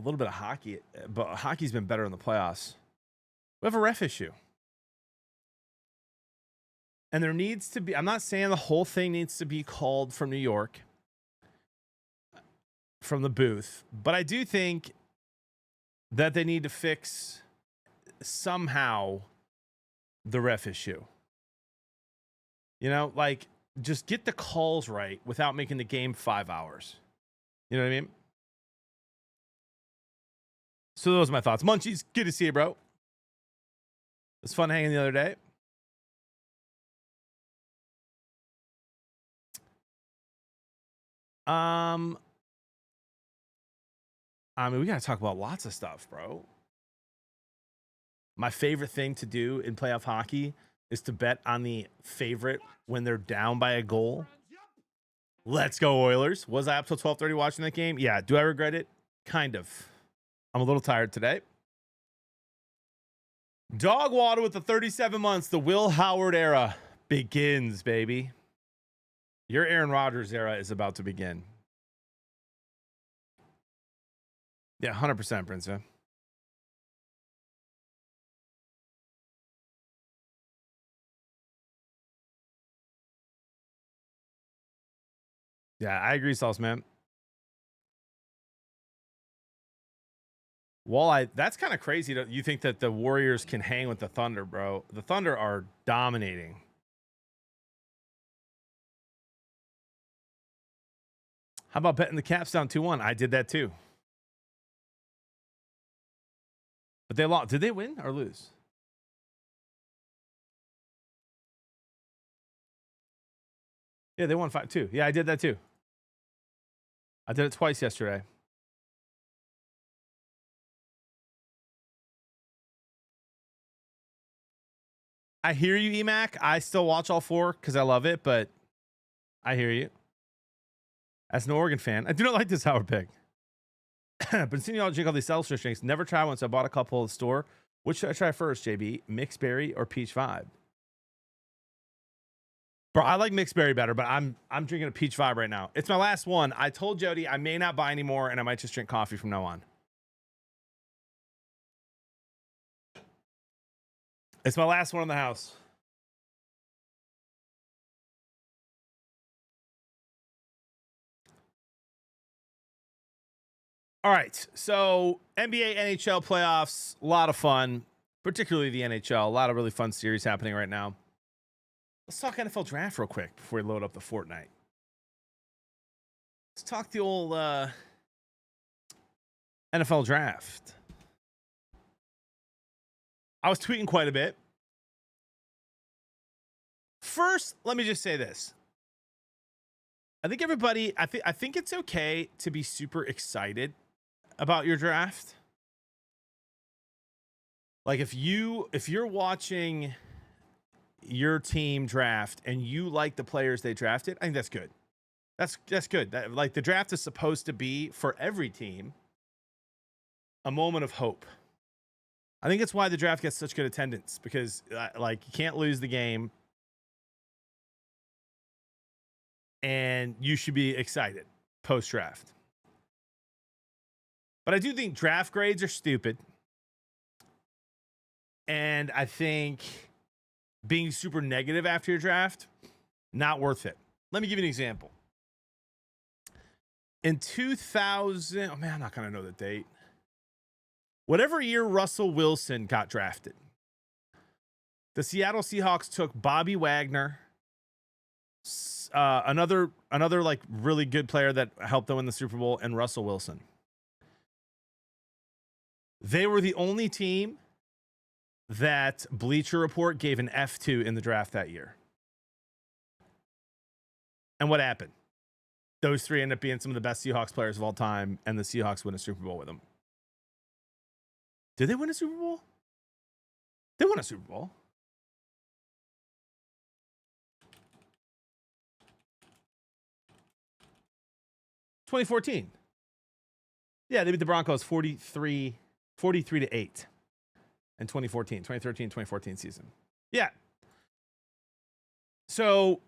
little bit of hockey, but hockey's been better in the playoffs. We have a ref issue. And there needs to be, I'm not saying the whole thing needs to be called from New York, from the booth, but I do think that they need to fix somehow the ref issue. You know, like just get the calls right without making the game 5 hours. You know what I mean? So those are my thoughts. Munchies, good to see you, bro. It was fun hanging the other day. I mean, we got to talk about lots of stuff, bro. My favorite thing to do in playoff hockey is to bet on the favorite when they're down by a goal. Let's go, Oilers. Was I up till 12:30 watching that game? Yeah. Do I regret it? Kind of. I'm a little tired today. Dog water with the 37 months. The Will Howard era begins, baby. Your Aaron Rodgers era is about to begin. Yeah, 100%, Prince. Yeah, I agree, Sauce, man. Walleye, that's kind of crazy. You think that the Warriors can hang with the Thunder, bro? The Thunder are dominating. How about betting the Caps down 2-1? I did that too. But they lost. Did they win or lose? Yeah, they won 5-2. Yeah, I did that too. I did it twice yesterday. I hear you, Emac. I still watch all 4 because I love it, but I hear you. As an Oregon fan, I do not like this Howard pick. Been seeing y'all drink all these seltzer drinks. Never tried one, so I bought a couple at the store. Which should I try first, JB? Mixed berry or peach vibe? Bro, I like mixed berry better, but I'm drinking a peach vibe right now. It's my last one. I told Jody I may not buy anymore, and I might just drink coffee from now on. It's my last one in the house. All right, so NBA, NHL playoffs, a lot of fun, particularly the NHL. A lot of really fun series happening right now. Let's talk NFL draft real quick before we load up the Fortnite. Let's talk the old NFL draft. I was tweeting quite a bit. First, let me just say this. I think everybody, I think it's okay to be super excited about your draft. Like if you're watching your team draft and you like the players they drafted, I think that's good. That's good. Like the draft is supposed to be for every team a moment of hope. I think that's why the draft gets such good attendance, because like you can't lose the game and you should be excited post draft. But I do think draft grades are stupid. And I think being super negative after your draft, not worth it. Let me give you an example. In 2000, oh man, I'm not going to know the date. Whatever year Russell Wilson got drafted, the Seattle Seahawks took Bobby Wagner, another like really good player that helped them win the Super Bowl, and Russell Wilson. They were the only team that Bleacher Report gave an F2 in the draft that year. And what happened? Those three ended up being some of the best Seahawks players of all time, and the Seahawks win a Super Bowl with them. Did they win a Super Bowl? They won a Super Bowl. $2014. Yeah, they beat the Broncos 43-8 in 2013-2014 season. Yeah. So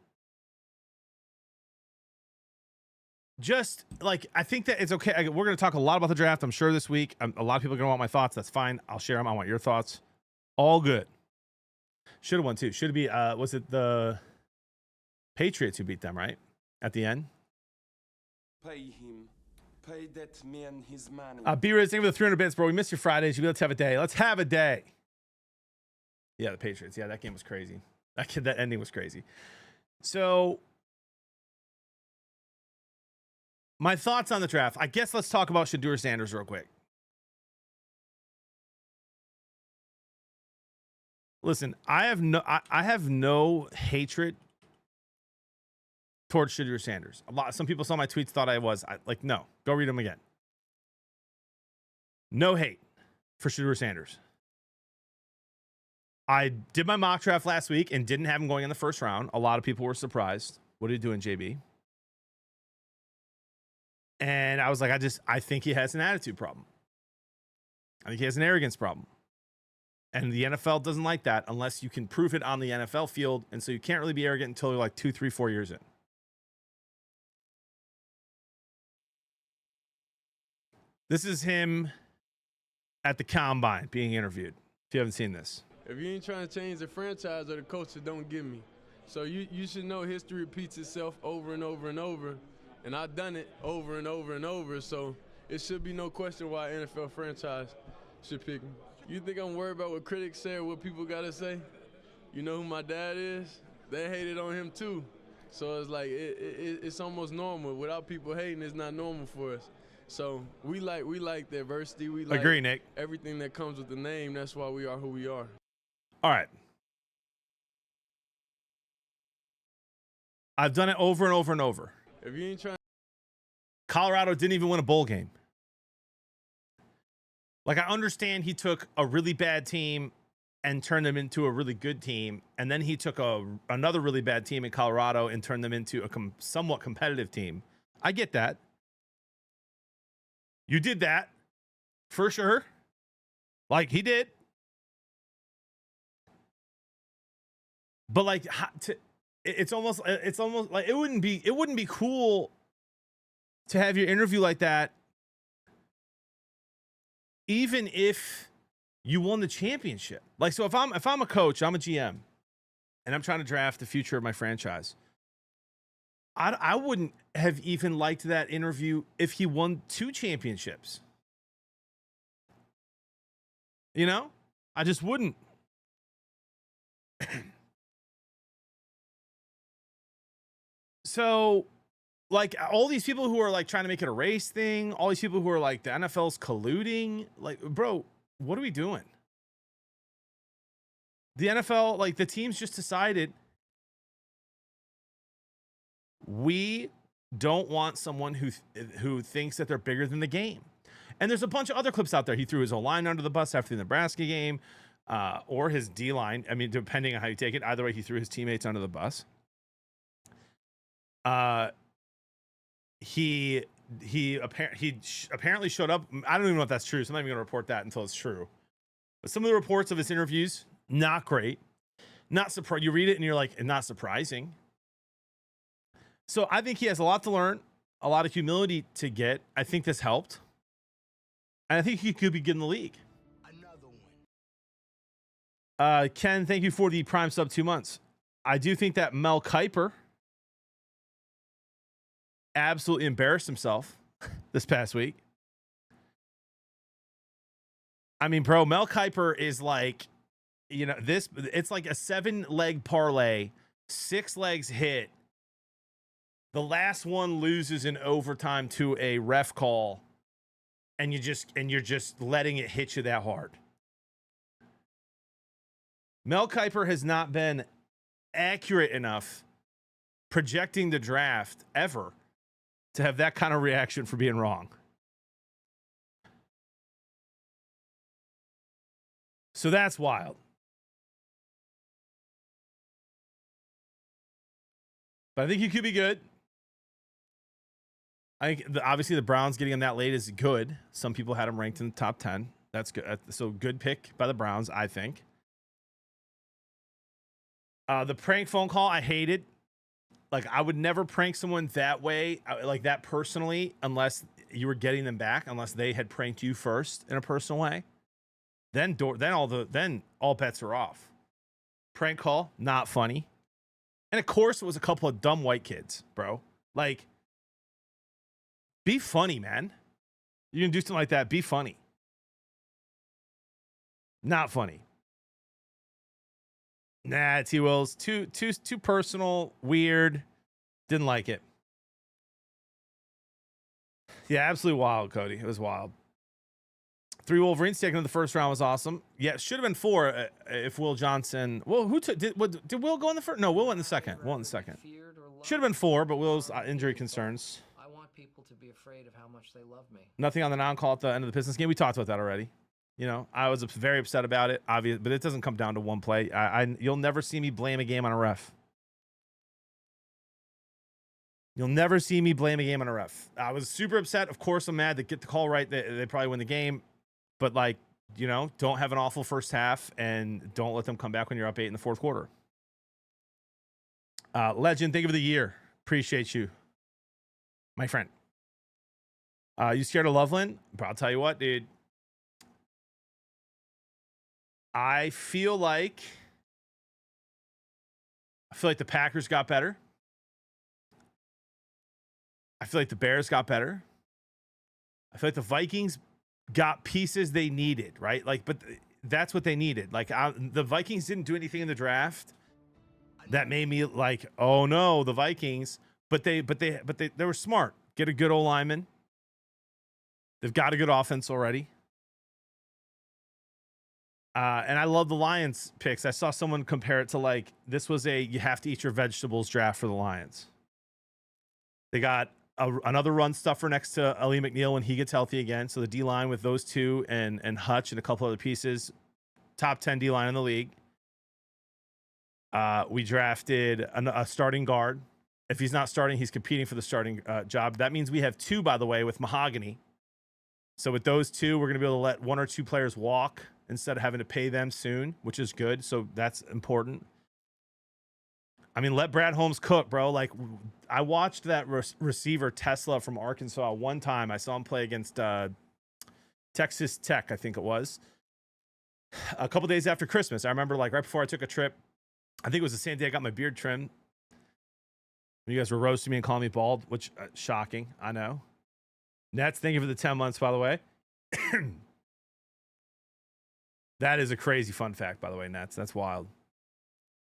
just like, I think that it's okay. We're going to talk a lot about the draft, I'm sure, this week. A lot of people are going to want my thoughts. That's fine. I'll share them. I want your thoughts. All good. Should have won too. Should it be, was it the Patriots who beat them, right? At the end? Pay him. Pay that man his money. B-Riz, thank you for the 300 bits, bro. We missed your Fridays. Let's have a day. Let's have a day. Yeah, the Patriots. Yeah, that game was crazy. That ending was crazy. So, my thoughts on the draft. I guess let's talk about Shadur Sanders real quick. Listen, I have no hatred towards Shadur Sanders. Some people saw my tweets, thought I was. No, go read them again. No hate for Shadur Sanders. I did my mock draft last week and didn't have him going in the first round. A lot of people were surprised. What are you doing, JB? And I was like, I think he has an attitude problem. I think he has an arrogance problem. And the NFL doesn't like that unless you can prove it on the NFL field. And so you can't really be arrogant until you're like 2, 3, 4 years in. This is him at the combine being interviewed. If you haven't seen this. If you ain't trying to change the franchise or the culture, don't give me. So you should know history repeats itself over and over and over. And I've done it over and over and over. So it should be no question why an NFL franchise should pick me. You think I'm worried about what critics say or what people got to say? You know who my dad is? They hated on him too. So it's like it's almost normal. Without people hating, it's not normal for us. So we like diversity. We like Agree, Nick. Everything that comes with the name. That's why we are who we are. All right. I've done it over and over and over. If you ain't trying. Colorado didn't even win a bowl game. Like, I understand he took a really bad team and turned them into a really good team, and then he took another really bad team in Colorado and turned them into a somewhat competitive team. I get that. You did that for sure. Like, he did. But like, it's almost like it wouldn't be cool to have your interview like that, even if you won the championship. Like, so if I'm a coach, I'm a GM, and I'm trying to draft the future of my franchise, I wouldn't have even liked that interview if he won 2 championships. You know, I just wouldn't. So, like, all these people who are like trying to make it a race thing, all these people who are like the NFL's colluding, like, bro, what are we doing? The NFL, like, the teams just decided we don't want someone who thinks that they're bigger than the game. And there's a bunch of other clips out there. He threw his O-line under the bus after the Nebraska game, or his D-line. I mean, depending on how you take it. Either way, he threw his teammates under the bus. He apparently showed up. I don't even know if that's true, so I'm not even going to report that until it's true. But some of the reports of his interviews, not great. Not surprised. You read it and you're like, not surprising. So I think he has a lot to learn, a lot of humility to get. I think this helped. And I think he could be good in the league. Another one. Ken, thank you for the Prime sub 2 months. I do think that Mel Kiper absolutely embarrassed himself this past week. I mean, bro, Mel Kiper is like, you know, it's like a 7-leg parlay, 6 legs hit. The last one loses in overtime to a ref call, and you're just letting it hit you that hard. Mel Kiper has not been accurate enough projecting the draft ever to have that kind of reaction for being wrong. So that's wild. But I think he could be good. I think obviously the Browns getting him that late is good. Some people had him ranked in the top 10. That's good. So good pick by the Browns, I think. The prank phone call, I hated. Like, I would never prank someone that way, like that personally, unless you were getting them back, unless they had pranked you first in a personal way. Then all bets are off. Prank call, not funny. And of course, it was a couple of dumb white kids, bro. Like, be funny, man. You can do something like that. Be funny. Not funny. Nah, T Wills, too personal, weird. Didn't like it. Yeah, absolutely wild, Cody. It was wild. 3 Wolverines taken in the first round was awesome. Yeah, it should have been 4 if Will Johnson. Well, who took? Did Will go in the first? No, Will went in the second. Will went in the second. Should have been 4, but Will's injury concerns. I want people to be afraid of how much they love me. Nothing on the non-call at the end of the Pistons game. We talked about that already. You know, I was very upset about it, obviously, but it doesn't come down to one play. You'll never see me blame a game on a ref. You'll never see me blame a game on a ref. I was super upset. Of course, I'm mad to get the call right. They probably win the game. But, like, you know, don't have an awful first half and don't let them come back when you're up 8 in the fourth quarter. Legend, thank you for the year. Appreciate you, my friend. You scared of Loveland? But I'll tell you what, dude. I feel like the Packers got better. I feel like the Bears got better. I feel like the Vikings got pieces they needed, right? Like, but that's what they needed. Like, the Vikings didn't do anything in the draft that made me like, oh no, the Vikings. But they were smart. Get a good old lineman. They've got a good offense already. And I love the Lions picks. I saw someone compare it to, like, this was a you have to eat your vegetables draft for the Lions. They got another run stuffer next to Ali McNeil when he gets healthy again. So the D-line with those two and Hutch and a couple other pieces, top 10 D-line in the league. We drafted a starting guard. If he's not starting, he's competing for the starting job. That means we have 2, by the way, with Mahogany. So with those 2, we're going to be able to let 1 or 2 players walk instead of having to pay them soon, which is good. So that's important. I mean, let Brad Holmes cook, bro. Like, I watched that receiver Tesla from Arkansas one time. I saw him play against Texas Tech, I think it was, a couple days after Christmas. I remember, like, right before I took a trip. I think it was the same day I got my beard trimmed. You guys were roasting me and calling me bald, which shocking. I know. Nets, thank you for the 10 months, by the way. That is a crazy fun fact, by the way, Nets. That's wild.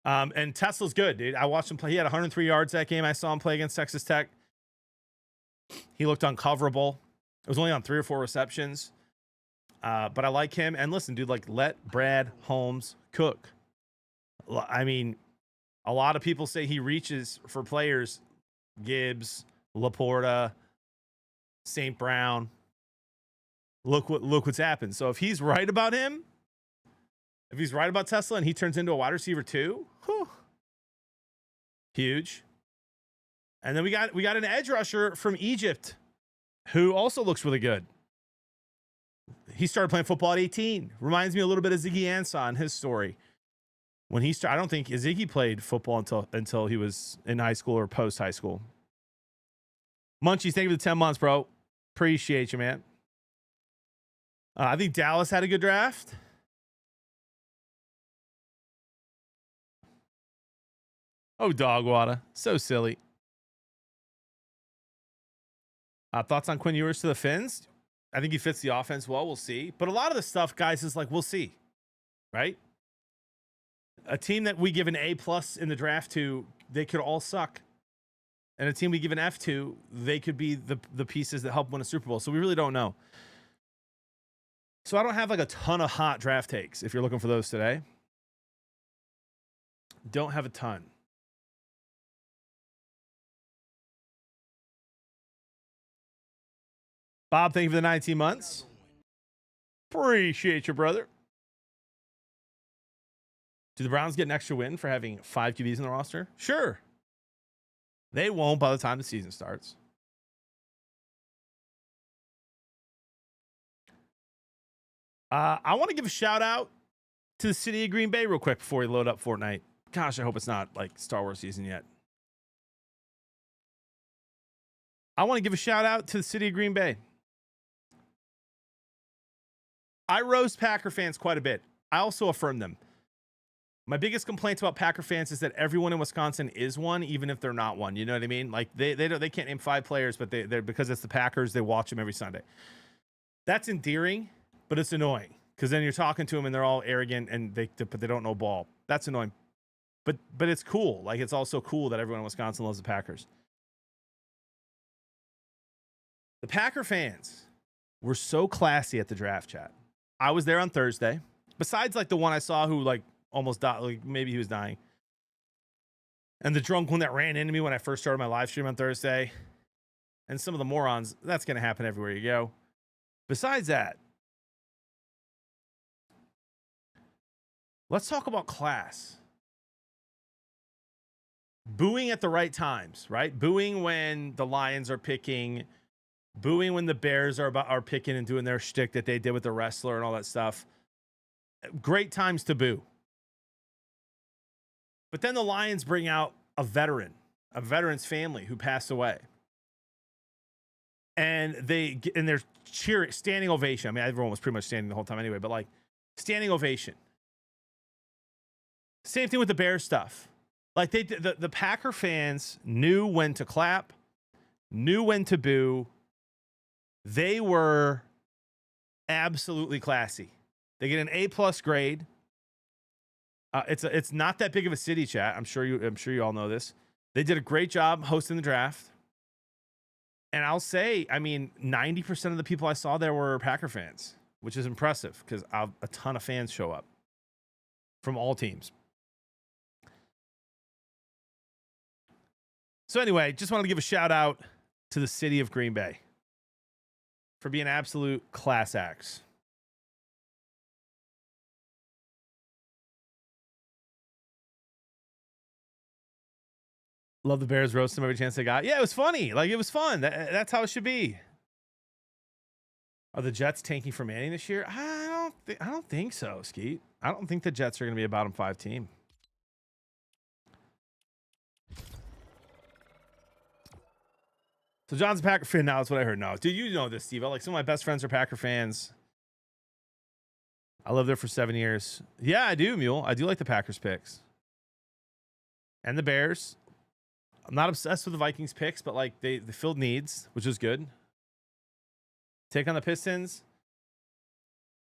And Tesla's good, dude. I watched him play. He had 103 yards that game. I saw him play against Texas Tech. He looked uncoverable. It was only on 3 or 4 receptions. But I like him. And listen, dude, like, let Brad Holmes cook. I mean, a lot of people say he reaches for players. Gibbs, Laporta, St. Brown. Look what's happened. So if he's right about him, if he's right about Tesla and he turns into a wide receiver too, whew, huge. And then we got an edge rusher from Egypt who also looks really good. He started playing football at 18. Reminds me a little bit of Ziggy Ansah and his story. When he started, I don't think Ziggy played football until he was in high school or post high school. Munchies, thank you for the 10 months, bro. Appreciate you, man. I think Dallas had a good draft. Oh, Dogwater. So silly. Thoughts on Quinn Ewers to the Fins? I think he fits the offense well. We'll see. But a lot of the stuff, guys, is like, we'll see. Right? A team that we give an A+ in the draft to, they could all suck. And a team we give an F to, they could be the pieces that help win a Super Bowl. So we really don't know. So I don't have like a ton of hot draft takes if you're looking for those today. Don't have a ton. Bob, thank you for the 19 months. Appreciate you, brother. Do the Browns get an extra win for having 5 QBs in the roster? Sure. They won't by the time the season starts. I want to give a shout out to the city of Green Bay real quick before we load up Fortnite. Gosh, I hope it's not like Star Wars season yet. I want to give a shout out to the city of Green Bay. I roast Packer fans quite a bit. I also affirm them. My biggest complaints about Packer fans is that everyone in Wisconsin is one, even if they're not one. You know what I mean? Like they can't name 5 players, but they're because it's the Packers, they watch them every Sunday. That's endearing, but it's annoying because then you're talking to them and they're all arrogant and but they don't know ball. That's annoying. But it's cool. Like it's also cool that everyone in Wisconsin loves the Packers. The Packer fans were so classy at the draft, chat. I was there on Thursday. Besides like the one I saw who like almost died, like maybe he was dying. And the drunk one that ran into me when I first started my live stream on Thursday. And some of the morons, that's going to happen everywhere you go. Besides that, let's talk about class. Booing at the right times, right? Booing when the Lions are picking, booing when the Bears are picking and doing their shtick that they did with the wrestler and all that stuff. Great times to boo. But then the Lions bring out a veteran's family who passed away. And they're cheering, standing ovation. I mean, everyone was pretty much standing the whole time anyway, but like standing ovation. Same thing with the Bears stuff. Like the Packer fans knew when to clap, knew when to boo. They were absolutely classy. They get an A+ grade. It's not that big of a city, chat. I'm sure you all know this. They did a great job hosting the draft. And I'll say, I mean, 90% of the people I saw there were Packer fans, which is impressive because a ton of fans show up from all teams. So anyway, just wanted to give a shout out to the city of Green Bay for being absolute class acts. Love the Bears roast them every chance they got. Yeah, it was funny. Like, it was fun. That's how it should be. Are the Jets tanking for Manning this year? I don't think so, Skeet. I don't think the Jets are going to be a bottom 5 team. So John's a Packer fan now. That's what I heard. No, dude, you know this, Steve. Like, some of my best friends are Packer fans. I lived there for 7 years. Yeah, I do, Mule. I do like the Packers picks. And the Bears. I'm not obsessed with the Vikings picks, but like they filled needs, which is good. Take on the Pistons.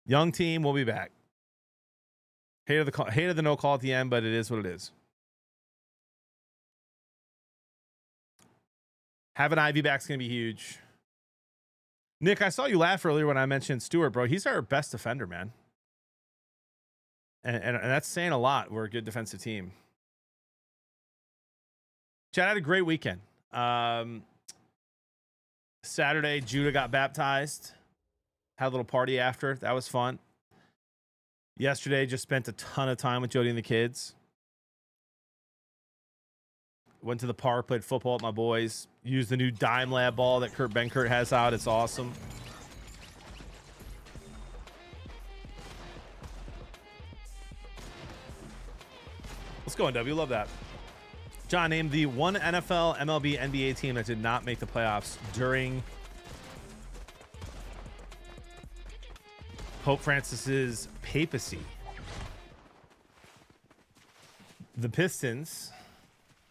Young team, we'll be back. Hated the no call at the end, but it is what it is. Having Ivy back is going to be huge. Nick, I saw you laugh earlier when I mentioned Stewart, bro. He's our best defender, man. And that's saying a lot. We're a good defensive team. Chad had a great weekend. Saturday, Judah got baptized. Had a little party after. That was fun. Yesterday, just spent a ton of time with Jody and the kids. Went to the park, played football with my boys. Used the new Dime Lab ball that Kurt Benkert has out. It's awesome. Let's go, NW. Love that. John, named the one NFL, MLB, NBA team that did not make the playoffs during Pope Francis's papacy. The Pistons.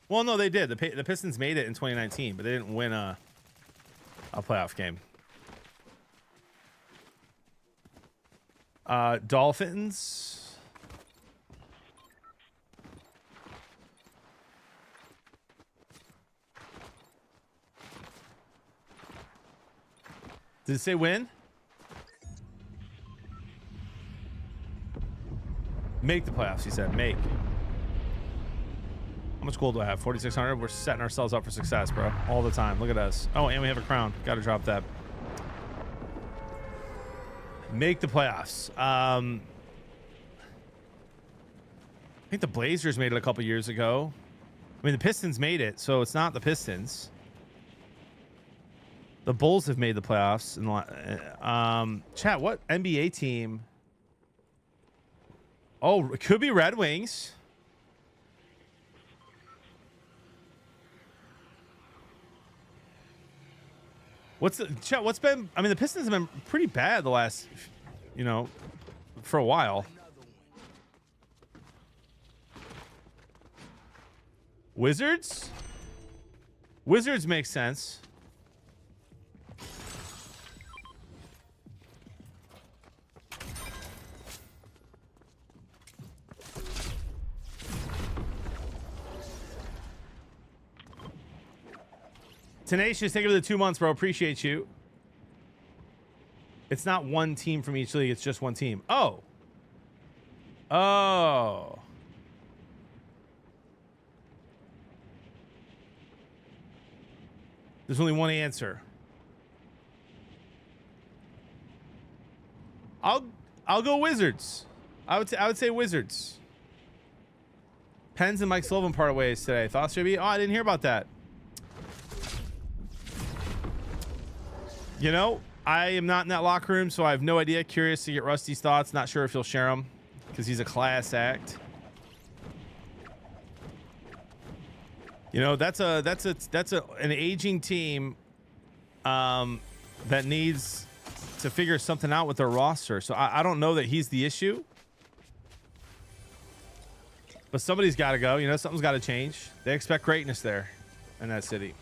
Well, no, they did. The Pistons made it in 2019, but they didn't win a playoff game. Dolphins. Did it say win? Make the playoffs, he said. Make. How much gold do I have? 4,600? We're setting ourselves up for success, bro. All the time. Look at us. Oh, and we have a crown. Got to drop that. Make the playoffs. I think the Blazers made it a couple years ago. I mean, the Pistons made it, so it's not the Pistons. The Bulls have made the playoffs. Chat, what NBA team? Oh, it could be Red Wings. What's been? I mean, the Pistons have been pretty bad the last, for a while. Wizards? Wizards makes sense. Tenacious, thank you for the 2 months, bro. Appreciate you. It's not one team from each league. It's just one team. Oh. Oh. There's only one answer. I'll go Wizards. I would say Wizards. Pens and Mike Sullivan parted ways today. Thoughts, JB? Oh, I didn't hear about that. I am not in that locker room, so I have no idea. Curious to get Rusty's thoughts. Not sure if he'll share them because he's a class act. That's an aging team that needs to figure something out with their roster. So I don't know that he's the issue, but somebody's got to go. Something's got to change. They expect greatness there in that city.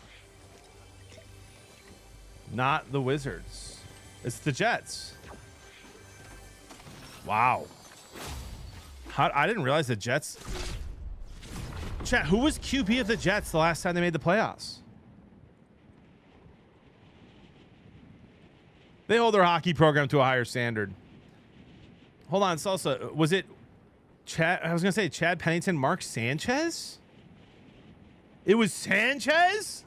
Not the Wizards. It's the Jets. Wow. I didn't realize the Jets. Chat, who was QB of the Jets the last time they made the playoffs? They hold their hockey program to a higher standard. Hold on, Salsa. Was it Chad? I was going to say Chad Pennington, Mark Sanchez? It was Sanchez?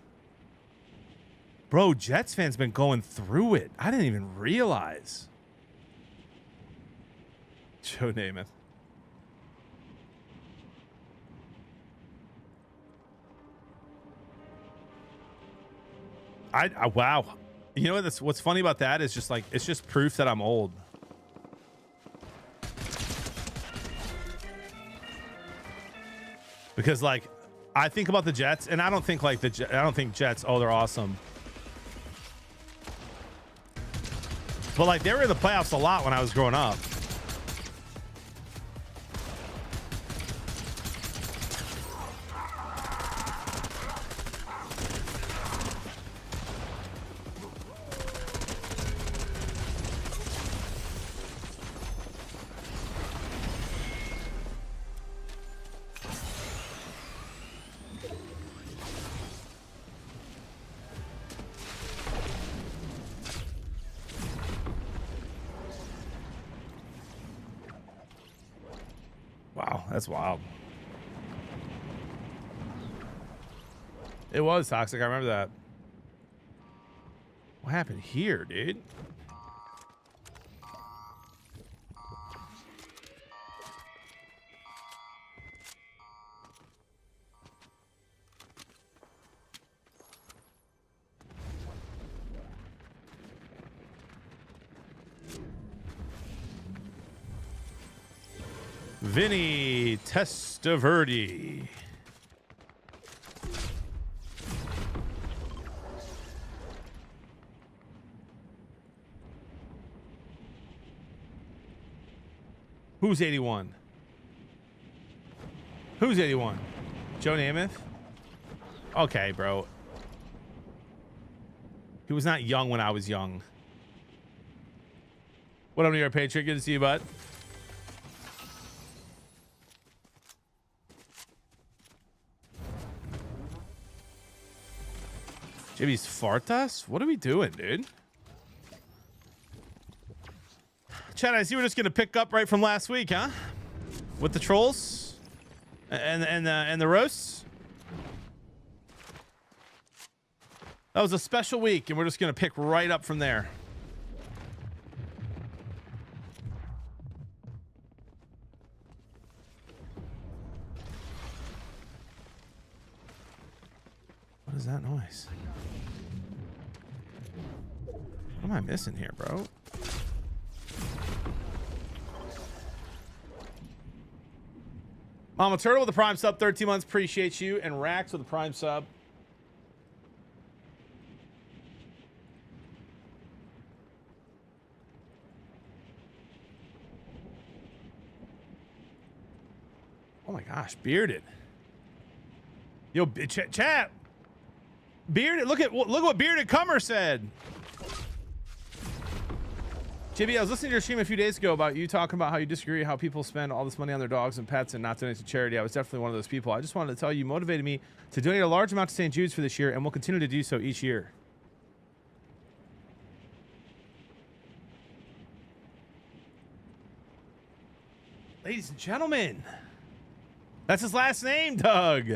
Bro, Jets fans been going through it. I didn't even realize. Joe Namath. Wow. What's funny about that is just it's just proof that I'm old. Because I think about the Jets and I don't think Jets, oh, they're awesome. But they were in the playoffs a lot when I was growing up. That's wild. It was toxic. I remember that. What happened here, dude? Vinny Testaverde. Who's 81? Who's 81? Joe Namath? Okay, bro. He was not young when I was young. What up, New York Patriot? Good to see you, bud. JB's Fartas? What are we doing, dude? Chad, I see we're just gonna pick up right from last week, huh? With the trolls and the roasts. That was a special week, and we're just gonna pick right up from there. What is that noise? What am I missing here, bro? Mama Turtle with the prime sub, 13 months. Appreciate you. And Rax with the prime sub. Oh my gosh, bearded. Yo, chat. Bearded. Look what bearded comer said. JB, I was listening to your stream a few days ago about you talking about how you disagree how people spend all this money on their dogs and pets and not donate to charity. I was definitely one of those people. I just wanted to tell you, motivated me to donate a large amount to St. Jude's for this year, and we'll continue to do so each year. Ladies and gentlemen, that's his last name, Doug.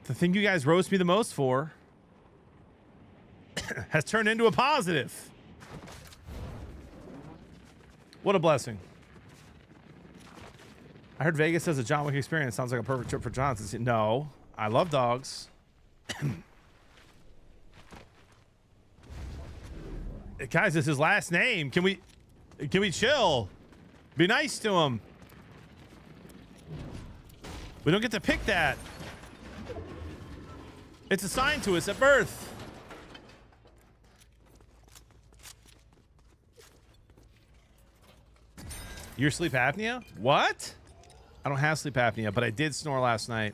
The thing you guys roast me the most for has turned into a positive. What a blessing. I heard Vegas has a John Wick experience. Sounds like a perfect trip for Johnson. No, I love dogs. Guys, it's his last name. Can we chill? Be nice to him. We don't get to pick that. It's assigned to us at birth. Your sleep apnea? What? I don't have sleep apnea, but I did snore last night.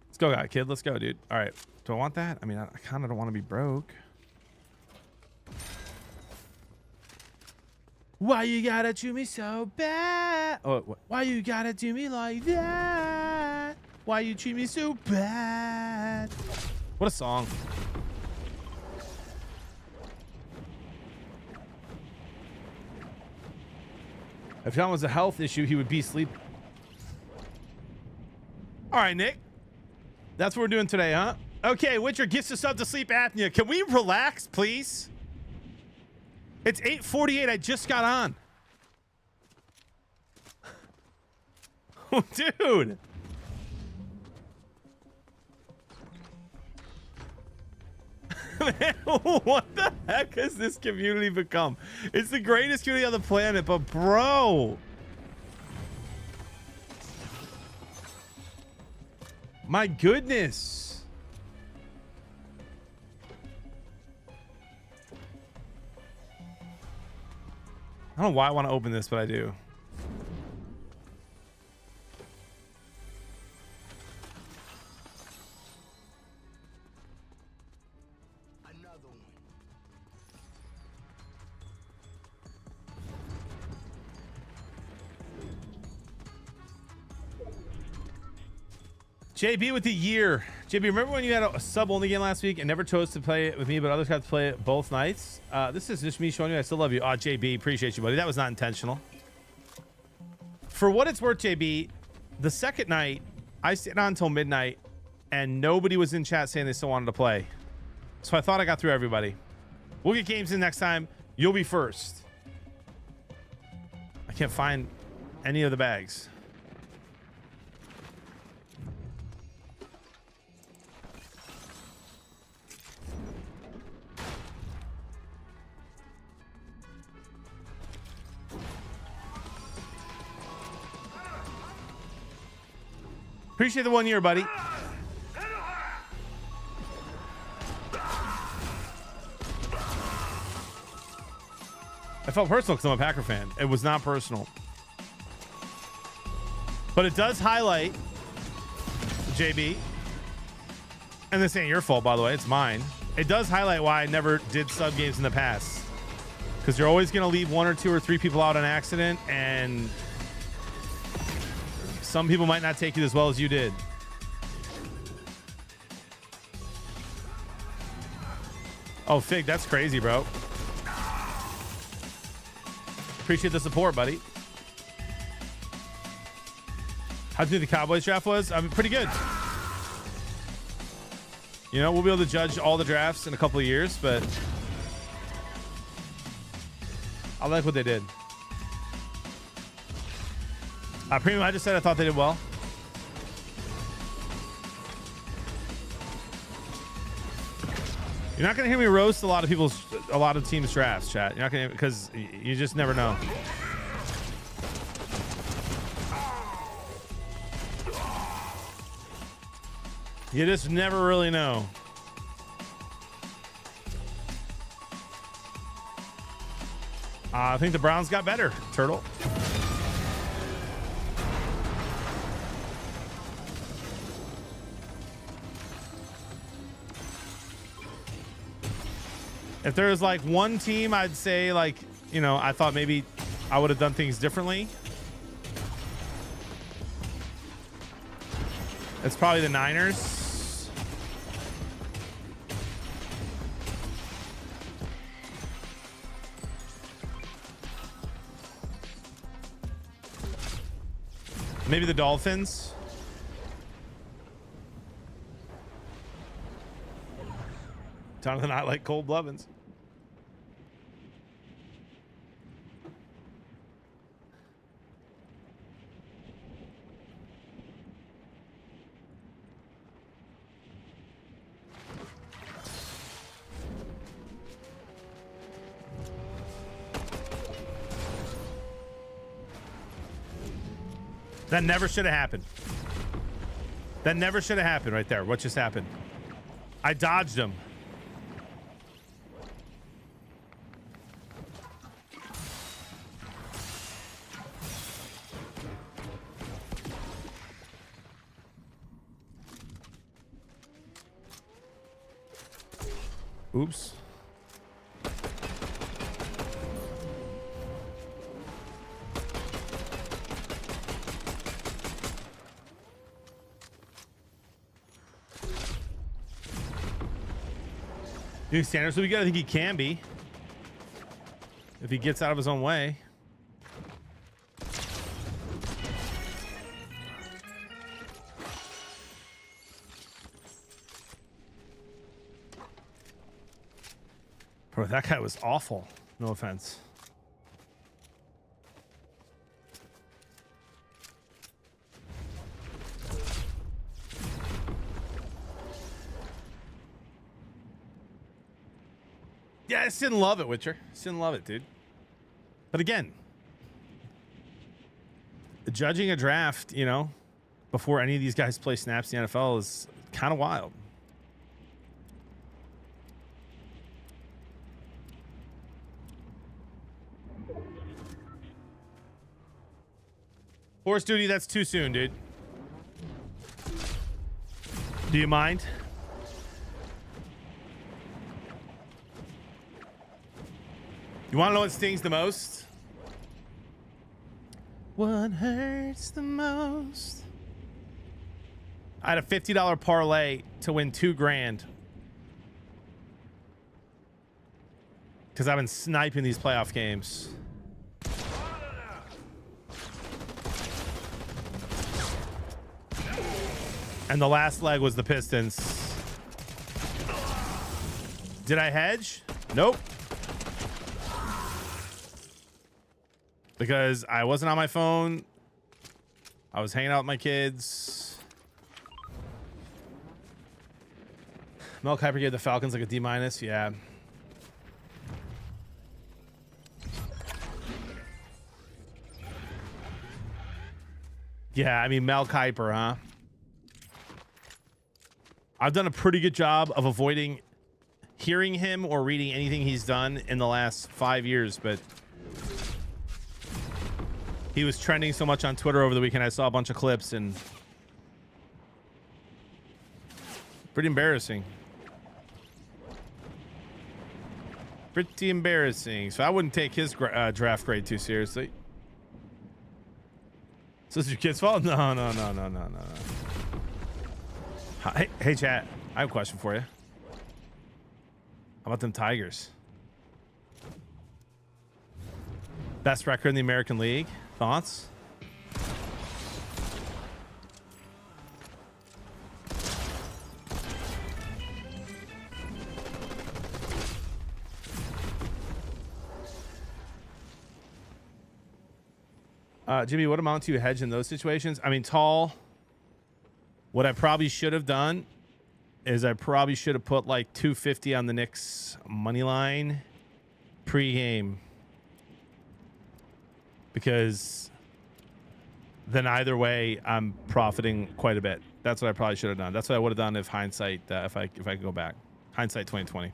Let's go, kid. Let's go, dude. All right. Do I want that? I mean, I kind of don't want to be broke. Why you gotta do me so bad? Oh, why you gotta do me like that? Why you treat me so bad? What a song. If John was a health issue, he would be sleep. All right, Nick. That's what we're doing today, huh? Okay, Witcher gets us up to sleep apnea. Can we relax, please? It's 8:48. I just got on. Oh, dude. Man, what the heck has this community become? It's the greatest community on the planet, but bro. My goodness. I don't know why I want to open this, but I do. Another one. JB with the year. JB, remember when you had a sub-only game last week and never chose to play it with me, but others got to play it both nights? This is just me showing you I still love you. Oh, JB, appreciate you, buddy. That was not intentional. For what it's worth, JB, the second night, I stayed on until midnight, and nobody was in chat saying they still wanted to play. So I thought I got through everybody. We'll get games in next time. You'll be first. I can't find any of the bags. Appreciate the 1 year, buddy. I felt personal because I'm a Packer fan. It was not personal. But it does highlight, JB, and this ain't your fault, by the way. It's mine. It does highlight why I never did sub games in the past. Because you're always going to leave 1 or 2 or 3 people out on accident, and some people might not take it as well as you did. Oh, Fig, that's crazy, bro. Appreciate the support, buddy. How do you think the Cowboys draft was? I mean, pretty good. You know, we'll be able to judge all the drafts in a couple of years, but I like what they did. Premium, I just said I thought they did well. You're not going to hear me roast a lot of teams' drafts, chat. You're not going to, because you just never know. You just never really know. I think the Browns got better, Turtle. If there was like one team, I'd say like, you know, I thought maybe I would have done things differently. It's probably the Niners. Maybe the Dolphins. Jonathan, I like cold Blevins. That never should have happened. That never should have happened right there. What just happened? I dodged him. Oops. You think Sanders will be good? I think he can be. If he gets out of his own way. Bro, that guy was awful. No offense. Yeah, I just didn't love it, Witcher. Just didn't love it, dude. But again, judging a draft, you know, before any of these guys play snaps in the NFL is kind of wild. Horse duty, that's too soon, dude. Do you mind? You want to know what stings the most? What hurts the most? I had a $50 parlay to win $2,000 because I've been sniping these playoff games. And the last leg was the Pistons. Did I hedge? Nope. Because I wasn't on my phone. I was hanging out with my kids. Mel Kiper gave the Falcons like a D-. Yeah. Yeah, I mean, Mel Kiper, huh? I've done a pretty good job of avoiding hearing him or reading anything he's done in the last 5 years, but he was trending so much on Twitter over the weekend. I saw a bunch of clips and pretty embarrassing. Pretty embarrassing. So I wouldn't take his draft grade too seriously. So is your kid's fault? No. Hey, chat. I have a question for you. How about them Tigers? Best record in the American League. Thoughts? Jimmy, what amount do you hedge in those situations? I mean, tall. What I probably should have done is I probably should have put like 250 on the Knicks money line pre-game, because then either way, I'm profiting quite a bit. That's what I probably should have done. That's what I would have done if hindsight, if I could go back. Hindsight 2020.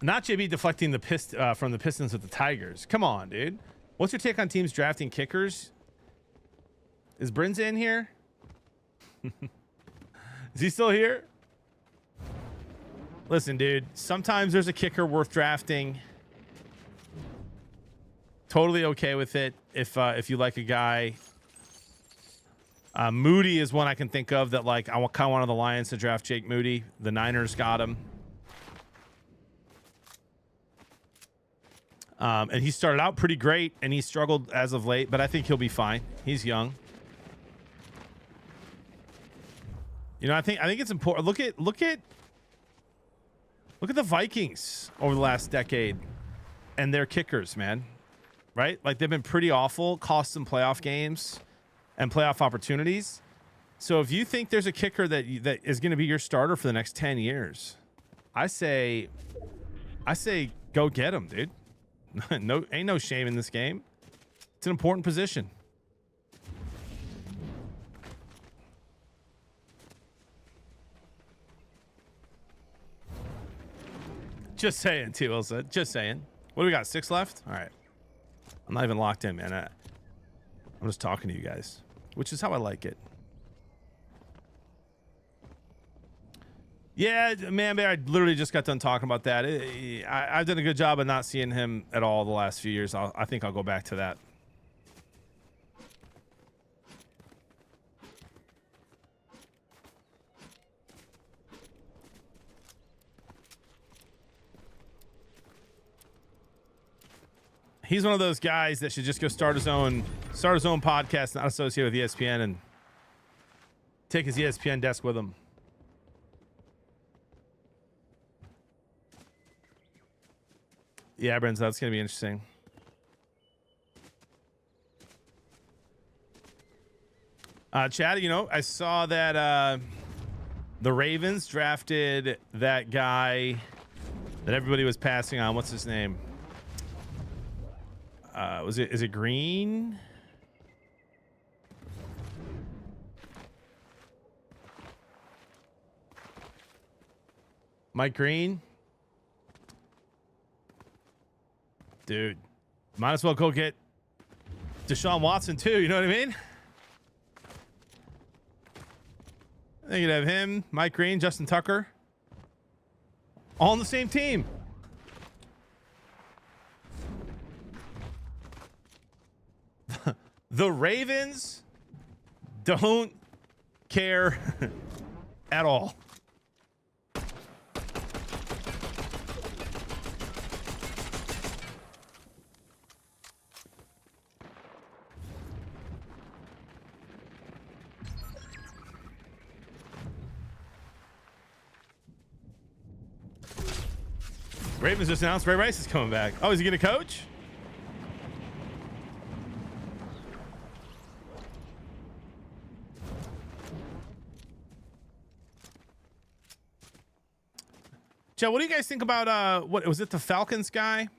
Not JB deflecting the from the Pistons with the Tigers. Come on, dude. What's your take on teams drafting kickers? Is Brinza in here? Is he still here? Listen, dude. Sometimes there's a kicker worth drafting. Totally okay with it if you like a guy. Moody is one I can think of that, like, I kind of wanted the Lions to draft Jake Moody. The Niners got him. And he started out pretty great, and he struggled as of late, but I think he'll be fine. He's young. You know, I think it's important. Look at the Vikings over the last decade and their kickers, man. Right? Like, they've been pretty awful, cost them playoff games and playoff opportunities. So if you think there's a kicker that is going to be your starter for the next 10 years, I say go get him, dude. No, ain't no shame in this game. It's an important position. Just saying, T-Will said. Just saying. What do we got? 6 left? All right. I'm not even locked in, man. I'm just talking to you guys, which is how I like it. Yeah, man, I literally just got done talking about that. I've done a good job of not seeing him at all the last few years. I think I'll go back to that. He's one of those guys that should just go start his own podcast, not associated with ESPN, and take his ESPN desk with him. Yeah, Brent, that's going to be interesting. Chad, you know, I saw that the Ravens drafted that guy that everybody was passing on. What's his name? Is it Green? Mike Green? Dude, might as well go get Deshaun Watson too, you know what I mean? I think you'd have him, Mike Green, Justin Tucker, all on the same team. The Ravens don't care at all. Ravens just announced Ray Rice is coming back. Oh, is he going to coach? Joe, what do you guys think about what was it, the Falcons guy?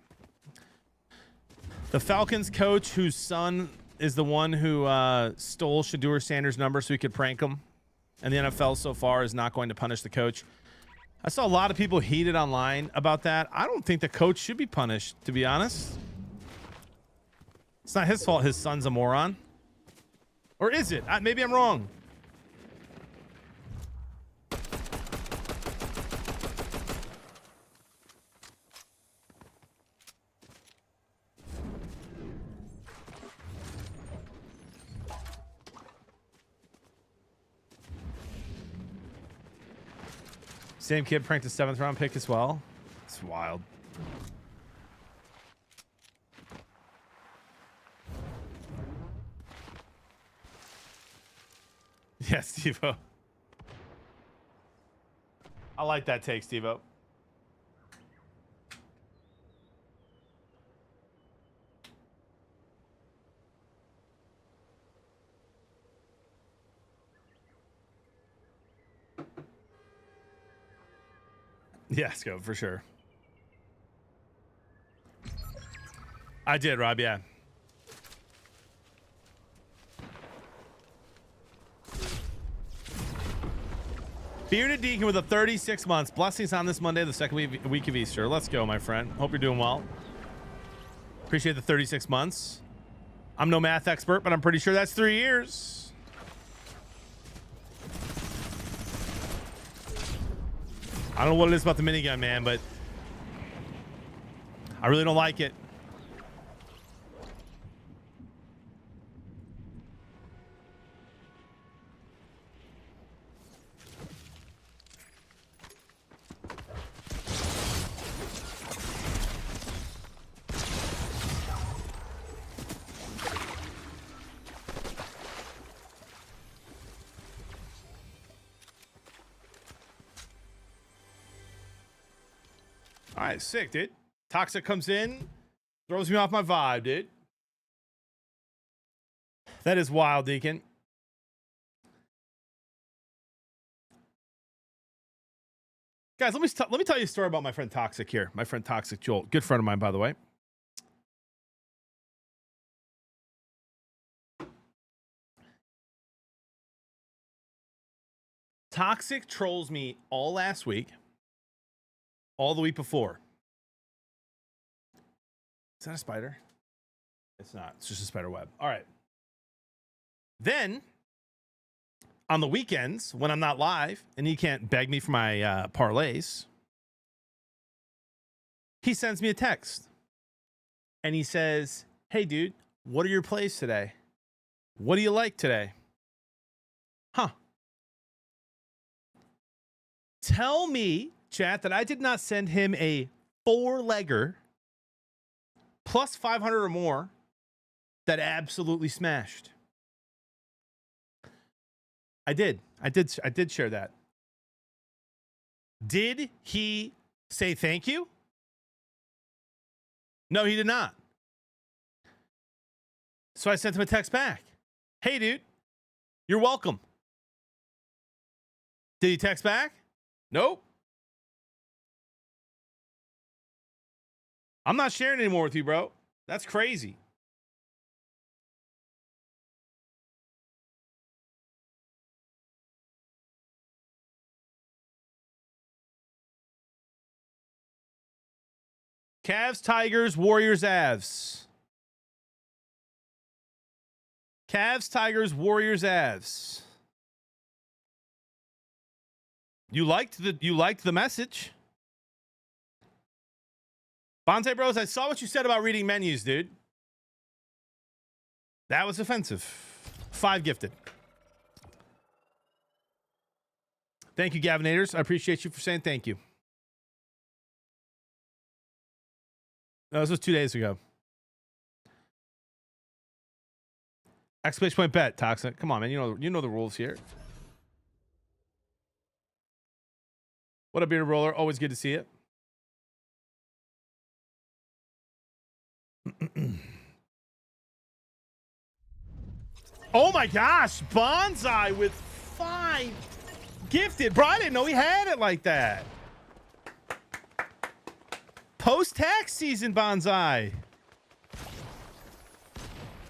The Falcons coach whose son is the one who stole Shadur Sanders' number so he could prank him. And the NFL so far is not going to punish the coach. I saw a lot of people heated online about that. I don't think the coach should be punished, to be honest. It's not his fault his son's a moron. Or is it? Maybe I'm wrong. Same kid pranked a 7th round pick as well. It's wild. Yes, Steve-O. I like that take, Steve-O. Yeah, Scope, for sure. I did, Rob. Yeah. Bearded Deacon with a 36 months. Blessings on this Monday, the second week of Easter. Let's go, my friend. Hope you're doing well. Appreciate the 36 months. I'm no math expert, but I'm pretty sure that's 3 years. I don't know what it is about the minigun, man, but I really don't like it. All right, sick, dude. Toxic comes in, throws me off my vibe, dude. That is wild, Deacon. Guys, let me tell you a story about my friend Toxic here. My friend Toxic Joel, good friend of mine, by the way. Toxic trolls me all last week. All the week before. Is that a spider? It's not. It's just a spider web. All right. Then, on the weekends, when I'm not live, and he can't beg me for my parlays, he sends me a text. And he says, hey, dude, what are your plays today? What do you like today? Huh. Tell me, chat, that I did not send him a 4-legger plus 500 or more that absolutely smashed. I did share that. Did he say thank you? No, he did not. So I sent him a text back. Hey, dude, you're welcome. Did he text back? Nope. I'm not sharing anymore with you, bro. That's crazy. Cavs, Tigers, Warriors, Avs. Cavs, Tigers, Warriors, Avs. You liked the message. Bonsai Bros, I saw what you said about reading menus, dude. That was offensive. 5 gifted. Thank you, Gavinators. I appreciate you for saying thank you. No, this was 2 days ago. Exclamation point bet, Toxic. Come on, man. You know the rules here. What up, Bearded Roller? Always good to see it. Oh my gosh, Bonsai with 5 gifted. Bro, I didn't know he had it like that. Post-tax season, Bonsai.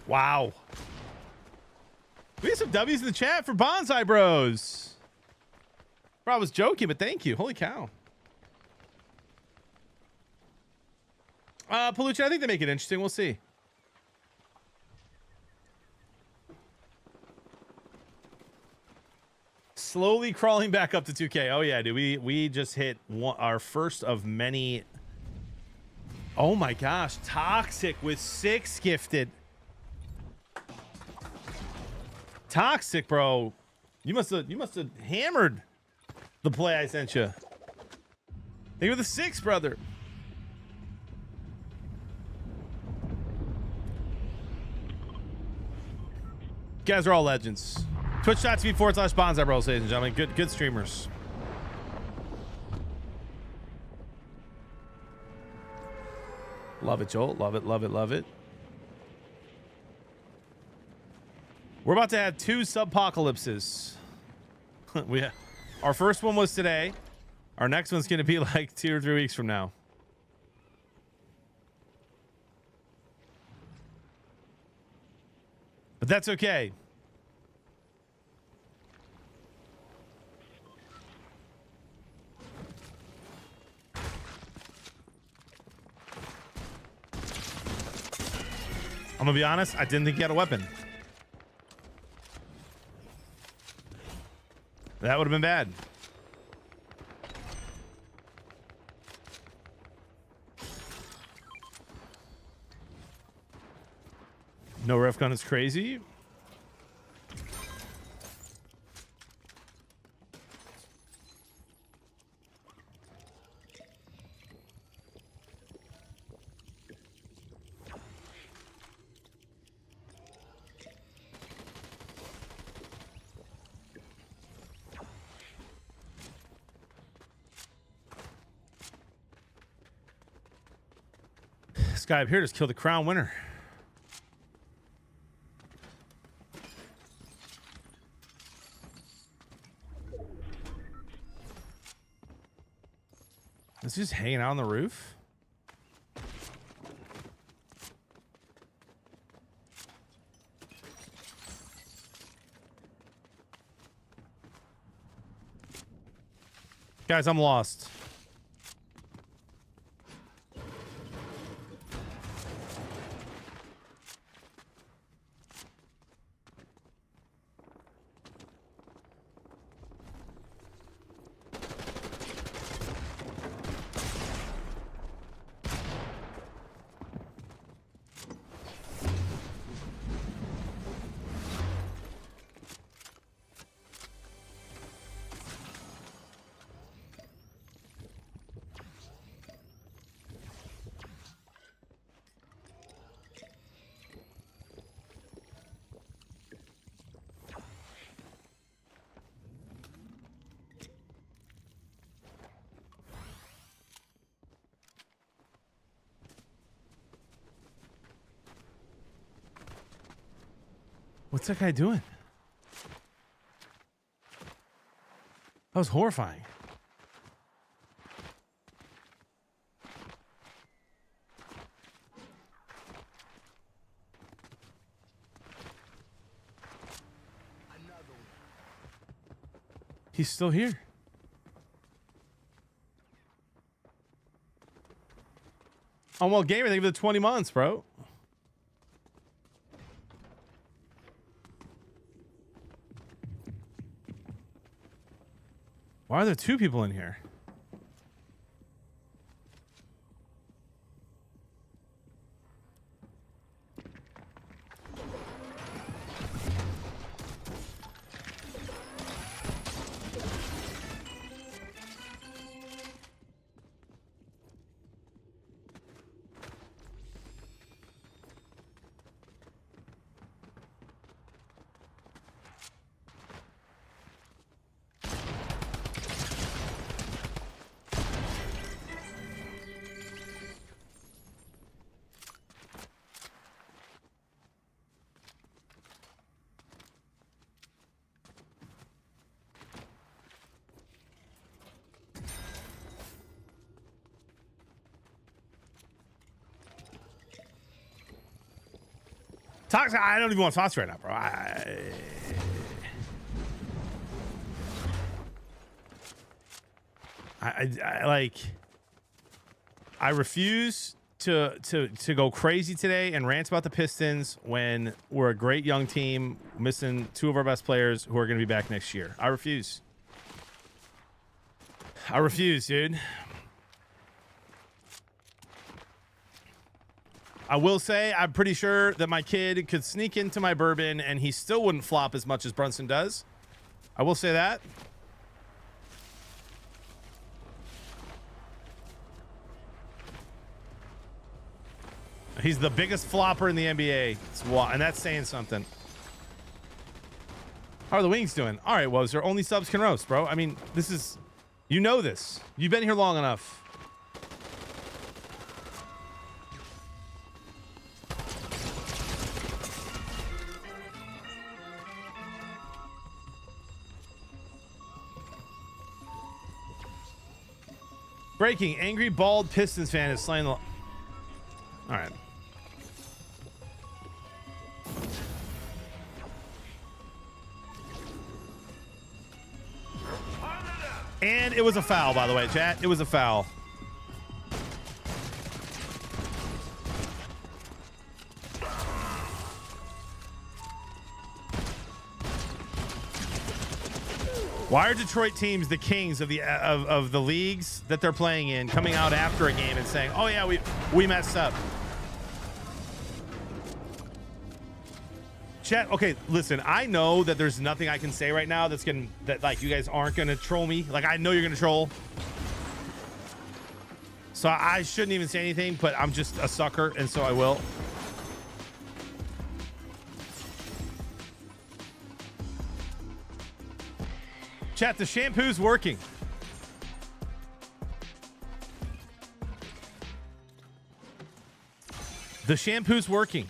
Wow. We have some W's in the chat for Bonsai Bros. Bro, I was joking, but thank you. Holy cow. Palucci, I think they make it interesting. We'll see. Slowly crawling back up to 2K. Oh yeah, dude. We just hit our first of many. Oh my gosh, Toxic with 6 gifted. Toxic, bro. You must have hammered the play I sent you. They were the 6, brother. You guys are all legends. Twitch.tv/Bonsai Bros, ladies and gentlemen. Good streamers. Love it, Joel. Love it, love it, love it. We're about to have 2 subpocalypses. Our first one was today. Our next one's going to be like 2 or 3 weeks from now. But that's okay. I'm gonna be honest, I didn't think he had a weapon. That would have been bad. No ref gun is crazy. This guy up here just killed the crown winner. Is he just hanging out on the roof? Guys, I'm lost. What's that guy doing? That was horrifying. He's still here. Oh, well, gamer, thank you for the 20 months, bro. Why are there two people in here? Toxic, I don't even want to talk to you right now, bro. I like. I refuse to go crazy today and rant about the Pistons when we're a great young team missing two of our best players who are going to be back next year. I refuse. I refuse, dude. I will say I'm pretty sure that my kid could sneak into my bourbon and he still wouldn't flop as much as Brunson does. I will say that. He's the biggest flopper in the NBA. And that's saying something. How are the wings doing? All right, well, is there only subs can roast, bro? I mean, this is... You know this. You've been here long enough. Breaking. Angry, bald Pistons fan is slaying the... All right. And it was a foul, by the way, chat. It was a foul. Why are Detroit teams the kings of the leagues that they're playing in, coming out after a game and saying, "Oh yeah, we messed up"? Chat. Okay, listen. I know that there's nothing I can say right now that like you guys aren't gonna troll me. Like I know you're gonna troll, so I shouldn't even say anything. But I'm just a sucker, and so I will. Chat, the shampoo's working. The shampoo's working.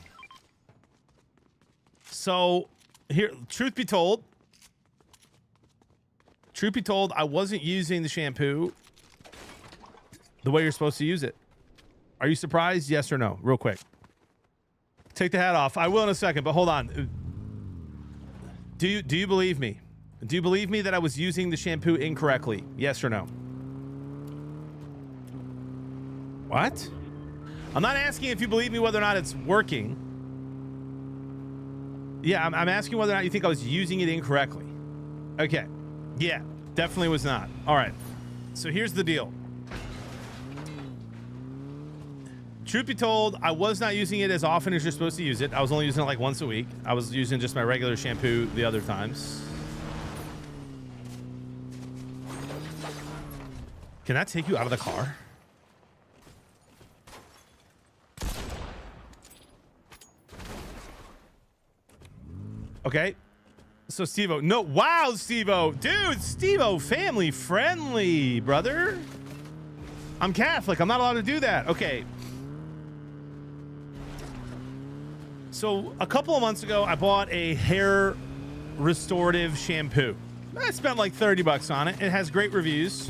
So, here, truth be told, I wasn't using the shampoo the way you're supposed to use it. Are you surprised? Yes or no? Real quick. Take the hat off. I will in a second, but hold on. Do you believe me? Do you believe me that I was using the shampoo incorrectly? Yes or no? What? I'm not asking if you believe me whether or not it's working. Yeah, I'm asking whether or not you think I was using it incorrectly. Okay. Yeah, definitely was not. All right. So here's the deal. Truth be told, I was not using it as often as you're supposed to use it. I was only using it like once a week. I was using just my regular shampoo the other times. Can that take you out of the car? Okay. So Steve-O. No. Wow, Steve-O. Dude, Steve-O, family friendly, brother. I'm Catholic. I'm not allowed to do that. Okay. So a couple of months ago, I bought a hair restorative shampoo. I spent like $30 on it. It has great reviews.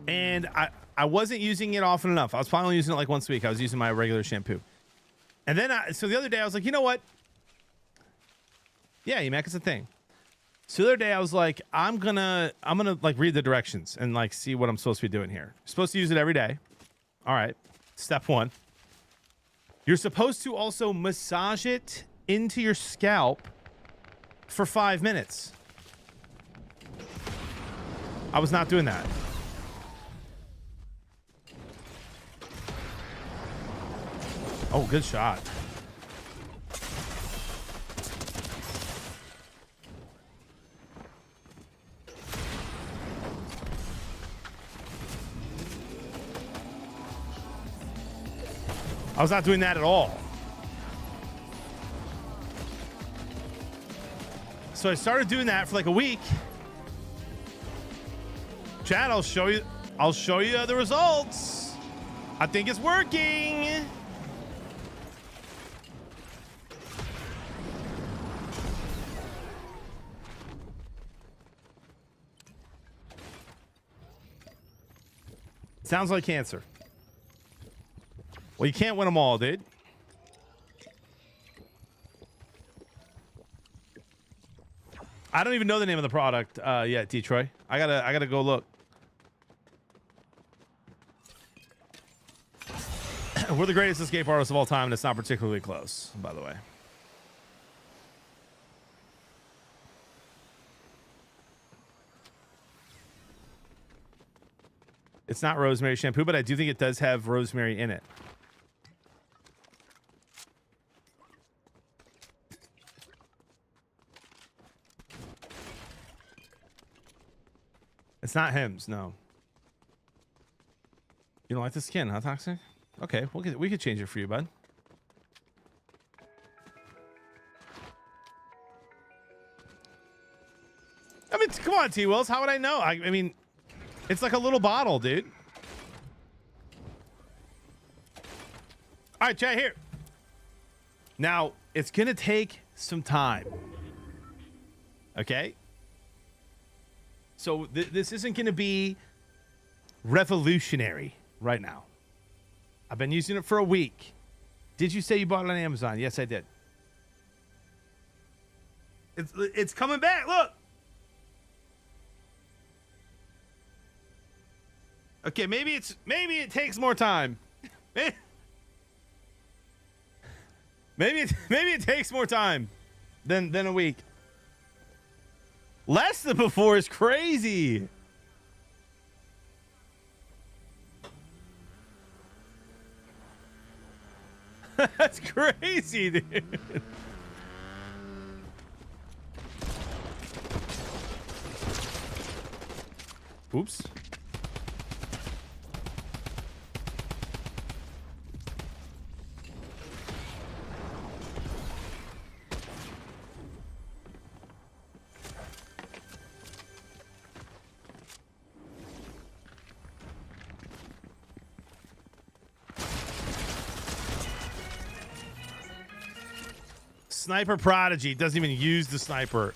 And I wasn't using it often enough. I was finally using it like once a week. I was using my regular shampoo. And then, so the other day I was like, you know what? Yeah, EMAC is a thing. So the other day I was like, I'm gonna like read the directions and like see what I'm supposed to be doing here. You're supposed to use it every day. All right. Step 1. You're supposed to also massage it into your scalp for 5 minutes. I was not doing that. Oh, good shot. I was not doing that at all. So I started doing that for like a week. Chad, I'll show you the results. I think it's working. Sounds like cancer. Well, you can't win them all, dude. I don't even know the name of the product yet, Detroit. I gotta go look. We're the greatest escape artists of all time, and it's not particularly close, by the way. It's not rosemary shampoo, but I do think it does have rosemary in it. It's not Hims, no. You don't like the skin, huh, Toxic? Okay, we could change it for you, bud. I mean, come on, T-Wills. How would I know? I mean, it's like a little bottle, dude. All right, chat here. Now, it's going to take some time. Okay? So this isn't going to be revolutionary right now. I've been using it for a week. Did you say you bought it on Amazon? Yes, I did. It's coming back. Look. Okay, maybe it takes more time. Maybe it takes more time than a week. Less than before is crazy. That's crazy, dude. Oops. Sniper prodigy doesn't even use the sniper.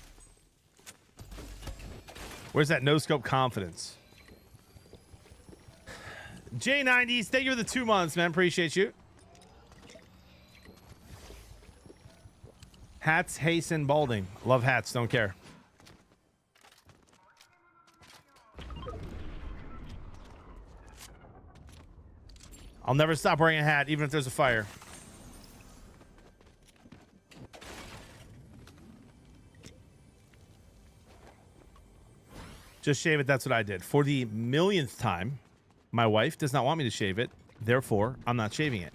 Where's that no scope confidence? J90s, thank you for the 2 months, man. Appreciate you. Hats hasten balding. Love hats, don't care. I'll never stop wearing a hat, even if there's a fire. Just shave it. That's what I did. For the millionth time, my wife does not want me to shave it. Therefore, I'm not shaving it.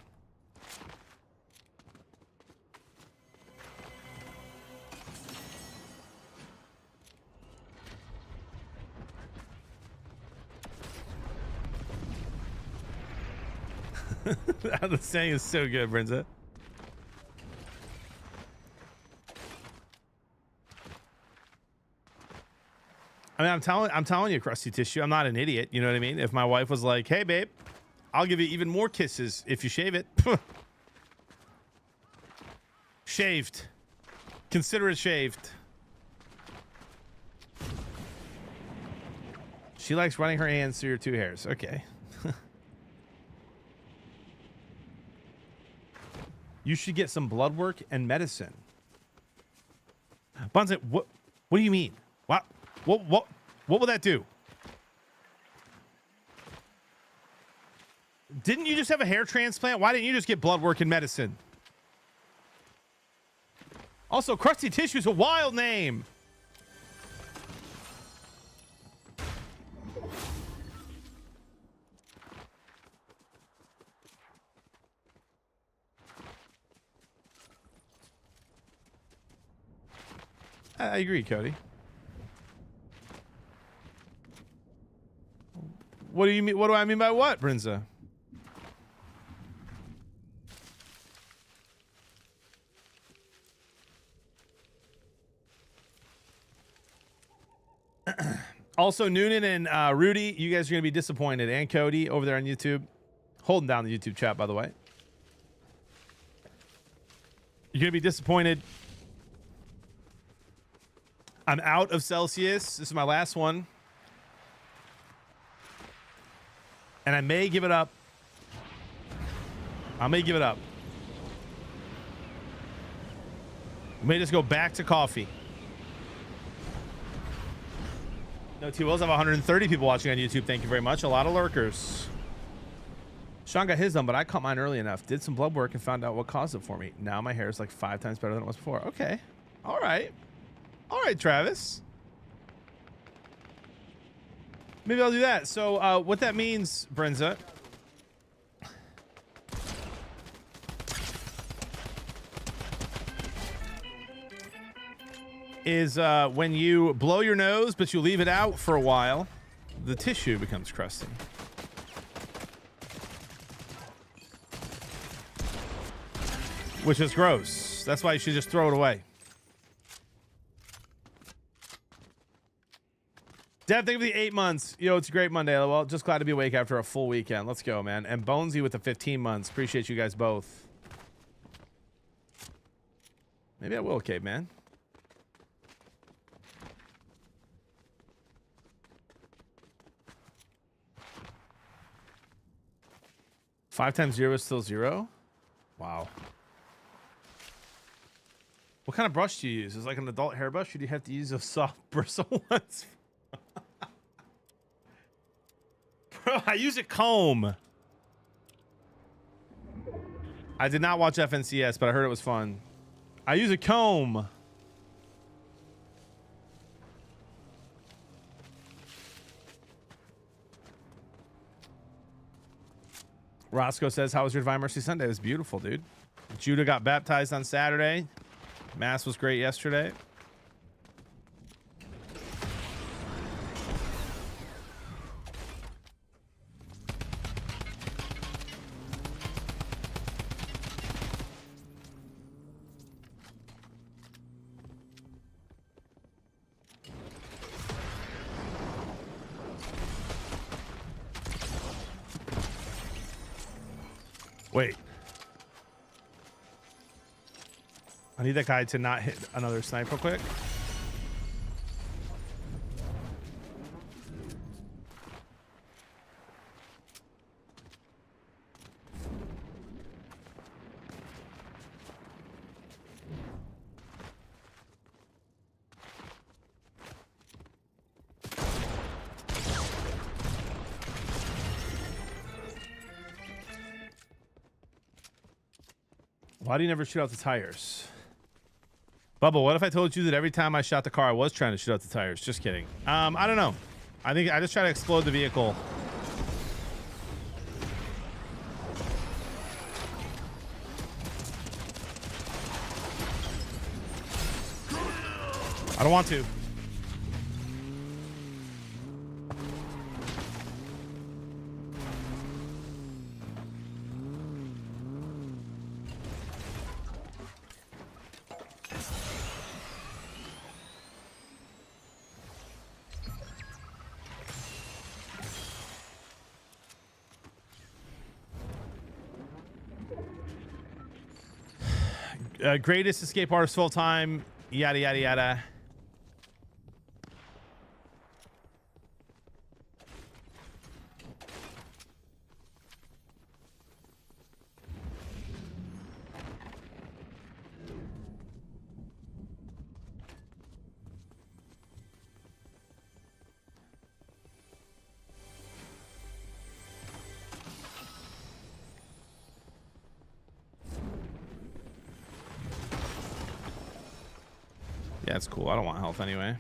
The saying is so good, Brinza. I mean, I'm telling you, crusty tissue. I'm not an idiot. You know what I mean? If my wife was like, "Hey, babe, I'll give you even more kisses if you shave it," shaved. Consider it shaved. She likes running her hands through your 2 hairs. Okay. You should get some blood work and medicine. Bonze, what do you mean? What will that do? Didn't you just have a hair transplant? Why didn't you just get blood work and medicine? Also, crusty tissue is a wild name. I agree, Cody. What do you mean? What do I mean by what, Brinza? Also, Noonan and Rudy, you guys are going to be disappointed. And Cody over there on YouTube. Holding down the YouTube chat, by the way. You're going to be disappointed. I'm out of Celsius. This is my last one. And I may give it up. I may give it up. We may just go back to coffee. No T-Wills. I have 130 people watching on YouTube. Thank you very much. A lot of lurkers. Sean got his done, but I caught mine early enough. Did some blood work and found out what caused it for me. Now my hair is like 5 times better than it was before. Okay. All right. All right, Travis. Maybe I'll do that. So what that means, Brinza, is when you blow your nose, but you leave it out for a while, the tissue becomes crusty. Which is gross. That's why you should just throw it away. Dev, thank you for the 8 months. Yo, it's a great Monday. Well, just glad to be awake after a full weekend. Let's go, man. And Bonesy with the 15 months. Appreciate you guys both. Maybe I will, caveman. Five times 0 is still 0? Wow. What kind of brush do you use? Is it like an adult hairbrush, or do you have to use a soft bristle ones? Bro, I use a comb. I did not watch FNCS, but I heard it was fun. I use a comb. Roscoe says, how was your Divine Mercy Sunday? It was beautiful, dude. Judah got baptized on Saturday. Mass was great yesterday. Wait. I need that guy to not hit another snipe real quick. Why do you never shoot out the tires? Bubba, what if I told you that every time I shot the car, I was trying to shoot out the tires? Just kidding. I don't know. I think I just try to explode the vehicle. I don't want to. Greatest escape artist full time, yada yada yada. Yeah, it's cool. I don't want health anyway.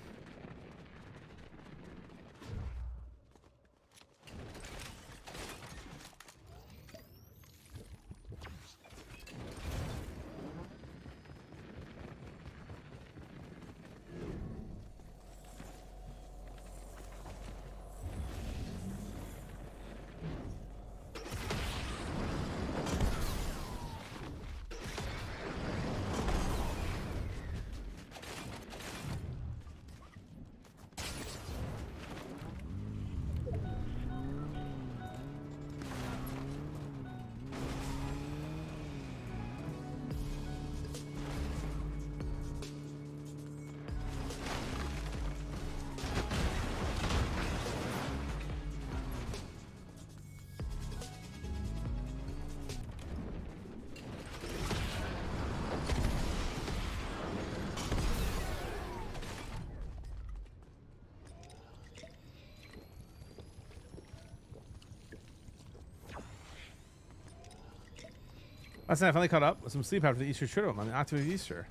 Last night I finally caught up with some sleep after the Easter Triduum on the octave of Easter.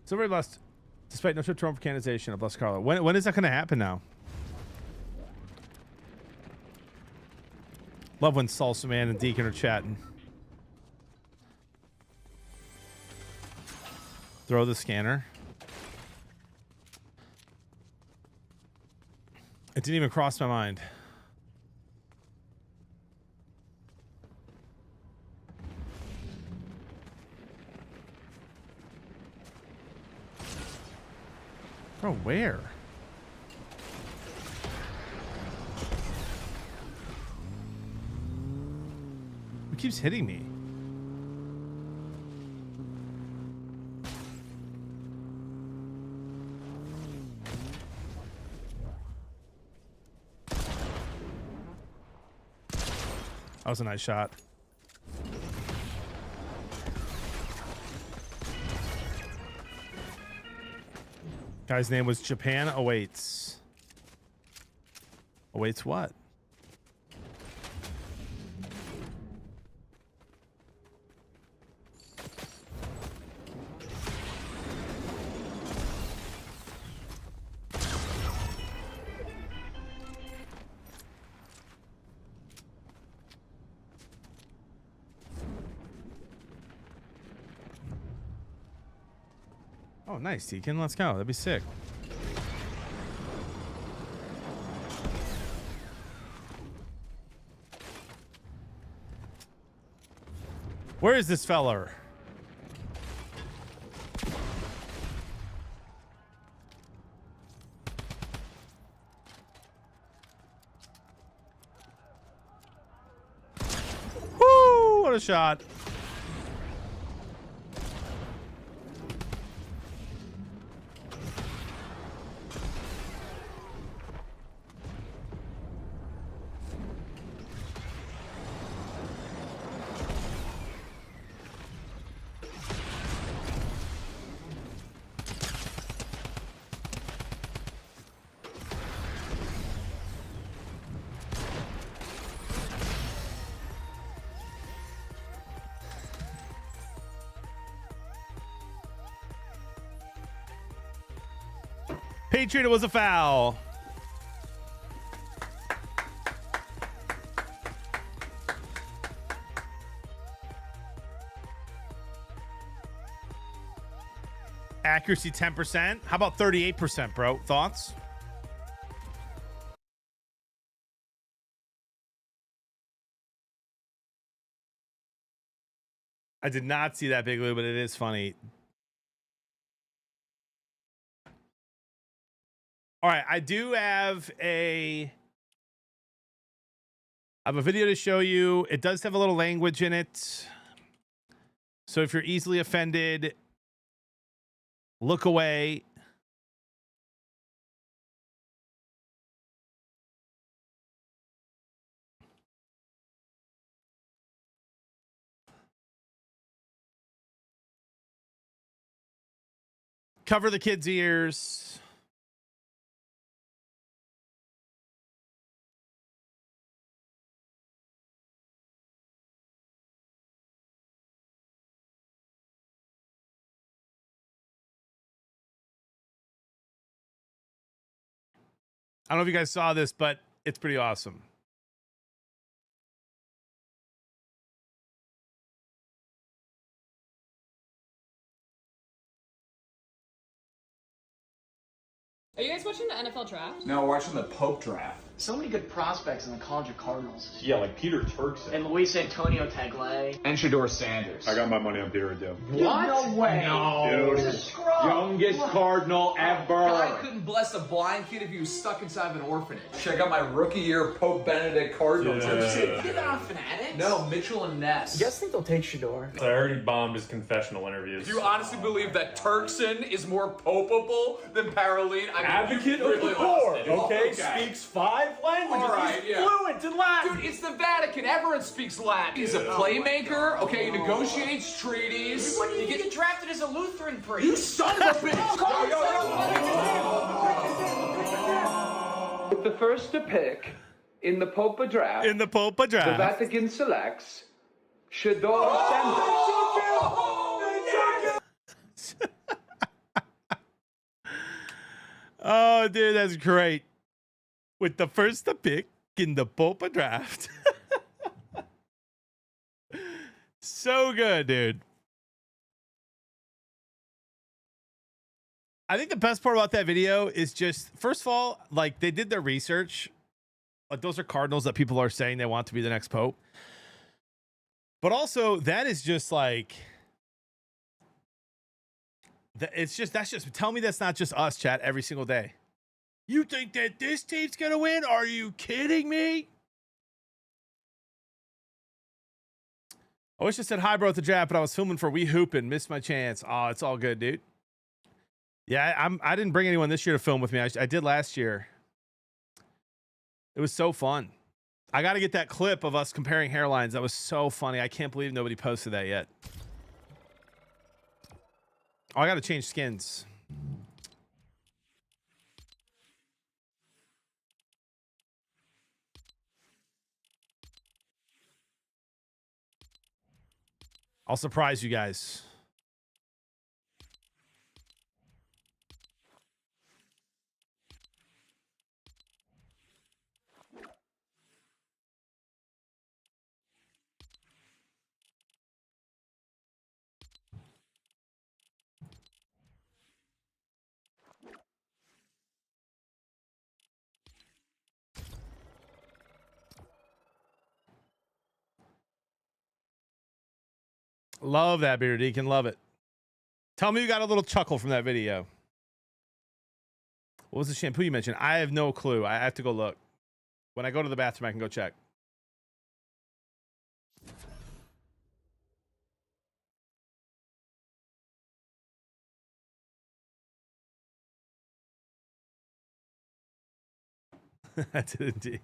So very blessed. Despite no trip to Rome for canonization of Blessed Carlo. When is that going to happen now? Love when Salsa Man and Deacon are chatting. Throw the scanner. It didn't even cross my mind. Bro, where? It keeps hitting me. That was a nice shot. Guy's name was Japan Awaits. Awaits what? Oh, nice, Deacon. Let's go. That'd be sick. Where is this feller? Woo! What a shot. Patriot, it was a foul. Accuracy 10%. How about 38%, bro? Thoughts? I did not see that, Big Lou, but it is funny. All right, I do have a video to show you. It does have a little language in it. So if you're easily offended, look away. Cover the kids' ears. I don't know if you guys saw this, but it's pretty awesome. Are you guys watching the NFL draft? No, watching the Pope draft. So many good prospects in the College of Cardinals. Yeah, like Peter Turkson. And Luis Antonio Tagle. And Shadur Sanders. I got my money on Peter Ado. What? No way. No. Dude. He's a scrub. Youngest Cardinal ever. I couldn't bless a blind kid if he was stuck inside of an orphanage. Check out my rookie year Pope Benedict Cardinal jersey. You're not Fanatics? No, Mitchell and Ness. You guys think they'll take Shador? I already bombed his confessional interviews. Do you honestly believe that Turkson is more popeable than Paroline? I mean, Advocate you of really the poor, lost it. okay? Speaks 5 languages. All right, He's yeah. fluent in Latin. Dude, it's the Vatican. Everyone speaks Latin. He's a playmaker. Okay, he negotiates treaties. When did you get drafted as a Lutheran priest? You son of a bitch! With the first to pick in the Popa draft, In the Popa the draft. Vatican selects Shadur Sanders. Oh, dude, that's great. With the first to pick in the Popa draft. So good, dude. I think the best part about that video is just, first of all, like, they did their research. Like, those are Cardinals that people are saying they want to be the next Pope. But also, that is just like, that's just, tell me that's not just us, chat, every single day. You think that this team's gonna win? Are you kidding me? I wish I said hi, bro, at the draft, but I was filming for We Hoopin'. Missed my chance. Oh, it's all good, dude. Yeah, I didn't bring anyone this year to film with me. I did last year. It was so fun. I got to get that clip of us comparing hairlines. That was so funny. I can't believe nobody posted that yet. Oh, I got to change skins. I'll surprise you guys. Love that, Bearded Deacon. Love it. Tell me you got a little chuckle from that video. What was the shampoo you mentioned? I have no clue. I have to go look. When I go to the bathroom, I can go check. I did indeed.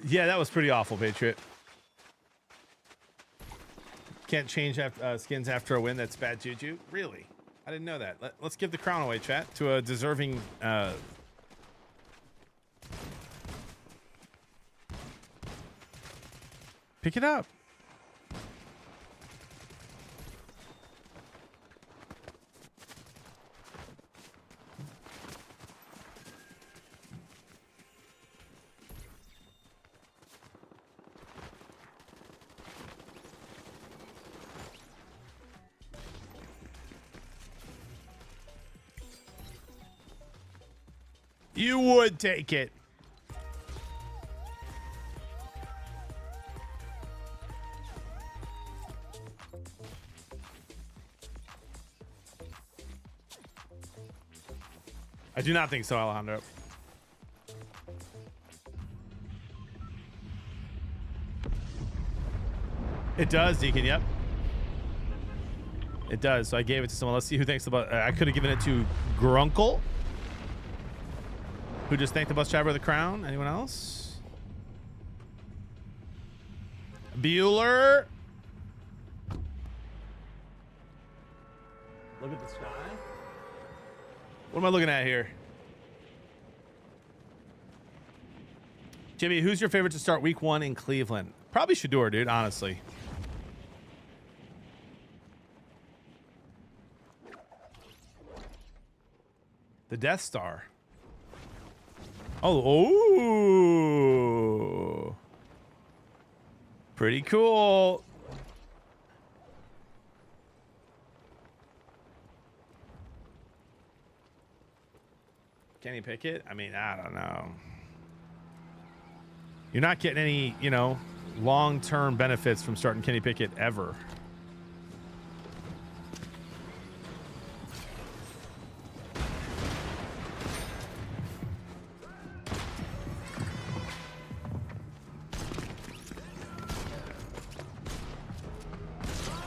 Yeah, that was pretty awful, Patriot. Can't change skins after a win. That's bad juju. Really? I didn't know that. Let's give the crown away, chat, to a deserving. Pick it up. You would take it. I do not think so, Alejandro. It does, Deacon. Yep. It does. So I gave it to someone. Let's see who thinks about. I could have given it to Grunkle, who just thanked the bus driver of the crown. Anyone else? Bueller. Look at the sky. What am I looking at here? Jimmy, who's your favorite to start week 1 in Cleveland? Probably Shadur, dude, honestly. The Death Star. Oh. Pretty cool. Kenny Pickett? I mean, I don't know. You're not getting any, you know, long-term benefits from starting Kenny Pickett ever.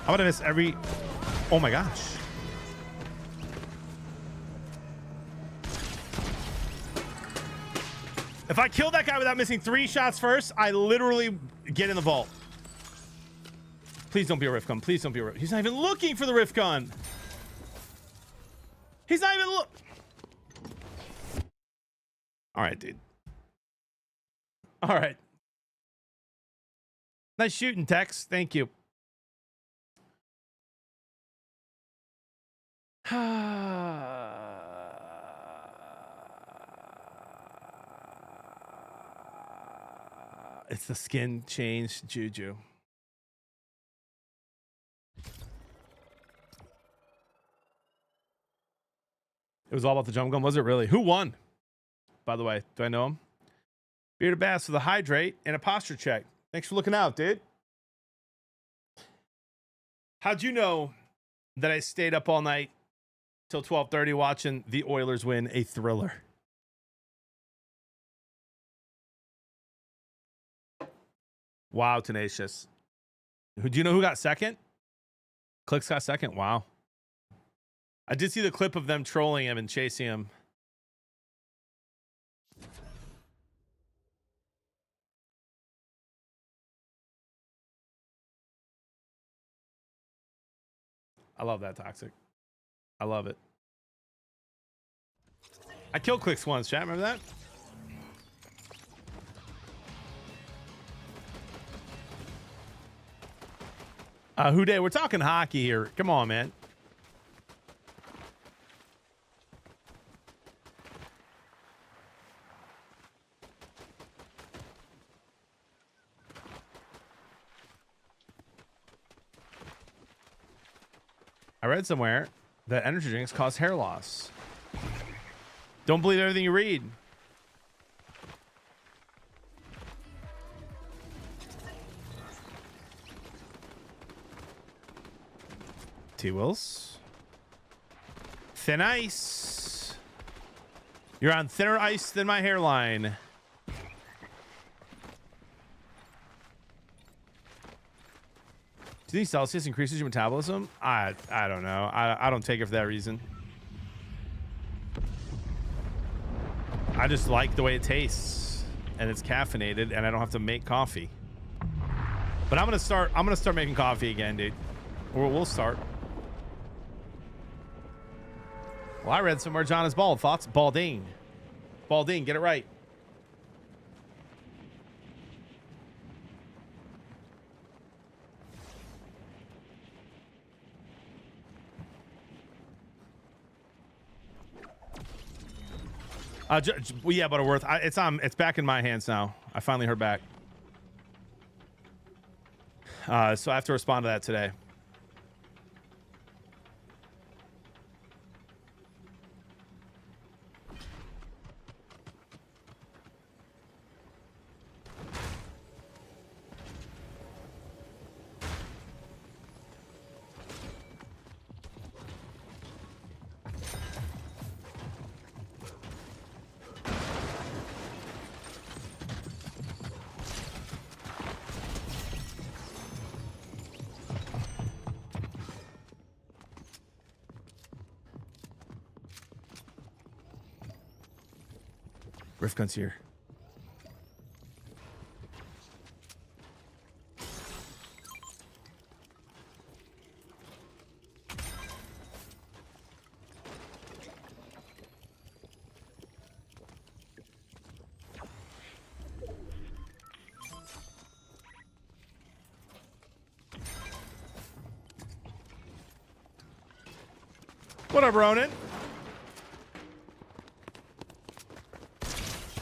I'm gonna miss every. Oh my gosh. If I kill that guy without missing 3 shots first, I literally get in the vault. Please don't be a rift gun. Please don't be a rift. He's not even looking for the rift gun. He's not even look. All right, dude. All right. Nice shooting, Tex. Thank you. It's the skin change, Juju. It was all about the jump gun, was it really? Who won? By the way, do I know him? Bearded Bass for the hydrate and a posture check. Thanks for looking out, dude. How'd you know that I stayed up all night till 12:30 watching the Oilers win a thriller? Wow, tenacious. Do you know who got second? Clicks got second. Wow. I did see the clip of them trolling him and chasing him. I love that, Toxic. I love it. I killed Clicks once, chat. Remember that? Who Day? We're talking hockey here. Come on, man. I read somewhere that energy drinks cause hair loss. Don't believe everything you read. T-Wills. Thin ice. You're on thinner ice than my hairline. Do you think Celsius increases your metabolism? I don't know. I don't take it for that reason. I just like the way it tastes, and it's caffeinated, and I don't have to make coffee. But I'm gonna start making coffee again, dude. We'll start. Well, I read somewhere John is bald. Thoughts? Balding. Balding. Get it right. Yeah, Butterworth. It's back in my hands now. I finally heard back. So I have to respond to that today. Rift Gun's here. What up, Ronan?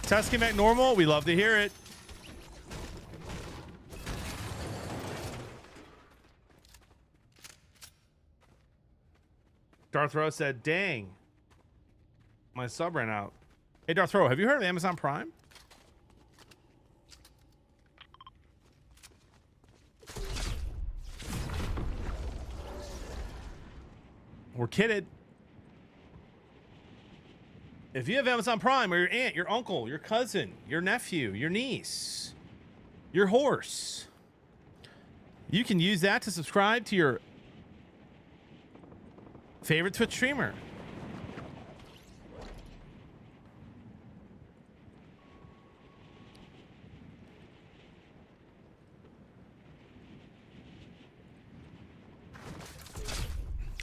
Testing back normal. We love to hear it. Darth Rowe said, dang, my sub ran out. Hey, Darth Rowe, have you heard of Amazon Prime? We're kidded. If you have Amazon Prime, or your aunt, your uncle, your cousin, your nephew, your niece, your horse, you can use that to subscribe to your favorite Twitch streamer.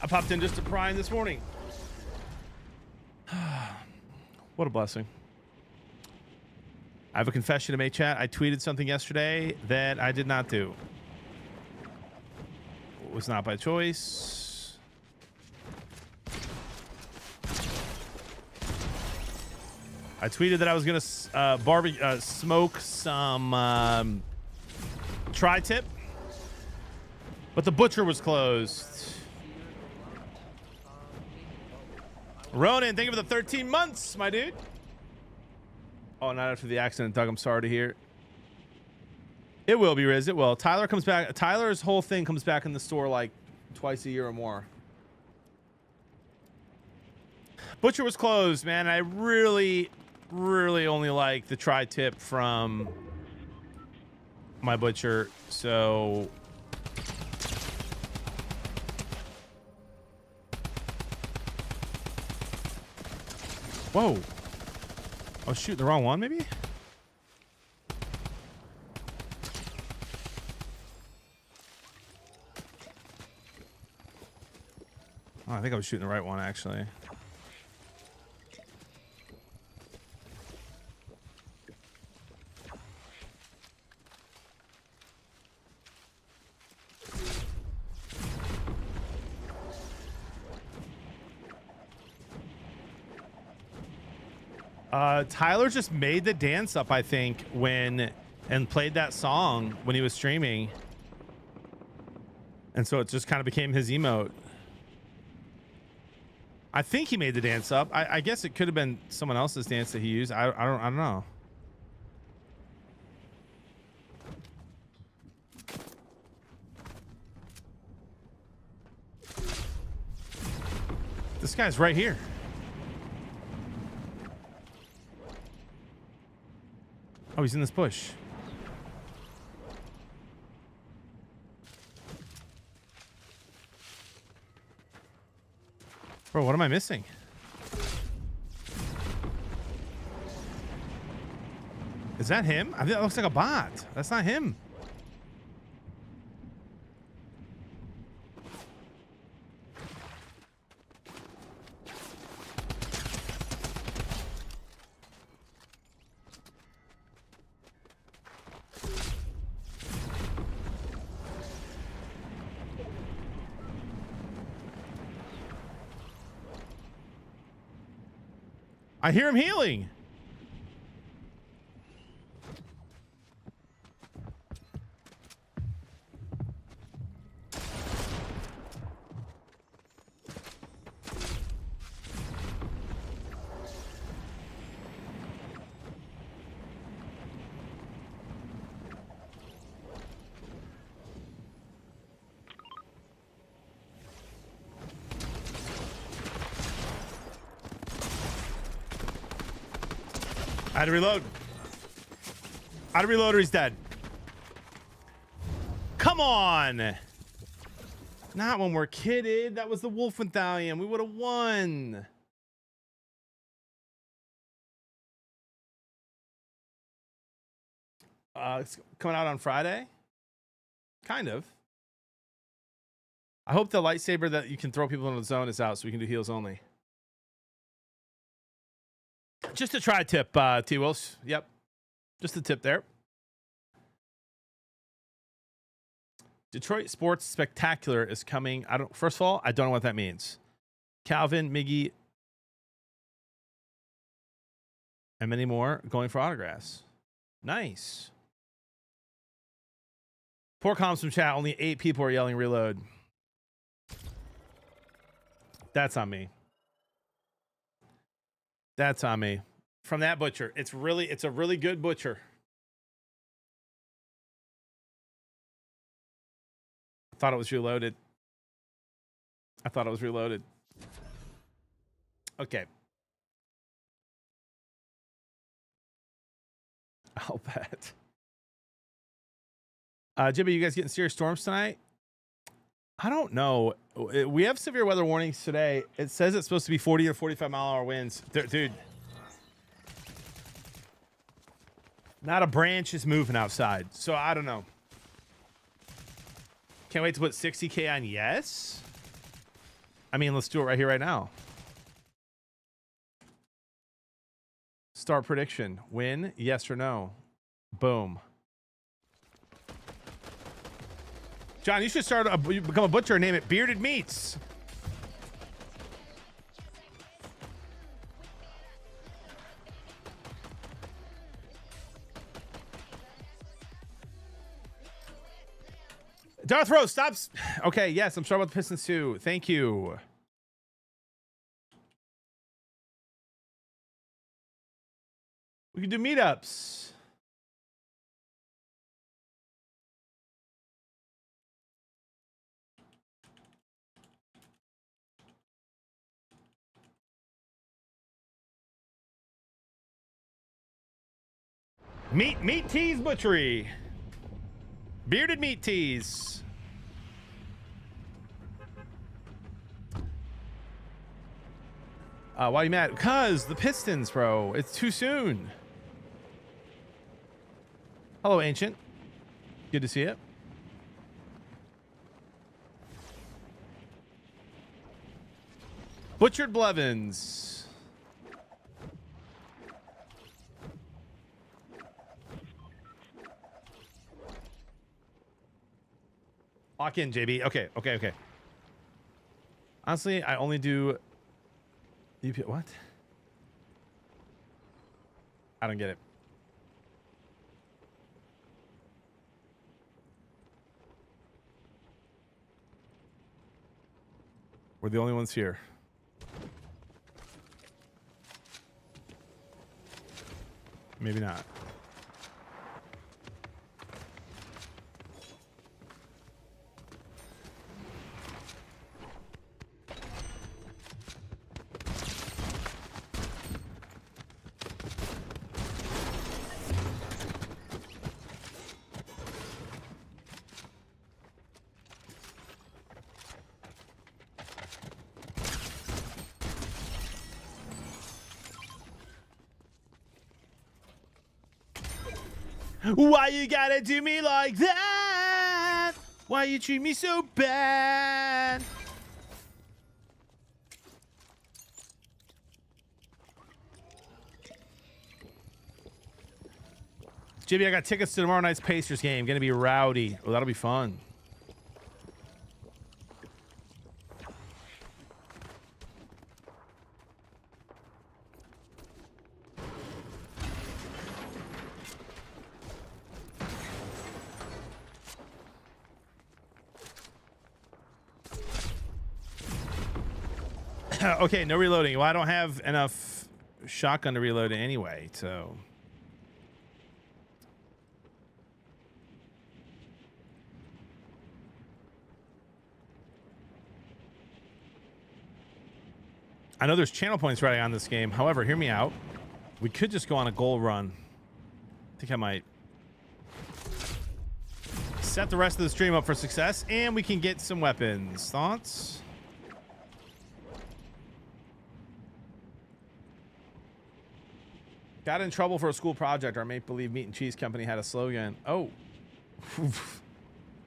I popped in just to Prime this morning. What a blessing. I have a confession to make, chat. I tweeted something yesterday that I did not do. It was not by choice. I tweeted that I was going to smoke some tri-tip, but the butcher was closed. Ronan, thank you for the 13 months, my dude. Oh, not after the accident, Doug. I'm sorry to hear. It will be, Riz. It will. Tyler comes back. Tyler's whole thing comes back in the store like twice a year or more. Butcher was closed, man. I really only like the tri-tip from my butcher. So... Whoa. I was shooting the wrong one, maybe? Oh, I think I was shooting the right one, actually. Tyler just made the dance up, I think, and played that song when he was streaming. And so it just kind of became his emote. I think he made the dance up. I guess it could have been someone else's dance that he used. I don't know. This guy's right here. Oh, he's in this bush. Bro, what am I missing? Is that him? I think that looks like a bot. That's not him. I hear him healing. I had to reload. I had to reload or he's dead. Come on. Not when we're kidded. That was the Wolf Medallion. We would have won. It's coming out on Friday. Kind of. I hope the lightsaber that you can throw people in the zone is out so we can do heals only. Just a try tip, T. Wills. Yep. Just a tip there. Detroit Sports Spectacular is coming. First of all, I don't know what that means. Calvin, Miggy, and many more going for autographs. Nice. Poor comms from chat. Only 8 people are yelling reload. That's on me. That's on me. From that butcher. It's a really good butcher. I thought it was reloaded. Okay. I'll bet. Jimmy, you guys getting serious storms tonight? I don't know. We have severe weather warnings today. It says it's supposed to be 40 or 45 mile an hour winds. Dude. Not a branch is moving outside. So I don't know. Can't wait to put 60K on yes. I mean, let's do it right here, right now. Start prediction. Win, yes or no. Boom. John, you should become a butcher and name it Bearded Meats. Darth Rose, stop. Okay, yes, I'm sorry about the Pistons too. Thank you. We can do meetups. Meat Teas Butchery. Bearded Meat Teas. Why are you mad? Because the Pistons, bro. It's too soon. Hello, Ancient. Good to see you. Butchered Blevins. Lock in, JB. Okay. Honestly, I only do UP. What? I don't get it. We're the only ones here. Maybe not. Why you gotta do me like that? Why you treat me so bad? JB, I got tickets to tomorrow night's Pacers game. Gonna be rowdy. Oh, that'll be fun. Okay, no reloading. Well, I don't have enough shotgun to reload it anyway, so. I know there's channel points riding on this game. However, hear me out. We could just go on a goal run. I think I might set the rest of the stream up for success, and we can get some weapons. Thoughts? Got in trouble for a school project. Our Make Believe Meat and Cheese Company had a slogan. Oh.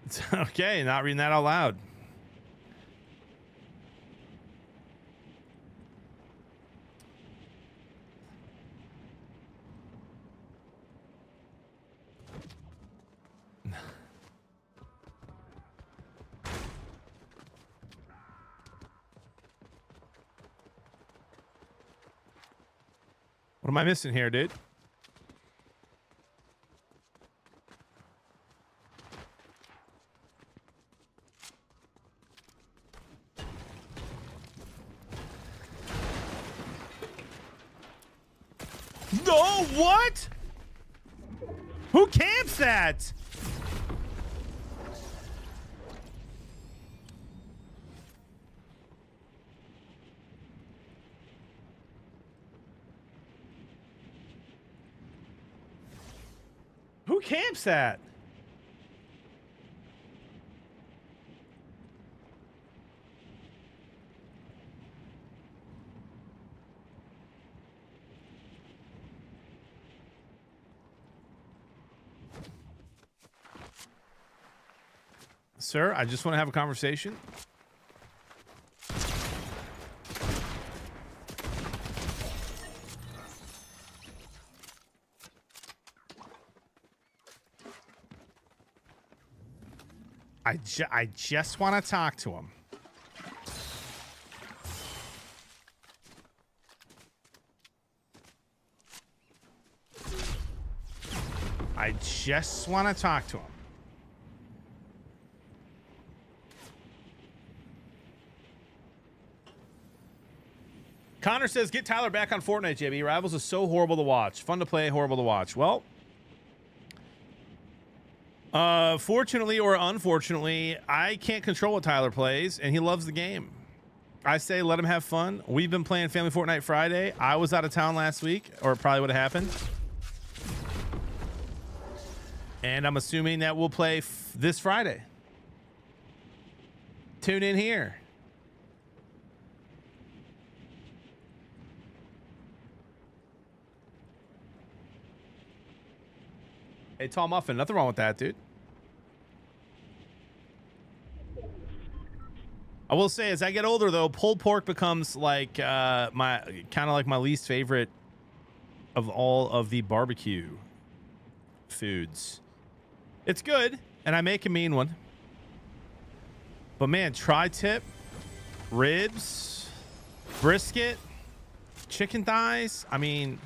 It's okay, not reading that out loud. What am I missing here, dude? No, what? Who camps that? Who camps that? Sir, I just want to have a conversation. I just want to talk to him. I just want to talk to him. Connor says, get Tyler back on Fortnite, JB. Rivals is so horrible to watch. Fun to play, horrible to watch. Well, fortunately or unfortunately, I can't control what Tyler plays, and he loves the game. I say let him have fun. We've been playing Family Fortnite Friday. I was out of town last week, or it probably would have happened. And I'm assuming that we'll play this Friday. Tune in here. Hey, Tall Muffin, nothing wrong with that, dude. I will say, as I get older, though, pulled pork becomes like my least favorite of all of the barbecue foods. It's good, and I make a mean one. But man, tri-tip, ribs, brisket, chicken thighs. I mean,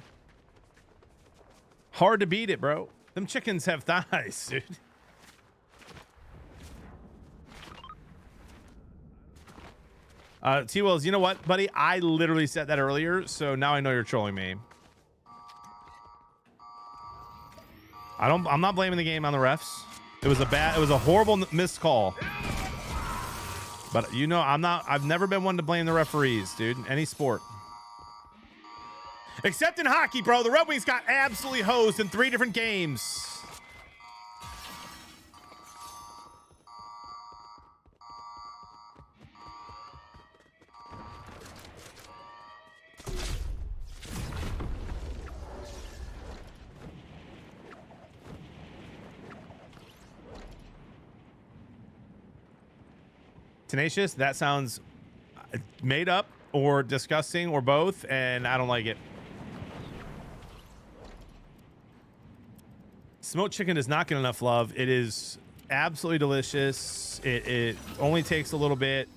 Hard to beat it, bro. Them chickens have thighs, dude. T-Wells, you know what, buddy? I literally said that earlier, so now I know you're trolling me. I'm not blaming the game on the refs. It was a horrible missed call. But you know, I've never been one to blame the referees, dude. Any sport. Except in hockey, bro. The Red Wings got absolutely hosed in 3 different games. Tenacious, that sounds made up or disgusting or both, and I don't like it. Smoked chicken does not get enough love. It is absolutely delicious. It only takes a little bit.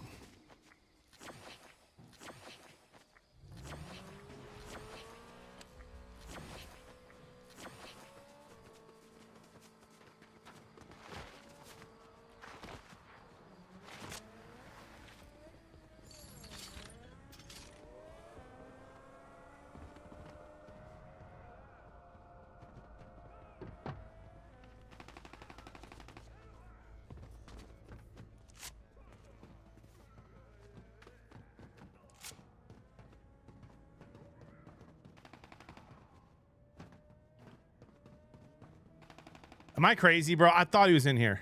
Am I crazy, bro? I thought he was in here.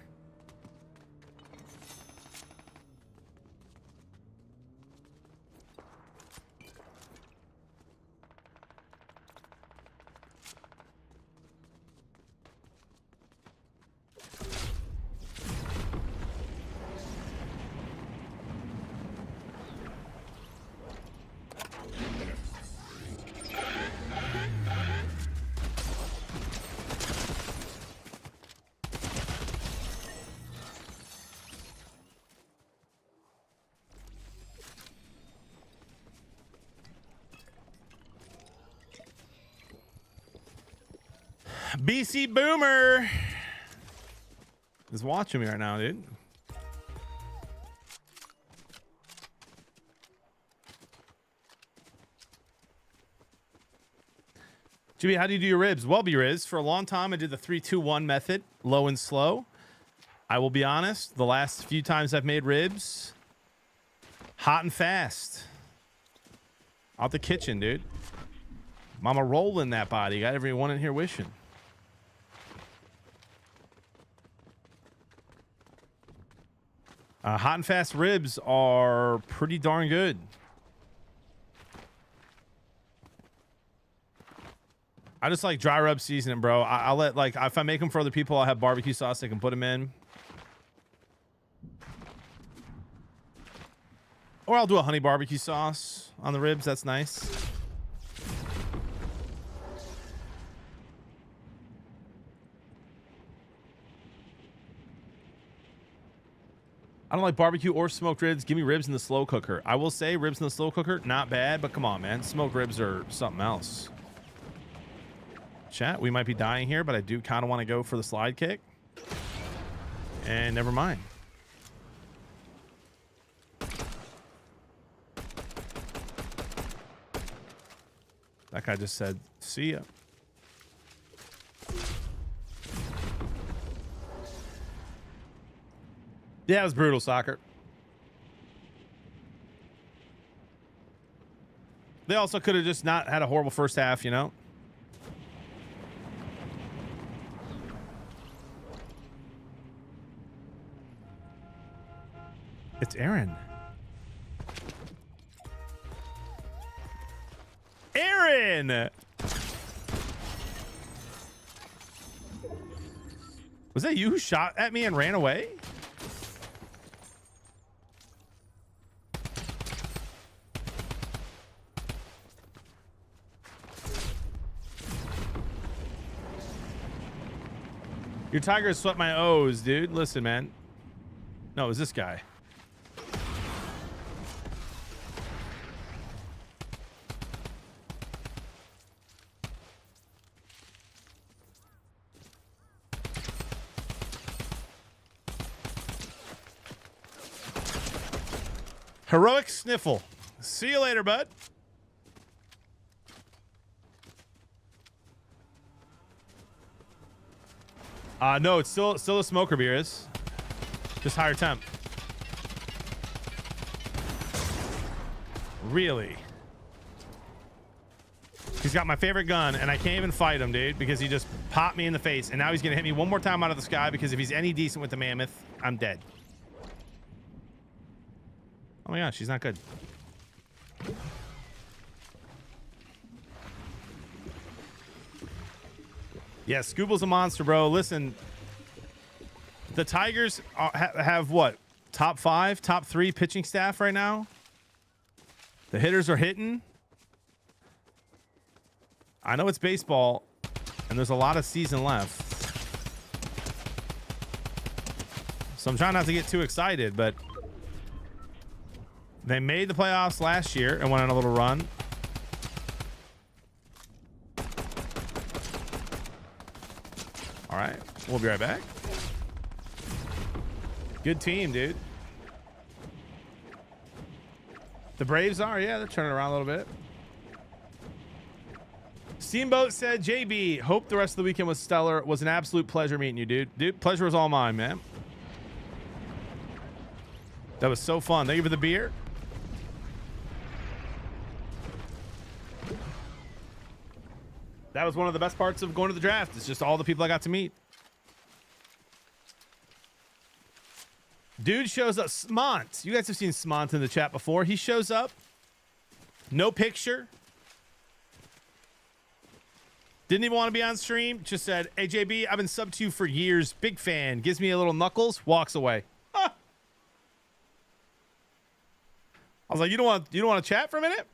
BC Boomer is watching me right now, dude. Jimmy, how do you do your ribs? Well, B-Riz, for a long time I did the 3-2-1 method, low and slow. I will be honest, the last few times I've made ribs, hot and fast. Out the kitchen, dude. Mama rolling that body. Got everyone in here wishing. Hot and fast ribs are pretty darn good. I just like dry rub seasoning, bro. I'll let, like, if I make them for other people, I'll have barbecue sauce I can put them in. Or I'll do a honey barbecue sauce on the ribs. That's nice. I don't like barbecue or smoked ribs. Give me ribs in the slow cooker. I will say ribs in the slow cooker, not bad, but come on, man. Smoked ribs are something else. Chat, we might be dying here, but I do kind of want to go for the slide kick. And never mind. That guy just said, see ya. Yeah, it was brutal soccer. They also could have just not had a horrible first half, you know? It's Aaron. Aaron! Was that you who shot at me and ran away? Your tiger swept my O's, dude. Listen, man. No, it was this guy. Heroic sniffle. See you later, bud. No, it's still a smoker beer is. Just higher temp. Really? He's got my favorite gun, and I can't even fight him, dude, because he just popped me in the face, and now he's gonna hit me one more time out of the sky because if he's any decent with the mammoth, I'm dead. Oh my gosh, she's not good. Yeah, Scooble's a monster, bro. Listen, the Tigers have what? Top 5, top 3 pitching staff right now. The hitters are hitting. I know it's baseball, and there's a lot of season left. So I'm trying not to get too excited, but they made the playoffs last year and went on a little run. All right, we'll be right back. Good team, dude. The Braves are, yeah, they're turning around a little bit. Steamboat said, JB, hope the rest of the weekend was stellar. It was an absolute pleasure meeting you, dude. Dude, pleasure was all mine, man. That was so fun. Thank you for the beer. That was one of the best parts of going to the draft. It's just all the people I got to meet. Dude shows up. Smont. You guys have seen Smont in the chat before. He shows up. No picture. Didn't even want to be on stream. Just said, hey, JB, I've been subbed to you for years. Big fan. Gives me a little knuckles. Walks away. Ah. I was like, you don't want to chat for a minute?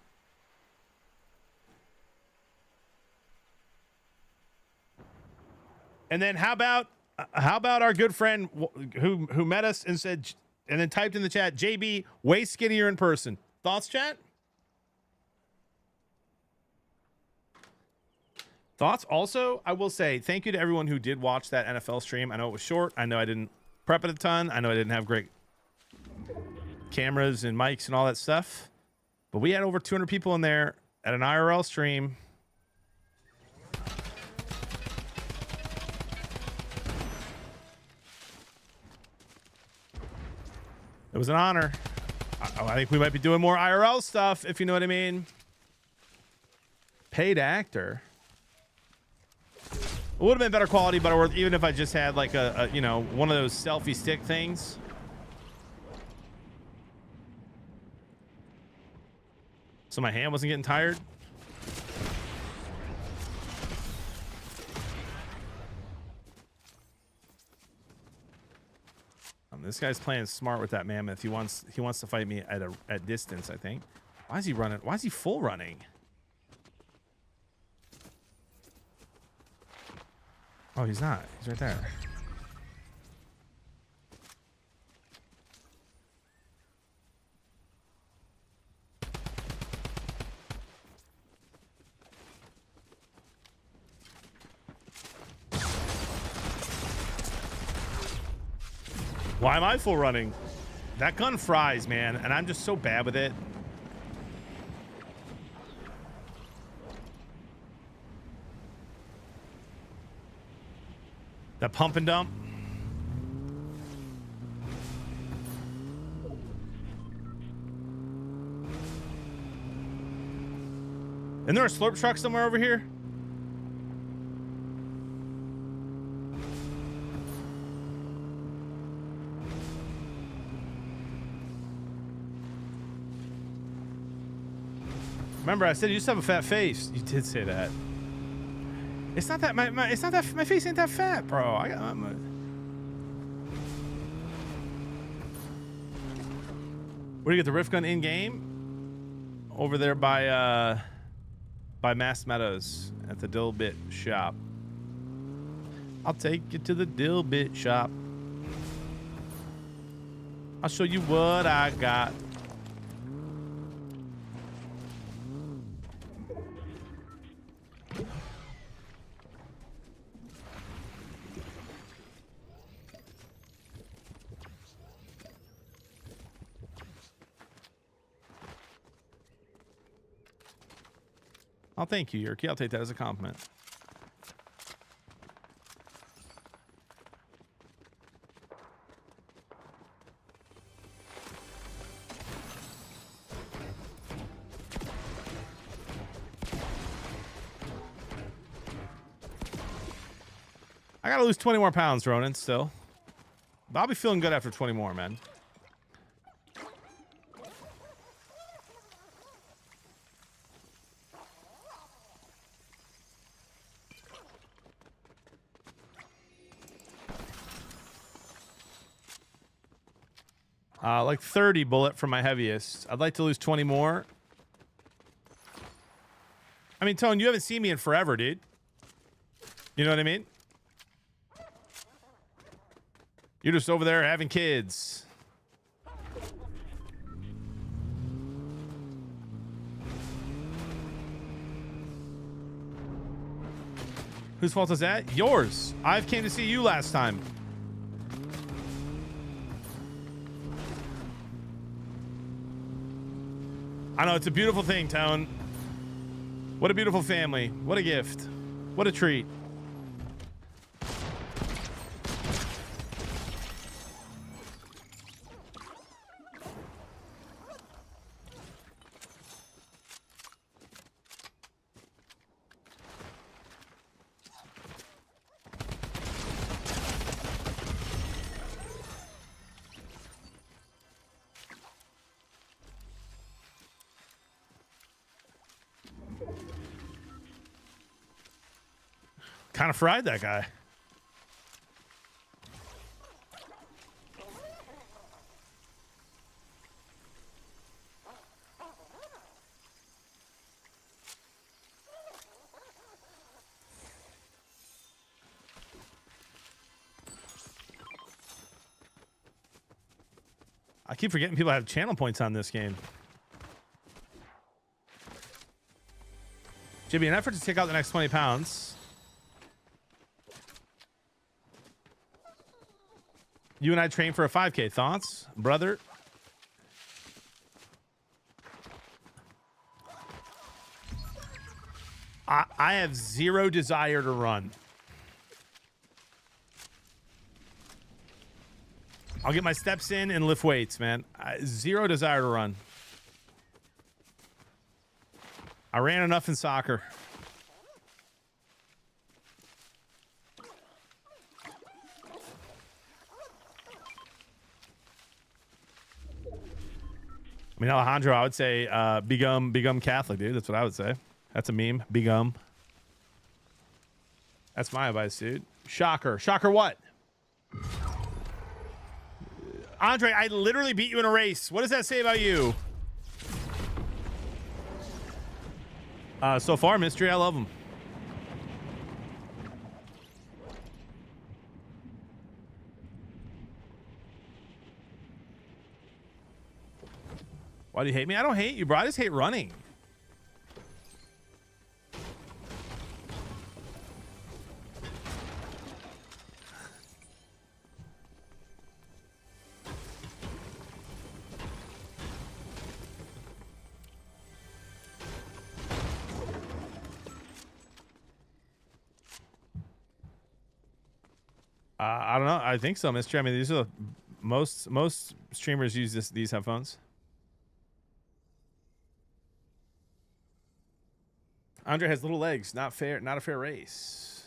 And then how about our good friend who met us and said, and then typed in the chat, JB, way skinnier in person. Thoughts, chat? Thoughts? Also, I will say thank you to everyone who did watch that NFL stream. I know it was short. I know I didn't prep it a ton. I know I didn't have great cameras and mics and all that stuff. But we had over 200 people in there at an IRL stream. It was an honor. I think we might be doing more IRL stuff, if you know what I mean. Paid actor. It would have been better quality, but even if I just had like a you know, one of those selfie stick things. So my hand wasn't getting tired. This guy's playing smart with that mammoth. He wants to fight me at distance, I think. Why is he running? Why is he full running? Oh, he's not. He's right there. Why am I full running? That gun fries, man, and I'm just so bad with it. That pump and dump. Isn't there a slurp truck somewhere over here? Remember, I said you used to have a fat face. You did say that. It's not that it's not that my face ain't that fat, bro. Where do you get the rift gun in game? Over there by Mass Meadows at the Dill Bit shop. I'll take you to the Dill Bit shop. I'll show you what I got. Oh, thank you, Yerky. I'll take that as a compliment. I gotta lose 20 more pounds, Ronan, still. But I'll be feeling good after 20 more, man. Like 30 bullet for my heaviest. I'd like to lose 20 more. I mean, Tone, you haven't seen me in forever, dude. You know what I mean? You're just over there having kids. Whose fault is that? Yours. I came to see you last time. I know, it's a beautiful thing, Tone. What a beautiful family. What a gift. What a treat. Kind of fried that guy. I keep forgetting people have channel points on this game. Jimmy, an effort to take out the next 20 pounds. You and I train for a 5K. Thoughts, brother? I have zero desire to run. I'll get my steps in and lift weights, man. Zero desire to run. I ran enough in soccer. I mean, Alejandro, I would say become Catholic, dude. That's what I would say. That's a meme. Become. That's my advice, dude. Shocker. Shocker what? Andre, I literally beat you in a race. What does that say about you? So far, Mystery, I love him. Why do you hate me? I don't hate you, bro. I just hate running. I don't know. I think so, Mr. I mean, these are most streamers use these headphones. Andre has little legs. Not fair. Not a fair race.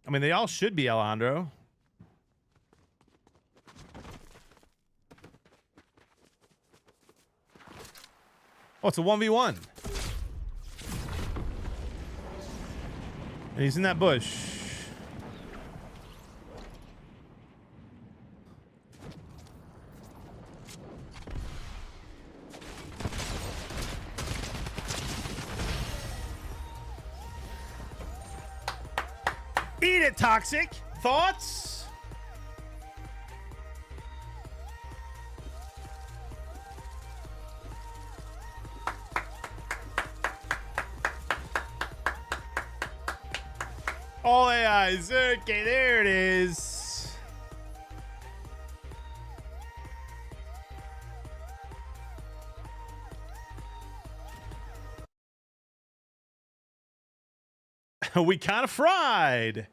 I mean, they all should be, Alejandro. Oh, it's a 1v1. And he's in that bush. Eat it, Toxic. Thoughts? All AIs. Okay, there it is. We kind of fried.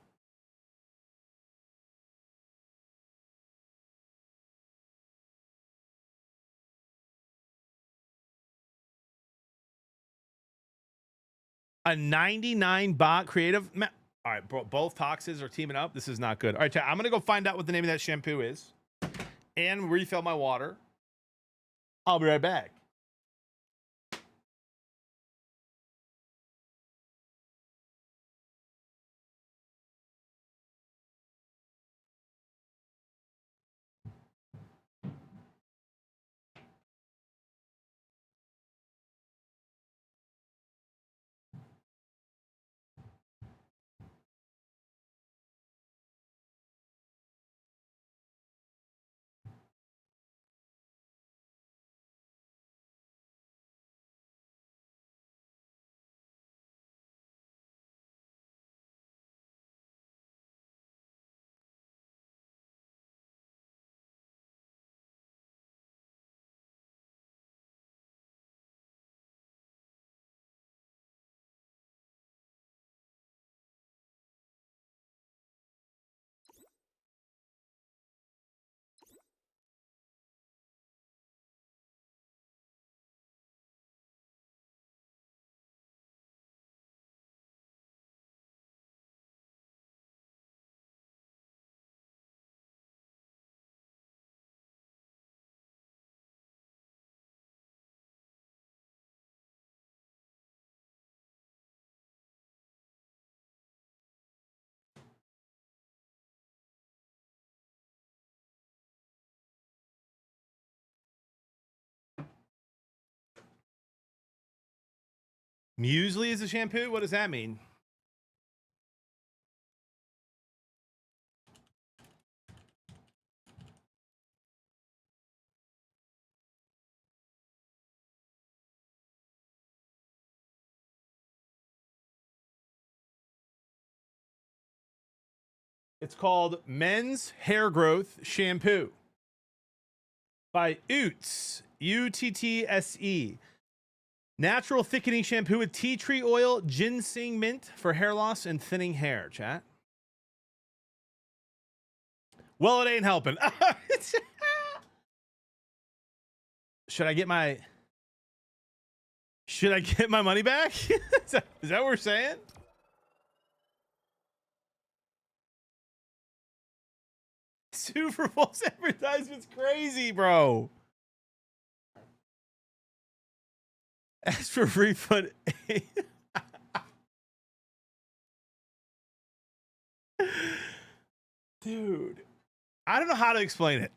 A 99 bot creative. All right, both toxes are teaming up. This is not good. All right, chat, I'm going to go find out what the name of that shampoo is and refill my water. I'll be right back. Muesli is a shampoo? What does that mean? It's called Men's Hair Growth Shampoo by Utts, Uttse. Natural thickening shampoo with tea tree oil, ginseng mint for hair loss and thinning hair, chat. Well, it ain't helping. Should I get my money back? Is that what we're saying? Super Bowl's advertisement's crazy, bro. As for refund, dude, I don't know how to explain it.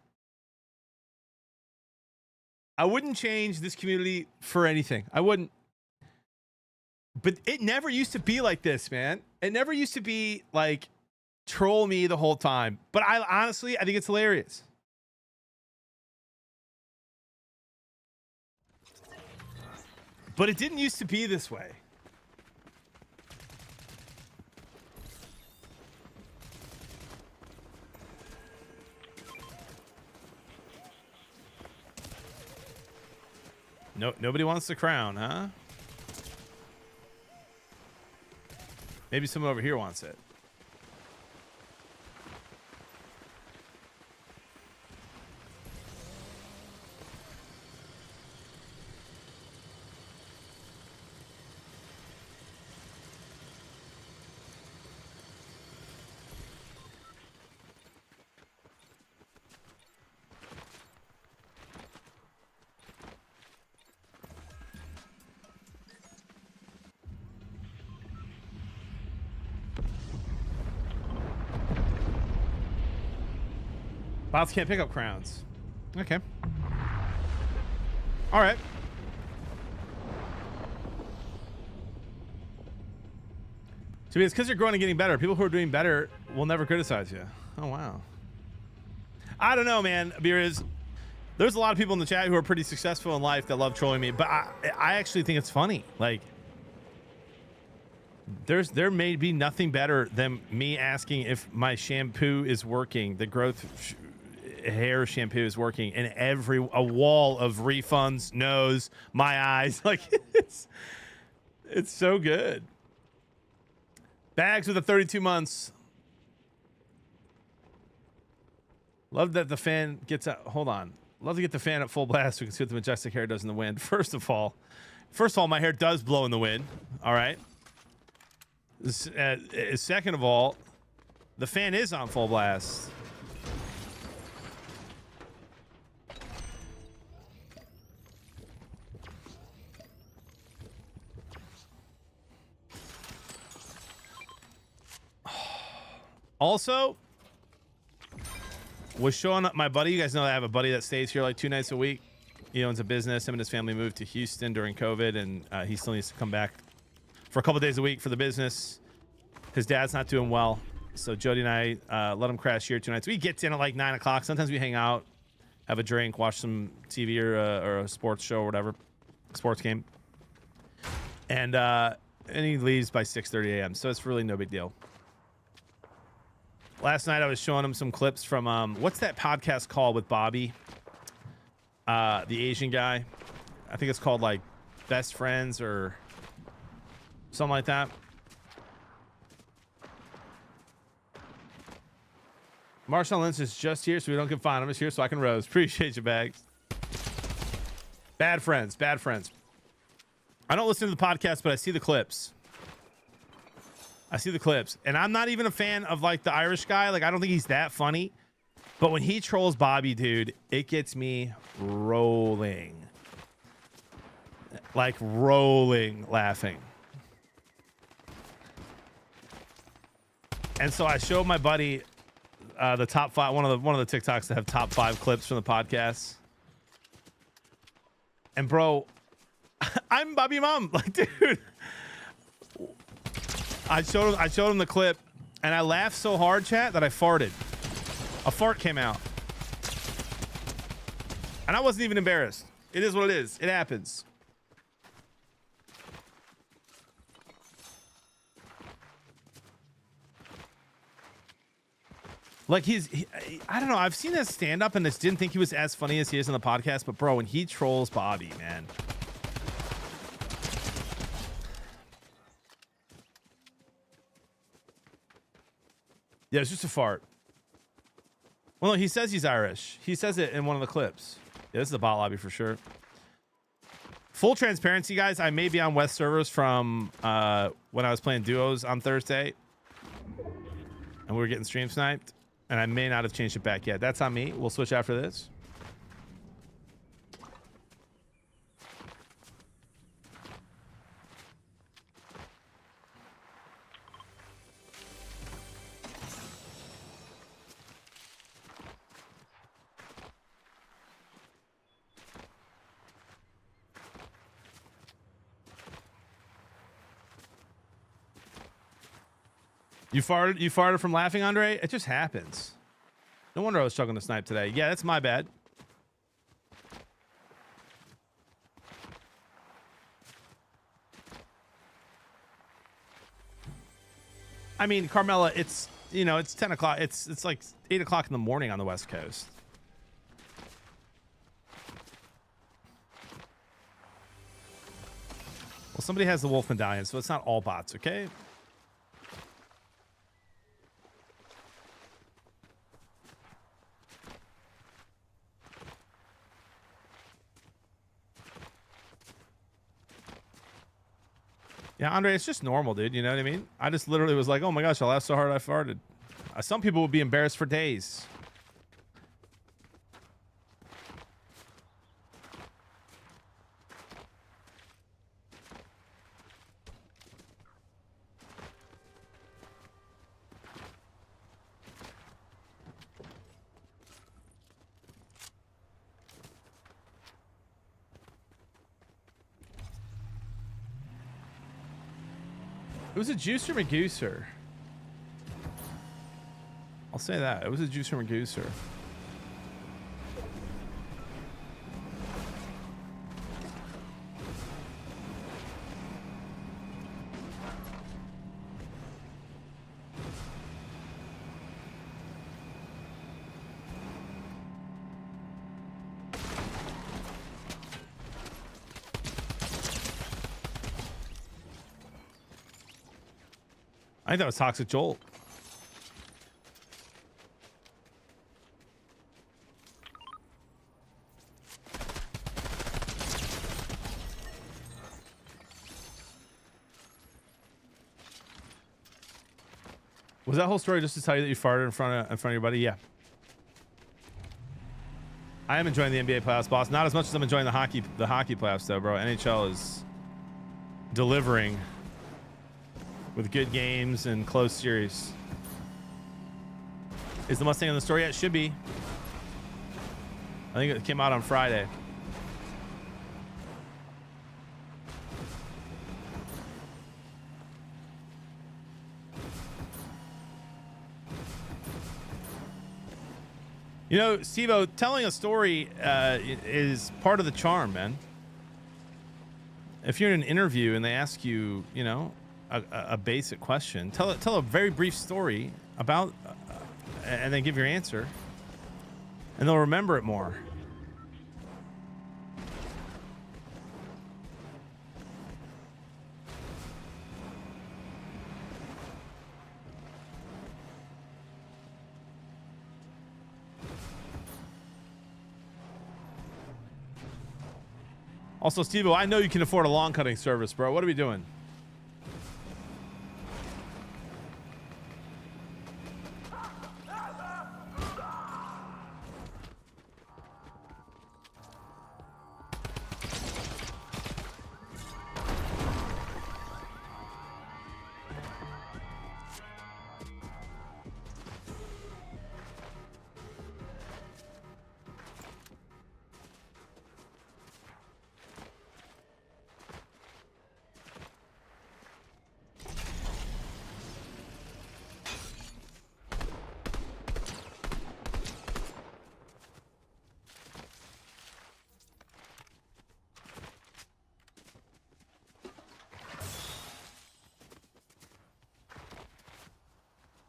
I wouldn't change this community for anything. I wouldn't. But it never used to be like this, man. It never used to be like troll me the whole time. But I think it's hilarious. But it didn't used to be this way. No, nobody wants the crown, huh? Maybe someone over here wants it. Bots can't pick up crowns. Okay. All right. So it's because you're growing and getting better. People who are doing better will never criticize you. Oh, wow. I don't know, man. There's a lot of people in the chat who are pretty successful in life that love trolling me, but I actually think it's funny. Like, there may be nothing better than me asking if my shampoo is working, the growth hair shampoo is working, and a wall of refunds, nose, my eyes. Like, it's so good. Bags with the 32 months. Love that the fan gets out. Hold on. Love to get the fan at full blast so we can see what the majestic hair does in the wind. First of all, my hair does blow in the wind. All right. Second of all, the fan is on full blast. Also, was showing up my buddy. You guys know I have a buddy that stays here like 2 nights a week. He owns a business. Him and his family moved to Houston during COVID, and he still needs to come back for a couple days a week for the business. His dad's not doing well, so Jody and I let him crash here 2 nights. We get in at like 9 o'clock. Sometimes we hang out, have a drink, watch some TV or a sports show or whatever, sports game, and he leaves by 6:30 a.m. So it's really no big deal. Last night I was showing him some clips from what's that podcast called with Bobby, the Asian guy? I think it's called like Best Friends or something like that. Marshall Lynch is just here so we don't get fined. I'm just here so I can roast. Appreciate you, Bags. Bad friends. I don't listen to the podcast, but I see the clips. And I'm not even a fan of like the Irish guy. Like, I don't think he's that funny. But when he trolls Bobby, dude, it gets me rolling. Like rolling, laughing. And so I showed my buddy the top 5, one of the TikToks that have top 5 clips from the podcast. And bro, I'm Bobby Mom. Like, dude. I showed him the clip, and I laughed so hard, chat, that I farted. A fart came out. And I wasn't even embarrassed. It is what it is. It happens. Like I don't know. I've seen this stand up and just didn't think he was as funny as he is on the podcast. But bro, when he trolls Bobby, man. Yeah, it's just a fart. Well, no, he says he's Irish. He says it in one of the clips. Yeah, this is a bot lobby for sure. Full transparency, guys. I may be on West servers from when I was playing duos on Thursday. And we were getting stream sniped. And I may not have changed it back yet. That's on me. We'll switch after this. You farted from laughing, Andre? It just happens. No wonder I was struggling to snipe today. Yeah, that's my bad. I mean, Carmela, it's, you know, it's 10 o'clock. It's like 8 o'clock in the morning on the West Coast. Well, somebody has the wolf medallion, so it's not all bots, okay? Yeah, Andre, it's just normal, dude. You know what I mean? I just literally was like, oh my gosh, I laughed so hard I farted. Some people would be embarrassed for days. It was a juicer magooser. I'll say that. It was a juicer magooser. I think that was Toxic Joel. Was that whole story just to tell you that you farted in front of your buddy? Yeah. I am enjoying the NBA playoffs, boss. Not as much as I'm enjoying the hockey playoffs, though, bro. NHL is delivering with good games and close series. Is the Mustang on the story yet? Should be. I think it came out on Friday. You know, Steve-O, telling a story is part of the charm, man. If you're in an interview and they ask you, you know, a basic question, tell a very brief story about, and then give your answer, and they'll remember it more. Also, Steve-O, I know you can afford a lawn cutting service, bro. What are we doing?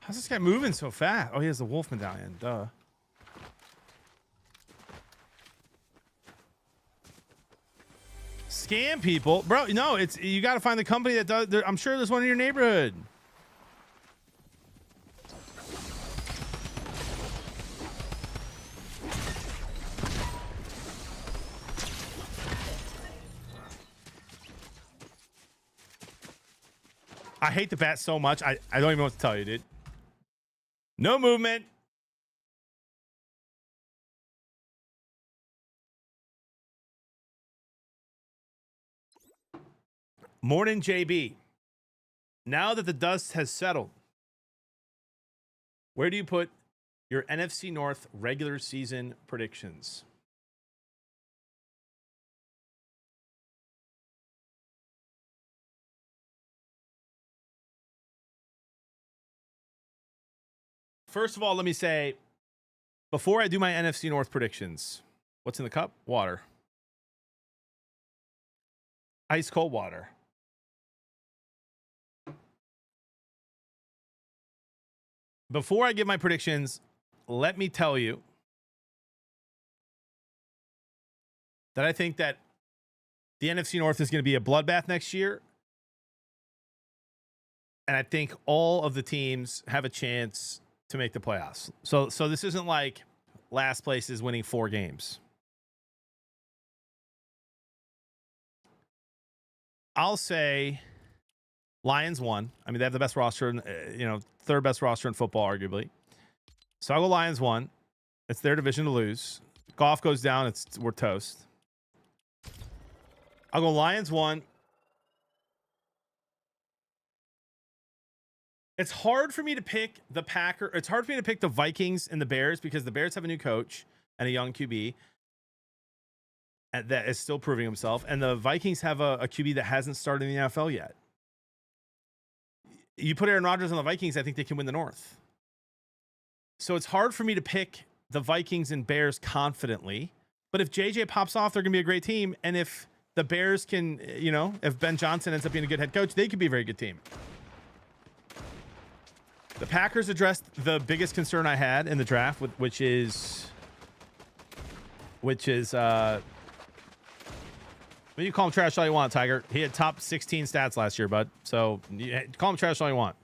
How's this guy moving so fast? Oh, he has the wolf medallion. Duh. Scam people, bro. No, it's you got to find the company that does. I'm sure there's one in your neighborhood. I hate the bat so much. I don't even know what to tell you, dude. No movement. Morning, JB. Now that the dust has settled, where do you put your NFC North regular season predictions? First of all, let me say, before I do my NFC North predictions, what's in the cup? Water. Ice cold water. Before I give my predictions, let me tell you that I think that the NFC North is going to be a bloodbath next year. And I think all of the teams have a chance to make the playoffs. So this isn't like last place is winning 4 games. I'll say Lions 1. I mean, they have the best roster, third best roster in football, arguably. So I'll go Lions 1. It's their division to lose. Goff goes down, we're toast. I'll go Lions 1. It's hard for me to pick the Packers. It's hard for me to pick the Vikings and the Bears because the Bears have a new coach and a young QB that is still proving himself. And the Vikings have a QB that hasn't started in the NFL yet. You put Aaron Rodgers on the Vikings, I think they can win the North. So it's hard for me to pick the Vikings and Bears confidently. But if JJ pops off, they're going to be a great team. And if the Bears can, if Ben Johnson ends up being a good head coach, they could be a very good team. The Packers addressed the biggest concern I had in the draft, which is well, you call him trash all you want, Tiger. He had top 16 stats last year, bud. So call him trash all you want.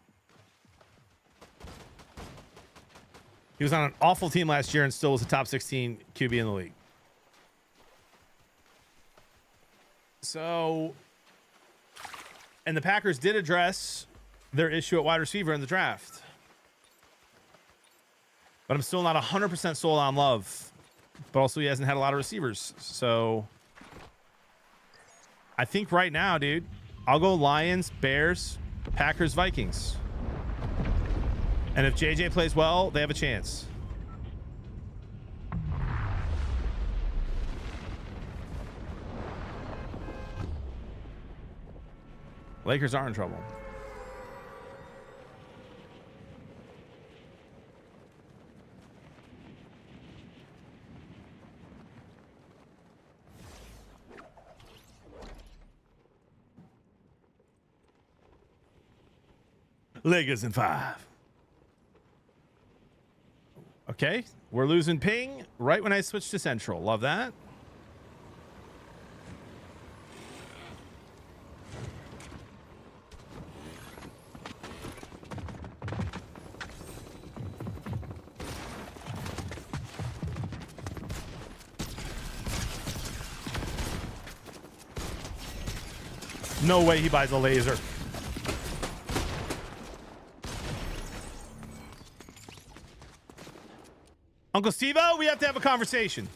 He was on an awful team last year and still was a top 16 QB in the league. So, and the Packers did address their issue at wide receiver in the draft. But I'm still not 100% sold on Love. But also he hasn't had a lot of receivers. So I think right now, dude, I'll go Lions, Bears, Packers, Vikings. And if JJ plays well, they have a chance. Lakers are in trouble. Lakers in 5. Okay, we're losing ping right when I switch to Central. Love that. No way he buys a laser. Uncle Steve-O, we have to have a conversation.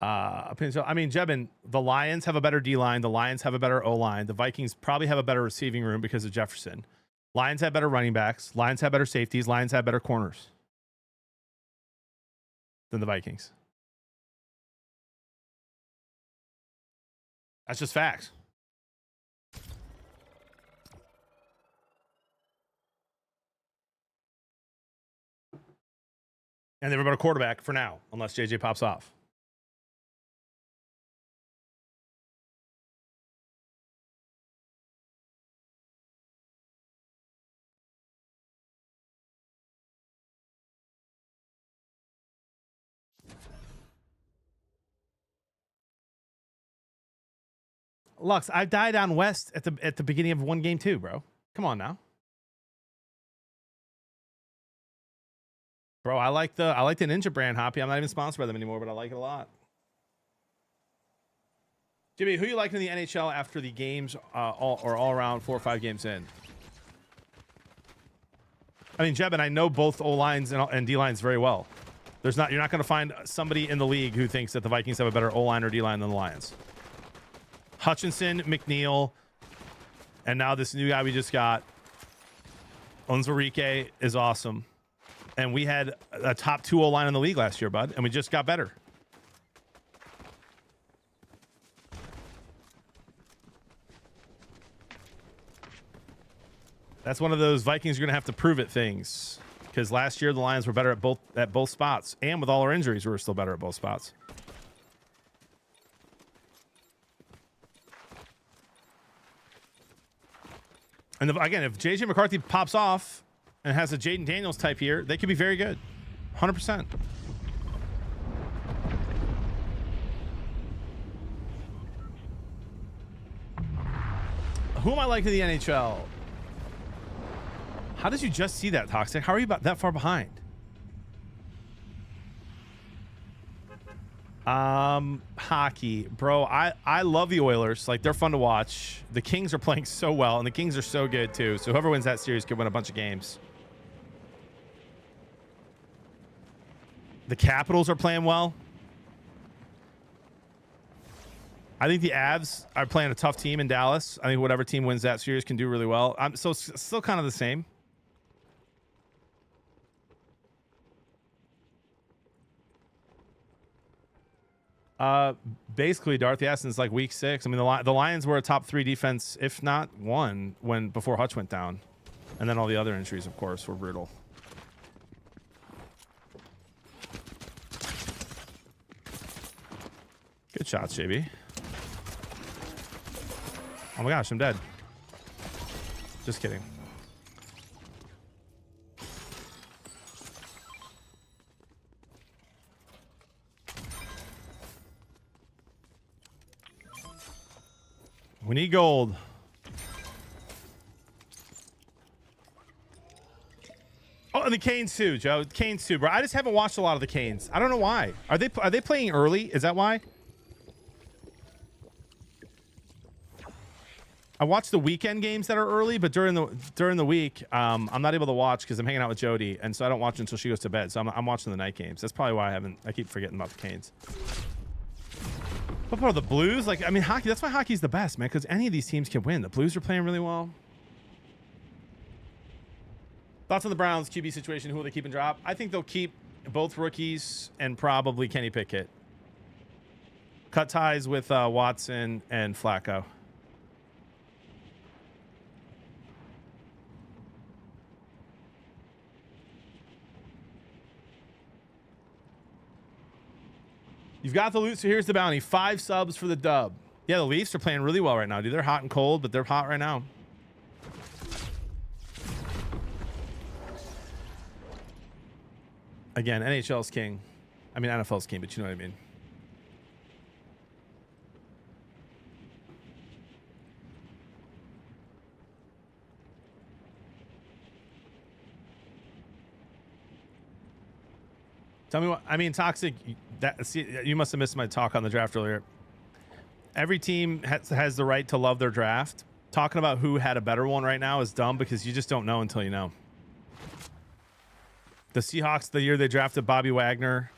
I mean, Jebin, the Lions have a better D-line. The Lions have a better O-line. The Vikings probably have a better receiving room because of Jefferson. Lions have better running backs. Lions have better safeties. Lions have better corners than the Vikings. That's just facts. And they have a better quarterback for now, unless JJ pops off. Lux, I died on West at the beginning of one game too, bro. Come on now. Bro, I like the Ninja brand, Hoppy. I'm not even sponsored by them anymore, but I like it a lot. Jimmy, who you like in the NHL after the games all around 4 or 5 games in? I mean, Jeb, and I know both O lines and D lines very well. You're not going to find somebody in the league who thinks that the Vikings have a better O line or D line than the Lions. Hutchinson, McNeil, and now this new guy we just got, Onzarike, is awesome. And we had a top 2 O-line in the league last year, bud, and we just got better. That's one of those Vikings you're going to have to prove it things, because last year the Lions were better at both spots, and with all our injuries, we were still better at both spots. And again, if JJ McCarthy pops off and has a Jaden Daniels type year, they could be very good. 100%. Who am I liking in the NHL? How did you just see that, Toxic? How are you about that far behind? Hockey, bro. I love the Oilers. Like, they're fun to watch. The Kings are playing so well, and the Kings are so good too. So whoever wins that series could win a bunch of games. The Capitals are playing well. I think the Avs are playing a tough team in Dallas. I think whatever team wins that series can do really well. So it's still kind of the same. Basically, Dorothy Aston's like week 6. I mean, the Lions were a top 3 defense, if not 1, before Hutch went down, and then all the other injuries, of course, were brutal. Good shots, JB. Oh my gosh, I'm dead. Just kidding. We need gold. Oh, and the Canes too, Joe. Canes too, bro. I just haven't watched a lot of the Canes. I don't know why. Are they playing early? Is that why? I watch the weekend games that are early, but during the week, I'm not able to watch because I'm hanging out with Jody, and so I don't watch until she goes to bed. So I'm watching the night games. That's probably why I keep forgetting about the Canes. What about the Blues? Like, I mean, hockey. That's why hockey's the best, man. Because any of these teams can win. The Blues are playing really well. Thoughts on the Browns QB situation? Who will they keep and drop? I think they'll keep both rookies and probably Kenny Pickett. Cut ties with Watson and Flacco. You've got the loot, so here's the bounty. 5 subs for the dub. Yeah, the Leafs are playing really well right now, dude. They're hot and cold, but they're hot right now. Again, NHL's king. I mean, NFL's king, but you know what I mean. Tell me what I mean. Toxic. You must have missed my talk on the draft earlier. Every team has the right to love their draft. Talking about who had a better one right now is dumb because you just don't know until you know. The Seahawks, the year they drafted Bobby Wagner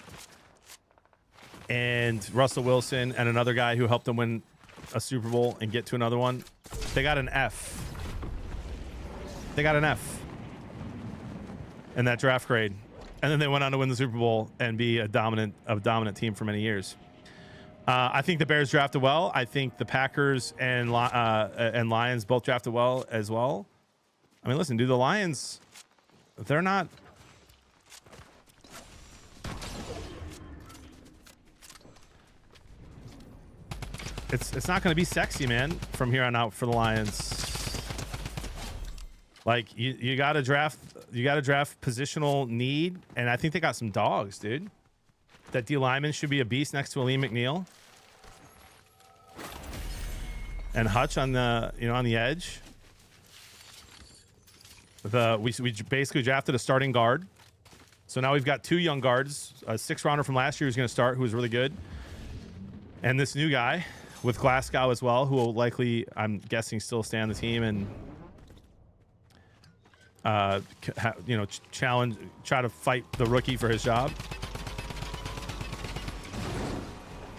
and Russell Wilson and another guy who helped them win a Super Bowl and get to another one, they got an F. They got an F in that draft grade. And then they went on to win the Super Bowl and be a dominant team for many years. I think the Bears drafted well. I think the Packers and Lions both drafted well as well. I mean, listen, dude, the Lions, they're not. It's not going to be sexy, man, from here on out for the Lions. Like you got to draft. You got to draft positional need, and I think they got some dogs, dude. That D lineman should be a beast next to Aleem McNeil, and Hutch on the on the edge. We basically drafted a starting guard, so now we've got 2 young guards, a 6th rounder from last year who's going to start, who was really good, and this new guy with Glasgow as well, who will likely, I'm guessing, still stay on the team and. Challenge, try to fight the rookie for his job.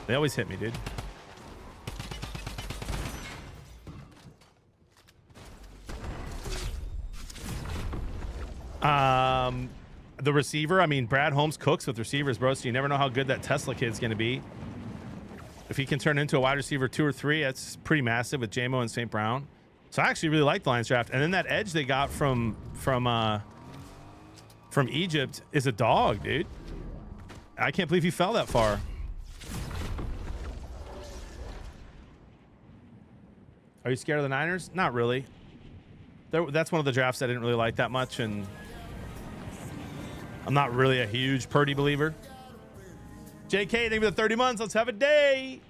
They always hit me, dude. The receiver, I mean, Brad Holmes cooks with receivers, bro, so you never know how good that Tesla kid's going to be. If he can turn into a wide receiver 2 or 3, that's pretty massive with JMO and St. Brown. So I actually really like the Lions draft. And then that edge they got from Egypt is a dog, dude. I can't believe he fell that far. Are you scared of the Niners? Not really. That's one of the drafts I didn't really like that much, and I'm not really a huge Purdy believer. JK, thank you for the 30 months. Let's have a day.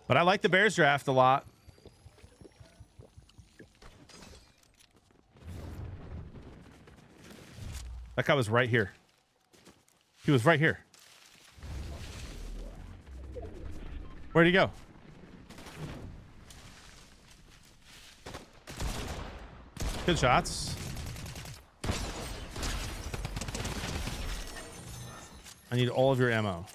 But I like the Bears draft a lot. That guy was right here. He was right here. Where'd he go? Good shots. I need all of your ammo.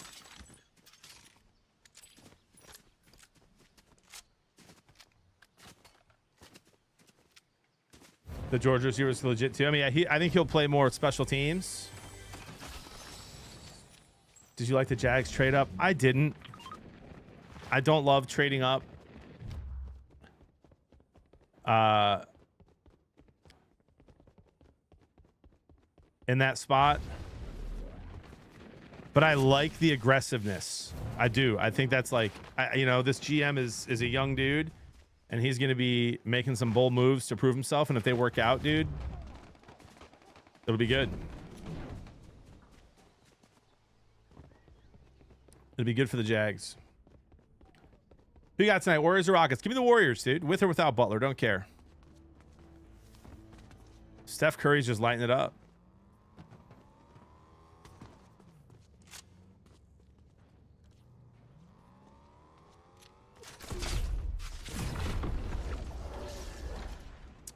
The Georgia receiver is legit too. I mean, I think he'll play more special teams. Did you like the Jags trade up? I didn't. I don't love trading up. In that spot. But I like the aggressiveness. I do. I think that's like, this GM is a young dude. And he's going to be making some bold moves to prove himself. And if they work out, dude, it'll be good. It'll be good for the Jags. Who you got tonight? Warriors or Rockets? Give me the Warriors, dude. With or without Butler. Don't care. Steph Curry's just lighting it up.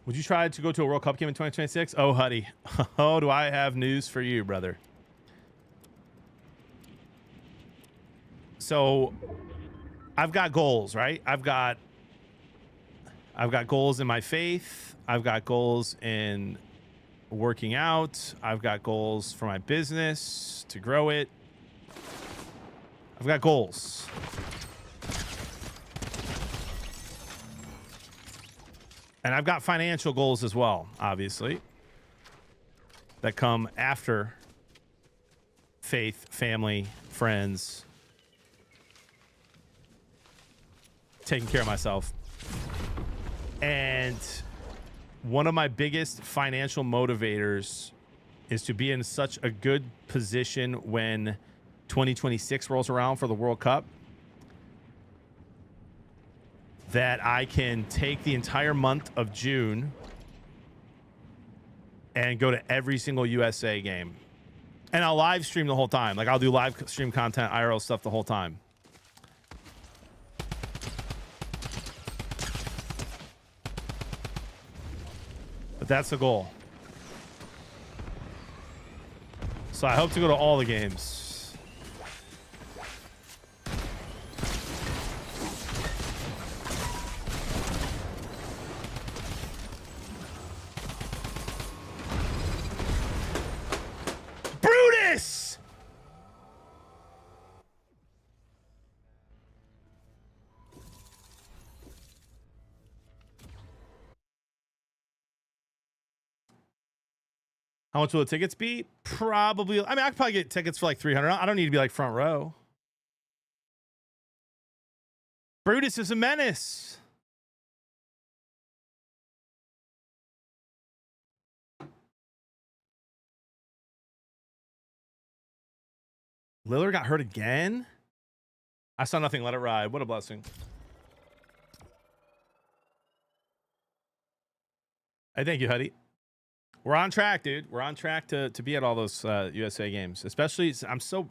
Would you try to go to a World Cup game in 2026? Oh, Huddy. Oh, do I have news for you, brother. So I've got goals, right? I've got goals in my faith. I've got goals in working out. I've got goals for my business to grow it. I've got goals. And I've got financial goals as well, obviously, that come after faith, family, friends, taking care of myself. And one of my biggest financial motivators is to be in such a good position when 2026 rolls around for the World Cup that I can take the entire month of June and go to every single USA game. And I'll live stream the whole time. Like, I'll do live stream content, IRL stuff the whole time. But that's the goal. So I hope to go to all the games. Brutus! How much will the tickets be? Probably. I mean, I could probably get tickets for like 300. I don't need to be like front row. Brutus is a menace. Lillard got hurt again? I saw nothing. Let it ride. What a blessing. Hey, thank you, Huddy. We're on track, dude. We're on track to be at all those USA games. Especially,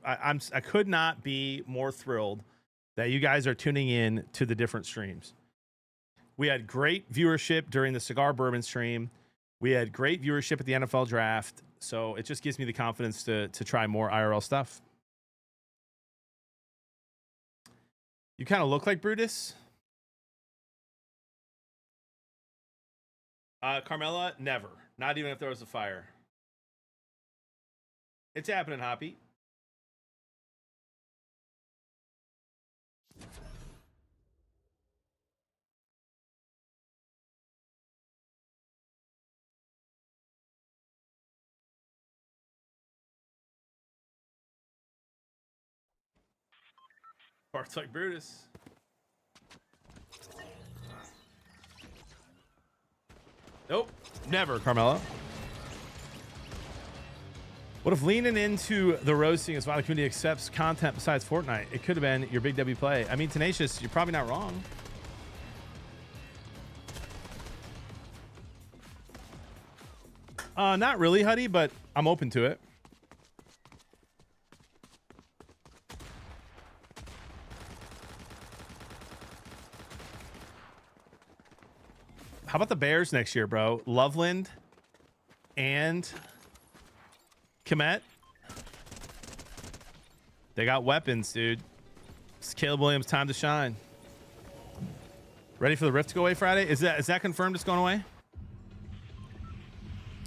I could not be more thrilled that you guys are tuning in to the different streams. We had great viewership during the Cigar Bourbon stream. We had great viewership at the NFL draft. So it just gives me the confidence to try more IRL stuff. You kind of look like Brutus. Carmella, never. Not even if there was a fire. It's happening, Hoppy. Parts like Brutus. Nope, never, Carmelo. What if leaning into the roasting is why the community accepts content besides Fortnite? It could have been your Big W play. I mean, Tenacious, you're probably not wrong. Not really, Huddy, but I'm open to it. How about the Bears next year, bro? Loveland and Kmet. They got weapons, dude. It's Caleb Williams' time to shine. Ready for the Rift to go away Friday? Is that confirmed it's going away?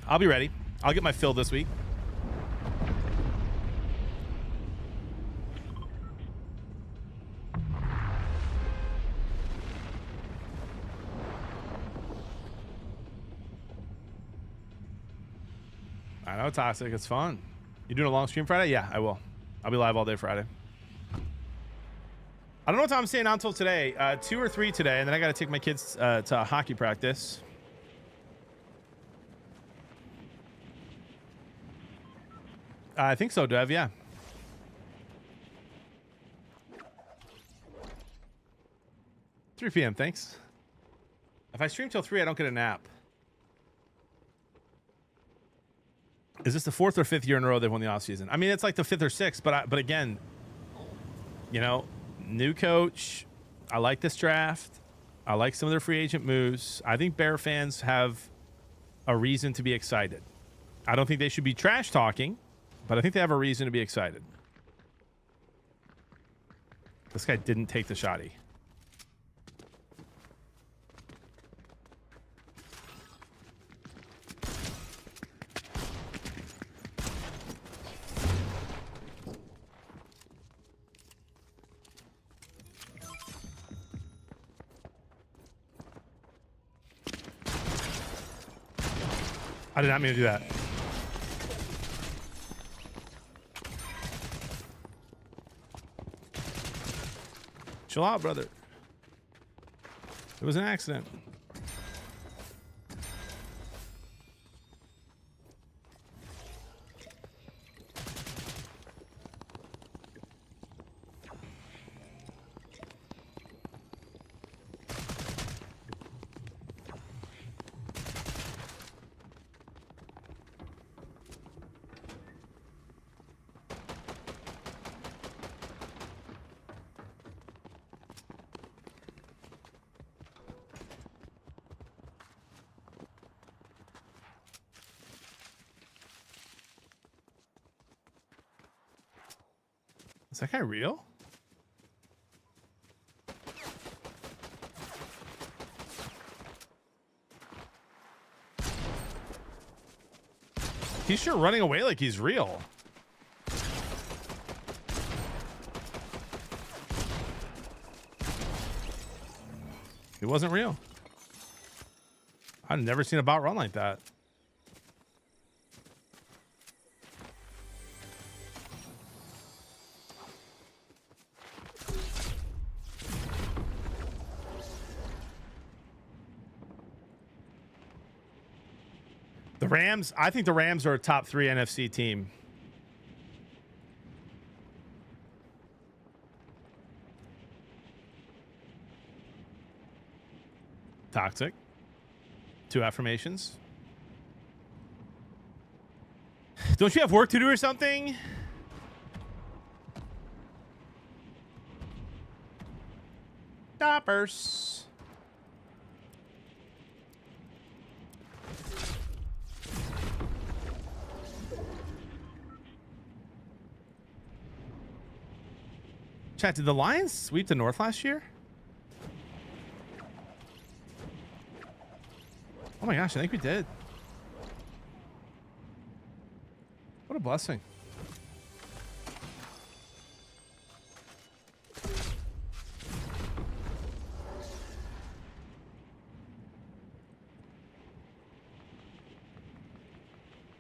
I'll be ready. I'll get my fill this week. I know, Toxic. It's fun. You doing a long stream Friday? Yeah, I will. I'll be live all day Friday. I don't know what time I'm staying on until today. 2 or 3 today, and then I got to take my kids to hockey practice. I think so, Dev. Yeah. 3 p.m. Thanks. If I stream till 3, I don't get a nap. Is this the 4th or 5th year in a row they've won the offseason? I mean, it's like the 5th or 6th, but again, you know, new coach. I like this draft. I like some of their free agent moves. I think Bear fans have a reason to be excited. I don't think they should be trash talking, but I think they have a reason to be excited. This guy didn't take the shotty. I did not mean to do that. Chill out, brother. It was an accident. Is that guy real? He's sure running away like he's real. He wasn't real. I've never seen a bot run like that. The Rams, I think the Rams are a top 3 NFC team. Toxic. 2 affirmations. Don't you have work to do or something? Stoppers. Chat, did the Lions sweep the North last year? Oh my gosh, I think we did. What a blessing.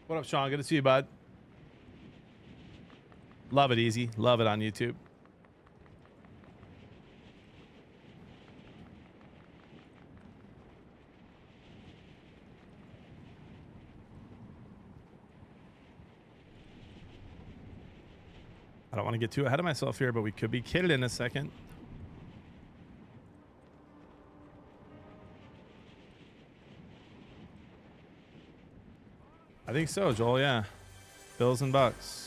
What up, Sean? Good to see you, bud. Love it, Easy. Love it on YouTube. I don't want to get too ahead of myself here, but we could be kidded in a second. I think so, Joel. Yeah. Bills and Bucks.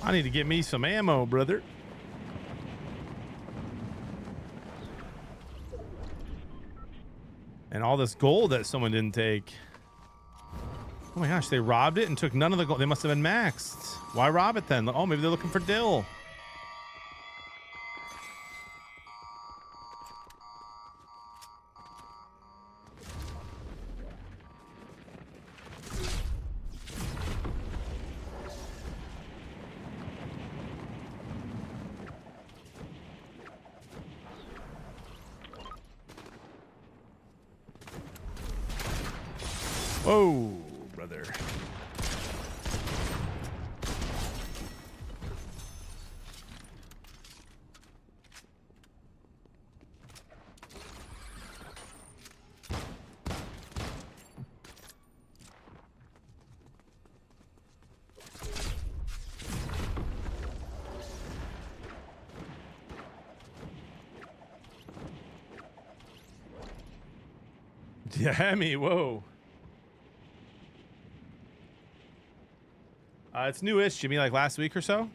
I need to get me some ammo, brother. And all this gold that someone didn't take. Oh my gosh, they robbed it and took none of the gold. They must have been maxed. Why rob it then? Oh, maybe they're looking for Dill. Whoa, brother. Yeah, me. Whoa. It's newish, Jimmy, like last week or so.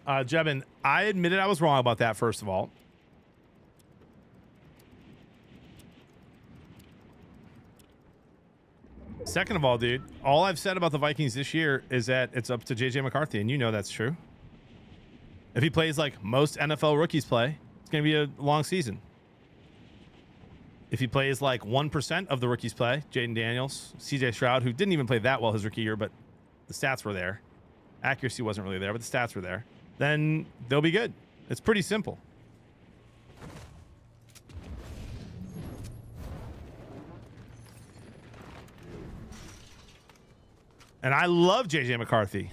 Jebin, I admitted I was wrong about that, first of all. Second of all, dude, all I've said about the Vikings this year is that it's up to JJ McCarthy, and you know that's true. If he plays like most NFL rookies play, it's going to be a long season. If he plays like 1% of the rookies play, Jaden Daniels, CJ Stroud, who didn't even play that well his rookie year, but the stats were there. Accuracy wasn't really there, but the stats were there. Then they'll be good. It's pretty simple. And I love JJ McCarthy.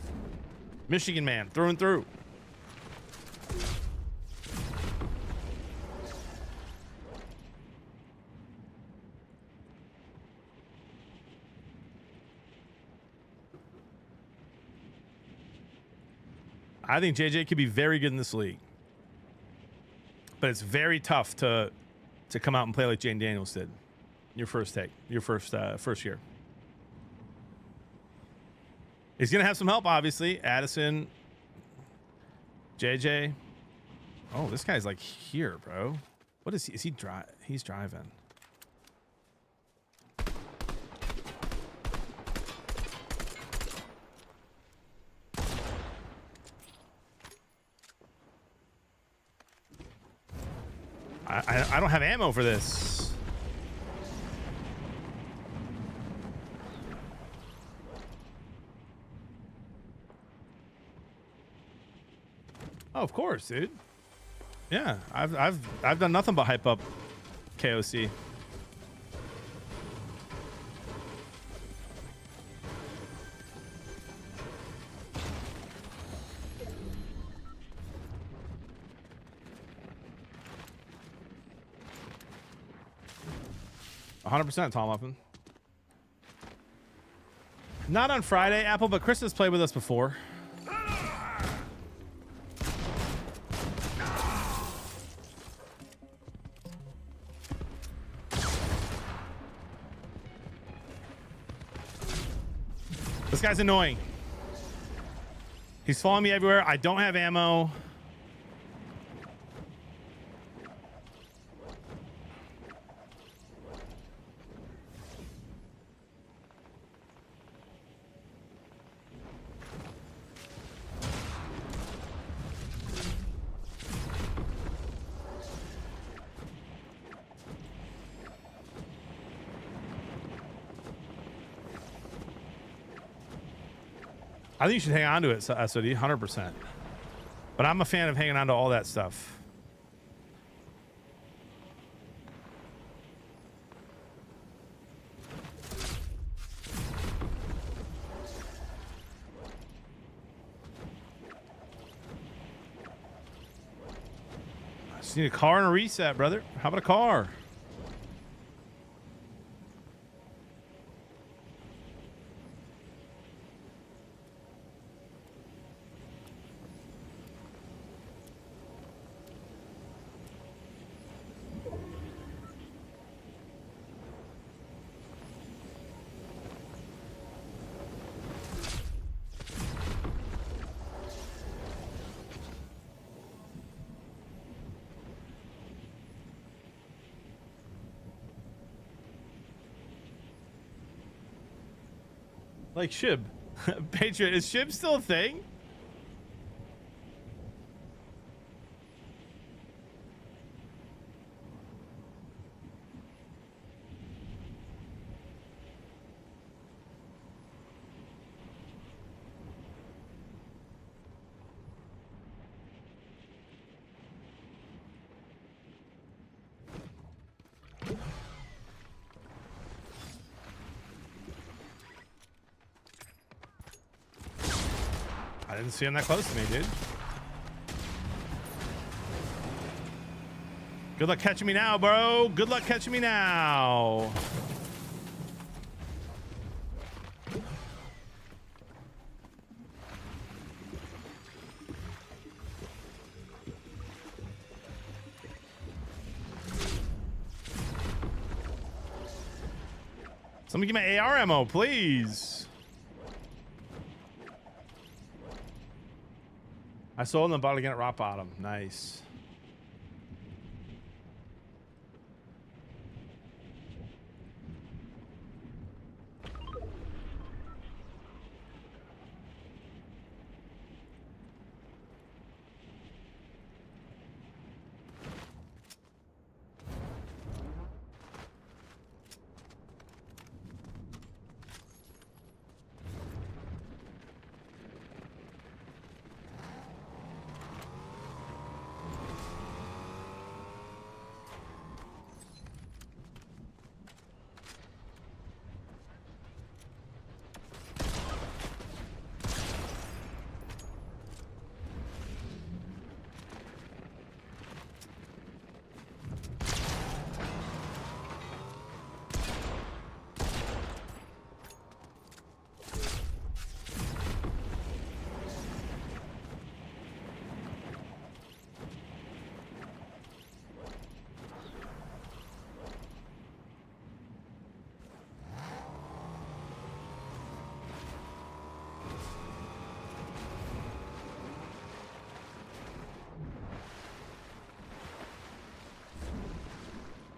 Michigan man, through and through. I think JJ could be very good in this league. But it's very tough to come out and play like Jane Daniels did. Your first take, your first year. He's going to have some help, obviously. Addison, JJ. Oh, this guy's like here, bro. What is he? Is he He's driving. I don't have ammo for this. Oh, of course, dude. Yeah, I've done nothing but hype up KOC. %, Tom Muffin. Not on Friday, Apple, but Chris has played with us before. This guy's annoying. He's following me everywhere. I don't have ammo. I think you should hang on to it, SOD, 100%. But I'm a fan of hanging on to all that stuff. I just need a car and a reset, brother. How about a car? Like Shib. Patriot, is Shib still a thing? I didn't see him that close to me, dude. Good luck catching me now, bro. Good luck catching me now. Somebody give me AR ammo, please. I sold them about again at rock bottom. Nice.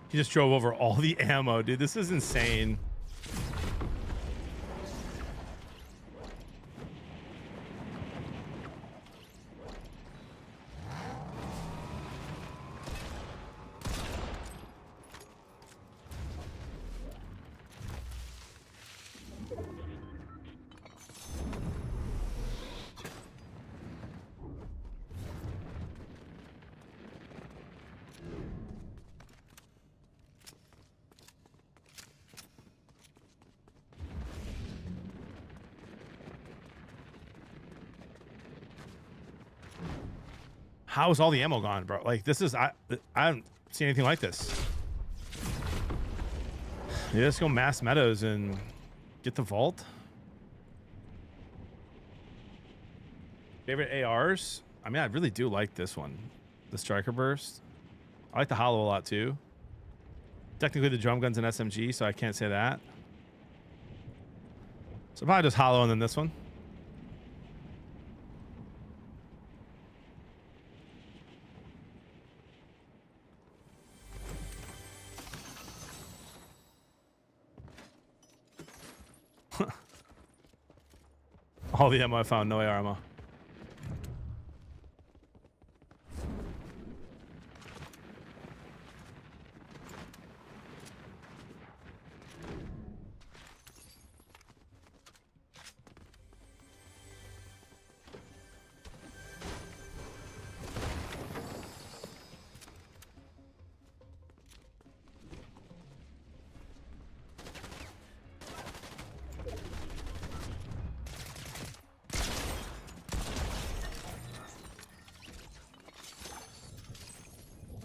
He just drove over all the ammo, dude. This is insane. How is all the ammo gone, bro? Like, this is, I haven't seen anything like this. Yeah, let's go mass meadows and get the vault. Favorite ARs? I mean, I really do like this one. The Striker Burst. I like the Hollow a lot too. Technically the drum gun's an SMG, so I can't say that. So probably just Hollow and then this one. All the ammo I found, no AR ammo.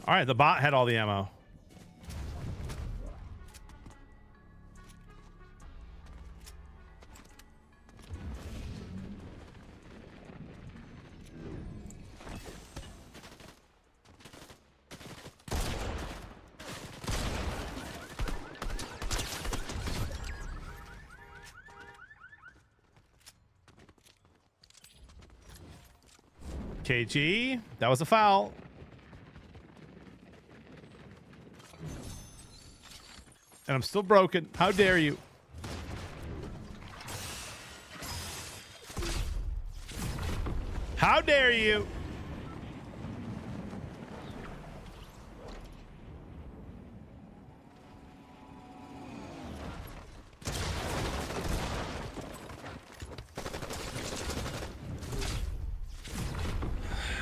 All right, the bot had all the ammo. KG, that was a foul. And I'm still broken. How dare you? How dare you?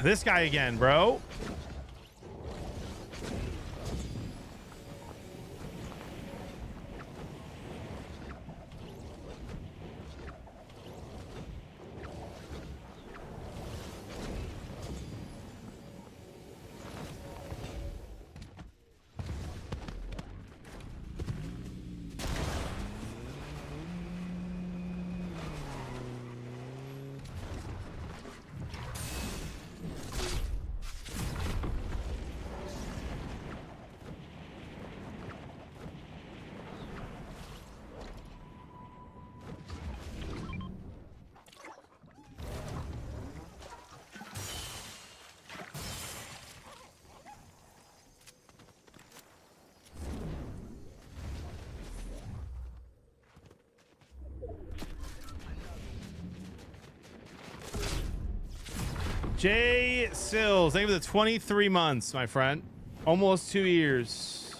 This guy again, bro. Jay Sills, thank you for the 23 months, my friend. Almost 2 years.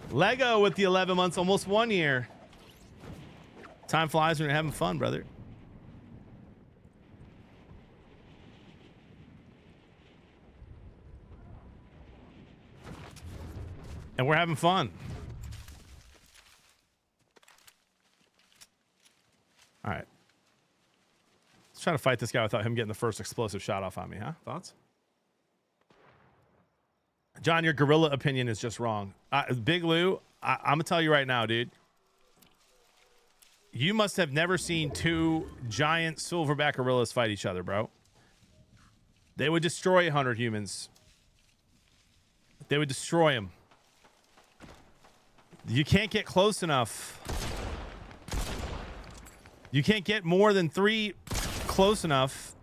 Lego with the 11 months, almost 1 year. Time flies when you're having fun, brother. And we're having fun. All right. Let's try to fight this guy without him getting the first explosive shot off on me, huh? Thoughts? John, your gorilla opinion is just wrong. Big Lou, I'm going to tell you right now, dude. You must have never seen two giant silverback gorillas fight each other, bro. They would destroy 100 humans. They would destroy them. You can't get close enough. You can't get more than 3 close enough.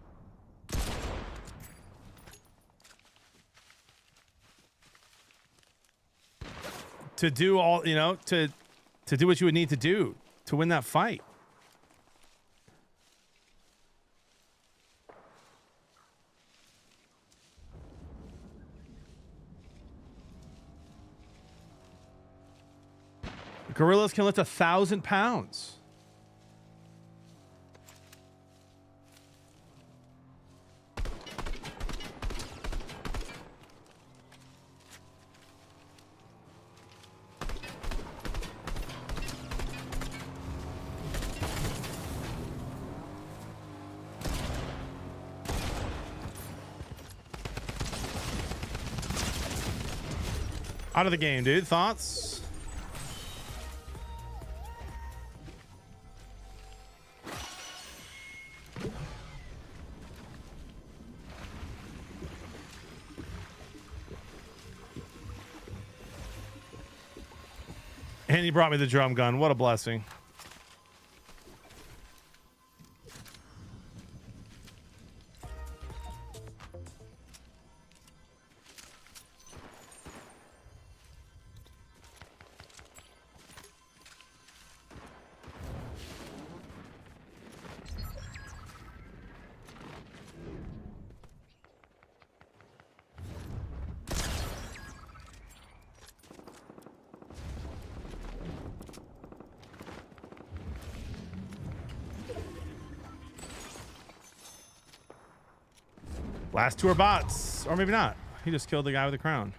To do all, you know, to do what you would need to do to win that fight. Gorillas can lift 1,000 pounds. Out of the game, dude. Thoughts? And he brought me the drum gun. What a blessing. Last two are bots. Or maybe not. He just killed the guy with the crown.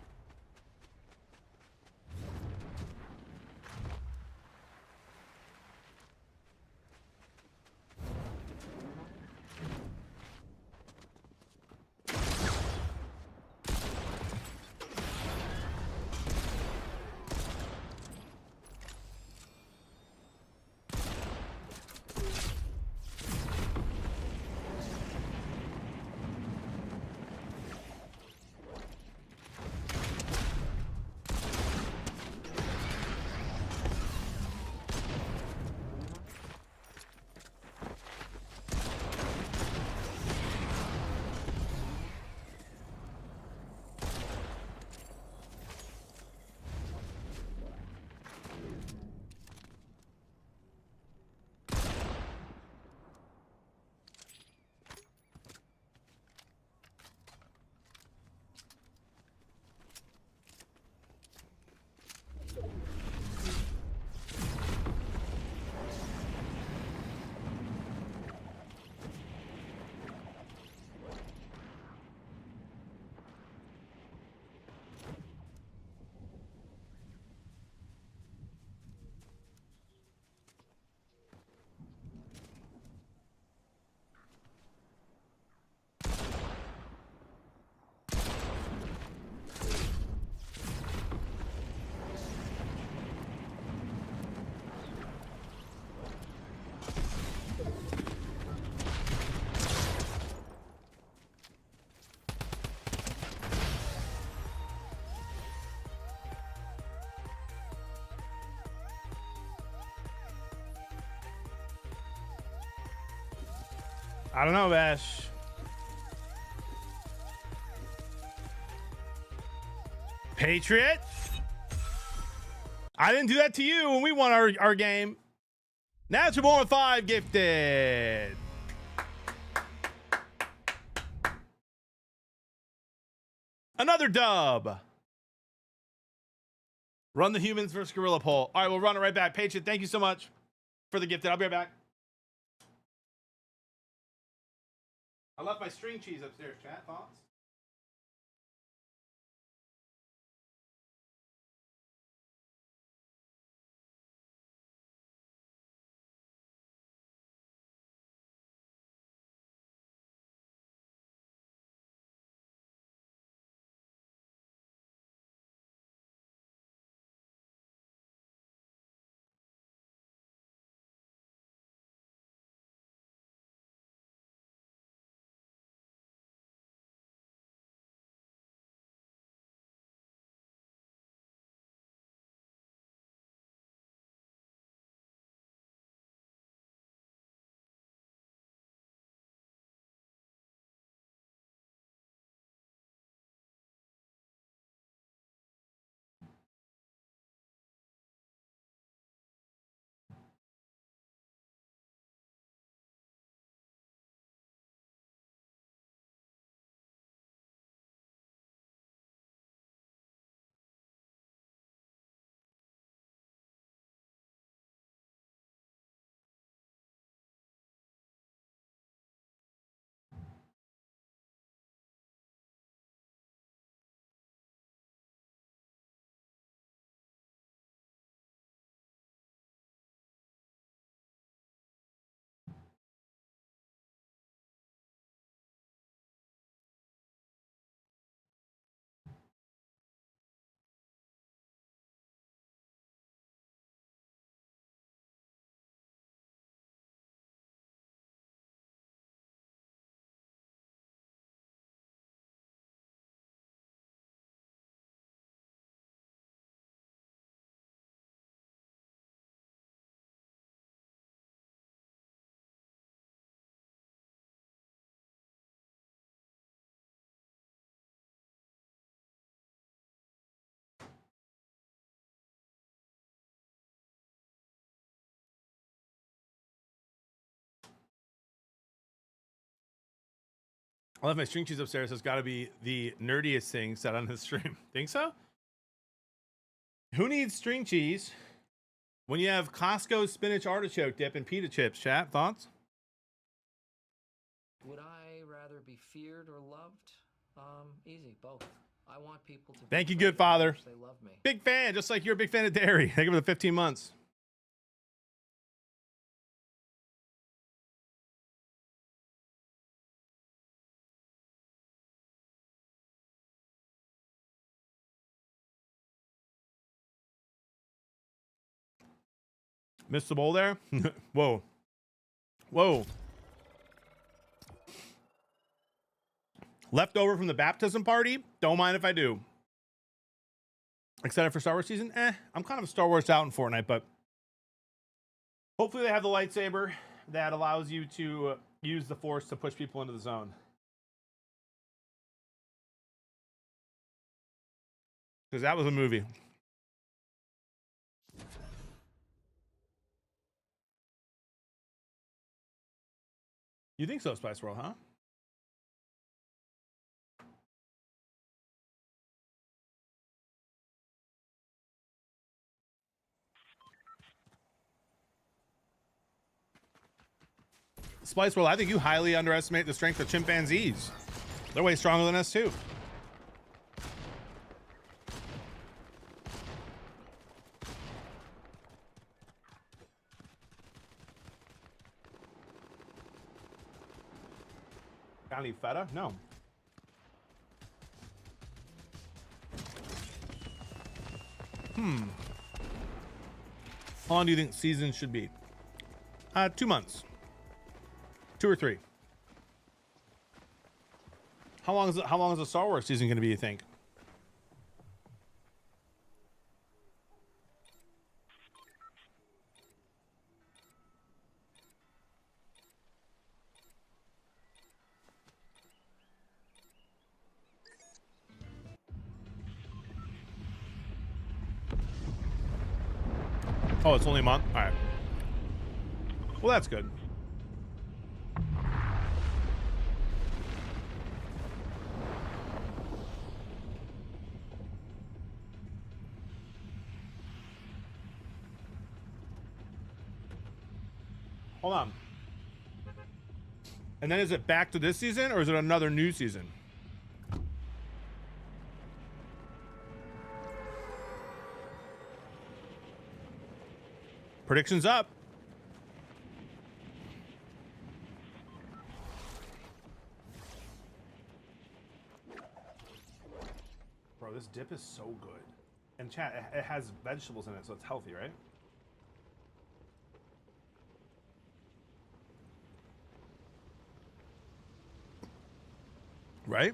I don't know, Bash. Patriot? I didn't do that to you when we won our game. Natural Born 5 gifted. Another dub. Run the humans versus gorilla poll. All right, we'll run it right back. Patriot, thank you so much for the gifted. I'll be right back. I left my string cheese upstairs, chat. Thoughts? I left my string cheese upstairs, so it's got to be the nerdiest thing said on this stream. Think so? Who needs string cheese when you have Costco spinach artichoke dip and pita chips? Chat, thoughts? Would I rather be feared or loved? Easy, both. I want people to. Thank you, good father. They love me. Big fan, just like you're a big fan of dairy. Thank you for the 15 months. Missed the bowl there? Whoa. Whoa. Leftover from the baptism party? Don't mind if I do. Excited for Star Wars season? I'm kind of a Star Wars out in Fortnite, but hopefully they have the lightsaber that allows you to use the Force to push people into the zone. Because that was a movie. You think so, Spice World, huh? Spice World, I think you highly underestimate the strength of chimpanzees. They're way stronger than us, too. Got any feta? No. How long do you think season should be? 2 months. 2 or 3. How long is the Star Wars season going to be, you think? Oh, it's only a month? All right. Well, that's good. Hold on. And then is it back to this season or is it another new season? Predictions up. Bro, this dip is so good. And chat, it has vegetables in it, so it's healthy, right? Right?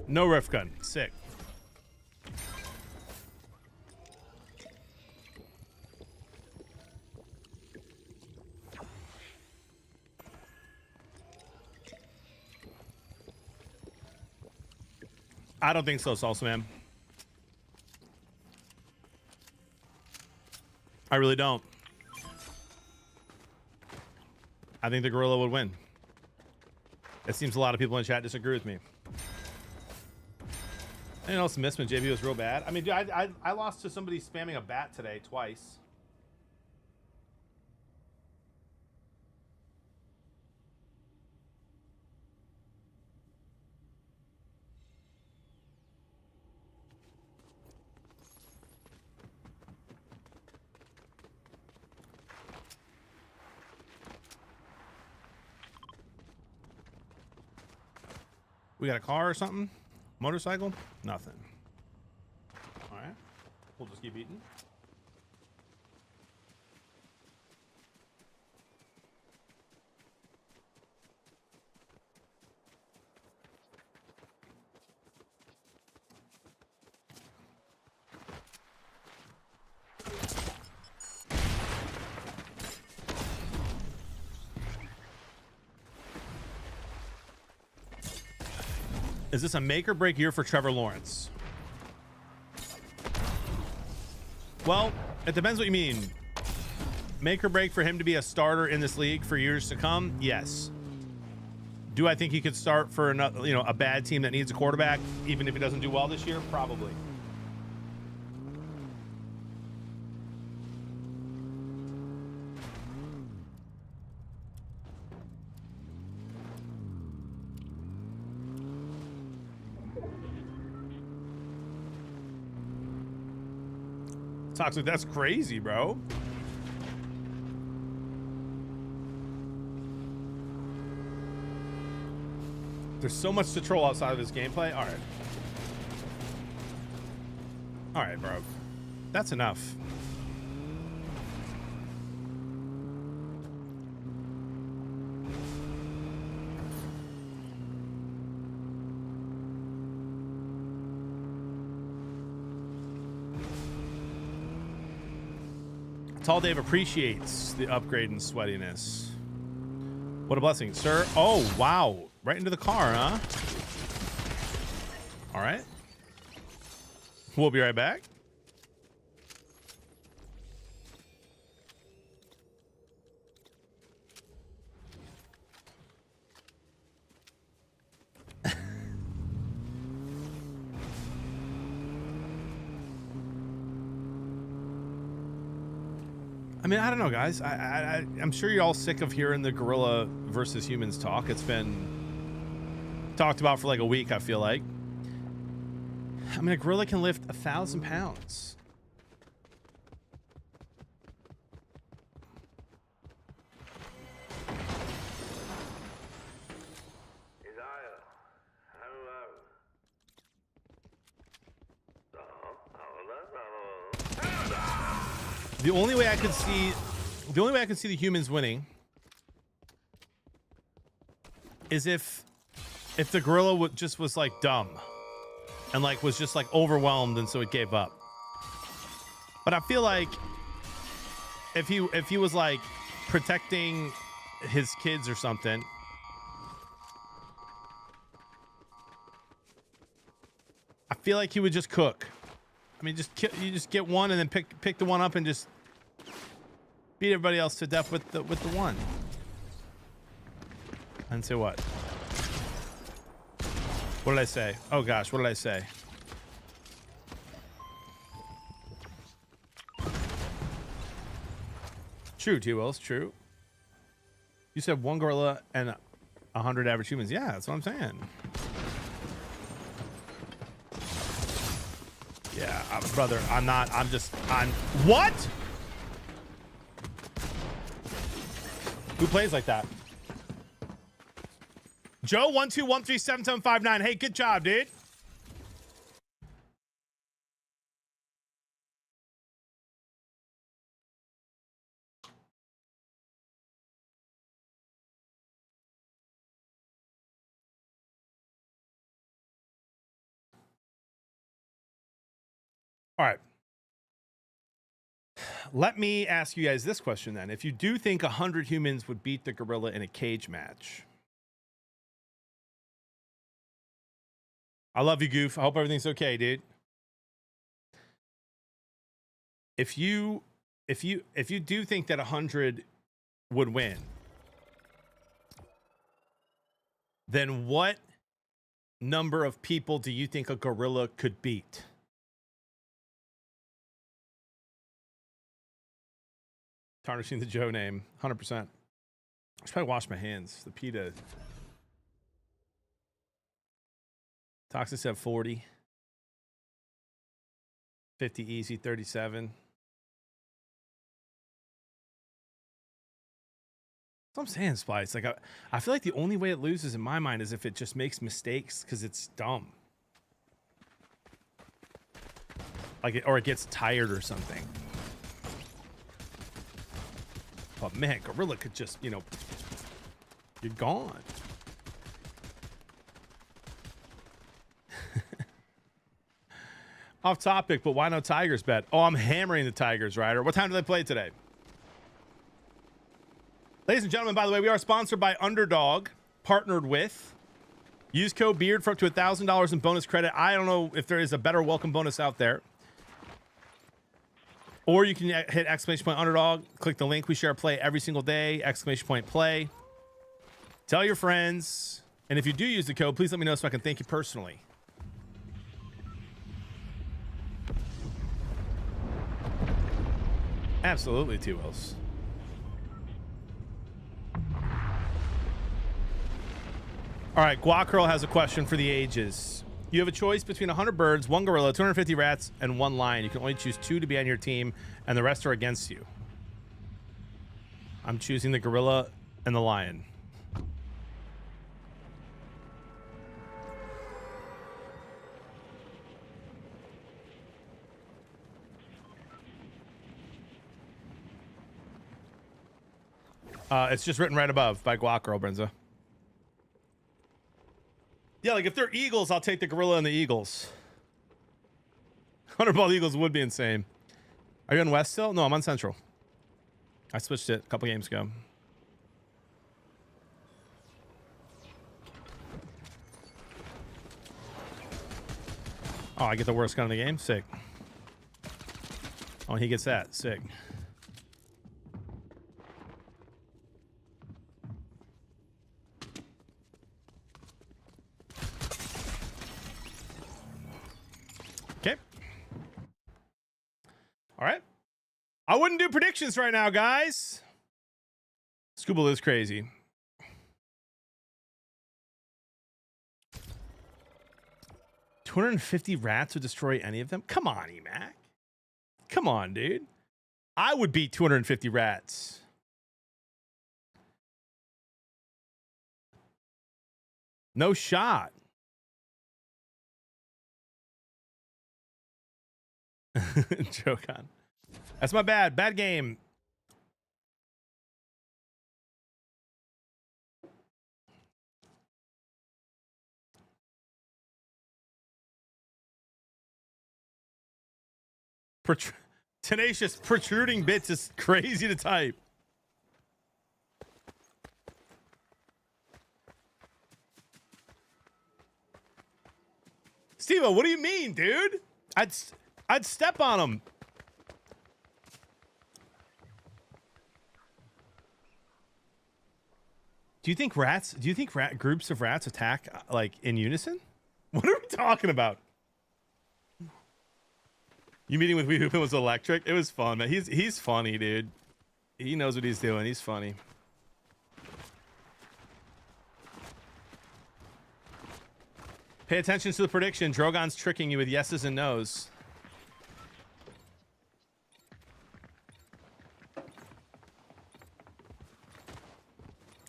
No ref gun. Sick. I don't think so, Salsa Man. I really don't. I think the gorilla would win. It seems a lot of people in chat disagree with me. I know some missed when JB was real bad. I mean, dude, I lost to somebody spamming a bat today twice. We got a car or something? Motorcycle? Nothing. All right. We'll just keep eating. Is this a make or break year for Trevor Lawrence? Well, it depends what you mean. Make or break for him to be a starter in this league for years to come? Yes. Do I think he could start for another, a bad team that needs a quarterback, even if he doesn't do well this year? Probably. Toxic, that's crazy, bro. There's so much to troll outside of this gameplay. All right. All right, bro. That's enough. Tall Dave appreciates the upgrade in sweatiness. What a blessing, sir. Oh, wow. Right into the car, huh? All right. We'll be right back. I mean, I don't know, guys. I'm sure you're all sick of hearing the gorilla versus humans talk. It's been talked about for like a week, I feel like. I mean, a gorilla can lift 1,000 pounds. The only way I could see the humans winning is if the gorilla just was like dumb and like was just like overwhelmed and so it gave up. But I feel like if he was like protecting his kids or something, I feel like he would just cook. I mean, you just get one and then pick the one up and just beat everybody else to death with the one. And say what? What did I say? Oh gosh, what did I say? True, T-Wills, true. You said one gorilla and 100 average humans. Yeah, that's what I'm saying. Yeah, brother, I'm what? Who plays like that? Joe 121377759. Hey, good job, dude. All right. Let me ask you guys this question then. If you do think 100 humans would beat the gorilla in a cage match. I love you, Goof. I hope everything's okay, dude. If you do think that 100 would win, then what number of people do you think a gorilla could beat? Tarnishing the Joe name, 100%. I should probably wash my hands. The PETA. Toxic said 40. 50 easy, 37. That's what I'm saying, Splice. Like, I feel like the only way it loses in my mind is if it just makes mistakes because it's dumb. Like, or it gets tired or something. But man, gorilla could just, you're gone. Off topic, but why no Tigers bet? Oh, I'm hammering the Tigers, Ryder. What time do they play today? Ladies and gentlemen, by the way, we are sponsored by Underdog, partnered with. Use code BEARD for up to $1,000 in bonus credit. I don't know if there is a better welcome bonus out there. Or you can hit ! Underdog, click the link. We share a play every single day, ! Play. Tell your friends. And if you do use the code, please let me know so I can thank you personally. Absolutely, T-Wills. All right, Guacurl has a question for the ages. You have a choice between 100 birds, 1 gorilla, 250 rats, and 1 lion. You can only choose 2 to be on your team, and the rest are against you. I'm choosing the gorilla and the lion. It's just written right above by Guacurl, Brenza. Yeah, like if they're eagles, I'll take the gorilla and the eagles. 100 ball eagles would be insane. Are you on West still? No, I'm on Central. I switched it a couple games ago. Oh, I get the worst gun in the game? Sick. Oh, he gets that. Sick. Okay. All right. I wouldn't do predictions right now, guys. Scuba is crazy. $250 rats would destroy any of them? Come on, Emac. Come on, dude. I would beat 250 rats. No shot. Joke on. That's my bad. Bad game. Tenacious protruding bits is crazy to type. Steve-O, what do you mean, dude? I'd step on him. Do you think groups of rats attack like in unison? What are we talking about? You meeting with Wee Hoopin was electric. It was fun, man. He's funny, dude. He knows what he's doing. He's funny. Pay attention to the prediction. Drogon's tricking you with yeses and nos.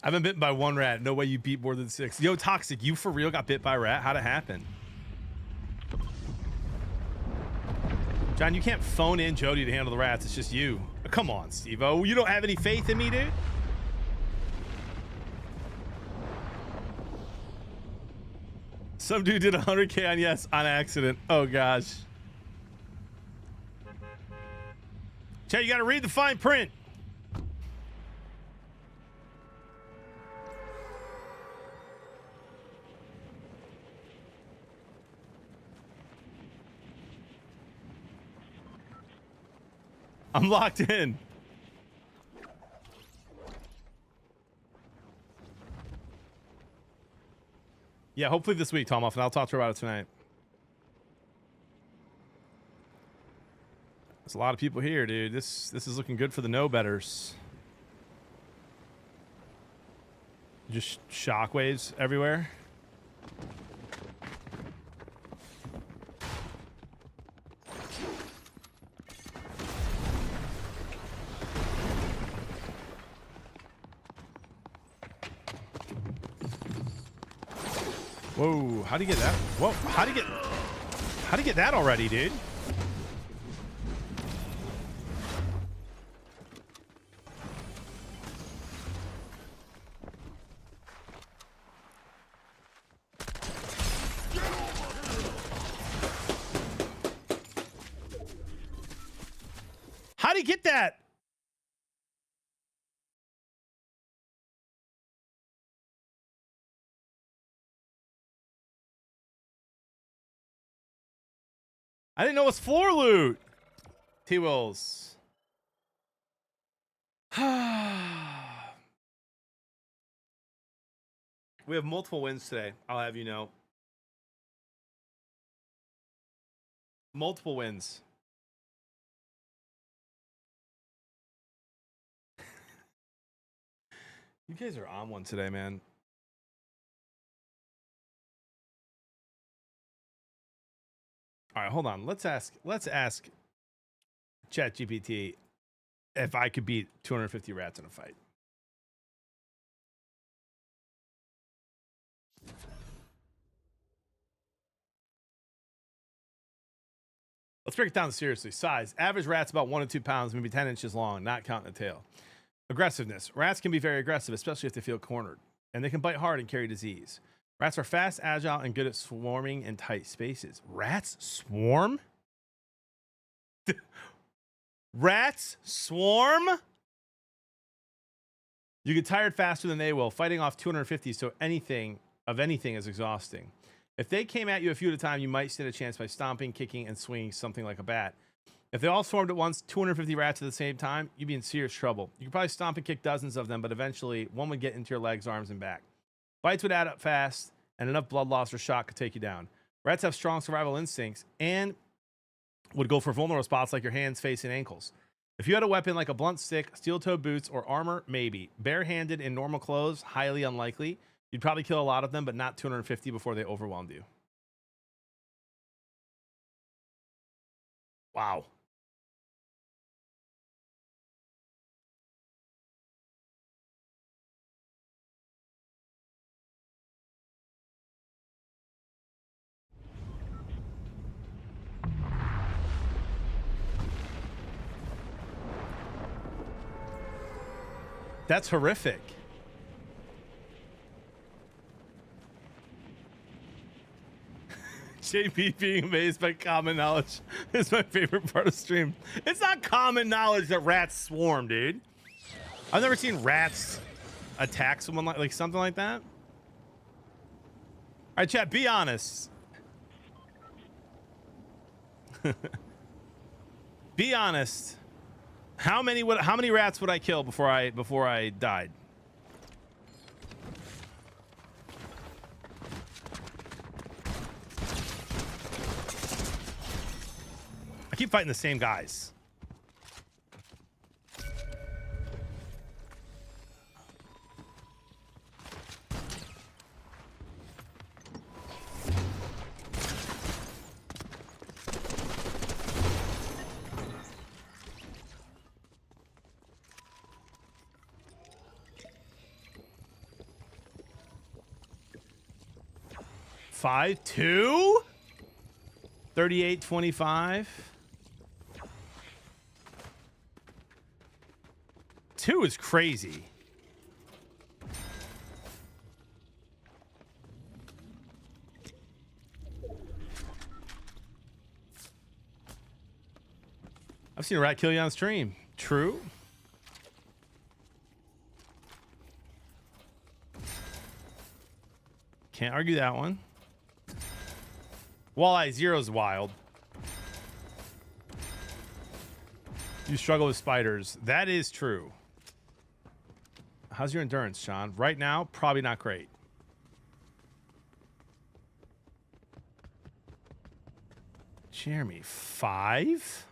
I've been bitten by one rat. No way you beat more than 6. Yo, Toxic, you for real got bit by a rat? How'd it happen? John, you can't phone in Jody to handle the rats. It's just you. Come on, Steve-O. You don't have any faith in me, dude? Some dude did 100K on yes on accident. Oh, gosh. Chad, you got to read the fine print. I'm locked in. Yeah, hopefully this week, Tomoff, and I'll talk to her about it tonight. There's a lot of people here, dude. This is looking good for the no-betters. Just shockwaves everywhere. Whoa, how'd he get that? Whoa, how'd he get that already, dude? How'd he get that? I didn't know it was floor loot. T-Wills. We have multiple wins today. I'll have you know. Multiple wins. You guys are on one today, man. All right, hold on. Let's ask ChatGPT if I could beat 250 rats in a fight. Let's break it down seriously. Size. Average rat's about 1 to 2 pounds, maybe 10 inches long, not counting the tail. Aggressiveness. Rats can be very aggressive, especially if they feel cornered, and they can bite hard and carry disease. Rats are fast, agile, and good at swarming in tight spaces. Rats swarm? Rats swarm? You get tired faster than they will. Fighting off 250, so anything is exhausting. If they came at you a few at a time, you might stand a chance by stomping, kicking, and swinging something like a bat. If they all swarmed at once, 250 rats at the same time, you'd be in serious trouble. You could probably stomp and kick dozens of them, but eventually one would get into your legs, arms, and back. Bites would add up fast, and enough blood loss or shock could take you down. Rats have strong survival instincts and would go for vulnerable spots like your hands, face, and ankles. If you had a weapon like a blunt stick, steel-toed boots, or armor, maybe. Barehanded in normal clothes, highly unlikely. You'd probably kill a lot of them, but not 250 before they overwhelmed you. Wow. That's horrific. JP being amazed by common knowledge is my favorite part of stream. It's not common knowledge that rats swarm, dude. I've never seen rats attack someone like something like that. All right, chat, be honest. Be honest. How many rats would I kill before I died? I keep fighting the same guys. Five, 2, 38-25. 2 is crazy. I've seen a rat kill you on stream. True. Can't argue that one. Walleye Zero's wild. You struggle with spiders. That is true. How's your endurance, Sean? Right now, probably not great. Jeremy, 5?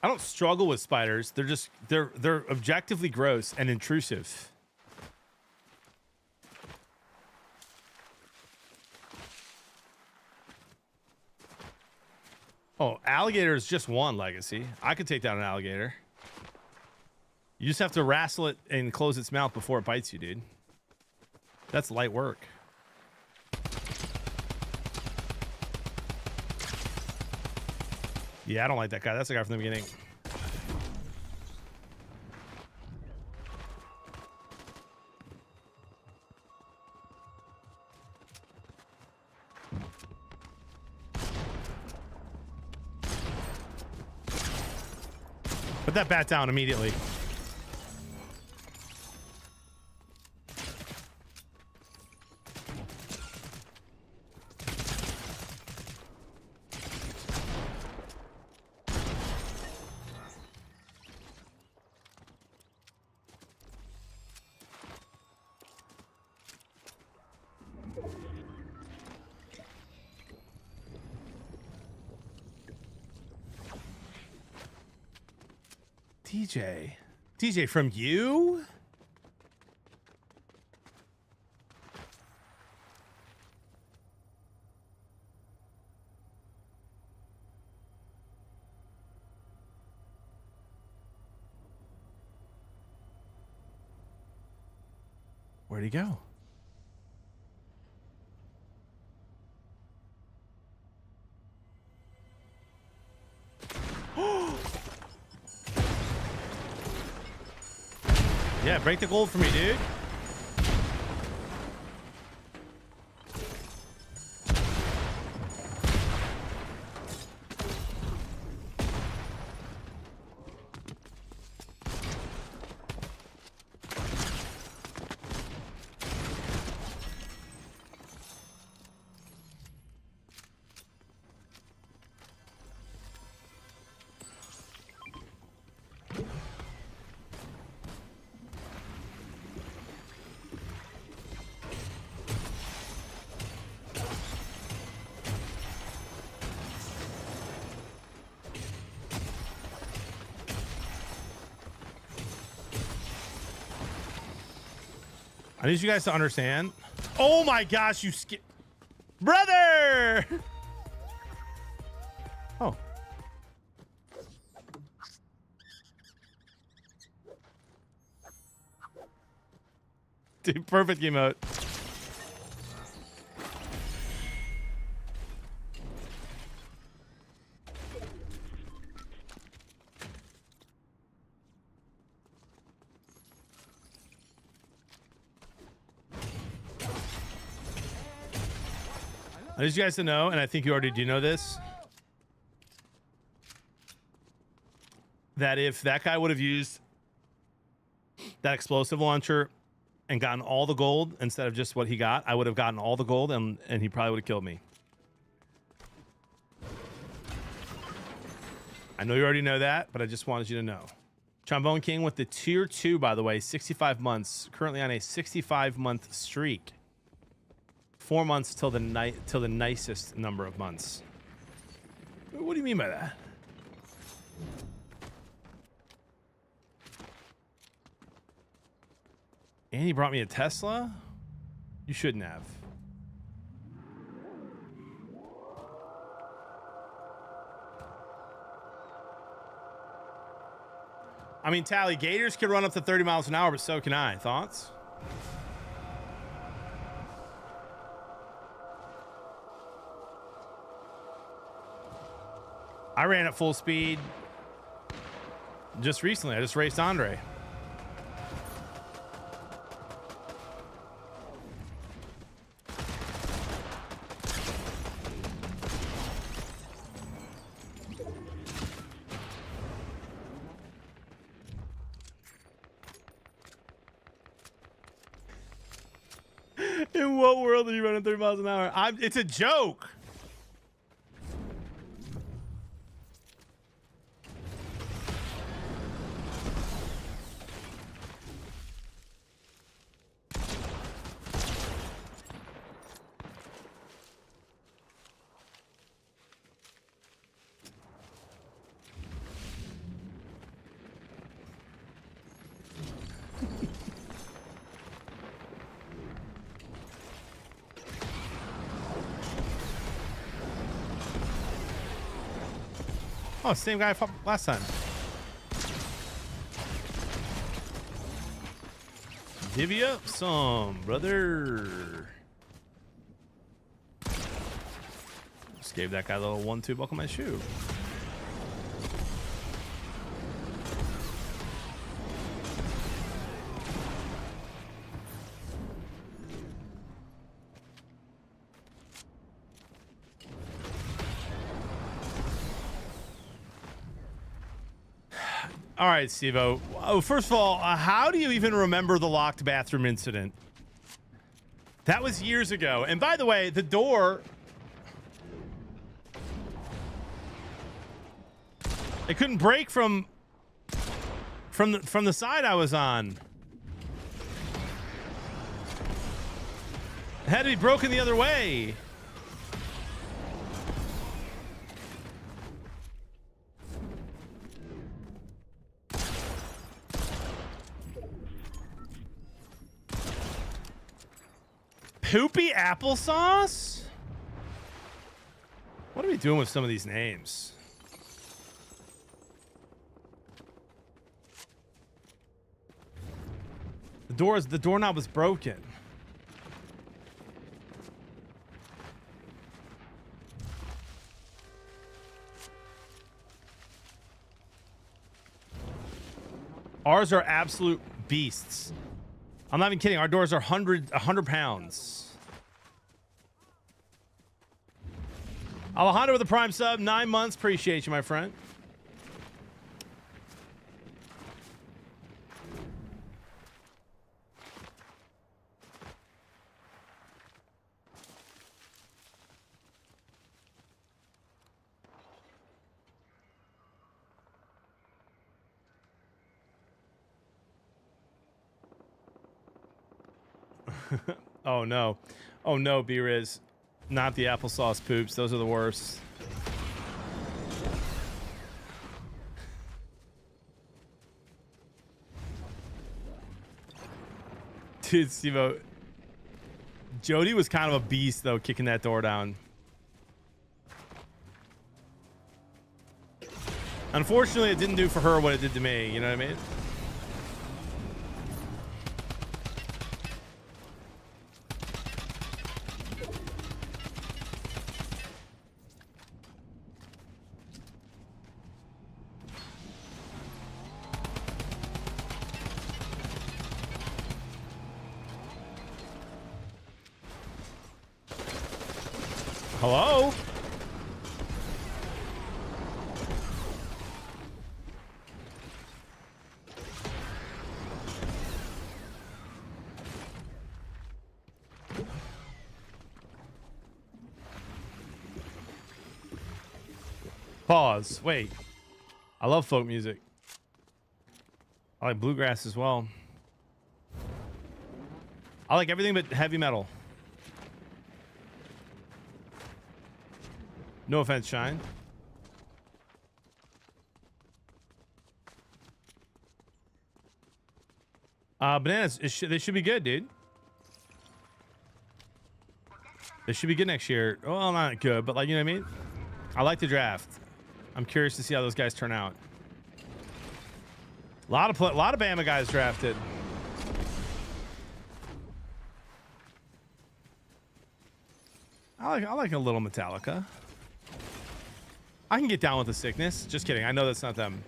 I don't struggle with spiders. They're objectively gross and intrusive. Oh, alligator is just one legacy. I could take down an alligator. You just have to wrestle it and close its mouth before it bites you, dude. That's light work. Yeah, I don't like that guy. That's the guy from the beginning. Put that bat down immediately. DJ from you? Where'd he go? Yeah, break the gold for me, dude. I need you guys to understand. Oh my gosh, you brother! Oh. Dude, perfect emote. I need you guys to know, and I think you already do know this, that if that guy would have used that explosive launcher and gotten all the gold instead of just what he got, I would have gotten all the gold, and he probably would have killed me. I know you already know that, but I just wanted you to know. Trombone King with the tier 2, by the way, 65 months, currently on a 65-month streak. 4 months till the nicest number of months. What do you mean by that? And he brought me a Tesla? You shouldn't have. I mean, Tally, Gators can run up to 30 miles an hour, but so can I. Thoughts? I ran at full speed just recently. I just raced Andre. In what world are you running 30 miles an hour? It's a joke. Oh, same guy last time. Divvy up some, brother. Just gave that guy a little 1-2 buckle my shoe. All right, Steve-O. Oh, first of all, how do you even remember the locked bathroom incident? That was years ago. And by the way, the door... it couldn't break from the side I was on. It had to be broken the other way. Poopy applesauce? What are we doing with some of these names? The doorknob was broken. Ours are absolute beasts. I'm not even kidding. Our doors are 100 pounds. Alejandro with a prime sub, 9 months. Appreciate you, my friend. Oh no. Oh no, B-Riz. Not the applesauce poops. Those are the worst. Dude, Steve-O. Jody was kind of a beast, though, kicking that door down. Unfortunately, it didn't do for her what it did to me. You know what I mean? Hello? Pause. Wait. I love folk music. I like bluegrass as well. I like everything but heavy metal. No offense, Shine. Bananas, they should be good, dude. They should be good next year. Well, not good, but like, you know what I mean? I like the draft. I'm curious to see how those guys turn out. A lot of Bama guys drafted. I like a little Metallica. I can get down with the sickness. Just kidding. I know that's not them.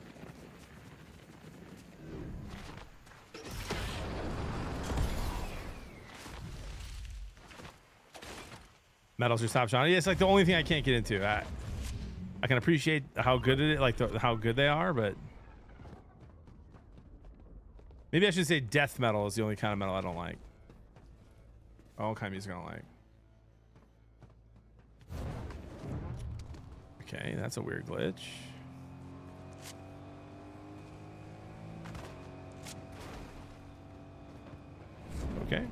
Metal's your top genre. Yeah, it's like the only thing I can't get into. I can appreciate how good it is, like how good they are, but maybe I should say death metal is the only kind of metal I don't like. All kind of music I don't like. Okay, that's a weird glitch. Okay.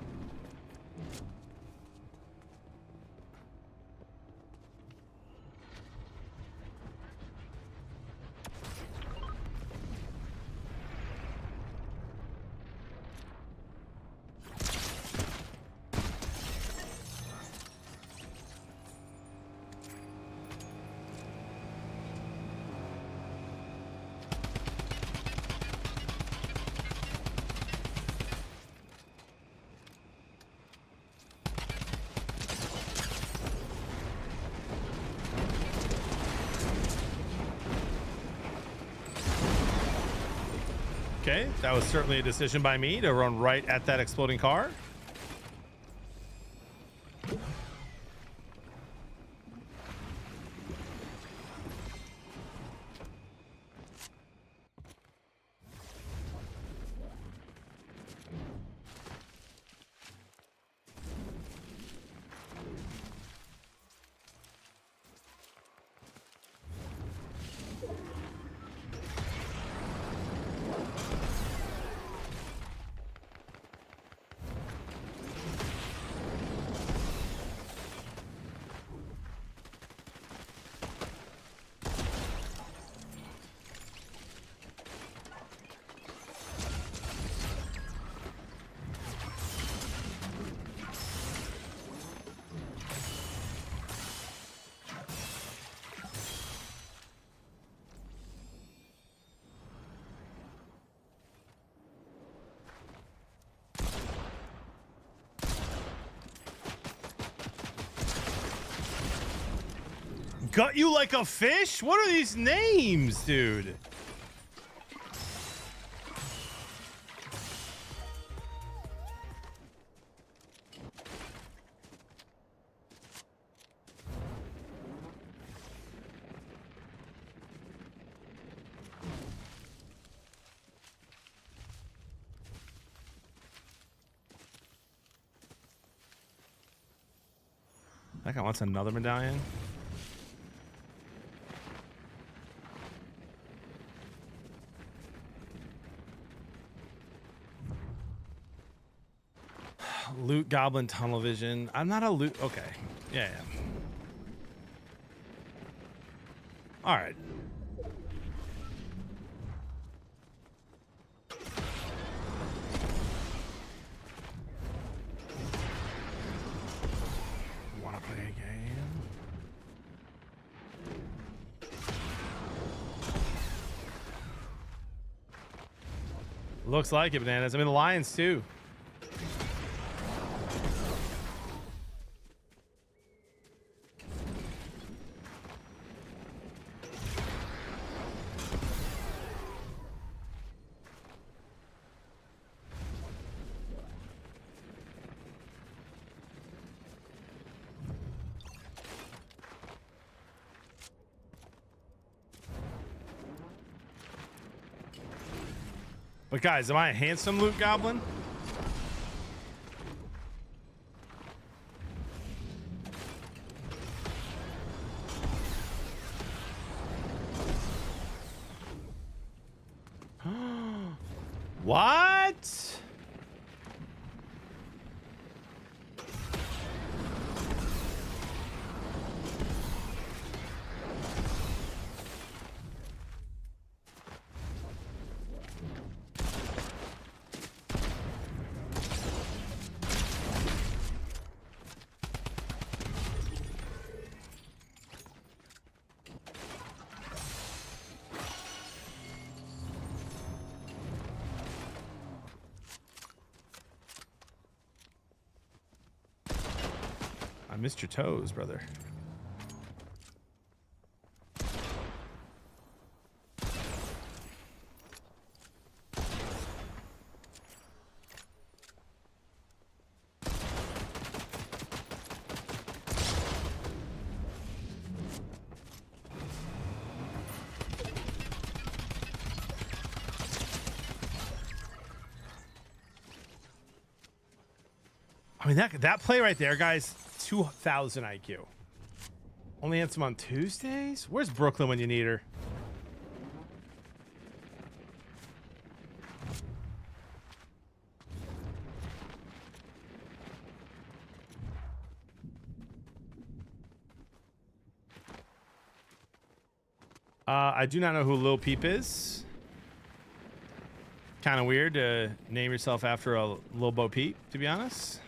Okay, that was certainly a decision by me to run right at that exploding car. Gut you like a fish? What are these names, dude? That guy wants another medallion. Loot goblin tunnel vision. I'm not a loot. Okay. Yeah. All right. Want to play a game? Looks like it, bananas. I mean, the Lions too. But guys, am I a handsome loot goblin? What? I missed your toes, brother. I mean, that play right there, guys, 2,000 IQ. Only handsome on Tuesdays? Where's Brooklyn when you need her? I do not know who Lil Peep is. Kind of weird to name yourself after a Lil Bo Peep, to be honest.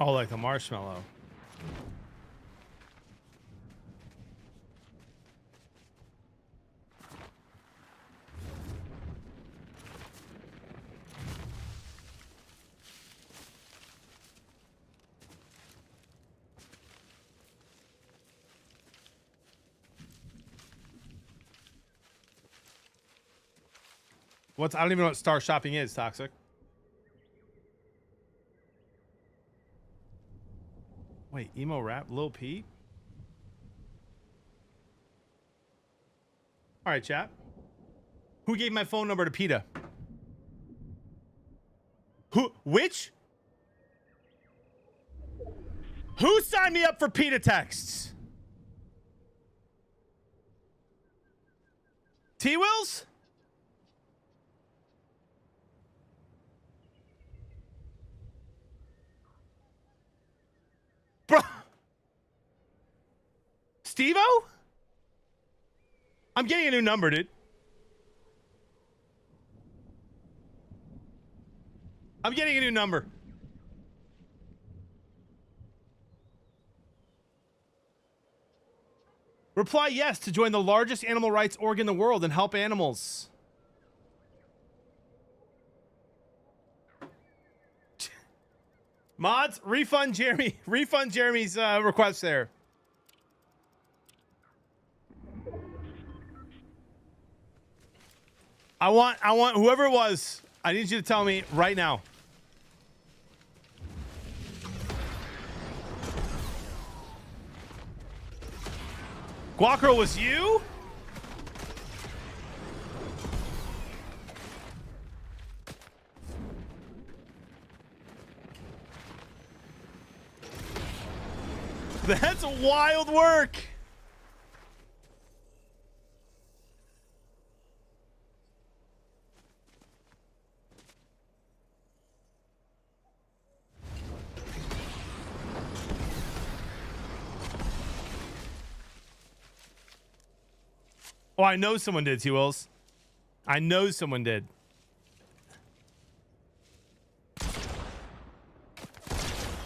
Oh, like the marshmallow. I don't even know what Star Shopping is, Toxic. Wait, emo rap, Lil Peep? All right, chat. Who gave my phone number to PETA? Which? Who signed me up for PETA texts? T-Wills? Bro. Steve-O? I'm getting a new number, dude. I'm getting a new number. Reply yes to join the largest animal rights org in the world and help animals. Mods, refund Jeremy. Refund Jeremy's request there. I want whoever it was. I need you to tell me right now. Guacro, was you? That's wild work. Oh, I know someone did, T-Wills. I know someone did.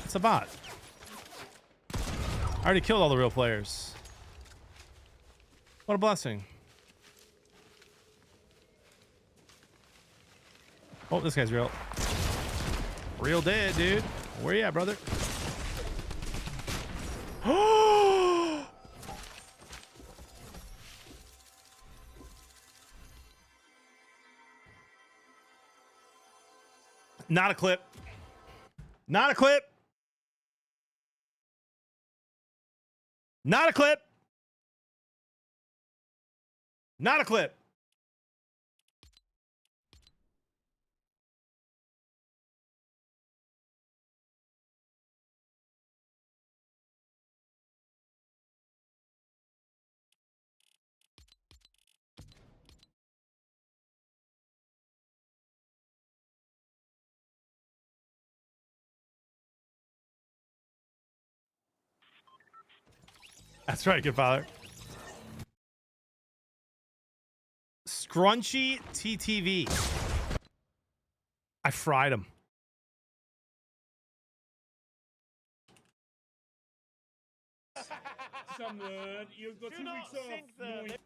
It's a bot. I already killed all the real players. What a blessing. Oh, this guy's real. Real dead, dude. Where you at, brother? Not a clip. Not a clip. Not a clip. Not a clip. That's right, good father. Scrunchy TTV. I fried him. You've got 2 weeks off.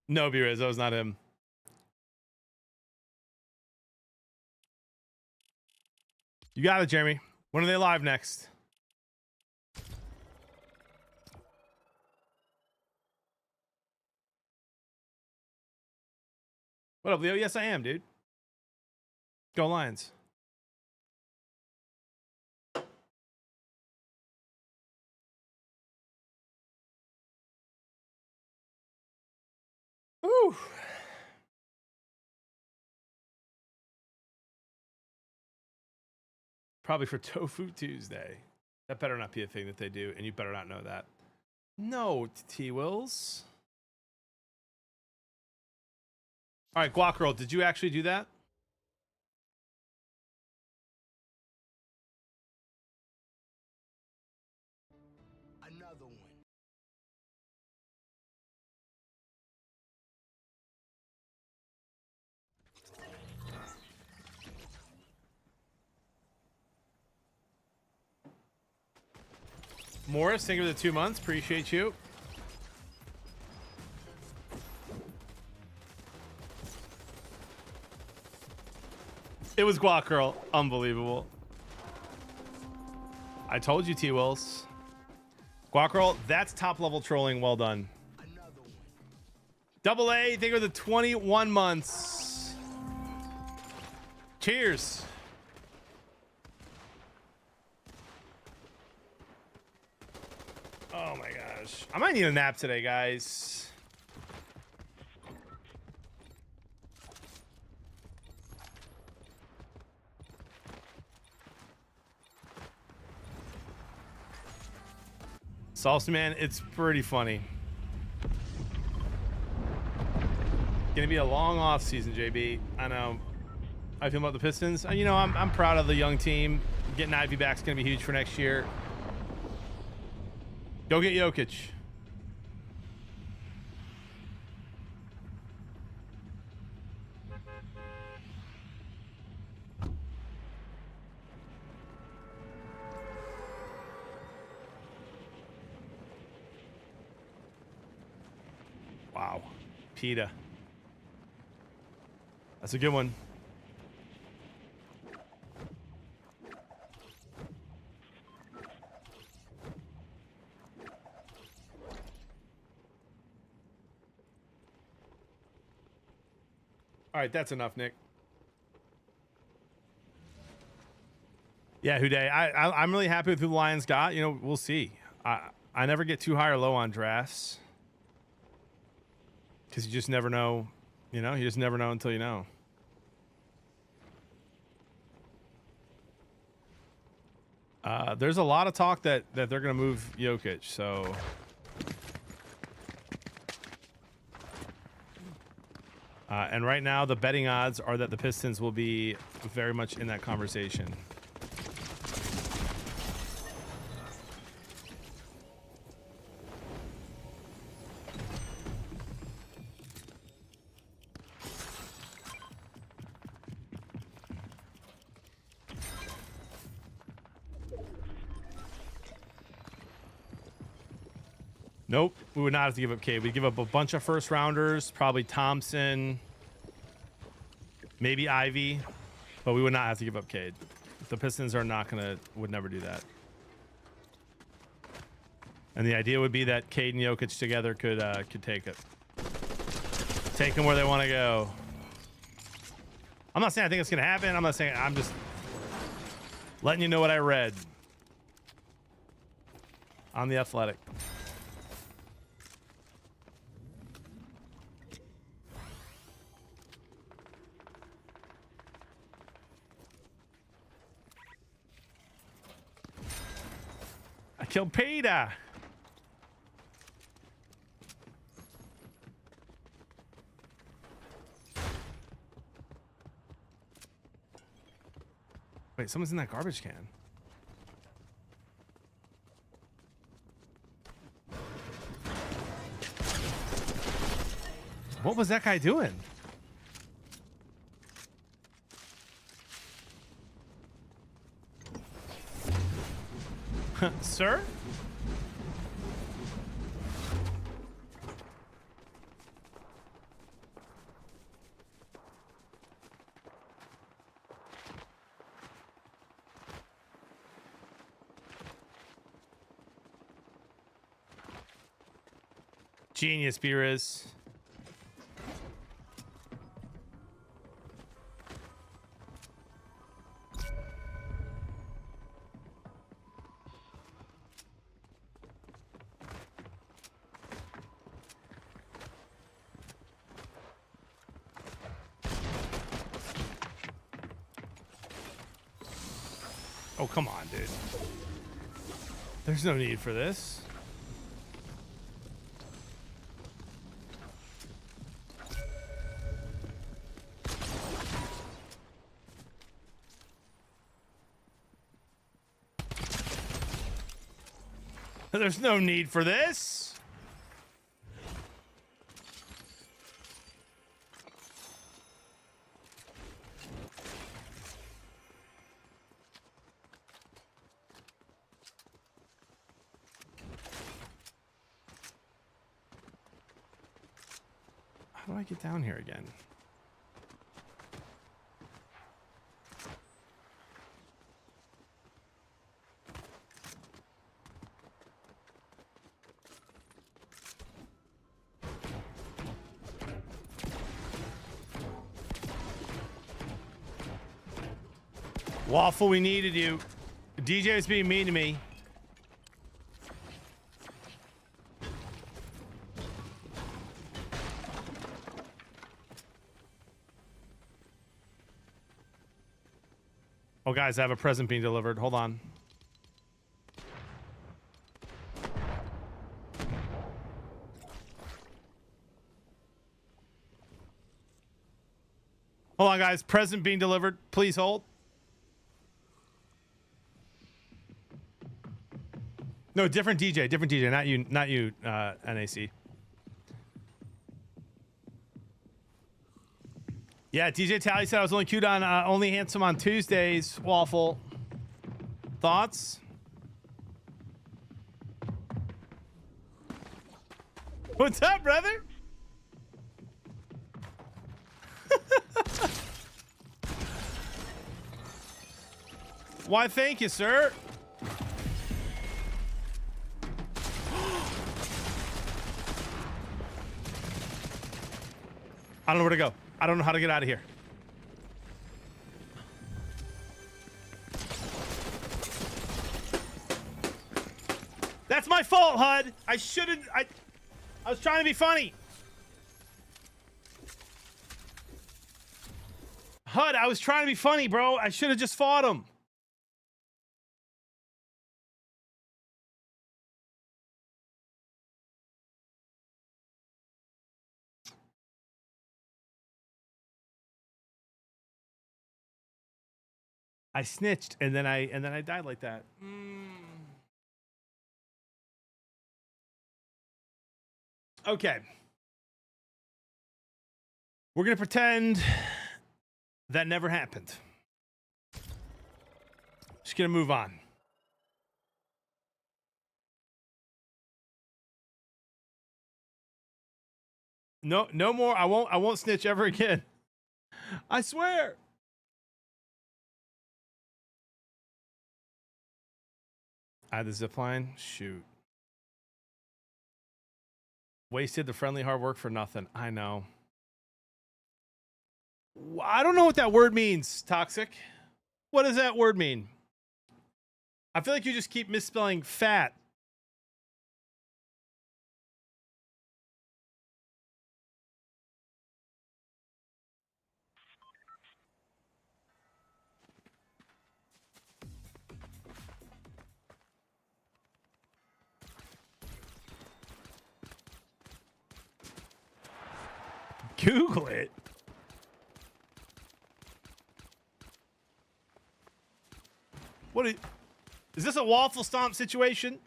No, B-Riz, that was not him. You got it, Jeremy. When are they live next? What up, Leo? Yes, I am, dude. Go Lions. Woo. Probably for Tofu Tuesday. That better not be a thing that they do, and you better not know that. No, T-Wills. All right, Guac Girl, did you actually do that? Another one. Morris, thank you for the 2 months. Appreciate you. It was Guac Girl. Unbelievable. I told you, T-Wills. Guac Girl, that's top level trolling. Well done. Double A, thank you for the 21 months. Cheers. Oh my gosh. I might need a nap today, guys. Salsa Man, it's pretty funny. Gonna be a long off season, JB. I know. I feel about the Pistons. You know, I'm proud of the young team. Getting Ivy back's gonna be huge for next year. Go get Jokic. Wow. PETA. That's a good one. All right, that's enough, Nick. Yeah, Houday. I'm really happy with who the Lions got. You know, we'll see. I never get too high or low on drafts because you just never know. You know, you just never know until you know. There's a lot of talk that they're going to move Jokic, so and right now the betting odds are that the Pistons will be very much in that conversation. Nope, we would not have to give up Cade. We'd give up a bunch of first rounders, probably Thompson, maybe Ivy, but we would not have to give up Cade. The Pistons are not gonna, would never do that. And the idea would be that Cade and Jokic together could take it, take them where they want to go. I'm not saying I think it's gonna happen. I'm not saying. I'm just letting you know what I read on The Athletic. I killed Peter. Wait, someone's in that garbage can. What was that guy doing? Sir? Genius, Beerus. Oh, come on, dude. There's no need for this. There's no need for this. How do I get down here again? Waffle, we needed you. DJ was being mean to me. Oh, guys, I have a present being delivered. Hold on. Hold on, guys. Present being delivered. Please hold. No, different DJ, not you, NAC. Yeah, DJ Tally said I was only cute on, only handsome on Tuesdays. Waffle. Thoughts? What's up, brother? Why, thank you, sir. I don't know where to go. I don't know how to get out of here. That's my fault, HUD. I shouldn't. I was trying to be funny. HUD, I was trying to be funny, bro. I should have just fought him. I snitched and then I died like that. Okay. We're going to pretend that never happened. Just going to move on. No more. I won't snitch ever again. I swear. I had the zip line. Shoot. Wasted the friendly hard work for nothing. I know. I don't know what that word means, Toxic. What does that word mean? I feel like you just keep misspelling fat. Google it. Is this a waffle stomp situation?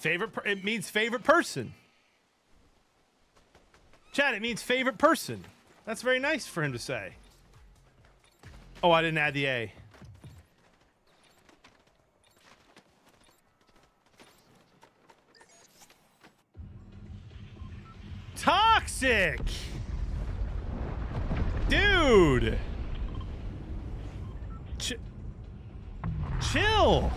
It means favorite person. Chad, it means favorite person. That's very nice for him to say. Oh, I didn't add the A. Toxic! Dude! Chill!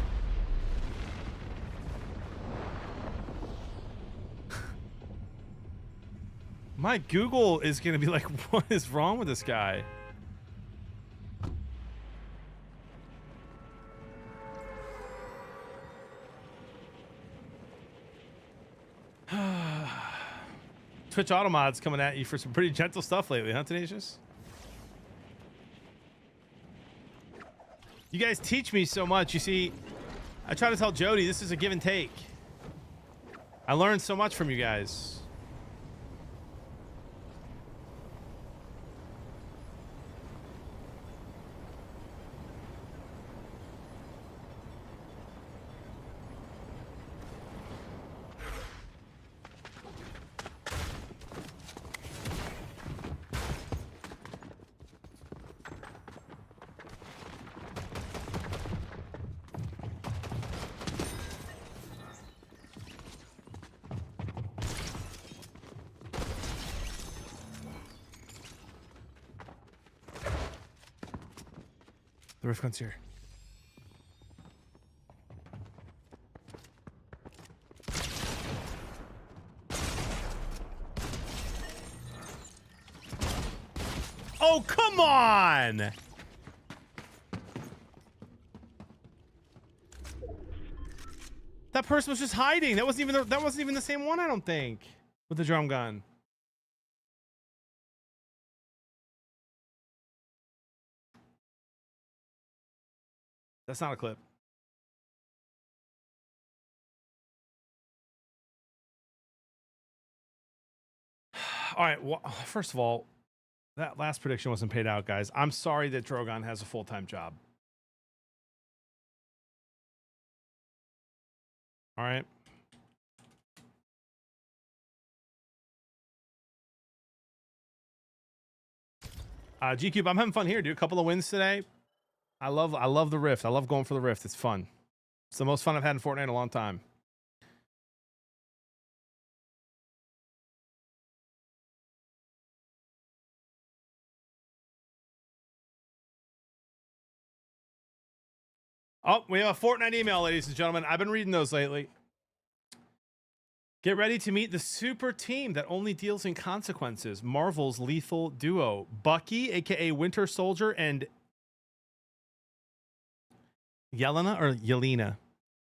My Google is gonna be like, what is wrong with this guy? Twitch Automod's coming at you for some pretty gentle stuff lately, huh, Tenacious? You guys teach me so much. You see, I try to tell Jody this is a give and take. I learned so much from you guys. The rift gun's here. Oh, come on! That person was just hiding. That wasn't even the same one, I don't think. With the drum gun. That's not a clip. All right. Well, first of all, that last prediction wasn't paid out, guys. I'm sorry that Drogon has a full-time job. All right. G-Cube, I'm having fun here, dude. A couple of wins today. I love the Rift. I love going for the Rift. It's fun. It's the most fun I've had in Fortnite in a long time. Oh, we have a Fortnite email, ladies and gentlemen. I've been reading those lately. Get ready to meet the super team that only deals in consequences. Marvel's lethal duo. Bucky, a.k.a. Winter Soldier, and Yelena or Yelena.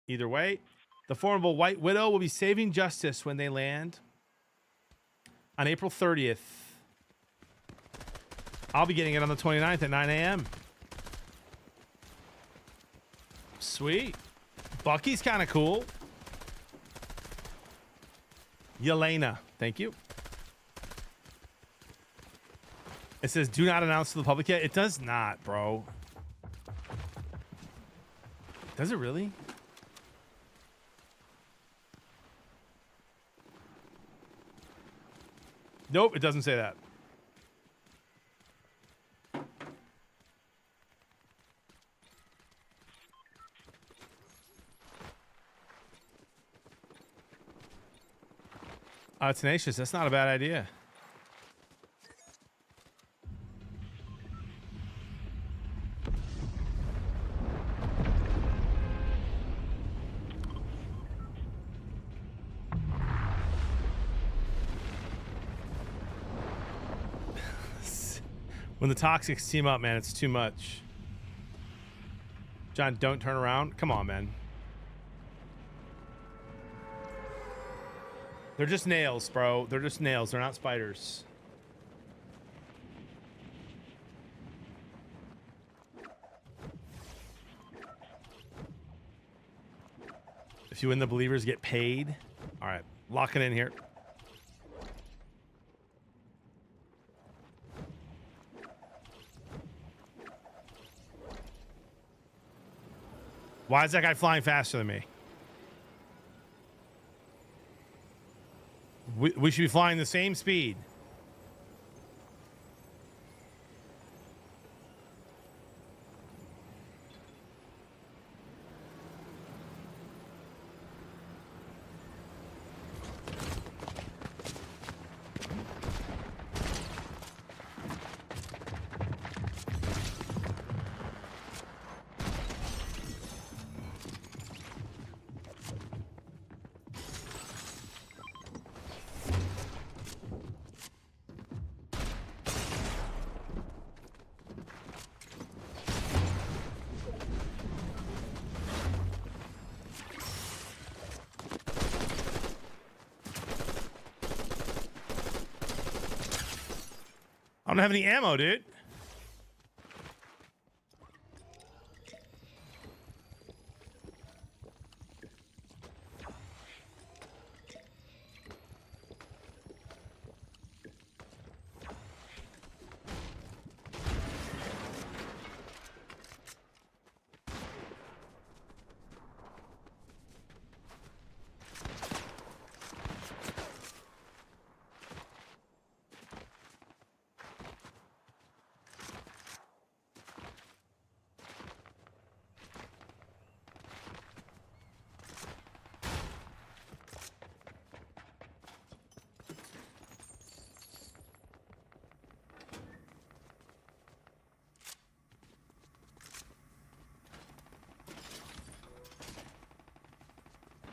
Either way, the formidable White Widow will be saving justice when they land on April 30th. I'll be getting it on the 29th at 9 a.m. Sweet. Bucky's kind of cool. Yelena, thank you. It says, do not announce to the public yet. It does not, bro. Does it really? Nope, it doesn't say that. Tenacious, that's not a bad idea. When the Toxics team up, man, it's too much. John, don't turn around. Come on, man. They're just nails, bro. They're just nails. They're not spiders. If you win, the believers get paid. All right, lock it in here. Why is that guy flying faster than me? We should be flying the same speed. I don't have any ammo, dude.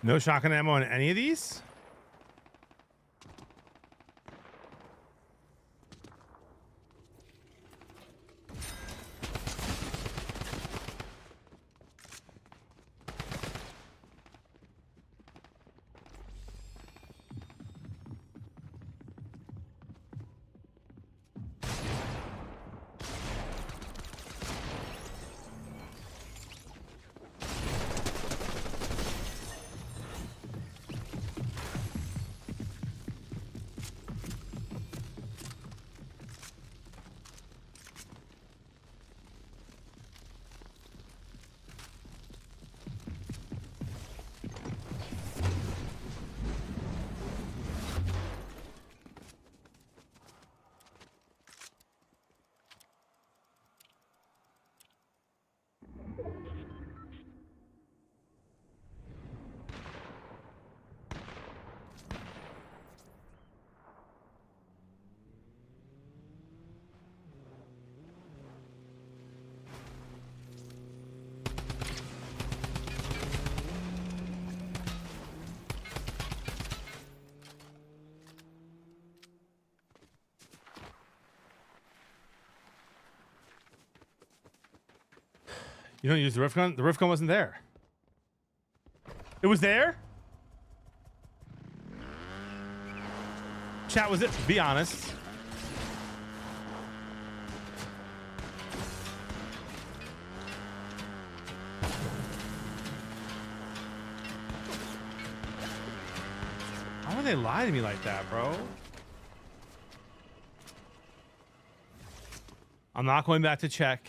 No shotgun ammo on any of these? You don't use the rift gun? The rift gun wasn't there. It was there? Chat, was it? Be honest. would they lie to me like that, bro? I'm not going back to check.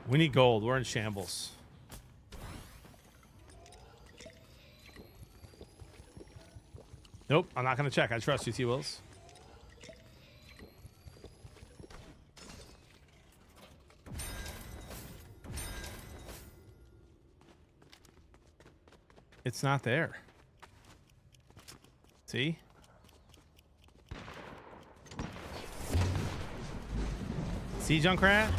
We need gold. We're in shambles. Nope, I'm not going to check. I trust you, T-Wills. It's not there. See? See, Junkrat?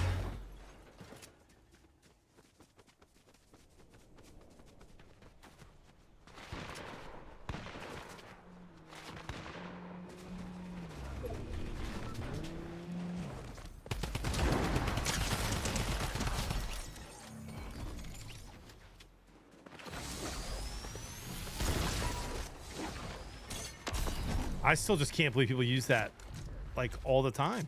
I still just can't believe people use that like all the time.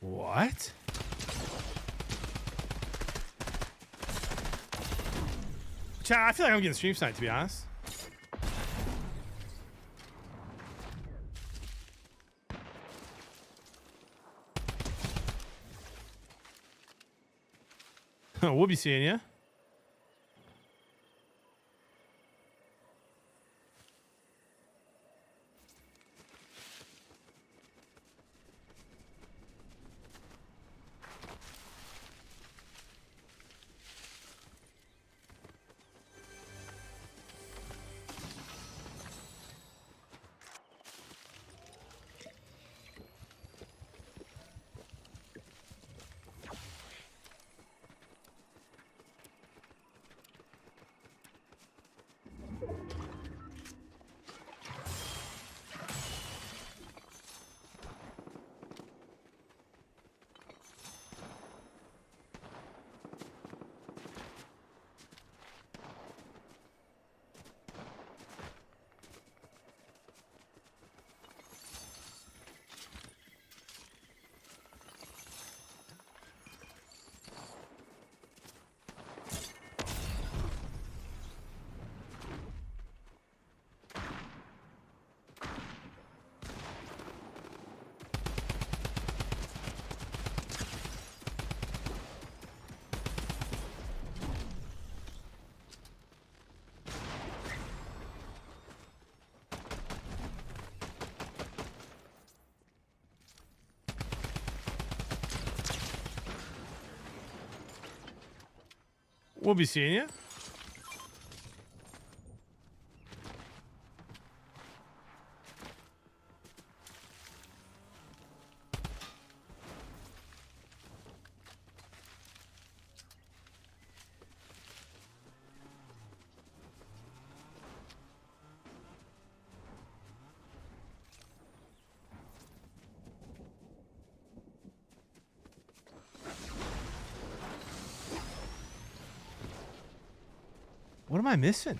What? Chat, I feel like I'm getting stream sniped, to be honest. We'll be seeing you. We'll be seeing you. What am I missing?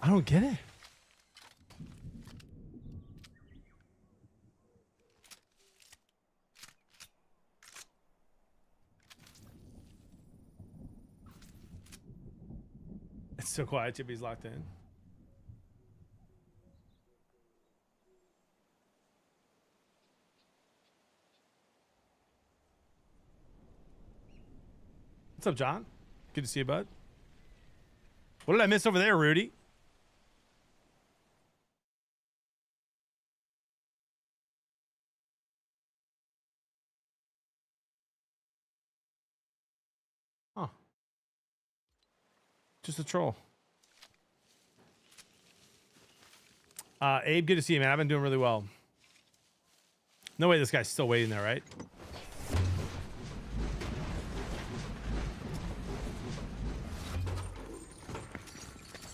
I don't get it. It's so quiet. Chippy's locked in. What's up, John? Good to see you, bud. What did I miss over there, Rudy? Just a troll. Abe, good to see you, man. I've been doing really well. No way this guy's still waiting there, right?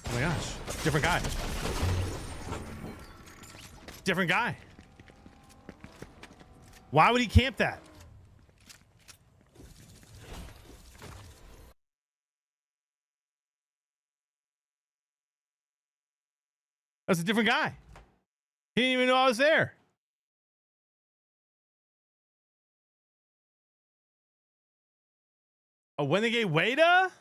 Oh my gosh. Different guy. Different guy. Why would he camp that? That's a different guy. He didn't even know I was there. A Renegade Wada?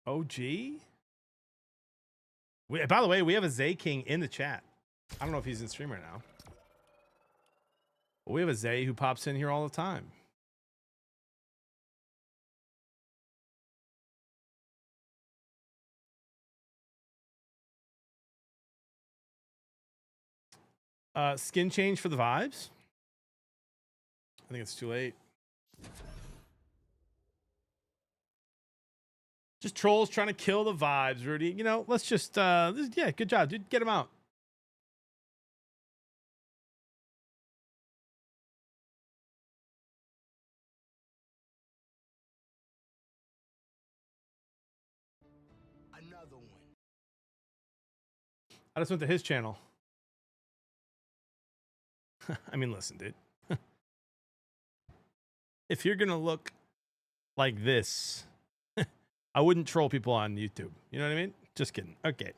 OG? By the way, we have a Zay King in the chat. I don't know if he's in stream right now. But we have a Zay who pops in here all the time. Skin change for the vibes? I think it's too late. Just trolls trying to kill the vibes, Rudy. You know, let's just, yeah, good job, dude. Get him out. Another one. I just went to his channel. I mean, listen, dude. If you're going to look like this, I wouldn't troll people on YouTube. You know what I mean? Just kidding. Okay.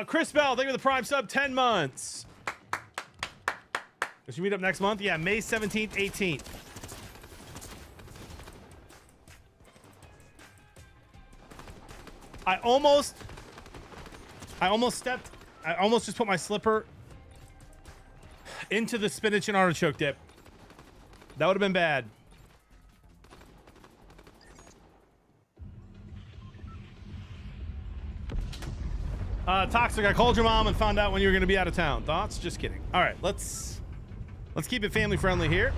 Chris Bell, thank you for the Prime sub, 10 months. We should meet up next month. Yeah, May 17th, 18th. I almost just put my slipper into the spinach and artichoke dip. That would have been bad. Toxic, I called your mom and found out when you were going to be out of town. Thoughts? Just kidding. All right, let's keep it family friendly here.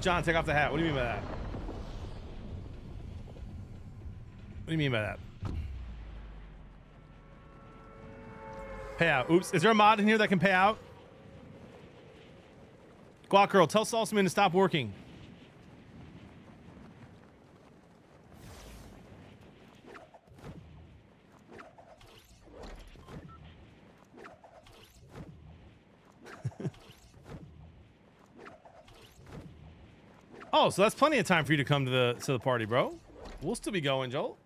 John, take off the hat. What do you mean by that? What do you mean by that? Pay out. Oops. Is there a mod in here that can pay out? Guac Girl, tell Salsaman to stop working. Oh, so that's plenty of time for you to come to the party, bro. We'll still be going, Joel.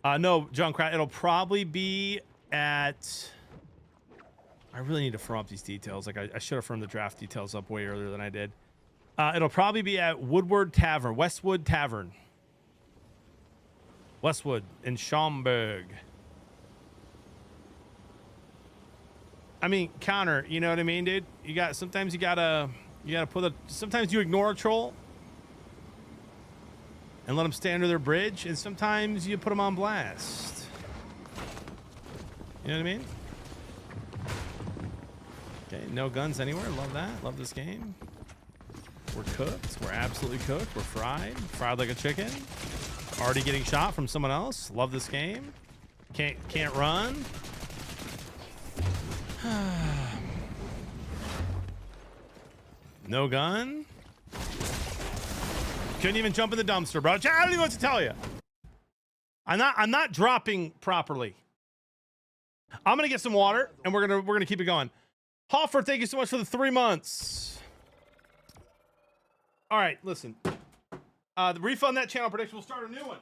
No, John Crat, it'll probably be at... I really need to firm up these details. Like, I should have firmed the draft details up way earlier than I did. It'll probably be at Westwood Tavern. Westwood in Schaumburg. I mean, counter, you know what I mean, dude? Sometimes you gotta sometimes you ignore a troll and let them stay under their bridge, and sometimes you put them on blast. You know what I mean? Okay, no guns anywhere. Love that. Love this game. We're cooked. We're absolutely cooked. We're fried. Fried like a chicken. Already getting shot from someone else. Love this game. Can't run. No gun. Couldn't even jump in the dumpster, bro. I don't even know what to tell you. I'm not dropping properly. I'm gonna get some water and we're gonna keep it going. Hoffer, thank you so much for the 3 months. All right, listen. The refund that channel prediction. We'll start a new one.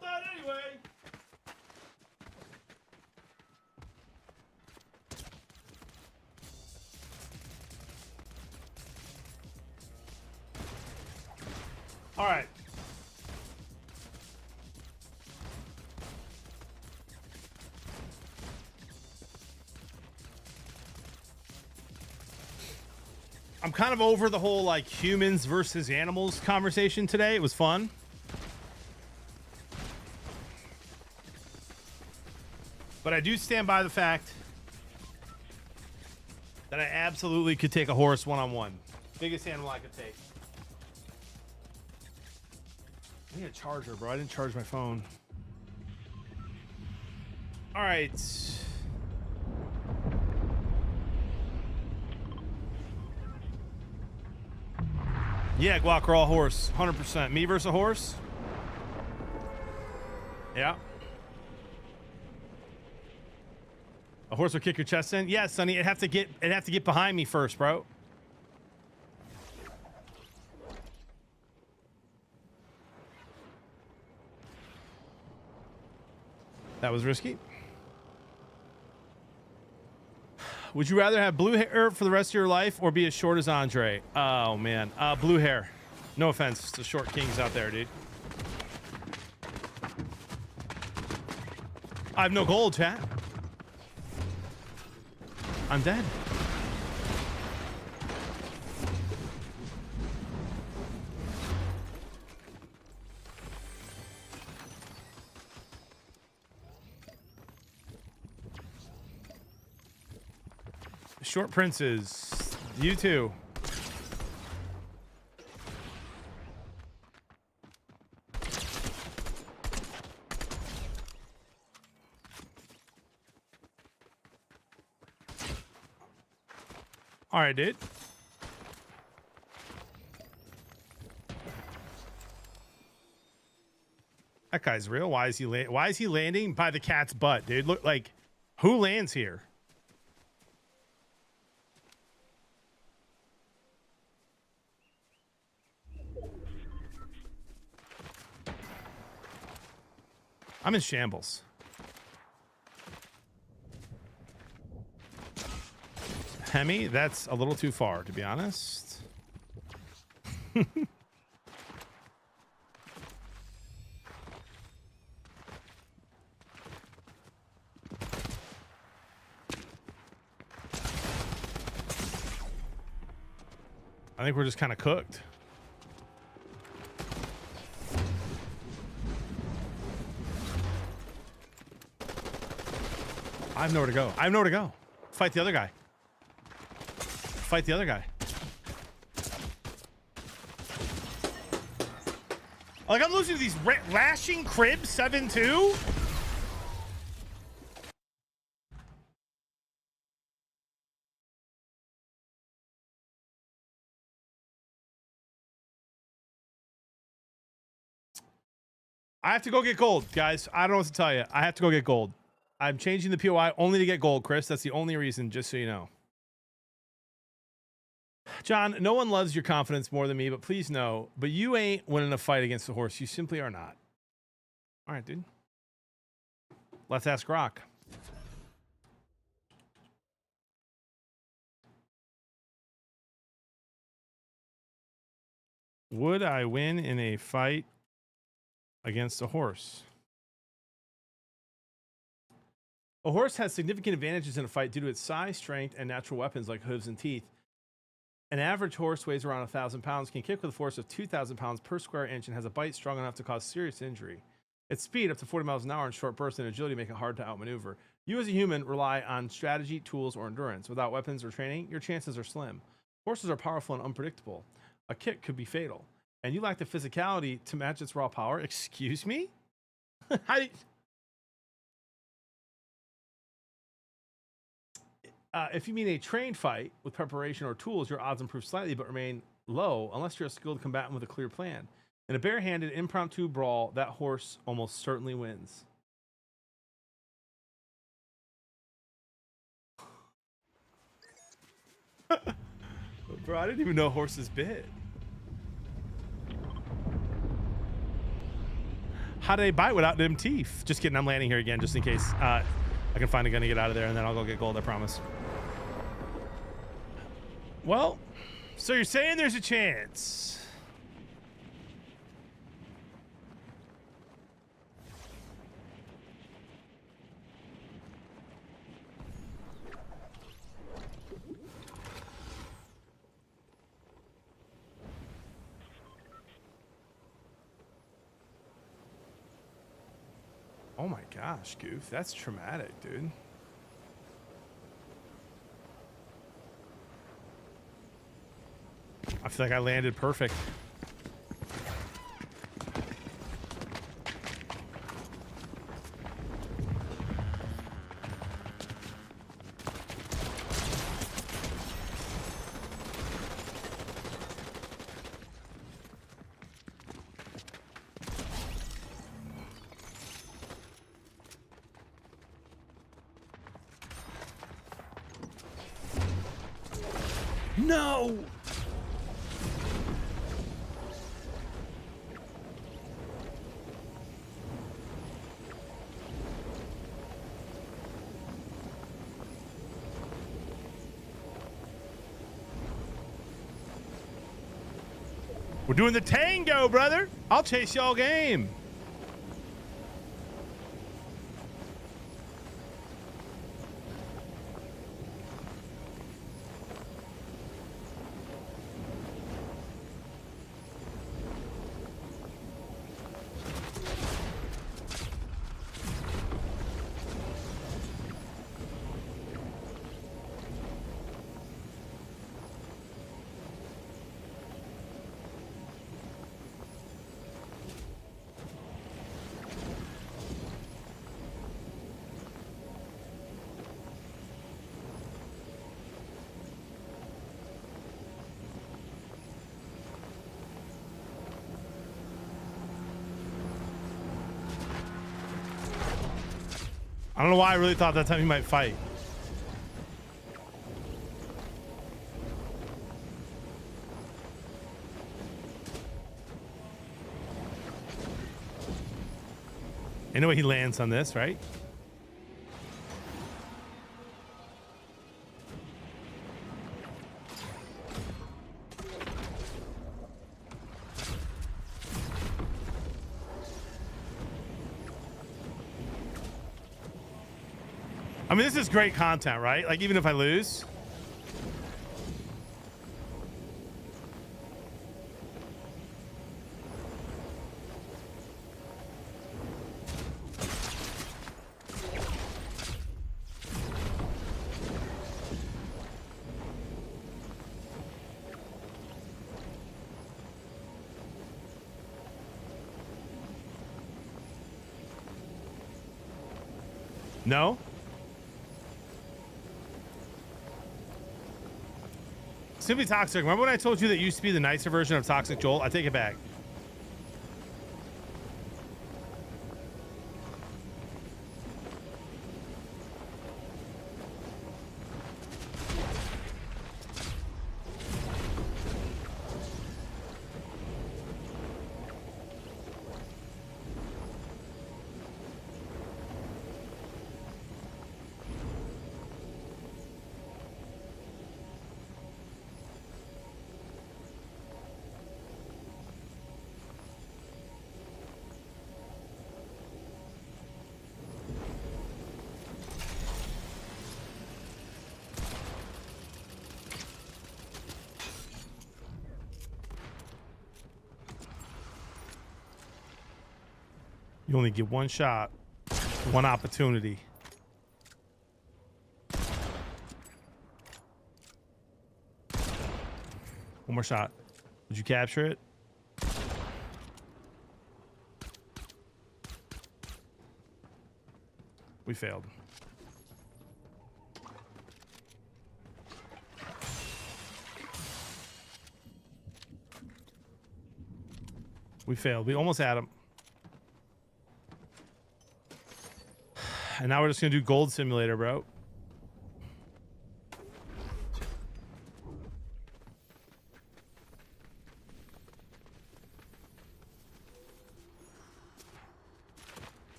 about that anyway. All right. I'm kind of over the whole like humans versus animals conversation today. It was fun. But I do stand by the fact that I absolutely could take a horse one-on-one. Biggest animal I could take. I need a charger, bro. I didn't charge my phone. All right. Yeah, Guac, we're all horse. 100%. Me versus a horse? Yeah. A horse will kick your chest in? Yeah, Sonny, it'd have to get behind me first, bro. That was risky. Would you rather have blue hair for the rest of your life or be as short as Andre? Oh, man. Blue hair. No offense to short kings out there, dude. I have no gold, chat. I'm dead. Short princes. You too. All right, dude. That guy's real. Why is he landing by the cat's butt, dude? Look, like, who lands here? I'm in shambles. Hemi, that's a little too far, to be honest. I think we're just kind of cooked. I have nowhere to go. I have nowhere to go. Fight the other guy. Fight the other guy. Like, I'm losing to these lashing cribs 7-2. I have to go get gold, guys. I don't know what to tell you. I have to go get gold. I'm changing the POI only to get gold, Chris. That's the only reason, just so you know. John, no one loves your confidence more than me, but please know, but you ain't winning a fight against a horse. You simply are not. All right, dude. Let's ask Rock. Would I win in a fight against a horse? A horse has significant advantages in a fight due to its size, strength, and natural weapons like hooves and teeth. An average horse weighs around 1,000 pounds, can kick with a force of 2,000 pounds per square inch, and has a bite strong enough to cause serious injury. Its speed, up to 40 miles an hour, and short bursts and agility make it hard to outmaneuver. You as a human rely on strategy, tools, or endurance. Without weapons or training, your chances are slim. Horses are powerful and unpredictable. A kick could be fatal. And you lack the physicality to match its raw power. Excuse me? If you mean a trained fight with preparation or tools, your odds improve slightly but remain low unless you're a skilled combatant with a clear plan. In a barehanded impromptu brawl, that horse almost certainly wins. Bro, I didn't even know horses bit. How do they bite without them teeth? Just kidding. I'm landing here again just in case I can find a gun to get out of there, and then I'll go get gold, I promise. Well, so you're saying there's a chance. Oh my gosh, Goof. That's traumatic, dude. I feel like I landed perfect. No! We're doing the tango, brother. I'll chase y'all game. I don't know why I really thought that time he might fight. Anyway, he lands on this, right? I mean, this is great content, right? Like, even if I lose. No? Simply Toxic. Remember when I told you that used to be the nicer version of Toxic Joel? I take it back. You only get one shot, one opportunity. One more shot. Did you capture it? We failed. We failed. We almost had him. And now we're just gonna do Gold Simulator, bro.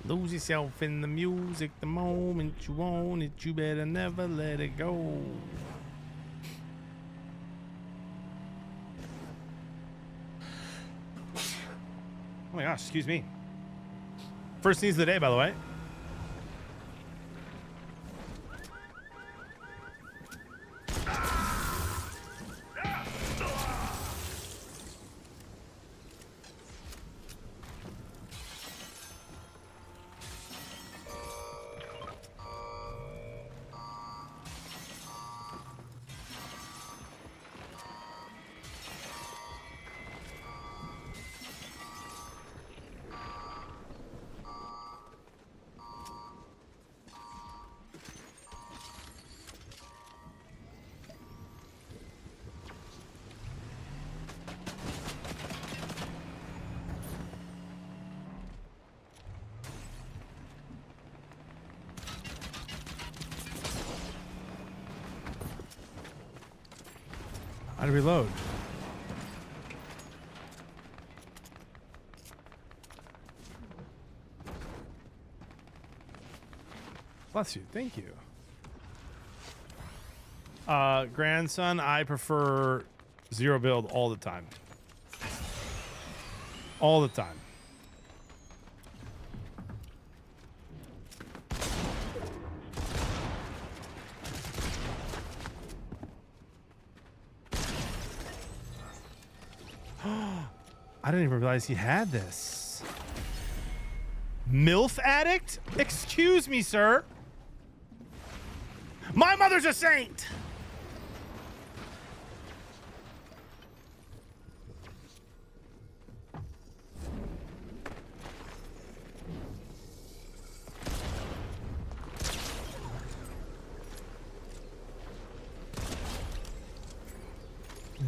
Lose yourself in the music the moment you want it. You better never let it go. Oh my gosh, excuse me. First sneeze of the day, by the way. How to reload? Bless you. Thank you. Grandson, I prefer zero build all the time. All the time. I didn't even realize he had this. MILF addict? Excuse me, sir. My mother's a saint.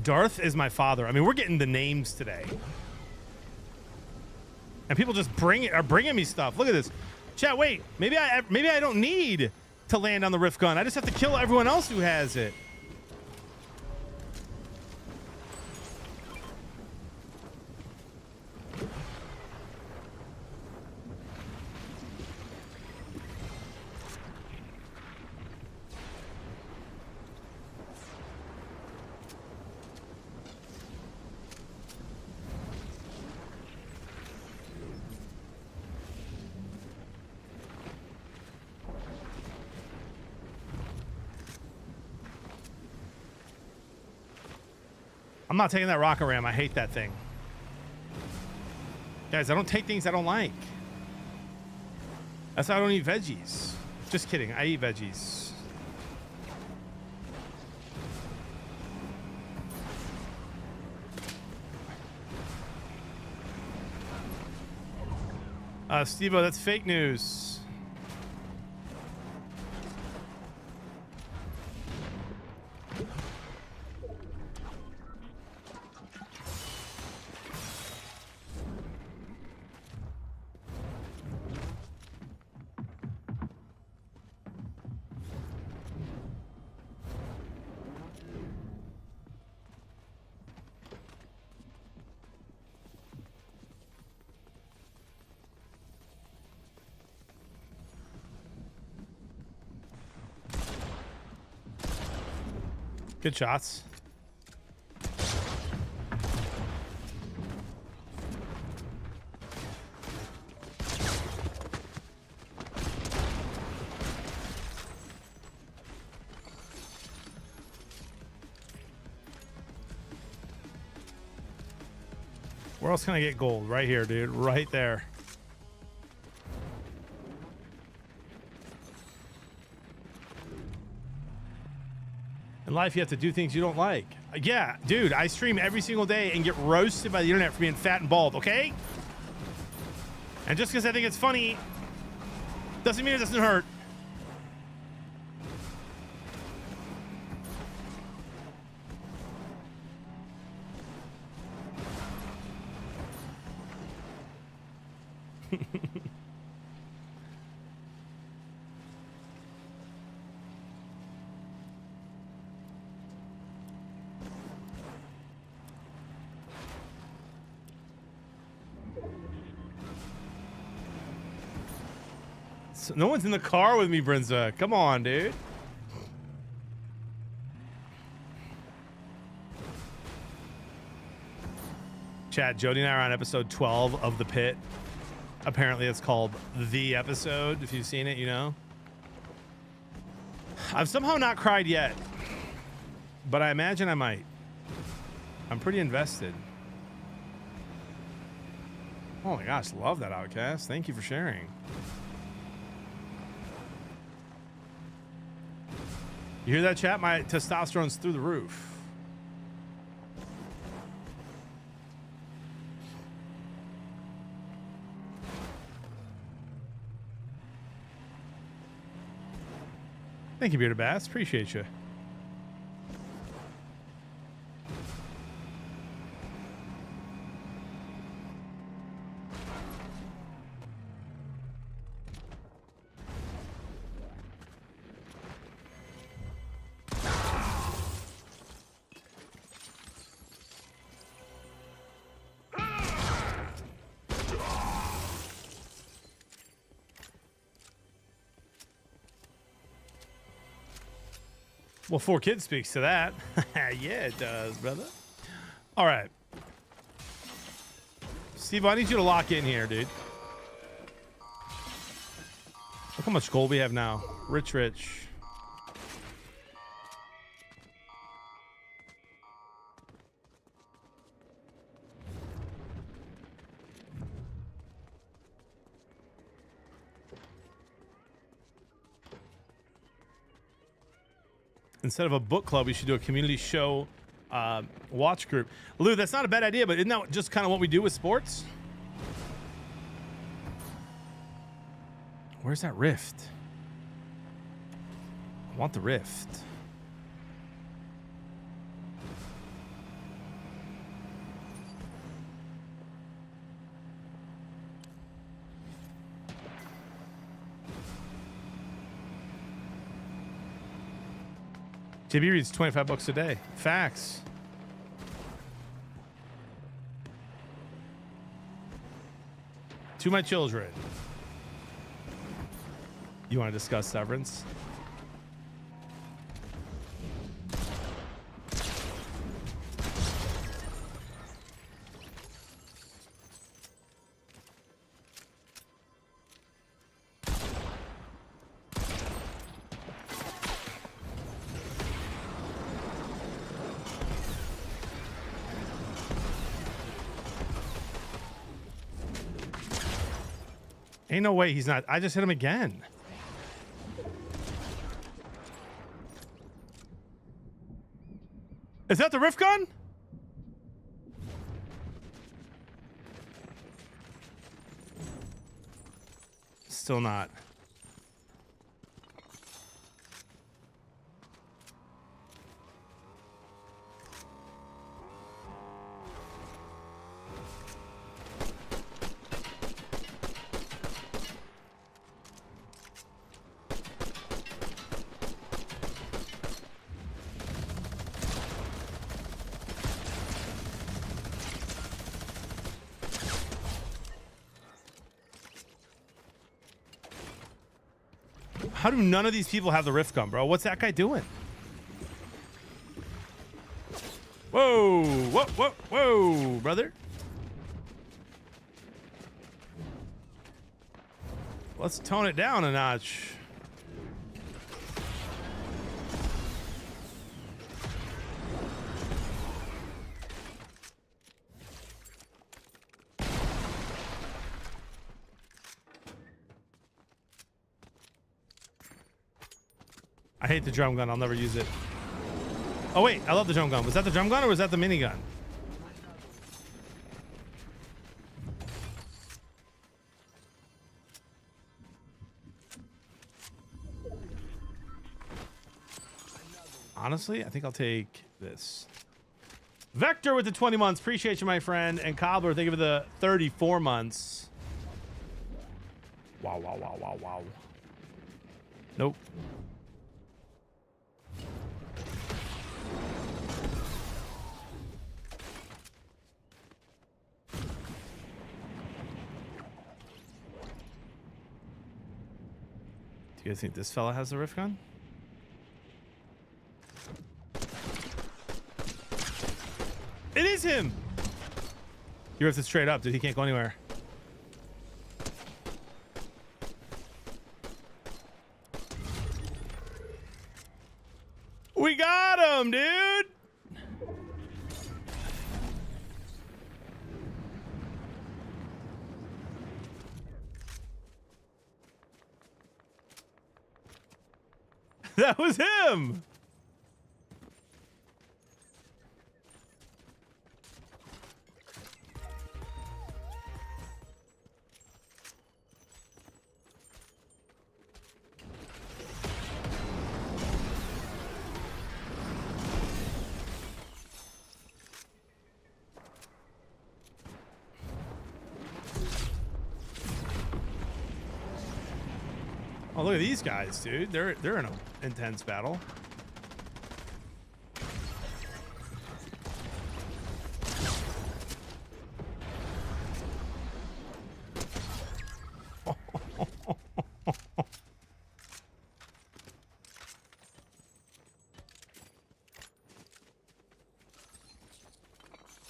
Darth is my father. I mean, we're getting the names today. And people just are bringing me stuff. Look at this. Chat, wait. Maybe I don't need to land on the Rift gun. I just have to kill everyone else who has it. I'm not taking that rocket ram. I hate that thing. Guys, I don't take things I don't like. That's why I don't eat veggies. Just kidding. I eat veggies. Steve-O, that's fake news. Good shots. Where else can I get gold? Right here, dude. Right there. In life, you have to do things you don't like. Yeah, dude, I stream every single day and get roasted by the internet for being fat and bald, okay? And just because I think it's funny doesn't mean it doesn't hurt. So no one's in the car with me, Brinza. Come on, dude. Chat, Jody and I are on episode 12 of The Pit. Apparently it's called The Episode. If you've seen it, you know. I've somehow not cried yet, but I imagine I might. I'm pretty invested. Oh my gosh, love that, Outcast. Thank you for sharing. You hear that, chat? My testosterone's through the roof. Thank you, Bearded Bass. Appreciate you. Well, 4 Kids speaks to that. Yeah, it does, brother. All right. Steve, I need you to lock in here, dude. Look how much gold we have now. Rich. Instead of a book club, we should do a community show watch group. Lou, that's not a bad idea, but isn't that just kind of what we do with sports? Where's that rift? I want the rift. JB reads 25 bucks a day. Facts. To my children. You want to discuss Severance? Ain't no way he's not. I just hit him again. Is that the rift gun? Still not. How do none of these people have the rift gun, bro? What's that guy doing? Whoa, brother. Let's tone it down a notch. I hate the drum gun. I'll never use it. Oh, wait. I love the drum gun. Was that the drum gun or was that the minigun? Honestly, I think I'll take this. Vector with the 20 months. Appreciate you, my friend. And Cobbler, thank you for the 34 months. Wow. Nope. You guys think this fella has the rift gun? It is him! You have to straight up, dude. He can't go anywhere. We got him, dude! That was him! Oh, look at these guys, dude. They're in an intense battle.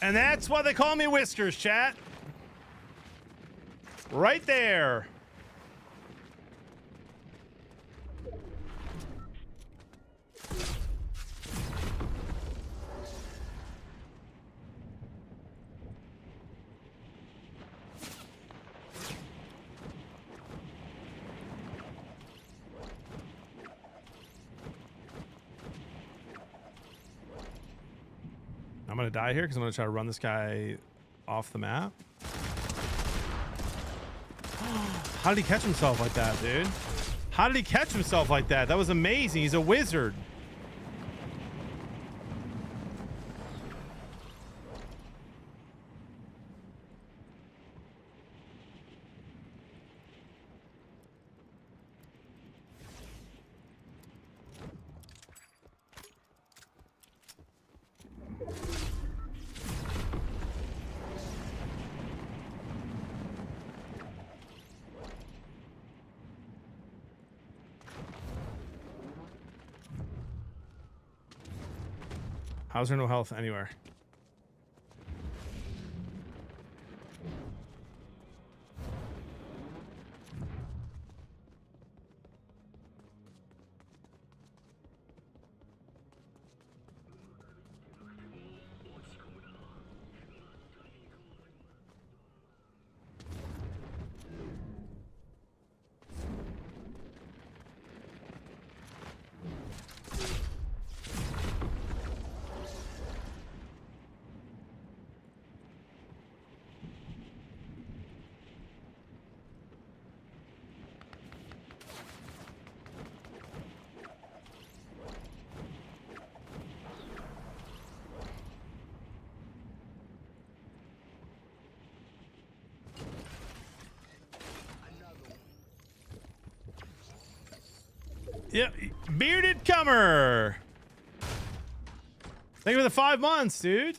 And that's why they call me Whiskers, chat. Right there. I'm gonna die here because I'm gonna try to run this guy off the map. How did he catch himself like that, dude? How did he catch himself like that? That was amazing. He's a wizard. How's there no health anywhere? Yep, bearded comer. Thank you for the 5 months, dude.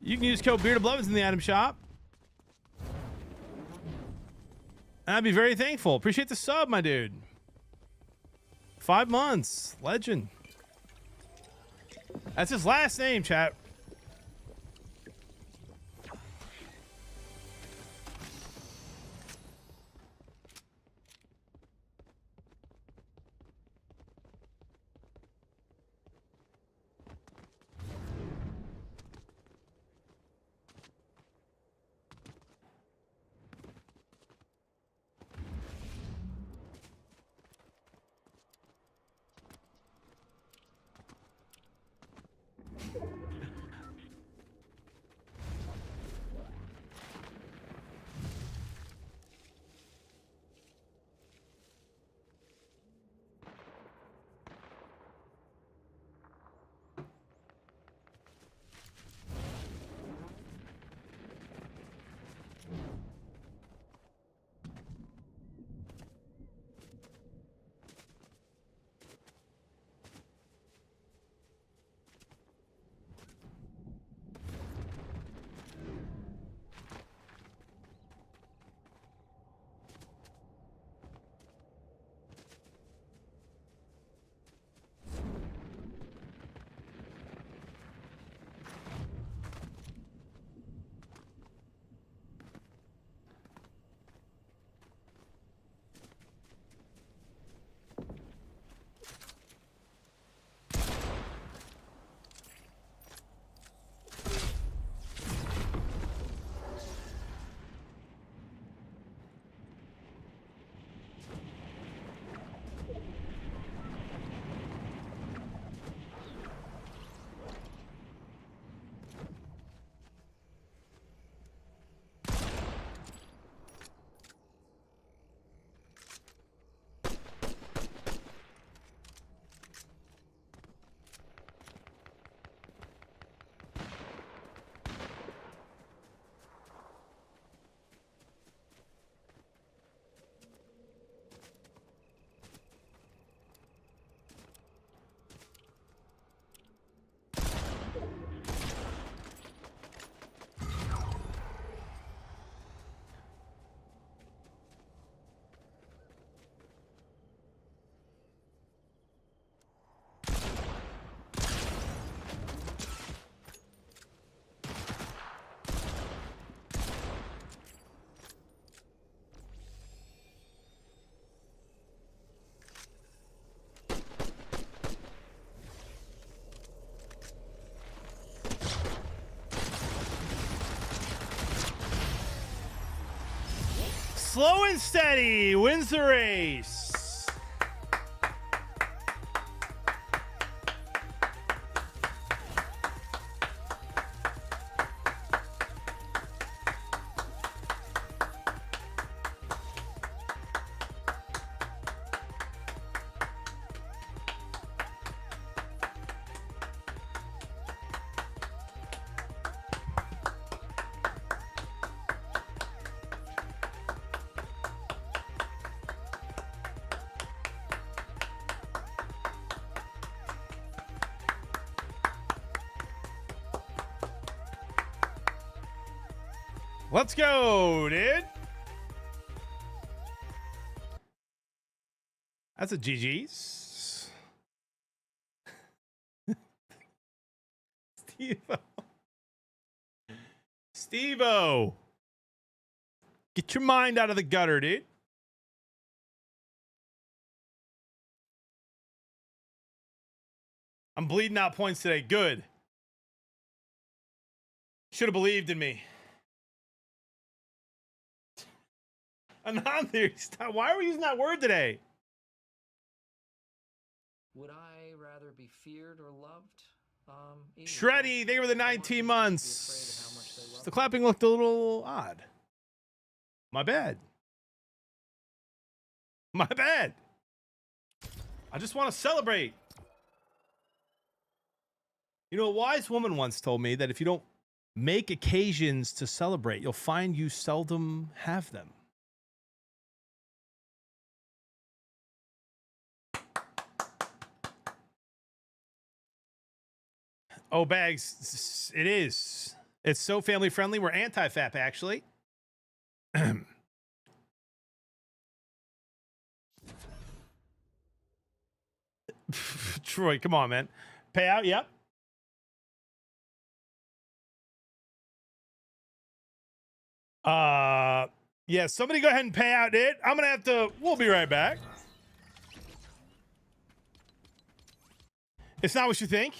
You can use code bearded Blevins in the item shop. I'd be very thankful. Appreciate the sub, my dude. 5 months, legend. That's his last name, chat. Slow and steady wins the race. Let's go, dude. That's a GG's. Steve-O. Steve-O. Get your mind out of the gutter, dude. I'm bleeding out points today. Good. Should have believed in me. Stop. Why are we using that word today? Would I rather be feared or loved? Shreddy, they were the 19 months. The clapping looked a little odd. My bad. My bad. I just want to celebrate. You know, a wise woman once told me that if you don't make occasions to celebrate, you'll find you seldom have them. Oh, Bags, it is. It's so family friendly. We're anti-FAP, actually. Troy, come on, man. Payout, yep. Yeah, somebody go ahead and pay out it. I'm gonna have to. We'll be right back. It's not what you think.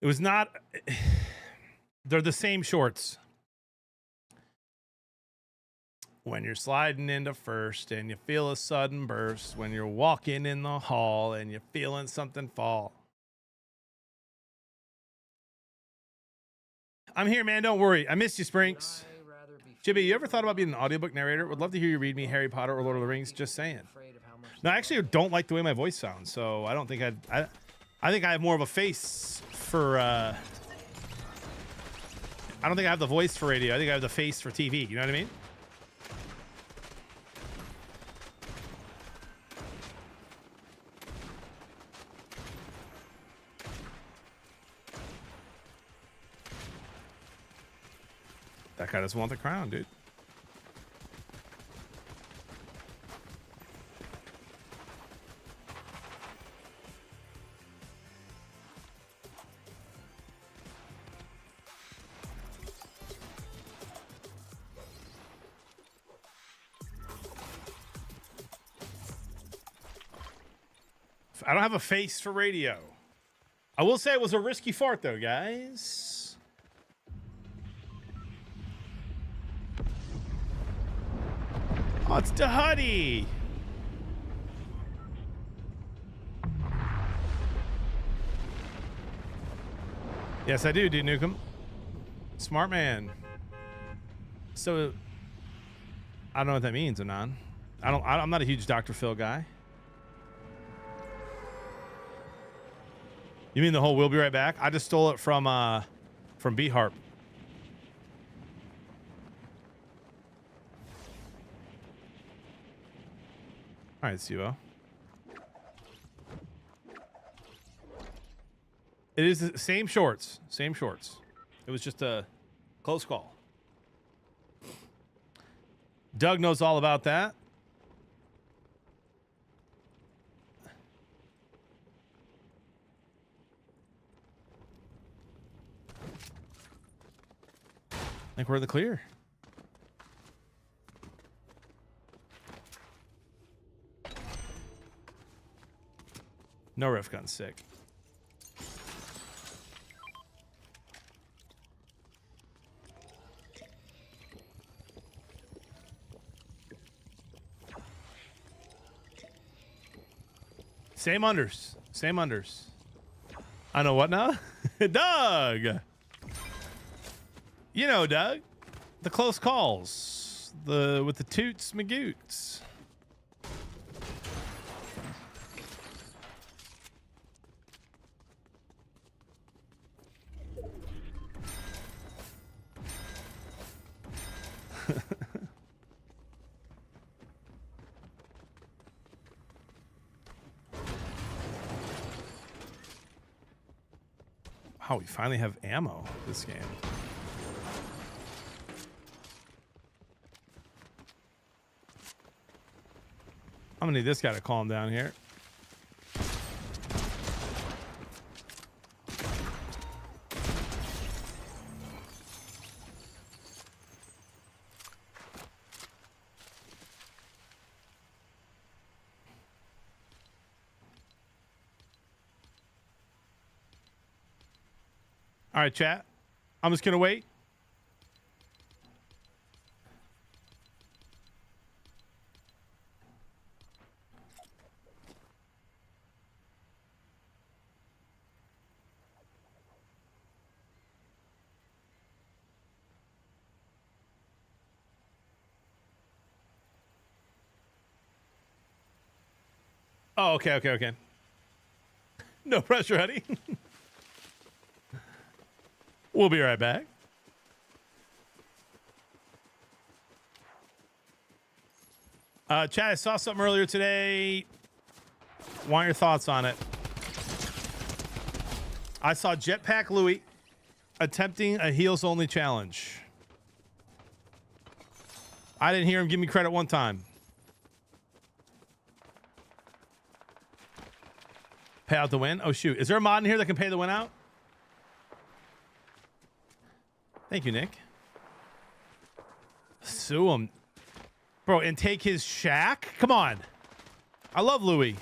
It was not. They're the same shorts. When you're sliding into first and you feel a sudden burst, when you're walking in the hall and you're feeling something fall. I'm here, man. Don't worry. I missed you, Sprinks. Jibby, you ever thought about being an audiobook narrator? Would love to hear you read me Harry Potter or Lord of the Rings. Just saying. No, I actually don't like the way my voice sounds, so I don't think I think I have more of a face for. I don't think I have the voice for radio. I think I have the face for TV. You know what I mean? That guy doesn't want the crown, dude. I don't have a face for radio. I will say it was a risky fart, though, guys. Oh, it's Dahuddy. Yes, I do, dude Nukem. Smart man. So, I don't know what that means, Anon. I'm not a huge Dr. Phil guy. You mean the whole "we'll be right back"? I just stole it from B Harp. All right, Sivo. It is the same shorts. Same shorts. It was just a close call. Doug knows all about that. I think we're in the clear. No ref gun, sick. Same unders. Same unders. I know what now? Doug! You know, Doug. The close calls. With the toots magoots. Wow, we finally have ammo this game. I'm gonna need this guy to calm down here. All right, chat. I'm just gonna wait. Oh, okay. No pressure, honey. We'll be right back. Chat, I saw something earlier today. Want your thoughts on it? I saw Jetpack Louie attempting a heels only challenge. I didn't hear him give me credit one time. Pay out the win? Oh, shoot. Is there a mod in here that can pay the win out? Thank you, Nick. Sue him. Bro, and take his shack? Come on. I love Louis.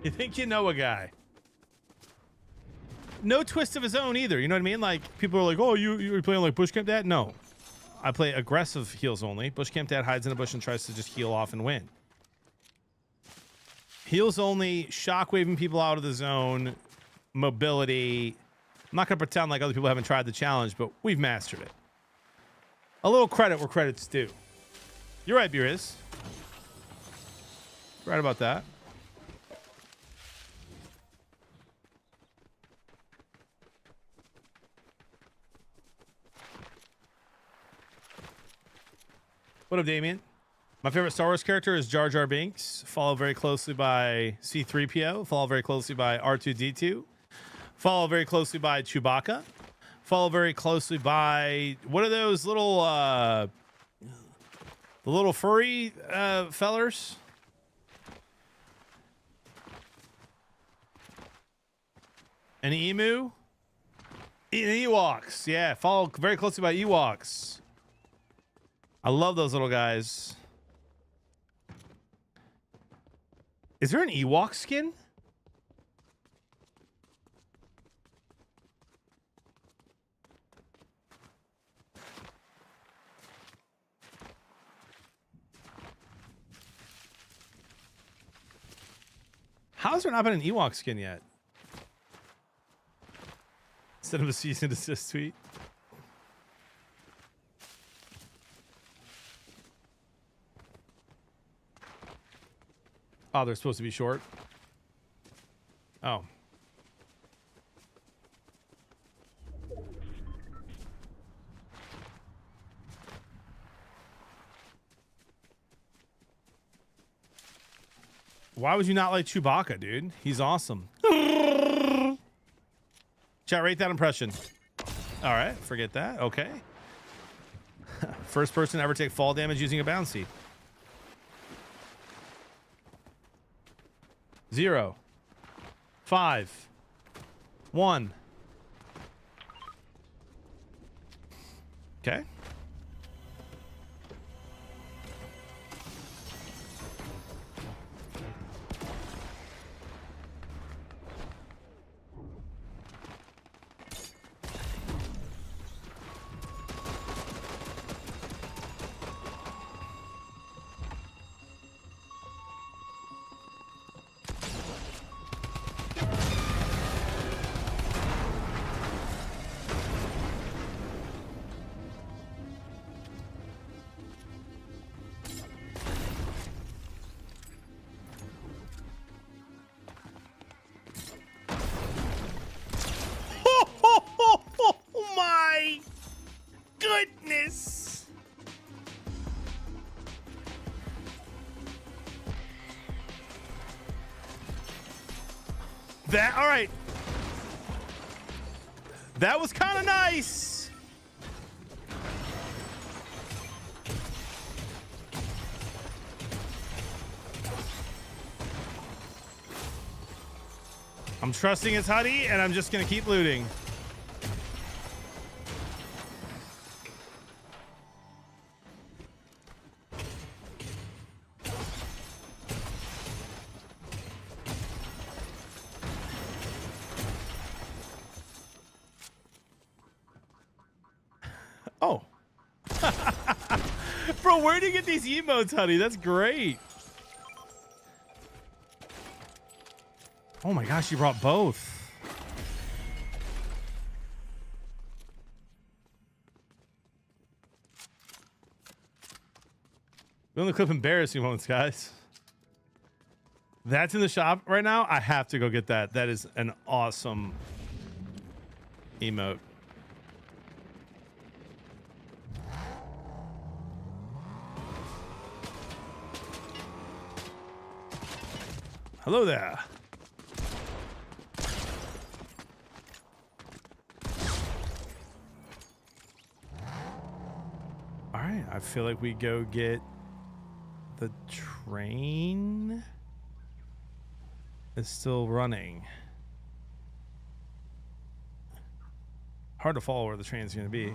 You think you know a guy. no twist of his own either. You know what I mean? Like people are like, oh, you playing like Bush Camp Dad? No, I play aggressive heals only. Bush Camp Dad hides in a bush and tries to just heal off and win. Heals only, shockwaving people out of the zone, mobility. I'm not gonna pretend like other people haven't tried the challenge, but we've mastered it. A little credit where credit's due. You're right, Beeriz. Right about that. What up, Damien? My favorite Star Wars character is Jar Jar Binks, followed very closely by C-3PO, followed very closely by R2-D2, followed very closely by Chewbacca, followed very closely by what are those little the little furry fellers? An emu? Ewoks. Yeah, followed very closely by Ewoks. I love those little guys. Is there an Ewok skin? How's there not been an Ewok skin yet? Instead of a cease and desist tweet. Oh, they're supposed to be short. Oh. Why would you not like Chewbacca, dude? He's awesome. Chat, rate that impression. All right, forget that. Okay. First person to ever take fall damage using a bouncy. 0, 5, 1. Okay. Goodness. That, all right. That was kind of nice. I'm trusting his Huddy, and I'm just going to keep looting. Oh. Bro, where do you get these emotes, honey? That's great. Oh my gosh, you brought both. We only clip embarrassing moments, guys. That's in the shop right now. I have to go get that. That is an awesome emote. Hello there. All right, I feel like we go get the train. It's still running. Hard to follow where the train's going to be.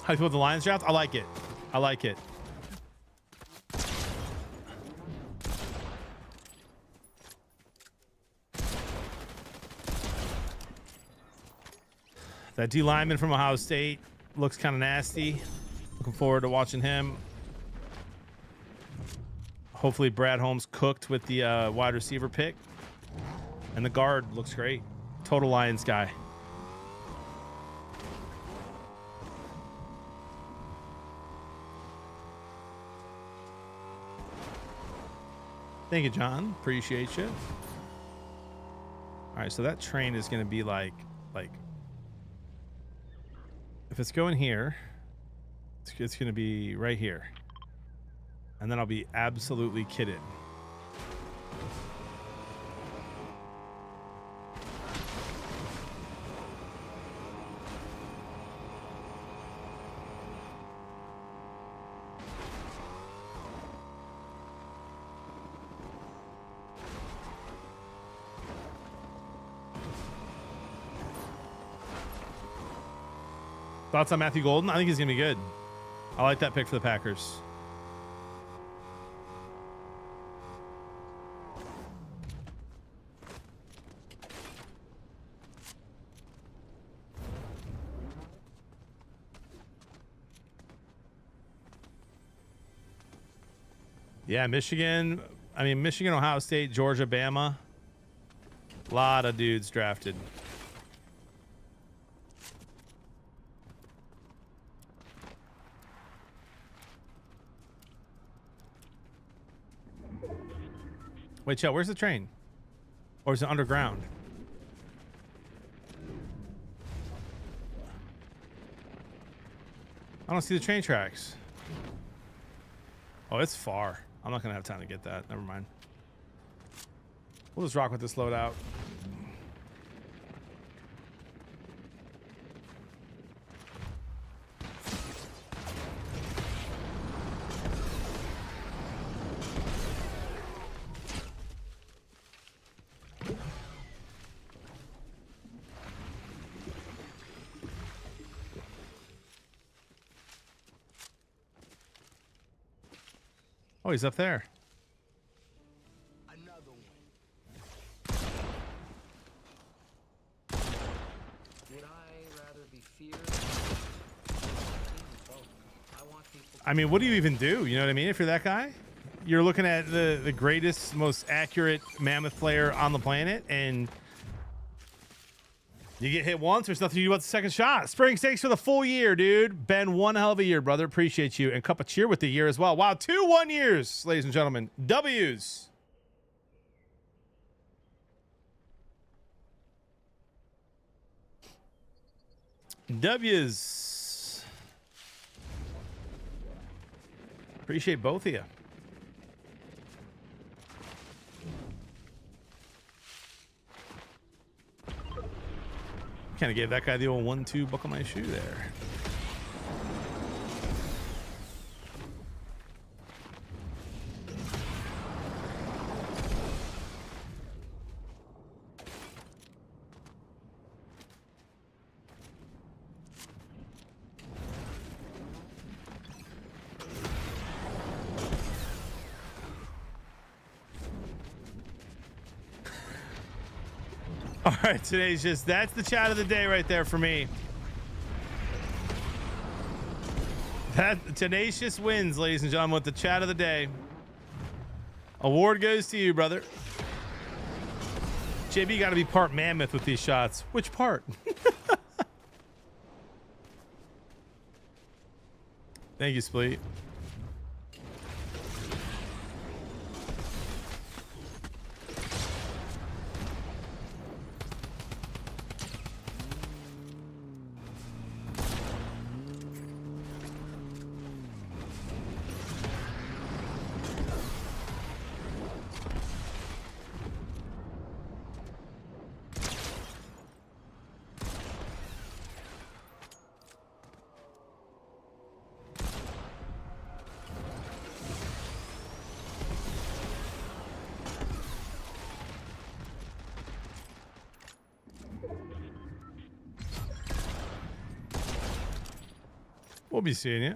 How do you feel with the Lions draft? I like it. I like it. That D lineman from Ohio State looks kind of nasty. Looking forward to watching him. Hopefully Brad Holmes cooked with the wide receiver pick. And the guard looks great. Total Lions guy. Thank you, John. Appreciate you. All right, so that train is going to be like if it's going here, it's going to be right here. And then I'll be absolutely kidded. Thoughts on Matthew Golden? I think he's going to be good. I like that pick for the Packers. Yeah, Michigan. I mean, Michigan, Ohio State, Georgia, Bama. A lot of dudes drafted. Wait, Chet, where's the train? Or is it underground? I don't see the train tracks. Oh, it's far. I'm not gonna have time to get that. Never mind. We'll just rock with this loadout. Oh, he's up there. Another one. Would I rather be feared? I want people. I mean, what do you even do? You know what I mean? If you're that guy, you're looking at the greatest, most accurate mammoth player on the planet, and you get hit once. There's nothing you do about the second shot. Spring, thanks for the full year, dude. Ben, one hell of a year, brother. Appreciate you. And cup of cheer with the year as well. Wow, 2 1 years, ladies and gentlemen. W's. W's. Appreciate both of you. Kind of gave that guy the old 1-2 buckle my shoe there. All right, today's just, that's the chat of the day right there for me. That Tenacious wins, ladies and gentlemen, with the chat of the day. Award goes to you, brother. JB got to be part mammoth with these shots. Which part? Thank you, Spleet. We'll be seeing you.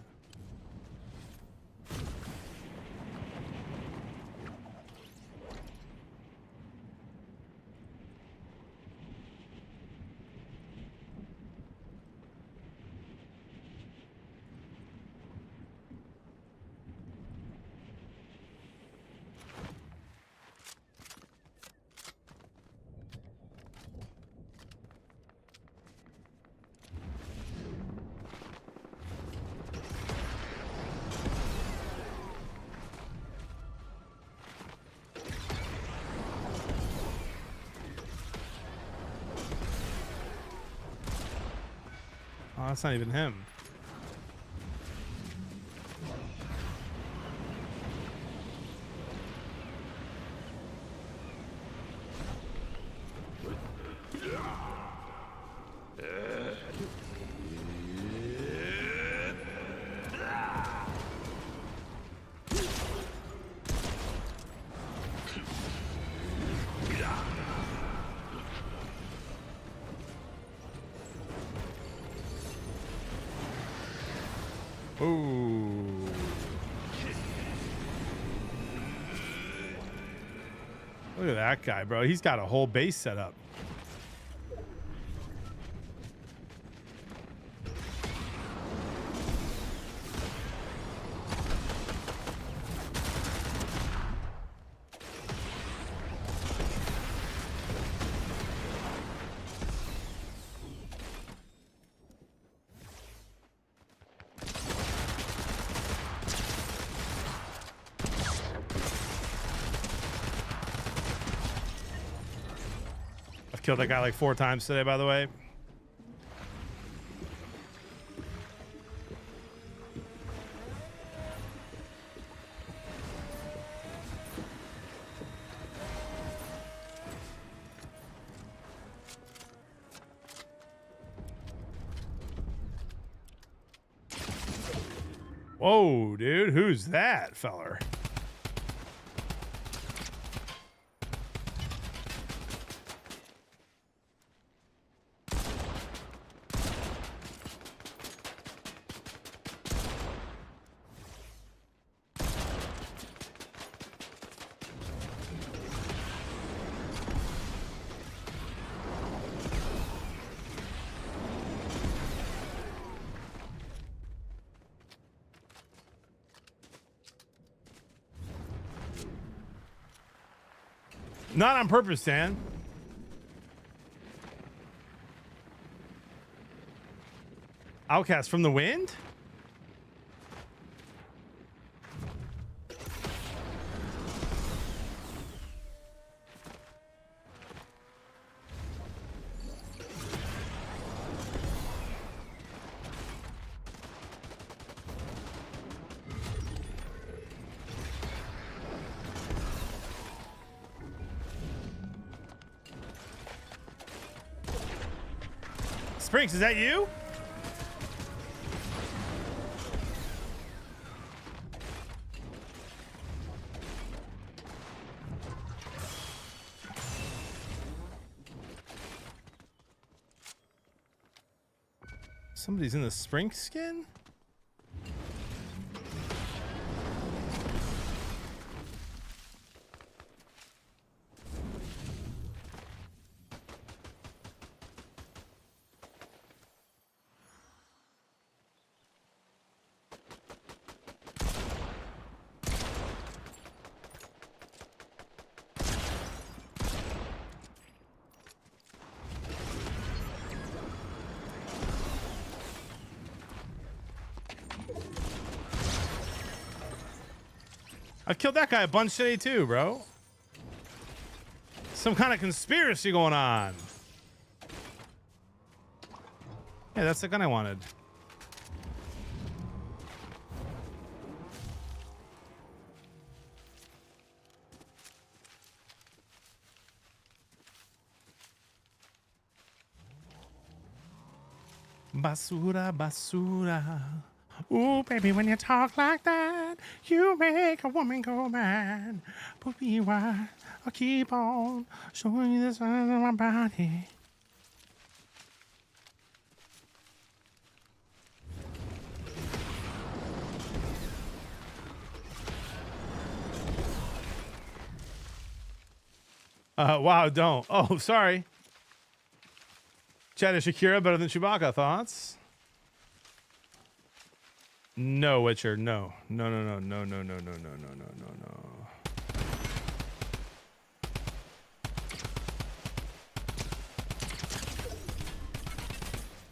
that's not even him. Ooh. Look at that guy, bro. He's got a whole base set up. Killed that guy like 4 times today, by the way. Whoa, dude. Who's that feller? Not on purpose, Dan. Outcast from the wind? Sprinks, is that you? Somebody's in the Spring skin? I killed that guy a bunch today too, bro. Some kind of conspiracy going on. Yeah, that's the gun I wanted. Basura, basura. Ooh, baby, when you talk like that, you make a woman go mad. Put me wide, I'll keep on showing you the signs of my body. Wow, don't. Oh, sorry. Chad, is Shakira better than Chewbacca? Thoughts? No, Witcher. No. No, no, no, no, no, no, no, no, no, no, no, no.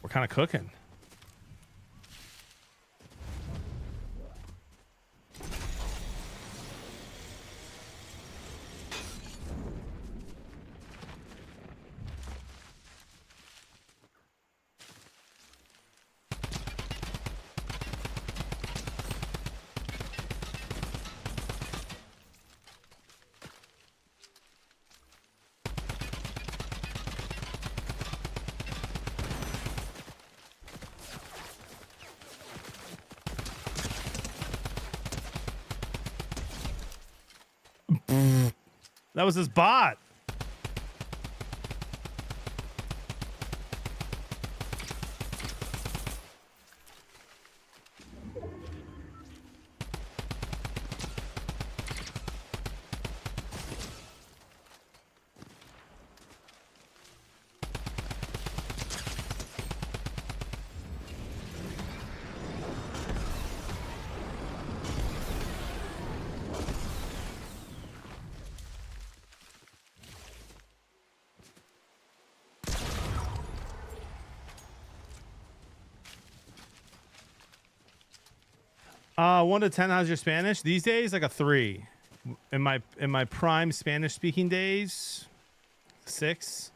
We're kind of cooking. That was his bot. One to 10, how's your Spanish? These days, like a 3. In my prime Spanish speaking days, 6.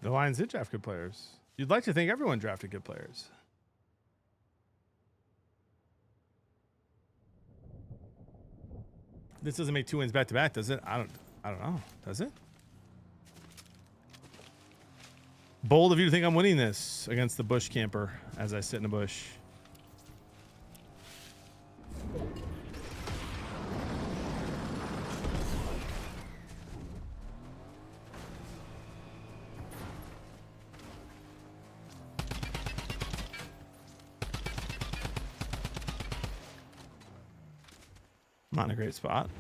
The Lions did draft good players. You'd like to think everyone drafted good players. This doesn't make 2 wins back to back, does it? I don't know. Does it? Bold of you to think I'm winning this against the bush camper as I sit in the bush. Not in a great spot.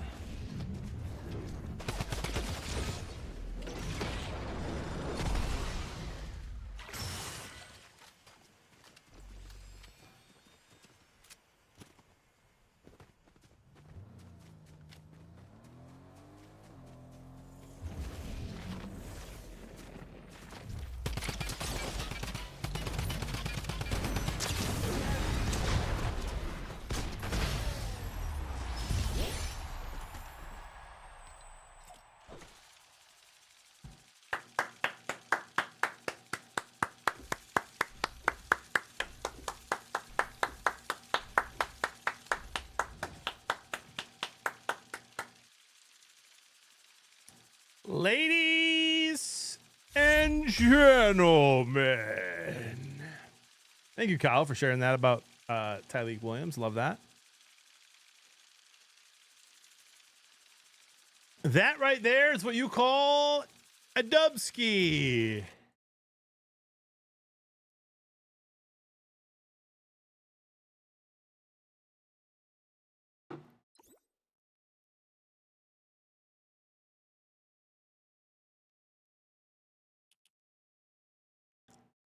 Ladies and gentlemen. Thank you, Kyle, for sharing that about Tyreek Williams. Love that. That right there is what you call a dubski.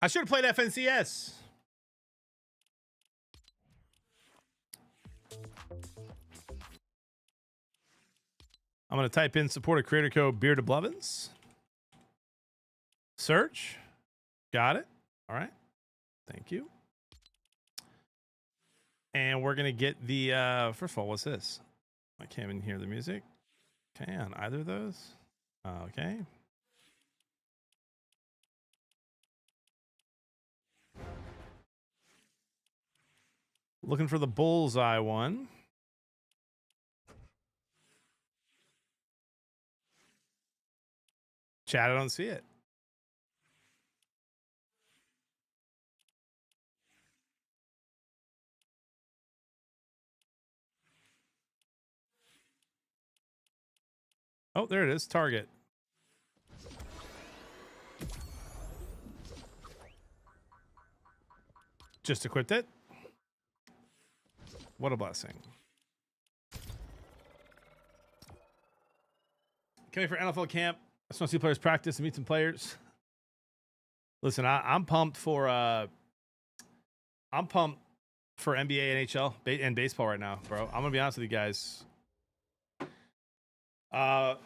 I should have played FNCS. I'm going to type in supported creator code Beer to Blevins. Search. Got it. All right. Thank you. And we're going to get the, first of all, what's this? I can't even hear the music. Okay, on either of those. Okay. Looking for the bullseye one. Chat, I don't see it. Oh, there it is. Target. Just equipped it. What a blessing. Coming for NFL camp. I just want to see players practice and meet some players. Listen, I'm pumped for NBA, NHL, and baseball right now, bro. I'm gonna be honest with you guys.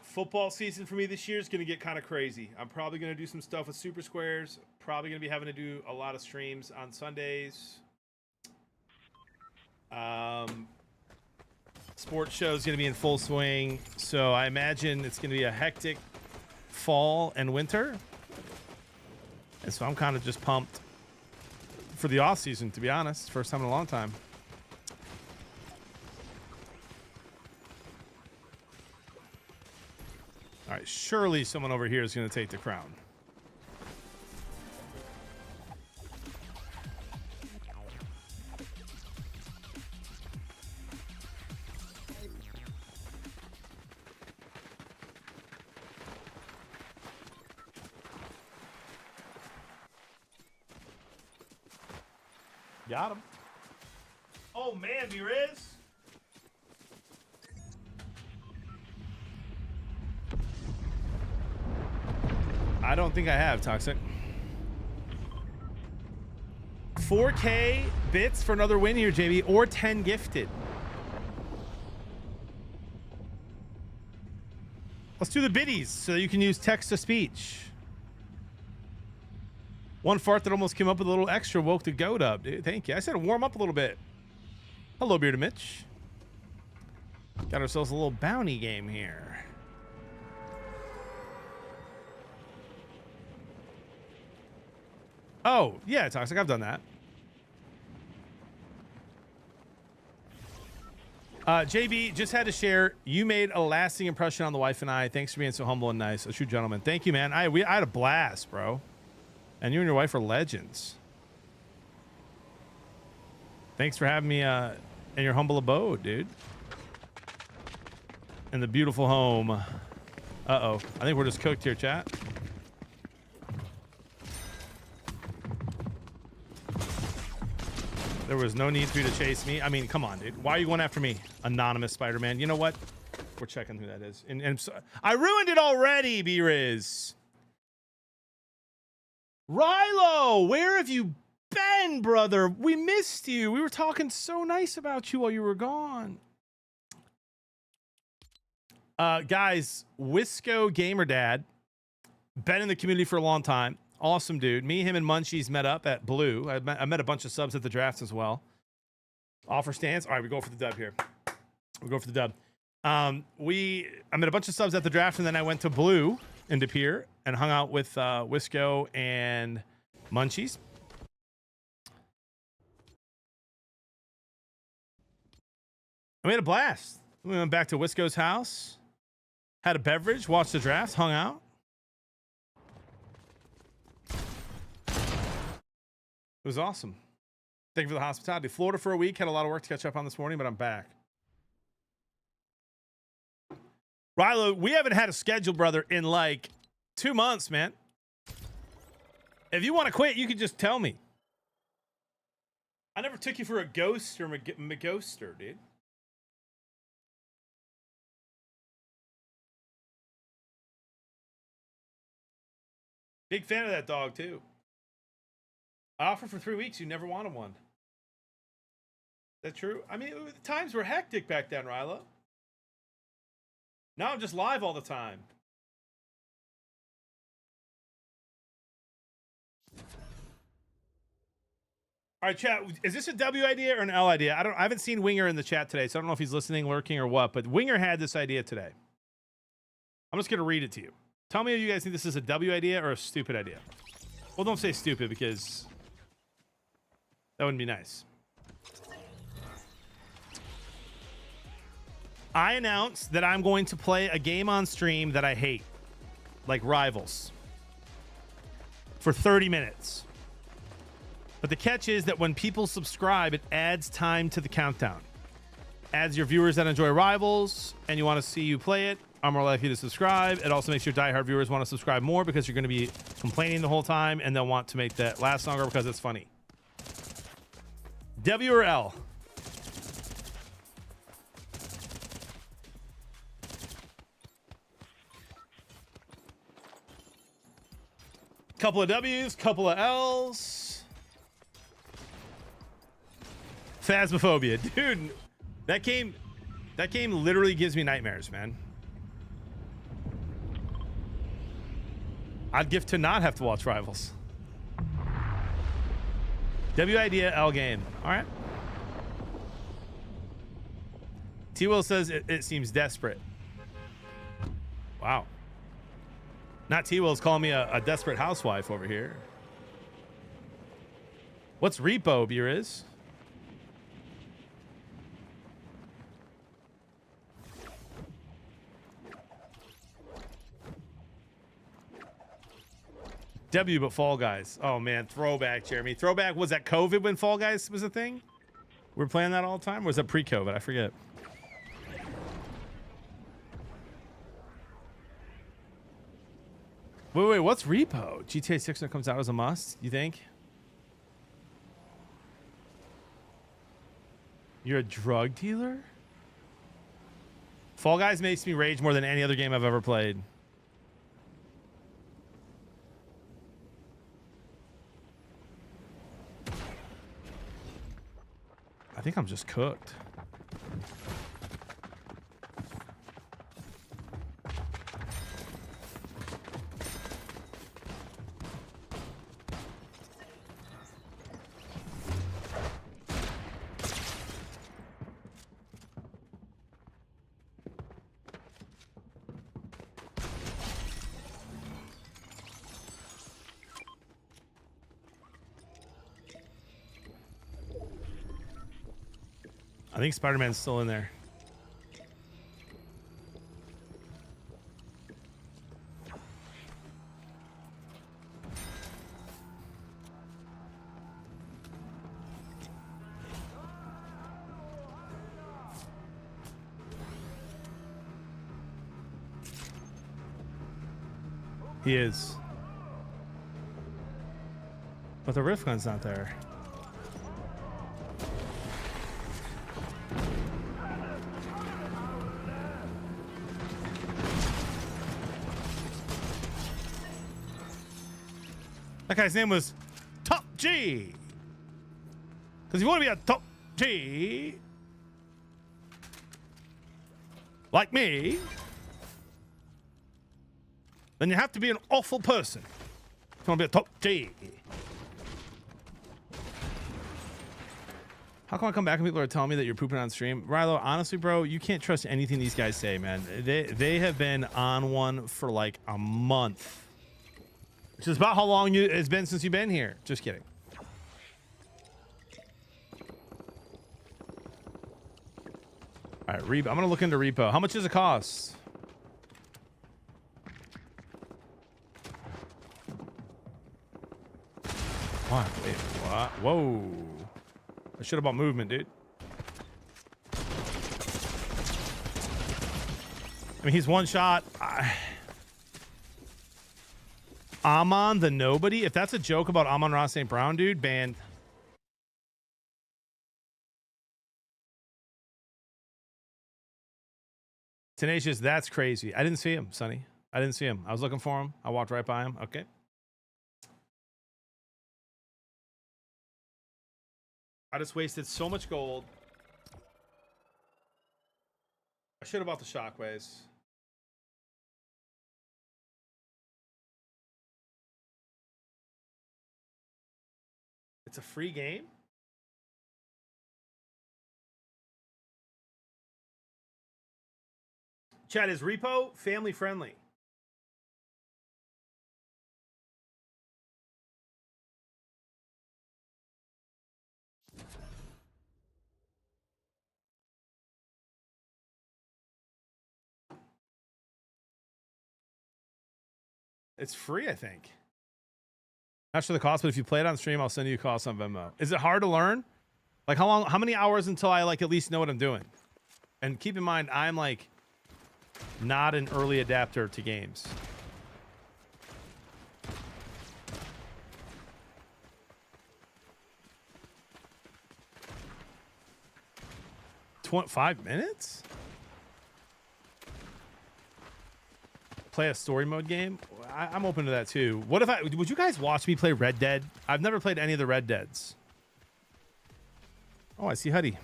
Football season for me this year is going to get kind of crazy. I'm probably going to do some stuff with Super Squares. Probably going to be having to do a lot of streams on Sundays. Sports show is going to be in full swing. So I imagine it's going to be a hectic fall and winter. And so I'm kind of just pumped for the off season, to be honest. First time in a long time. All right, surely someone over here is going to take the crown. Got him. Oh, man, B-Riz. I don't think I have, Toxic. 4K bits for another win here, JB, or 10 gifted. Let's do the biddies so you can use text to speech. One fart that almost came up with a little extra woke the goat up, dude. Thank you. I said warm up a little bit. Hello, Bearded Mitch. Got ourselves a little bounty game here. Oh, yeah, Toxic. I've done that. JB, just had to share. You made a lasting impression on the wife and I. Thanks for being so humble and nice. A true gentleman. Thank you, man. I had a blast, bro. And you and your wife are legends. Thanks for having me in your humble abode, dude. In the beautiful home. Uh-oh. I think we're just cooked here, chat. There was no need for you to chase me. I mean, come on, dude. Why are you going after me? Anonymous Spider-Man. You know what? We're checking who that is. And so, I ruined it already, B-Riz. Rilo, where have you been, brother? We missed you. We were talking so nice about you while you were gone. Guys, Wisco Gamer Dad, been in the community for a long time. Awesome dude. Me, him, and Munchies met up at Blue. I met a bunch of subs at the drafts as well. Offer stance. All right, we go for the dub here. We go for the dub. I met a bunch of subs at the draft, and then I went to Blue in De Pere and hung out with Wisco and Munchies. And we had a blast. We went back to Wisco's house, had a beverage, watched the draft, hung out. It was awesome. Thank you for the hospitality. Florida for a week. Had a lot of work to catch up on this morning, but I'm back. Rilo, we haven't had a schedule, brother, in like 2 months, man. If you want to quit, you can just tell me. I never took you for a ghost or McGhoster, dude. Big fan of that dog, too. I offered for 3 weeks. You never wanted one. Is that true? I mean, times were hectic back then, Rilo. Now I'm just live all the time. All right, chat. Is this a W idea or an L idea? I haven't seen Winger in the chat today, so I don't know if he's listening, lurking, or what. But Winger had this idea today. I'm just gonna read it to you. Tell me if you guys think this is a W idea or a stupid idea. Well, don't say stupid because that wouldn't be nice. I announced that I'm going to play a game on stream that I hate, like Rivals, for 30 minutes. But the catch is that when people subscribe, it adds time to the countdown. Adds your viewers that enjoy Rivals and you want to see you play it are more likely to subscribe. It also makes your diehard viewers want to subscribe more because you're going to be complaining the whole time and they'll want to make that last longer because it's funny. W or L? Couple of W's, couple of L's. Phasmophobia. Dude, that game literally gives me nightmares, man. I'd give to not have to watch Rivals. W idea L game. All right. T Will says it seems desperate. Wow. Not T Will's calling me a desperate housewife over here. What's repo, beer is? W, but Fall Guys. Oh man, throwback, Jeremy. Throwback, was that COVID when Fall Guys was a thing? We were playing that all the time? Or was that pre-COVID? I forget. Wait, what's repo? GTA 6 when it comes out as a must, you think? You're a drug dealer? Fall Guys makes me rage more than any other game I've ever played. I think I'm just cooked. I think Spider-Man's still in there. He is. But the rift gun's not there. That guy's name was Top G. Because you want to be a Top G, like me, then you have to be an awful person. If you want to be a Top G. How come I come back and people are telling me that you're pooping on stream? Rilo, honestly, bro, you can't trust anything these guys say, man. They have been on one for like a month. Which is about how long it's been since you've been here. Just kidding. All right, I'm going to look into repo. How much does it cost? What? Wait, what? Whoa. I should have bought movement, dude. I mean, he's one shot. Amon the Nobody? If that's a joke about Amon-Ra St. Brown, dude, banned. Tenacious, that's crazy. I didn't see him, Sonny. I didn't see him. I was looking for him. I walked right by him. Okay. I just wasted so much gold. I should have bought the shockwaves. It's a free game? Chat, is repo family friendly? It's free, I think. Not sure the cost, but if you play it on stream, I'll send you a cost on Venmo. Is it hard to learn? Like how many hours until I like at least know what I'm doing? And keep in mind, I'm like not an early adapter to games. $5 minutes? Play a story mode game? I'm open to that too. What if would you guys watch me play Red Dead? I've never played any of the Red Deads. Oh, I see Huddy.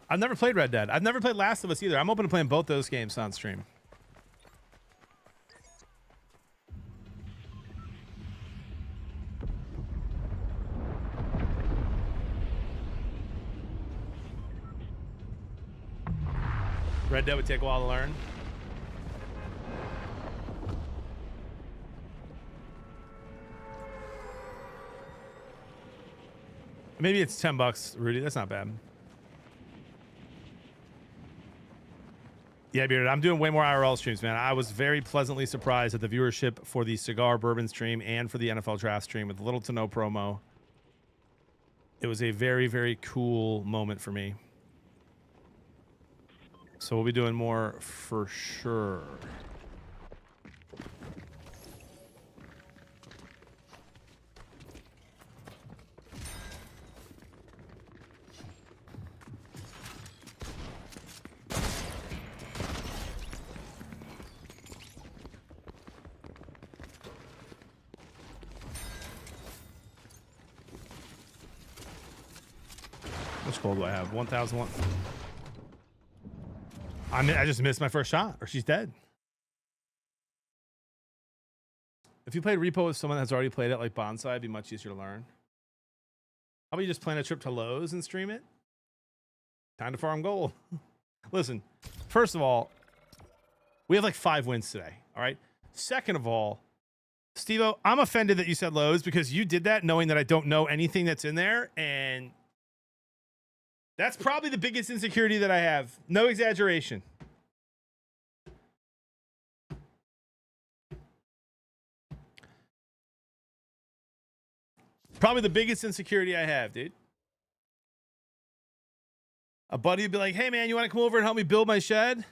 I've never played Red Dead. I've never played Last of Us either. I'm open to playing both those games on stream. Red Dead would take a while to learn. Maybe it's $10, Rudy. That's not bad. Yeah, Bearded, I'm doing way more IRL streams, man. I was very pleasantly surprised at the viewership for the Cigar Bourbon stream and for the NFL Draft stream with little to no promo. It was a very, very cool moment for me. So we'll be doing more for sure. Which gold do I have? 1,001. I just missed my first shot, or she's dead. If you played Repo with someone that's already played it, like Bonsai, it'd be much easier to learn. How about you just plan a trip to Lowe's and stream it? Time to farm gold. Listen, first of all, we have like 5 wins today, all right? Second of all, Steve-O, I'm offended that you said Lowe's because you did that knowing that I don't know anything that's in there, and that's probably the biggest insecurity that I have. No exaggeration. Probably the biggest insecurity I have, dude. A buddy would be like, hey, man, you want to come over and help me build my shed?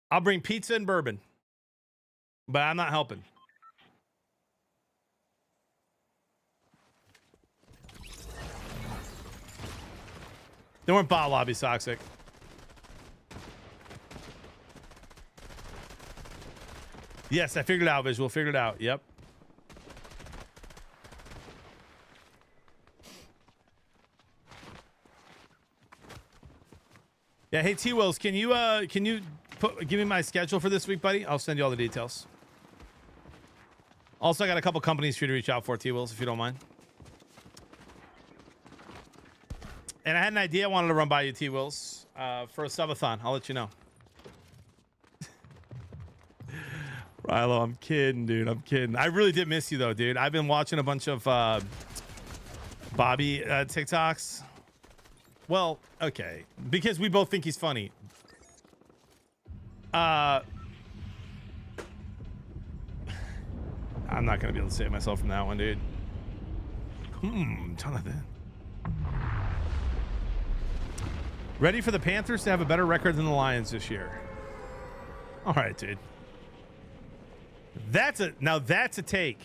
I'll bring pizza and bourbon, but I'm not helping. They weren't bot lobbies, Toxic. Yes, I figured it out, Visual. Figured it out. Yep. Yeah. Hey, T Wills, can you give me my schedule for this week, buddy? I'll send you all the details. Also, I got a couple companies for you to reach out for, T Wills, if you don't mind. And I had an idea I wanted to run by you, T Wills, for a subathon. I'll let you know. Rilo, I'm kidding, dude. I'm kidding. I really did miss you, though, dude. I've been watching a bunch of Bobby TikToks. Well, okay. Because we both think he's funny. I'm not going to be able to save myself from that one, dude. Jonathan. Ready for the Panthers to have a better record than the Lions this year. All right, dude. That's a take.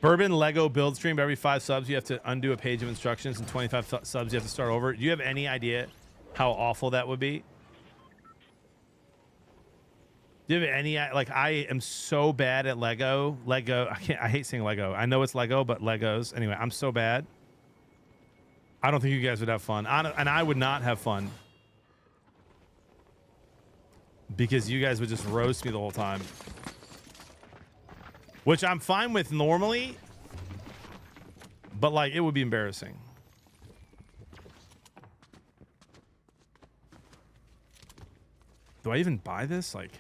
Bourbon Lego build stream. Every 5 subs, you have to undo a page of instructions, and 25 subs, you have to start over. Do you have any idea how awful that would be? Do you have any, like, I am so bad at Lego. I hate saying Lego. I know it's Lego, but Legos. Anyway, I'm so bad. I don't think you guys would have fun. And I would not have fun. Because you guys would just roast me the whole time. Which I'm fine with normally. But, like, it would be embarrassing. Do I even buy this? Like...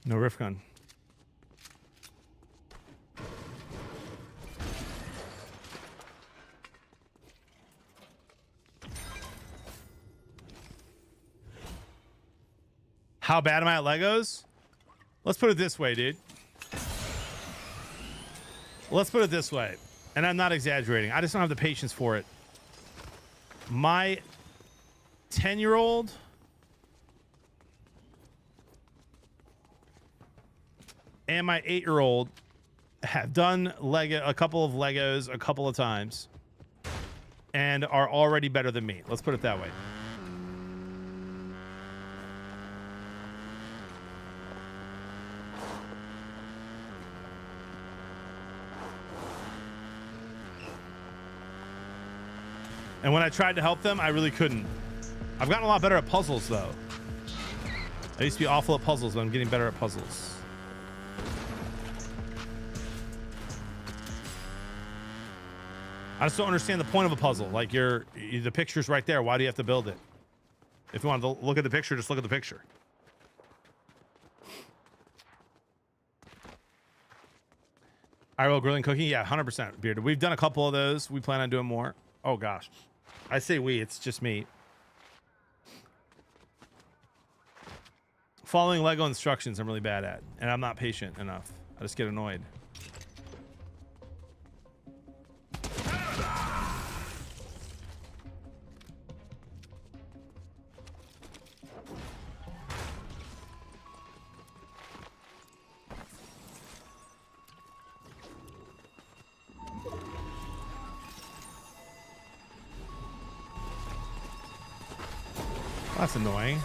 No riff gun. How bad am I at Legos? Let's put it this way, dude. Let's put it this way. And I'm not exaggerating. I just don't have the patience for it. My 10-year-old and my 8-year-old have done a couple of Legos a couple of times and are already better than me. Let's put it that way. And when I tried to help them, I really couldn't. I've gotten a lot better at puzzles, though. I used to be awful at puzzles, but I'm getting better at puzzles. I just don't understand the point of a puzzle. Like, the picture's right there. Why do you have to build it? If you want to look at the picture, just look at the picture. IRL grilling cooking? Yeah, 100%, Bearded. We've done a couple of those. We plan on doing more. Oh, gosh. I say we, it's just me. Following Lego instructions, I'm really bad at. And I'm not patient enough. I just get annoyed. That's annoying.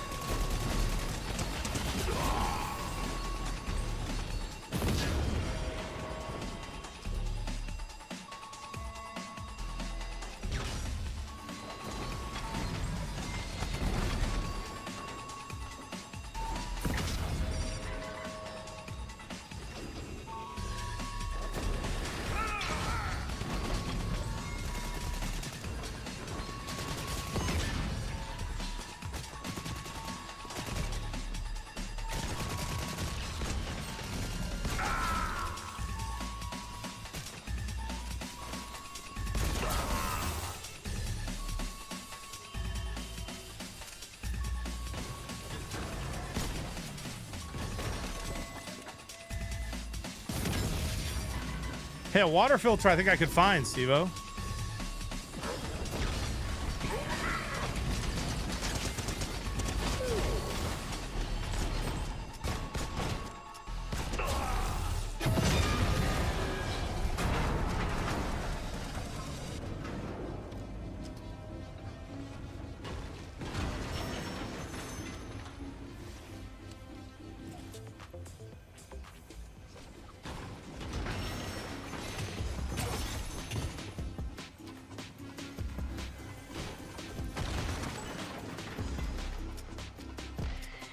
Hey, a water filter I think I could find, Steve-O.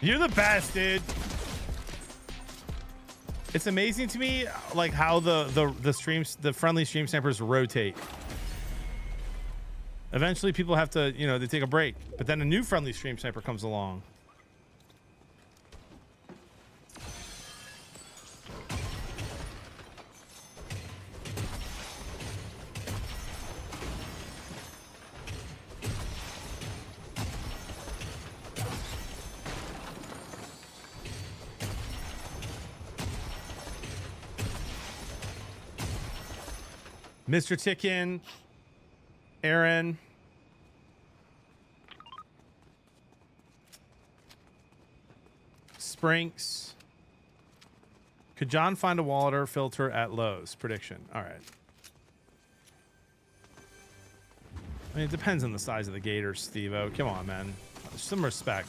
You're the best, dude. It's amazing to me, like how the friendly stream snipers rotate. Eventually, people have to, they take a break. But then a new friendly stream sniper comes along. Mr. Tickin, Aaron. Sprinks. Could John find a water filter at Lowe's? Prediction. All right. I mean, it depends on the size of the gator, Steve-O. Come on, man. Some respect.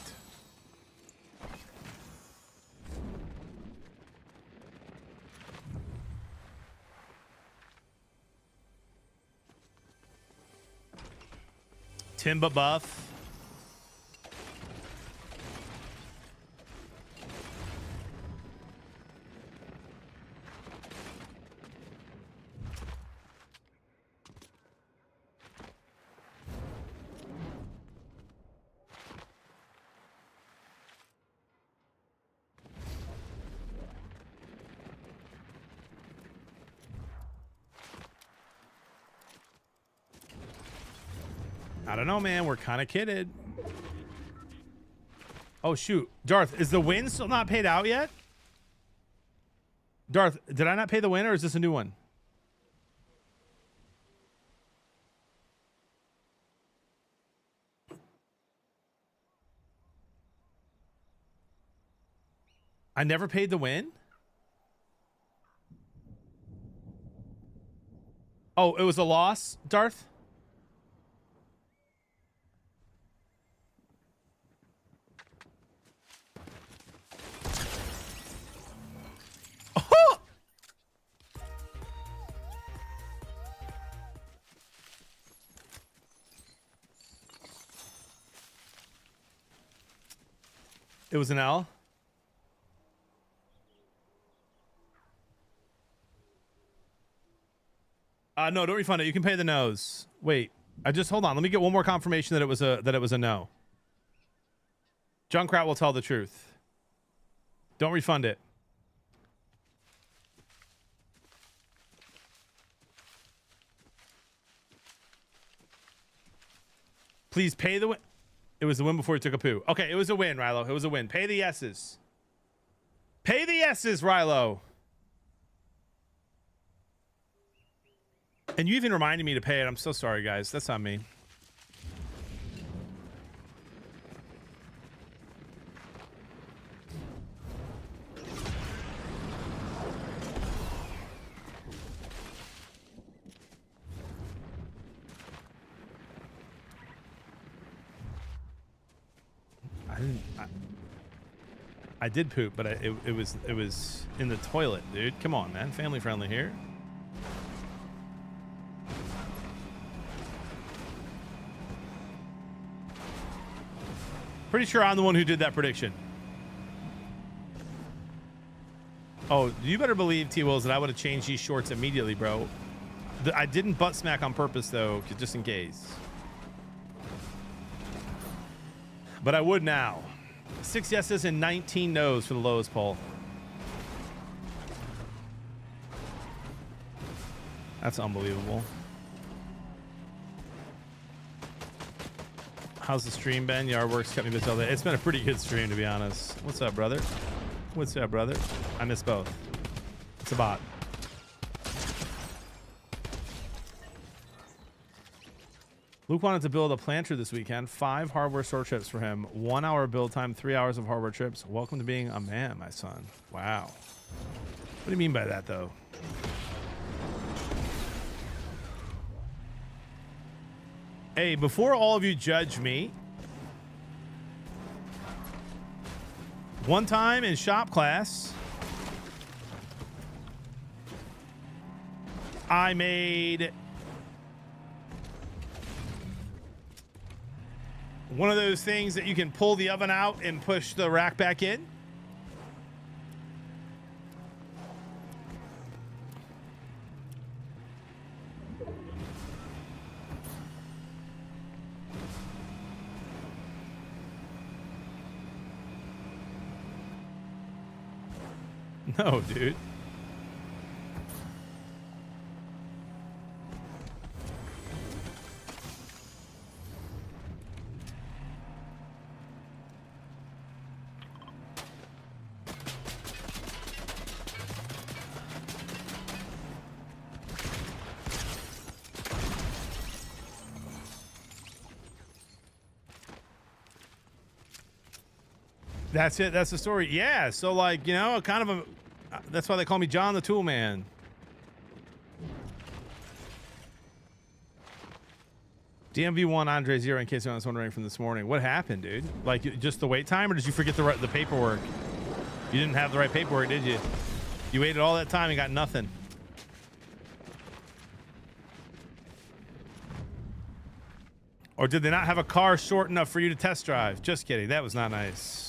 Timba buff. I don't know, man. We're kind of kidded. Oh, shoot. Darth, is the win still not paid out yet? Darth, did I not pay the win, or is this a new one? I never paid the win? Oh, it was a loss, Darth? Oh! It was an L? No, don't refund it. You can pay the no's. Wait, hold on. Let me get one more confirmation that it was a no. Junkrat will tell the truth. Don't refund it. Please pay the win. It was the win before you took a poo. Okay, it was a win, Rilo. It was a win. Pay the yeses. Pay the yeses, Rilo. And you even reminded me to pay it. I'm so sorry, guys. That's on me. I did poop, but it was in the toilet, dude. Come on, man. Family friendly here. Pretty sure I'm the one who did that prediction. Oh, you better believe, T-Wills, that I would have changed these shorts immediately, bro. I didn't butt smack on purpose, though, just in case. But I would now. 6 yeses and 19 no's for the lowest poll. That's unbelievable. How's the stream been? Yardworks kept me busy all day. It's been a pretty good stream, to be honest. What's up, brother? What's up, brother? I miss both. It's a bot. Luke wanted to build a planter this weekend. 5 hardware store trips for him. 1 hour build time, 3 hours of hardware trips. Welcome to being a man, my son. Wow. What do you mean by that, though? Hey, before all of you judge me, one time in shop class, I made one of those things that you can pull the oven out and push the rack back in. No, dude. That's it. That's the story. Yeah. So, like, you know, kind of a. That's why they call me John the Tool Man. DMV1 Andre 0, in case anyone's wondering from this morning. What happened, dude? Like, just the wait time, or did you forget the paperwork? You didn't have the right paperwork, did you? You waited all that time and got nothing. Or did they not have a car short enough for you to test drive? Just kidding. That was not nice.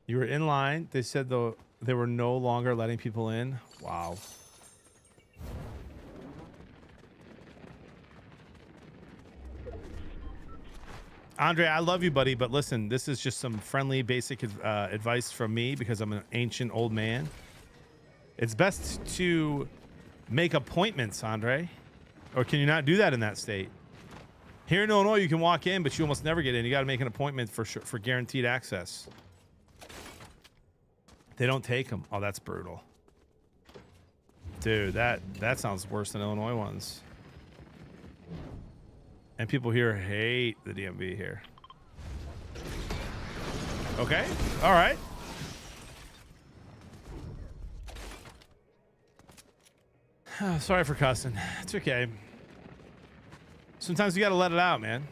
You were in line. They said they were no longer letting people in. Wow. Andre, I love you, buddy, but listen, this is just some friendly, basic advice from me because I'm an ancient old man. It's best to make appointments, Andre. Or can you not do that in that state? Here in Illinois, you can walk in, but you almost never get in. You got to make an appointment for guaranteed access. They don't take them. Oh, that's brutal. Dude, that sounds worse than Illinois ones. And people here hate the DMV here. Okay. All right. Sorry for cussing. It's okay. Sometimes you got to let it out, man.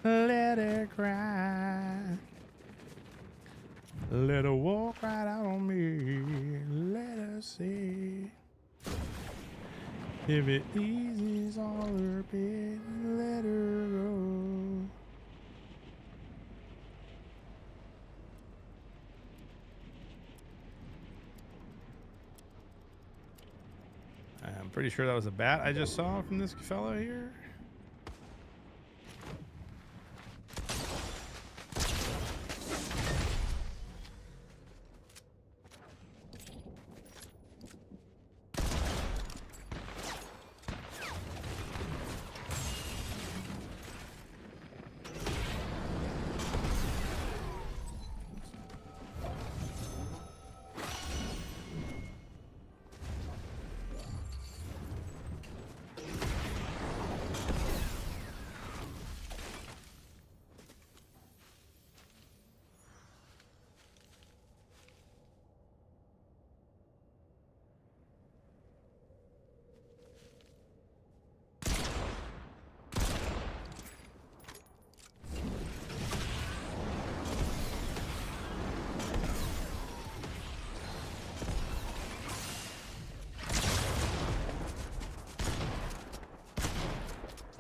Let her cry. Let her walk right out on me. Let her see. If it eases all her pain, let her go. I'm pretty sure that was a bat I just saw from this fellow here.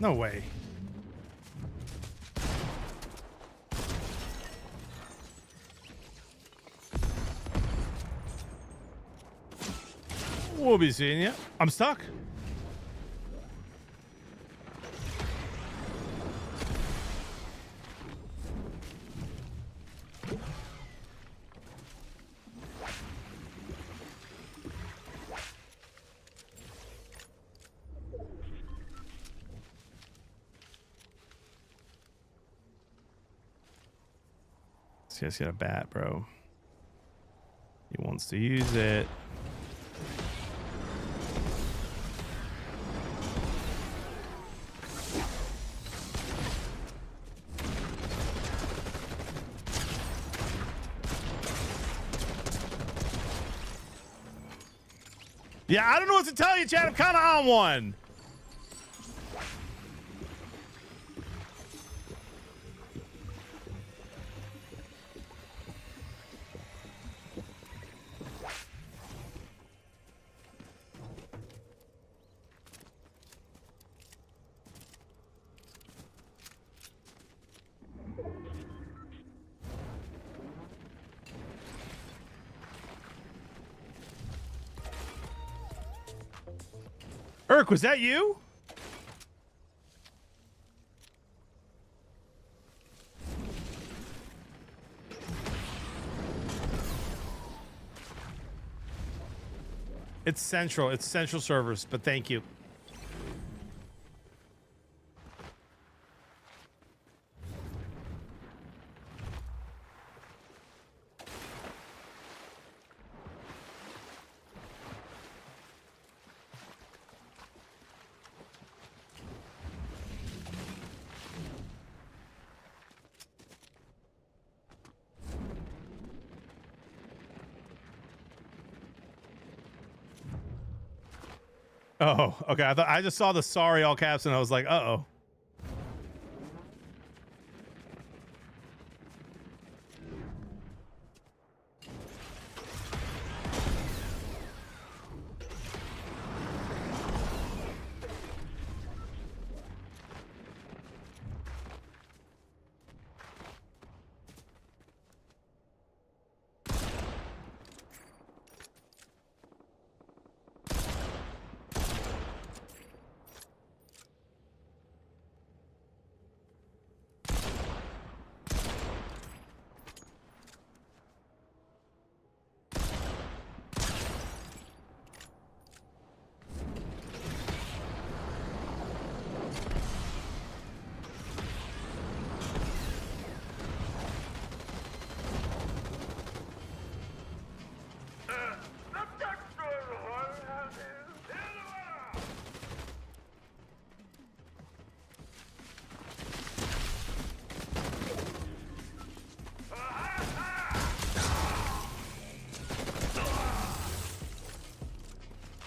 No way. We'll be seeing you. I'm stuck. This guy's got a bat, bro. He wants to use it. Yeah, I don't know what to tell you, Chad. I'm kind of on one. Irk, was that you? It's central. It's central servers, but thank you. Oh, okay. I just saw the sorry all caps and I was like, uh-oh.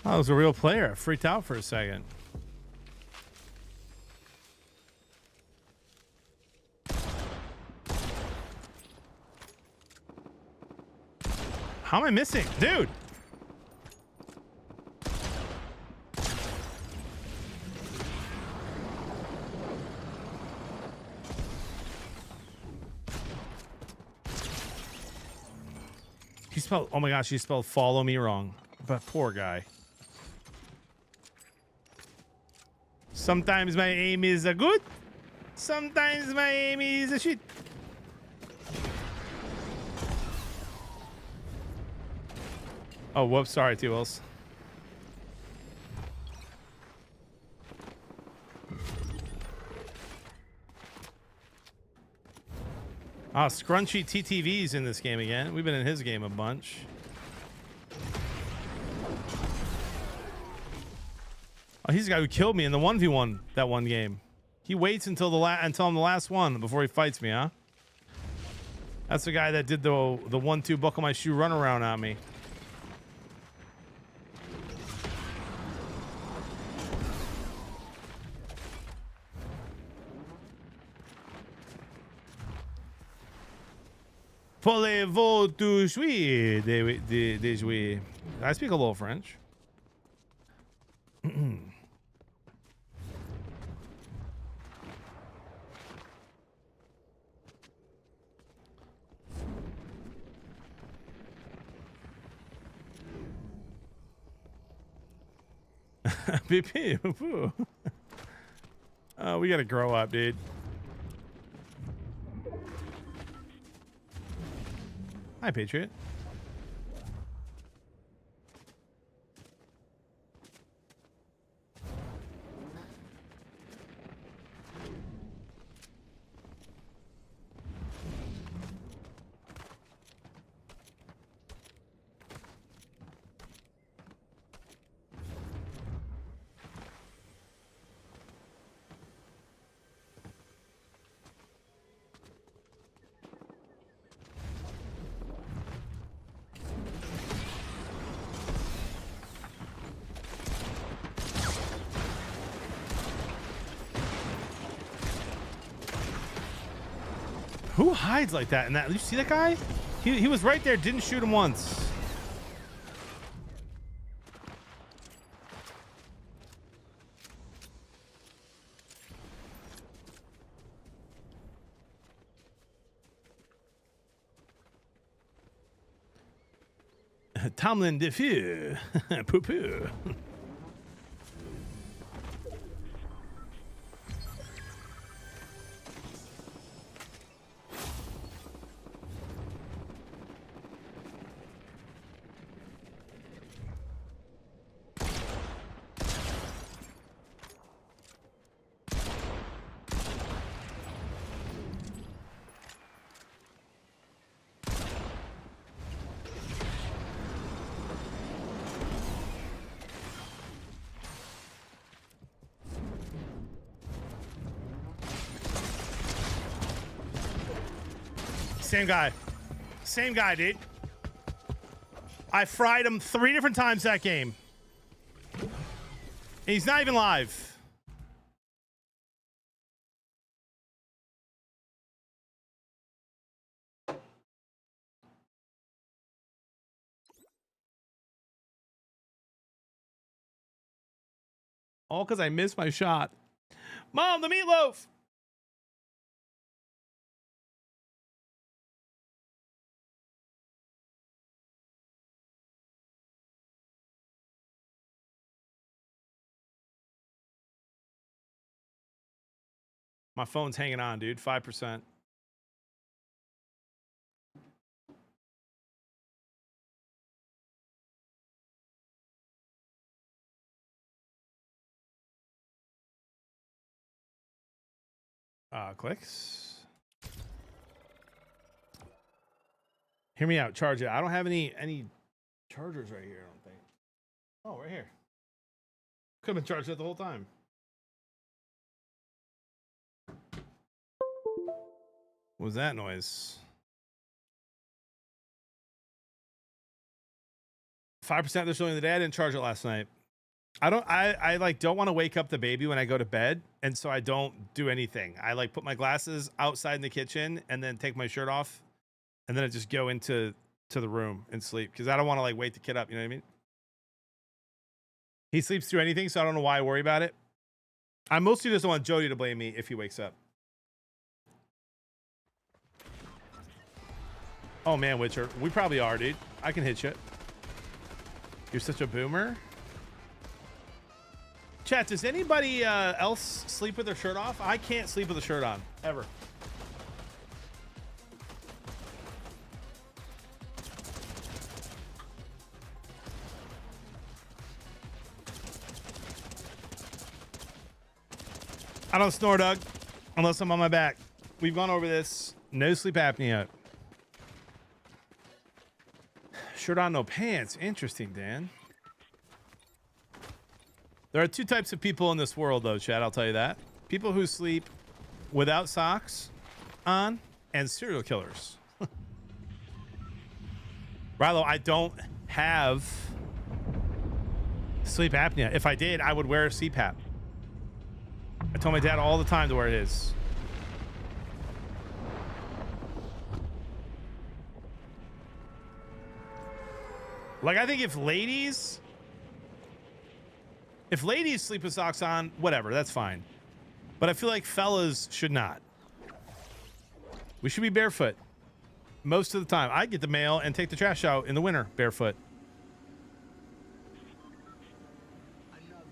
Oh, it was a real player. I freaked out for a second. How am I missing? Dude! He spelled, oh my gosh, he spelled follow me wrong. But poor guy. Sometimes my aim is a good. Sometimes my aim is a shit. Oh, whoops. Sorry, T-Wills. Ah, Scrunchy TTV's in this game again. We've been in his game a bunch. Oh, he's the guy who killed me in the 1v1 that one game. He waits until I'm the last one before he fights me, huh? That's the guy that did the 1-2 buckle my shoe run around on me. Voulez-vous jouer de jouer? I speak a little French. BP. We gotta grow up, dude. Hi, Patriot. Who hides like that? And that, you see that guy? He was right there, didn't shoot him once. Tomlin de feu. Poo poo. Same guy, dude. I fried him 3 different times that game. He's not even live. All because I missed my shot. Mom, the meatloaf. My phone's hanging on, dude. 5%. Clicks. Hear me out. Charge it. I don't have any chargers right here, I don't think. Oh, right here. Could have been charged it the whole time. What was that noise? 5% they're showing the day. I didn't charge it last night. I like don't want to wake up the baby when I go to bed, and so I don't do anything. I like put my glasses outside in the kitchen and then take my shirt off, and then I just go into the room and sleep because I don't want to like wake the kid up. You know what I mean? He sleeps through anything, so I don't know why I worry about it. I mostly just want Jody to blame me if he wakes up. Oh man, Witcher, we probably are, dude. I can hit you. You're such a boomer. Chat, does anybody else sleep with their shirt off? I can't sleep with a shirt on, ever. I don't snore, Doug, unless I'm on my back. We've gone over this. No sleep apnea. Shirt on, no pants. Interesting, Dan. There are two types of people in this world, though, Chad. I'll tell you that. People who sleep without socks on and serial killers. Rilo, I don't have sleep apnea. If I did, I would wear a CPAP. I told my dad all the time to wear his. Like, I think if ladies sleep with socks on, whatever, that's fine. But I feel like fellas should not. We should be barefoot most of the time. I get the mail and take the trash out in the winter barefoot.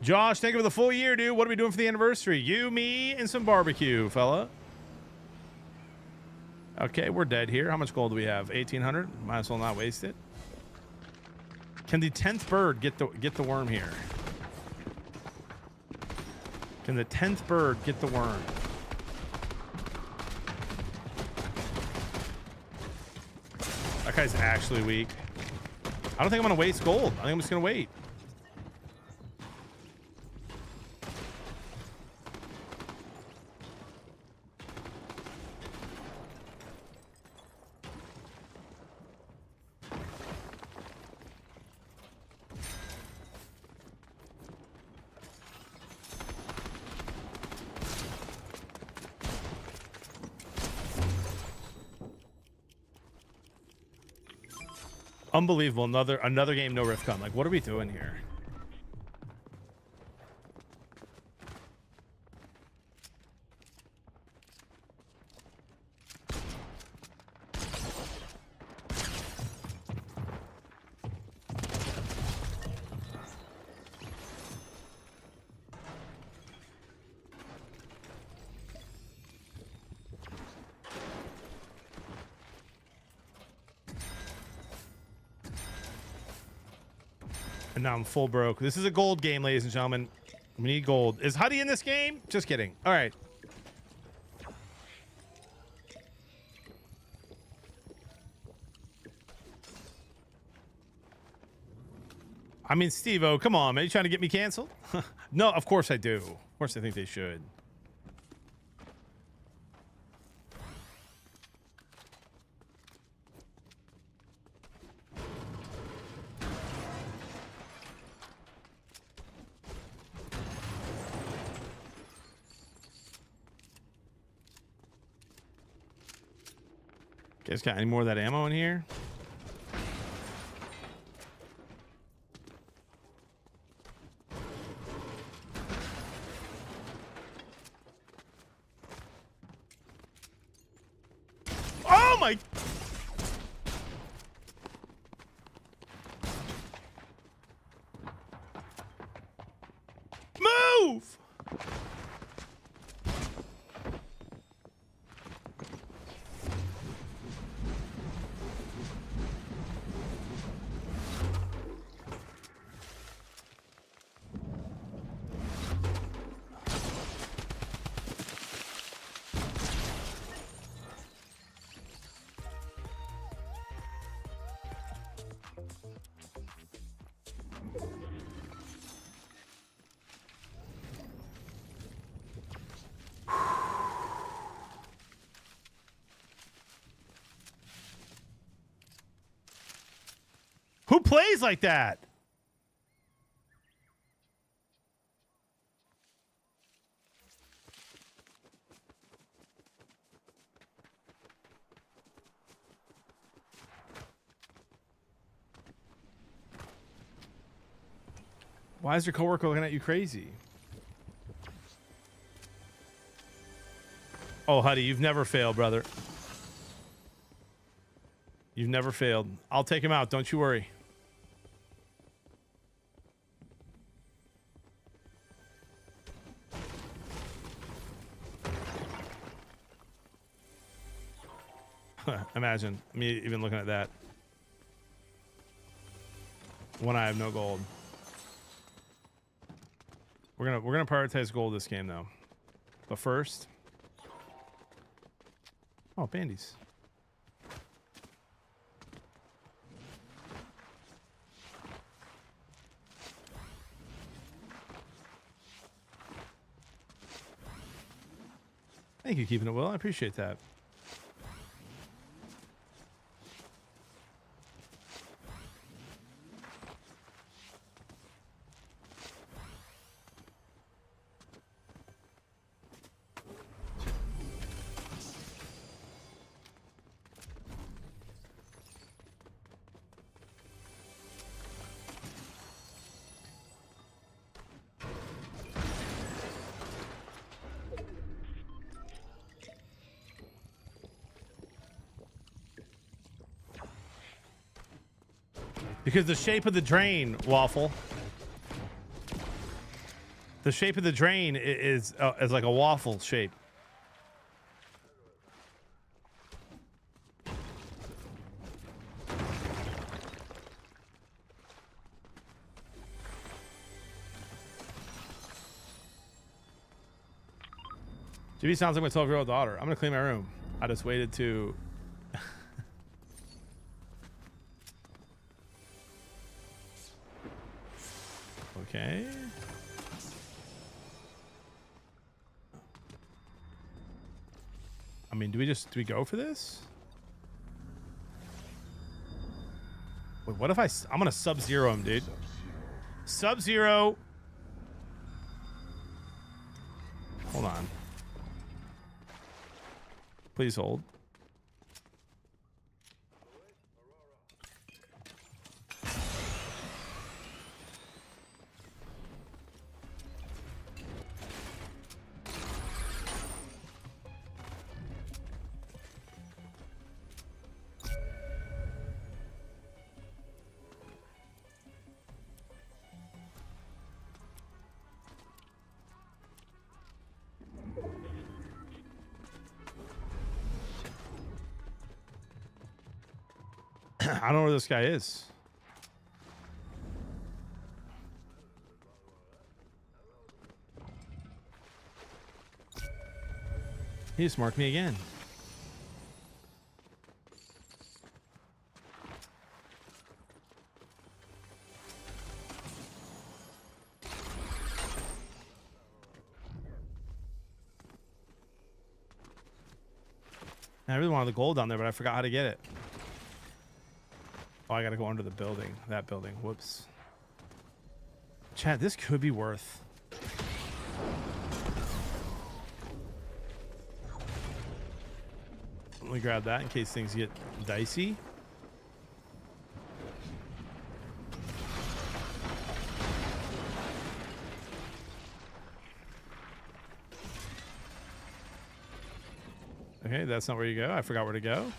Josh, thank you for the full year, dude. What are we doing for the anniversary? You, me, and some barbecue, fella. Okay, we're dead here. How much gold do we have? 1,800. Might as well not waste it. Can the 10th bird get the worm here? Can the 10th bird get the worm? That guy's actually weak. I don't think I'm gonna waste gold. I think I'm just gonna wait. Unbelievable. Another game, no rift come. Like, what are we doing here? And now I'm full broke. This is a gold game, ladies and gentlemen. We need gold. Is Huddy in this game? Just kidding. All right. I mean, Steve-O, come on, man. You trying to get me canceled? No, of course I do. Of course I think they should. Guys got any more of that ammo in here? Oh my! Move! Who plays like that? Why is your coworker looking at you crazy? Oh, Huddy, you've never failed, brother. You've never failed. I'll take him out. Don't you worry. Imagine me even looking at that. When I have no gold. We're gonna prioritize gold this game though. But first. Oh, bandies. Thank you, keeping it well. I appreciate that. Because the shape of the drain, Waffle. The shape of the drain is like a waffle shape. GB sounds like my 12-year-old daughter. I'm gonna clean my room. I just waited to. Okay. I mean, do we go for this? Wait, what if I'm gonna sub-zero him, dude. Sub-zero. Hold on. Please hold. I don't know where this guy is. He just marked me again. I really wanted the gold down there, but I forgot how to get it. Oh, I gotta go under the building. That building. Whoops. Chad, this could be worth. Let me grab that in case things get dicey. Okay, that's not where you go. I forgot where to go.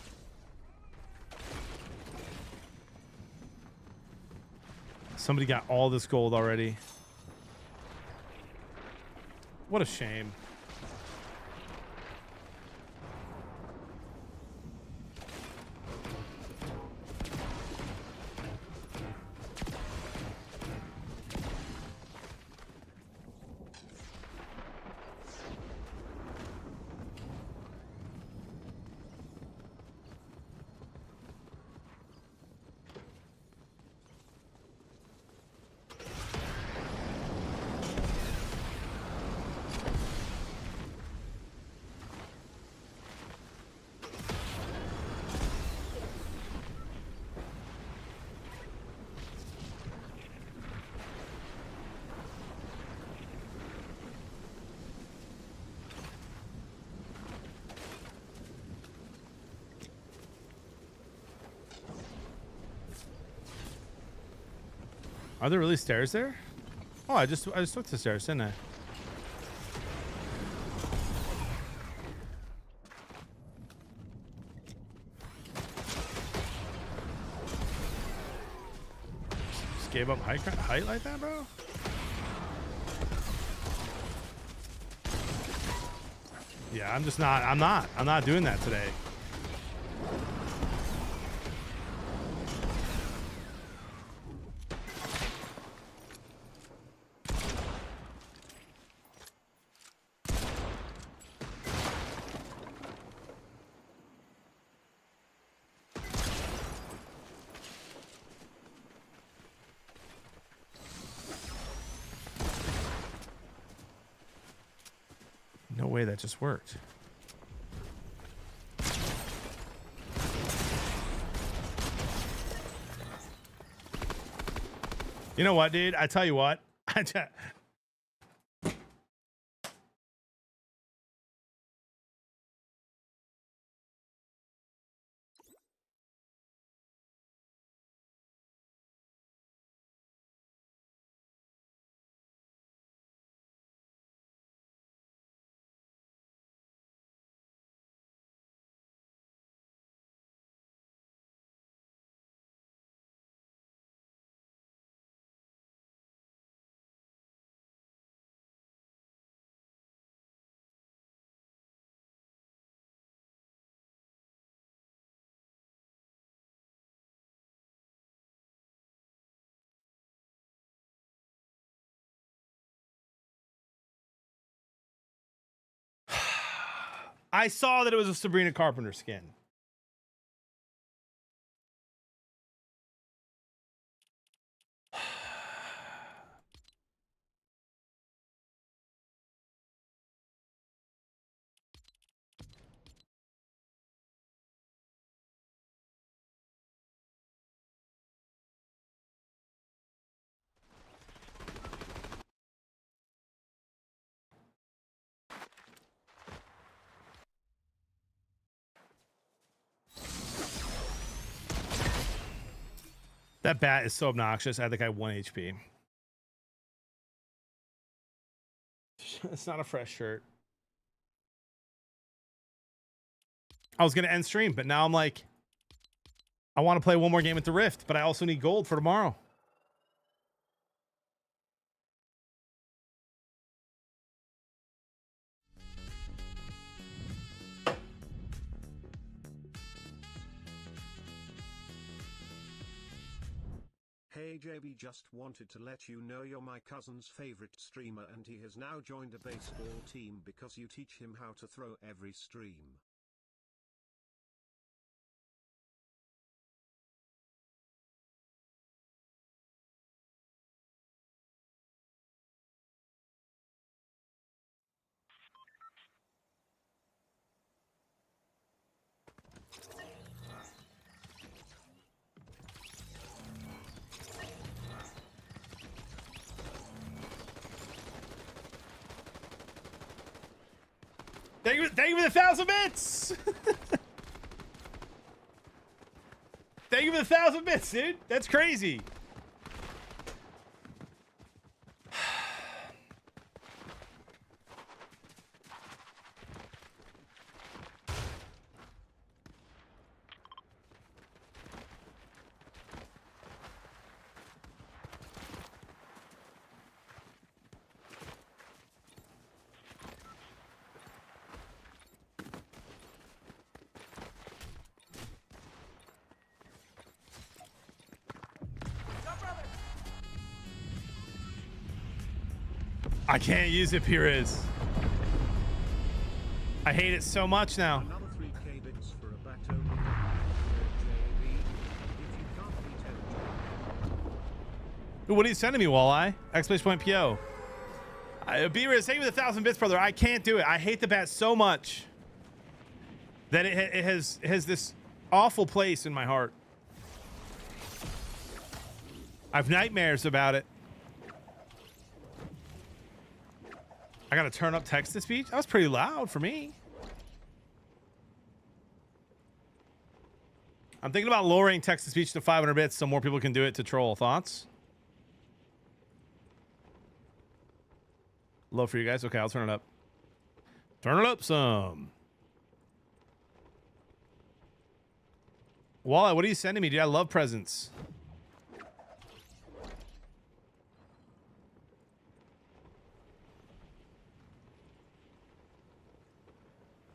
Somebody got all this gold already. What a shame. Are there really stairs there? Oh, I just took the stairs, didn't I? Just gave up height like that, bro? Yeah, I'm not doing that today. No way that just worked. You know what, dude? I tell you what. I saw that it was a Sabrina Carpenter skin. That bat is so obnoxious. I think I have 1 HP. It's not a fresh shirt. I was going to end stream, but now I'm like, I want to play one more game at the Rift, but I also need gold for tomorrow. Hey JB, just wanted to let you know you're my cousin's favorite streamer and he has now joined a baseball team because you teach him how to throw every stream. Thank you for the 1,000 bits. Thank you for the 1,000 bits, dude. That's crazy. I can't use it, Pires. I hate it so much now. Another 3k bits for a bat only JB. If you can't beat Ooh, what are you sending me, Walleye? !PO. Pires, thank you for the 1,000 bits, brother. I can't do it. I hate the bat so much that it has this awful place in my heart. I have nightmares about it. I gotta turn up text-to-speech. That was pretty loud for me. I'm thinking about lowering text-to-speech to 500 bits so more people can do it to troll. Thoughts? Low for you guys? Okay, I'll turn it up. Turn it up some. Walla, what are you sending me, dude? I love presents.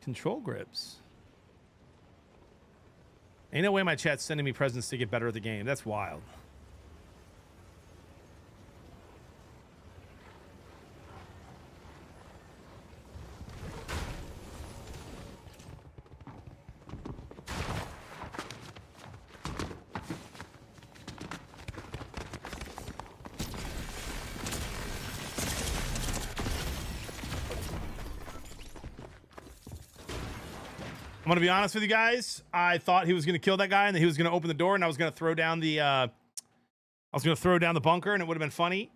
Control grips. Ain't no way my chat's sending me presents to get better at the game. That's wild. I'm gonna be honest with you guys. I thought he was gonna kill that guy, and then he was gonna open the door, and I was gonna throw down the bunker, and it would have been funny,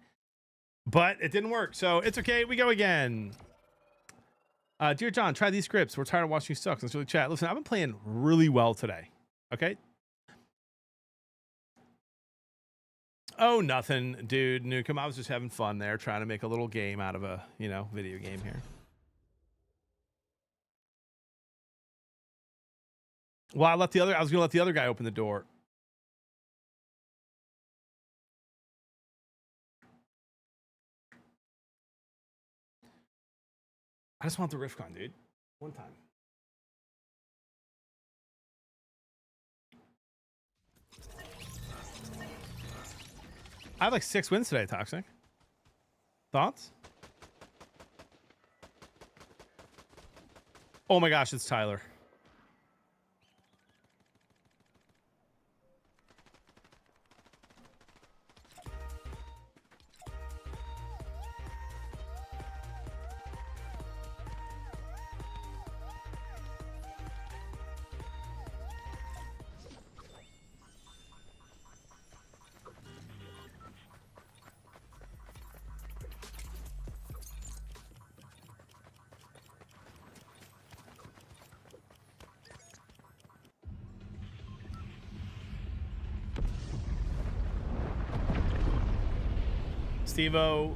but it didn't work. So it's okay. We go again. Dear John, try these scripts. We're tired of watching you suck. Let's really chat. Listen, I've been playing really well today. Okay. Oh, nothing, dude. Nukem. I was just having fun there, trying to make a little game out of a video game here. Well, I was gonna let the other guy open the door. I just want the RiffCon, dude. One time. I have like 6 wins today, Toxic. Thoughts? Oh my gosh, it's Tyler. Steve-O.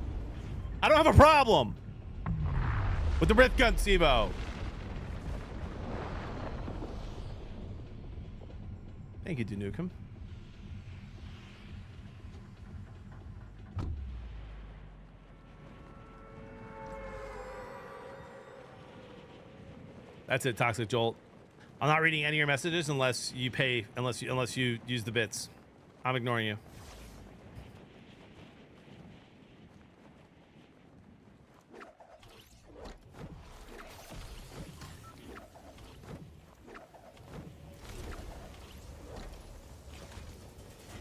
I don't have a problem with the Rift Gun, Steve-O. Thank you, Danukum. That's it, Toxic Jolt. I'm not reading any of your messages unless you pay, unless you use the bits. I'm ignoring you.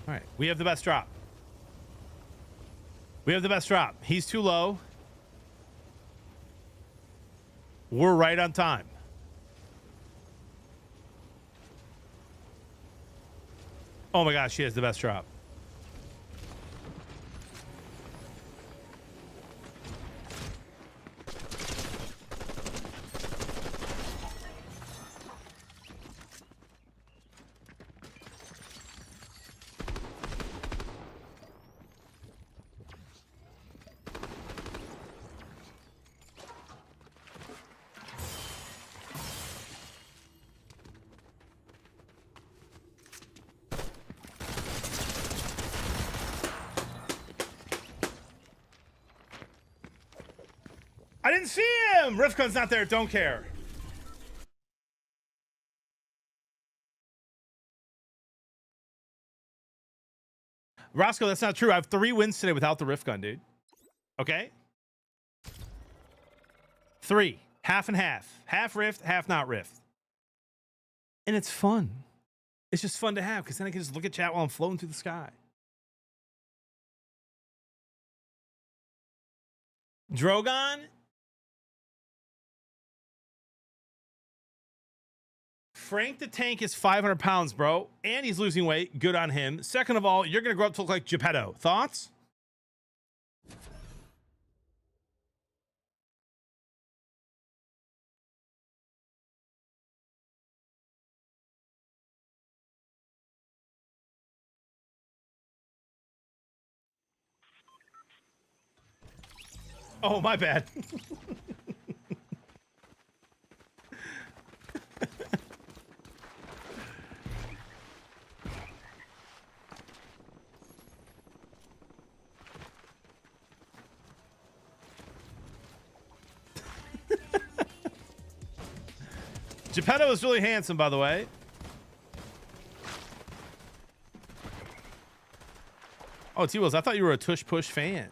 All right, we have the best drop. We have the best drop. He's too low. We're right on time. Oh my gosh, she has the best drop. I didn't see him! Rifcon's not there, don't care. Roscoe, that's not true. I have 3 wins today without the Riftgun, dude. Okay? 3. Half and half. Half Rift, half not Rift. And it's fun. It's just fun to have, because then I can just look at chat while I'm floating through the sky. Drogon? Frank the Tank is 500 pounds, bro. And he's losing weight. Good on him. Second of all, you're going to grow up to look like Geppetto. Thoughts? Oh, my bad. Geppetto is really handsome, by the way. Oh, T-Wills, I thought you were a Tush Push fan.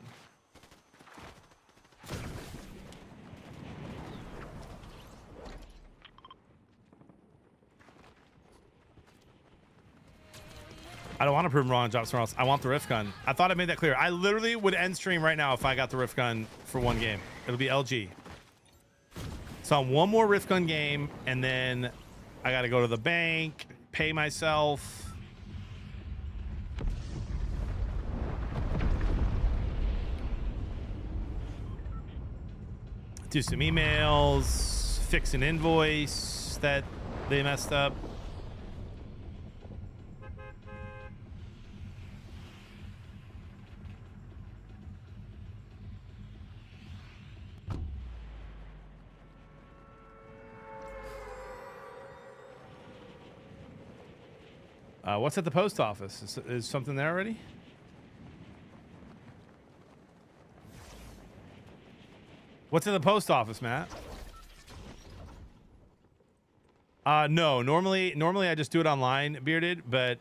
I don't want to prove him wrong and drop somewhere else. I want the Rift Gun. I thought I made that clear. I literally would end stream right now if I got the Rift Gun for one game. It'll be LG. So on one more Rift Gun game, and then I got to go to the bank, pay myself. Do some emails, fix an invoice that they messed up. What's at the post office? Is something there already? What's in the post office, Matt? No. Normally I just do it online, Bearded, but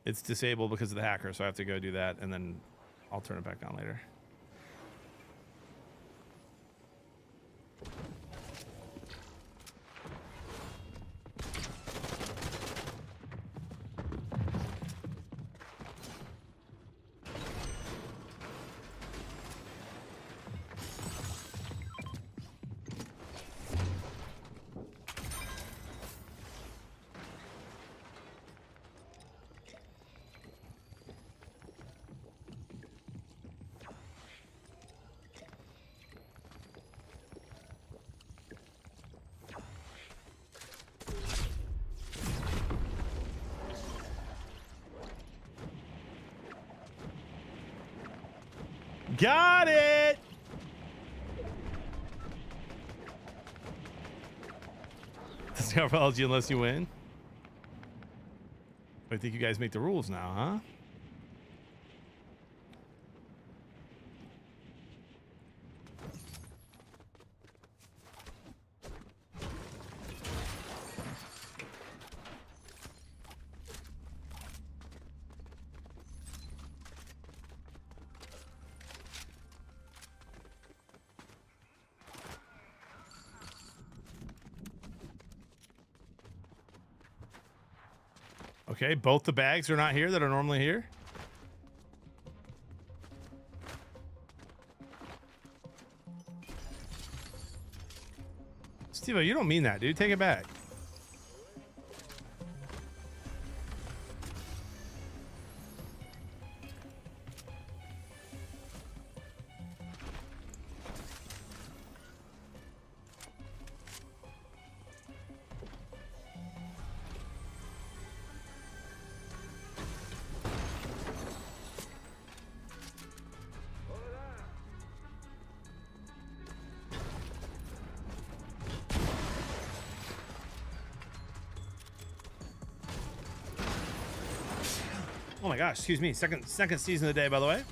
it's disabled because of the hacker, so I have to go do that, and then I'll turn it back on later. Got it! Doesn't cover LG unless you win. I think you guys make the rules now, huh? Okay, both the bags are not here that are normally here. Steve-O, you don't mean that, dude. Take it back. Oh my gosh, excuse me. Second season of the day, by the way.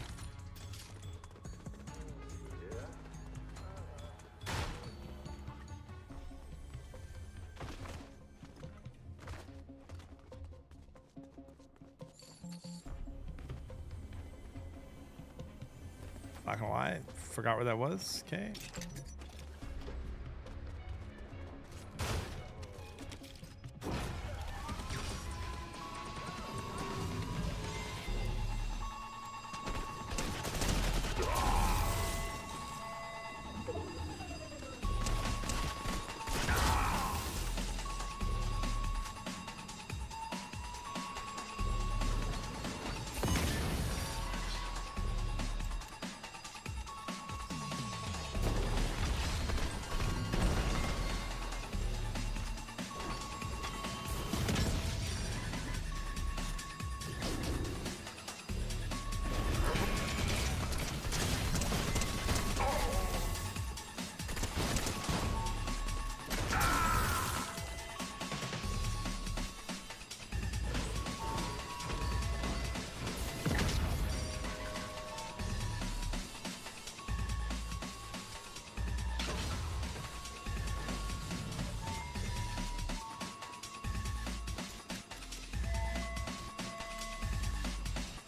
Not gonna lie, forgot where that was. Okay.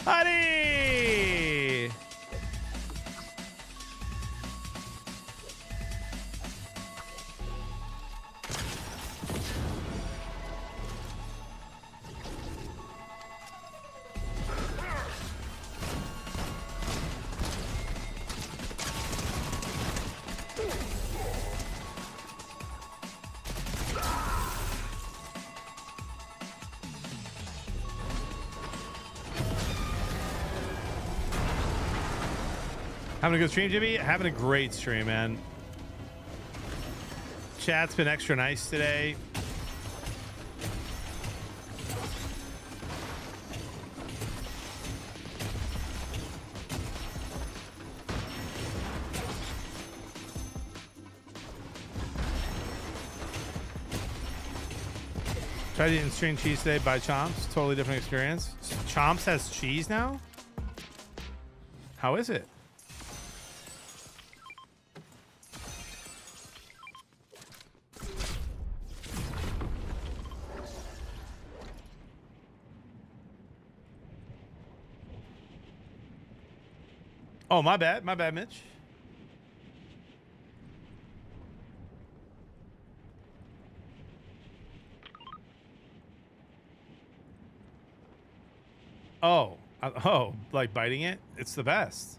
Honey! Having a good stream, Jimmy? Having a great stream, man. Chat's been extra nice today. Tried eating string cheese today by Chomps. Totally different experience. Chomps has cheese now? How is it? Oh, my bad. My bad, Mitch. Oh. Oh, like biting it? It's the best.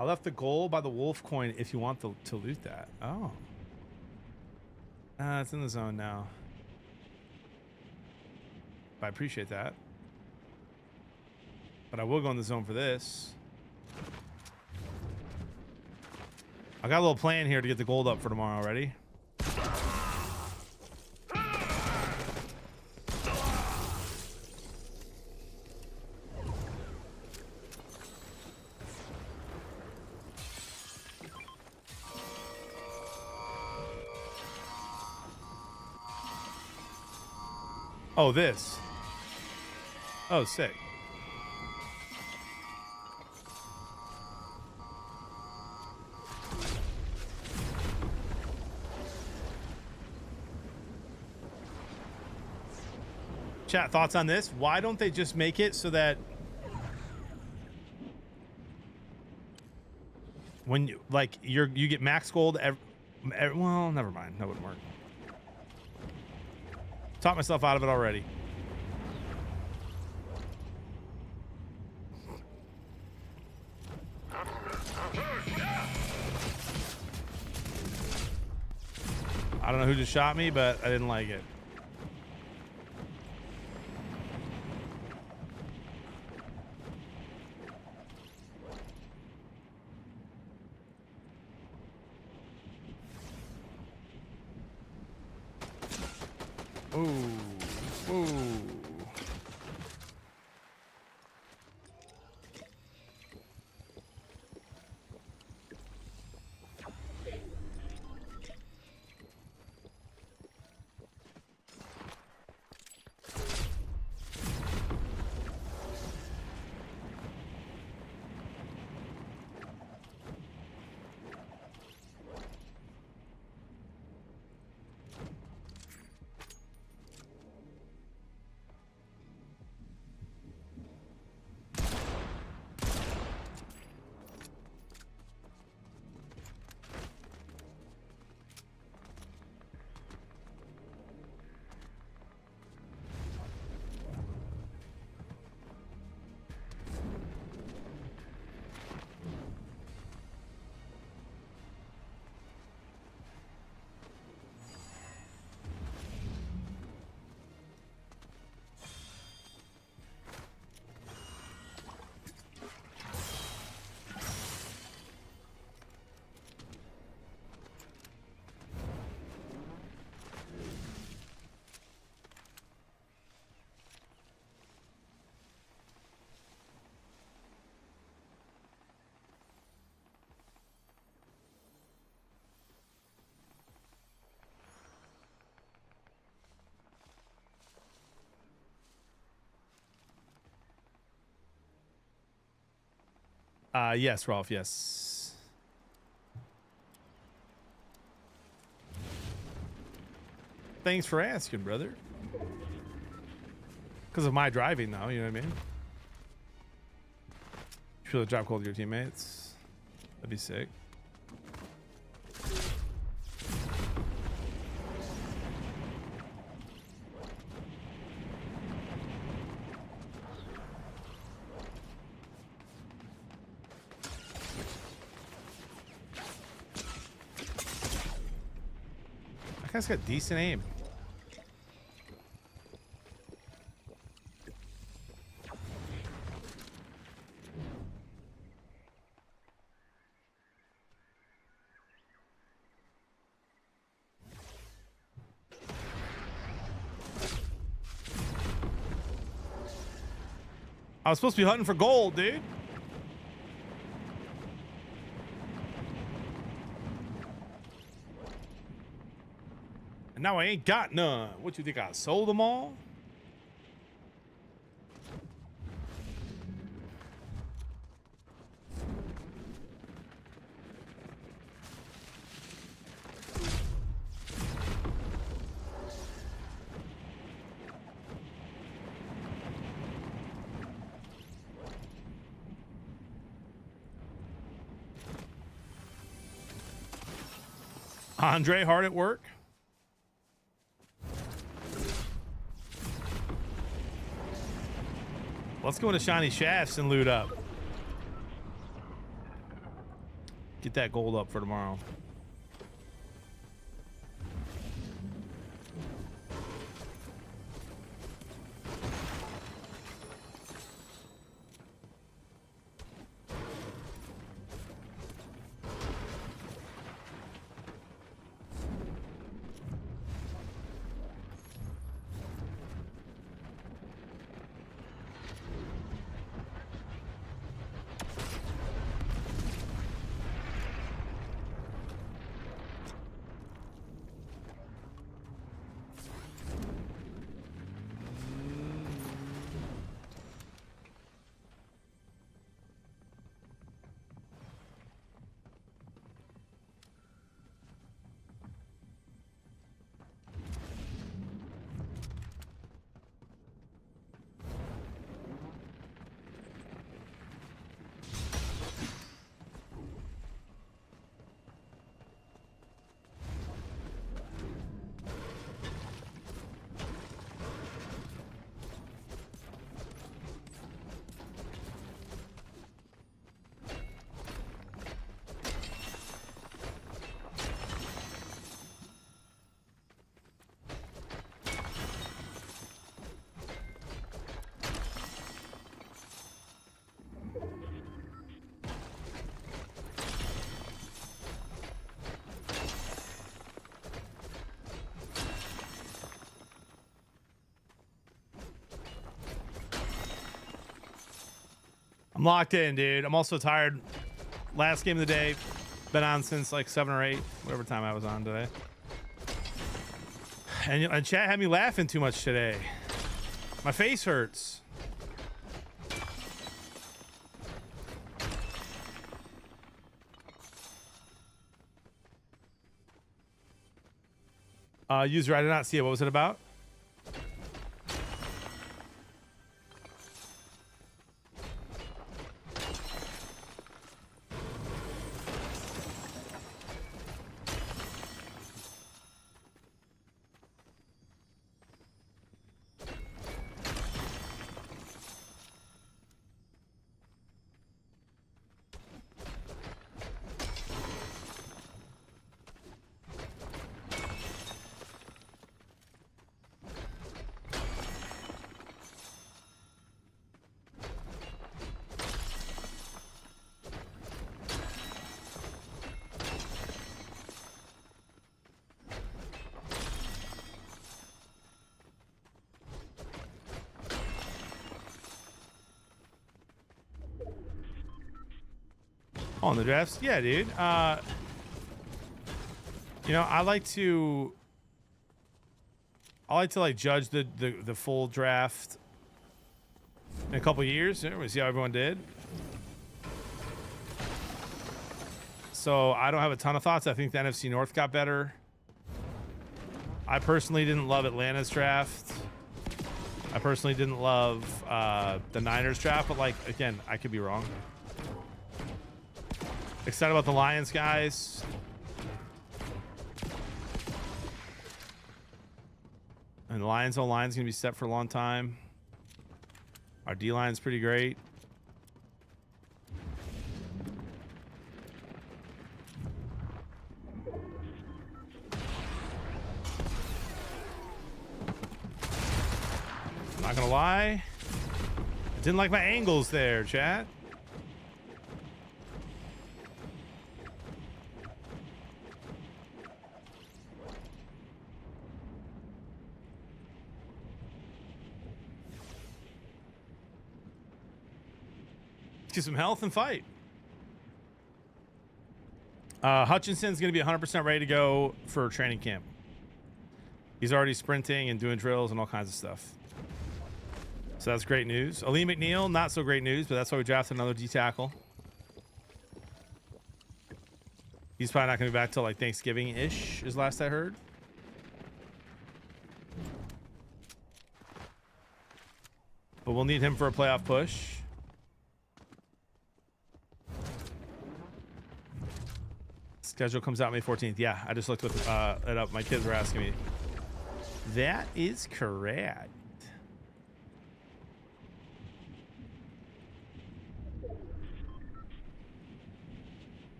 I left the goal by the wolf coin if you want to loot that. Oh. It's in the zone now. I appreciate that. But I will go in the zone for this. I got a little plan here to get the gold up for tomorrow already. Oh, this. Oh, sick. Chat, thoughts on this? Why don't they just make it so that when you like you get max gold well, never mind. That wouldn't work. Taught myself out of it already. I don't know who just shot me, but I didn't like it. Ooh. Ooh. Yes, Rolf. Yes. Thanks for asking, brother. Because of my driving, though. You know what I mean? You feel the drop cold to your teammates. That'd be sick. That guy's got decent aim. I was supposed to be hunting for gold, dude. And now I ain't got none. What you think, I sold them all? Andre hard at work. Let's go into Shiny Shafts and loot up. Get that gold up for tomorrow. I'm locked in, dude. I'm also tired. Last game of the day. Been on since like 7 or 8, whatever time I was on today. And chat had me laughing too much today. My face hurts. User, I did not see it. What was it about? On the drafts? Yeah, dude. You know, I like to like judge the full draft in a couple years. We see how everyone did. So I don't have a ton of thoughts. I think the NFC North got better. I personally didn't love Atlanta's draft. I personally didn't love the Niners draft, but like, again, I could be wrong. Excited about the Lions guys. And the Lions O-line's gonna be set for a long time. Our D-line's pretty great. Not gonna lie, I didn't like my angles there, chat. Get some health and fight. Hutchinson's gonna be 100% ready to go for training camp. He's already sprinting and doing drills and all kinds of stuff. So that's great news. Ali McNeil, not so great news, but that's why we drafted another D tackle. He's probably not going to be back till like Thanksgiving-ish, is last I heard. But we'll need him for a playoff push. Schedule comes out May 14th. Yeah, I just looked it up. My kids were asking me. That is correct.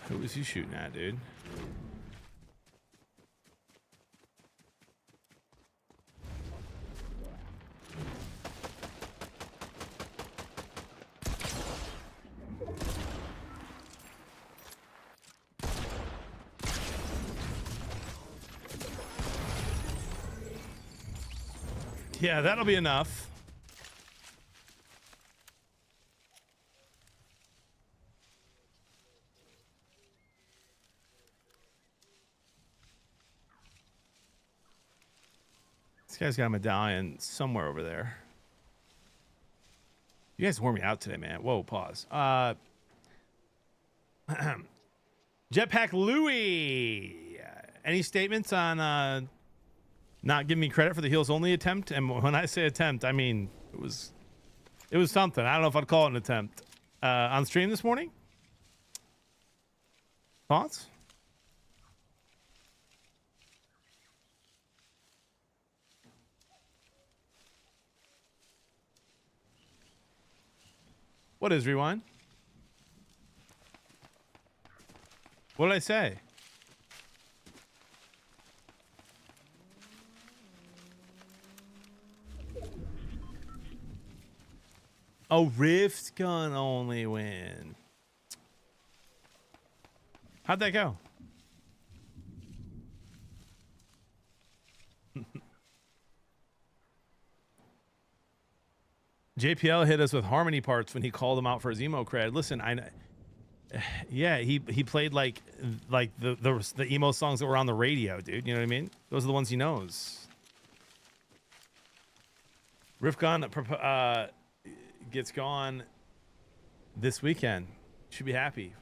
Who was he shooting at, dude? Yeah, that'll be enough. This guy's got a medallion somewhere over there. You guys wore me out today, man. Whoa, pause. Jetpack Louie. Any statements on not giving me credit for the heels only attempt? And when I say attempt, I mean it was something. I don't know if I'd call it an attempt. On stream this morning? Thoughts? What is rewind? What did I say? Oh, Rift's gonna only win. How'd that go? JPL hit us with harmony parts when he called him out for his emo cred. Listen, yeah, he played like the emo songs that were on the radio, dude. You know what I mean? Those are the ones he knows. Rift Gun gets gone this weekend. Should be happy.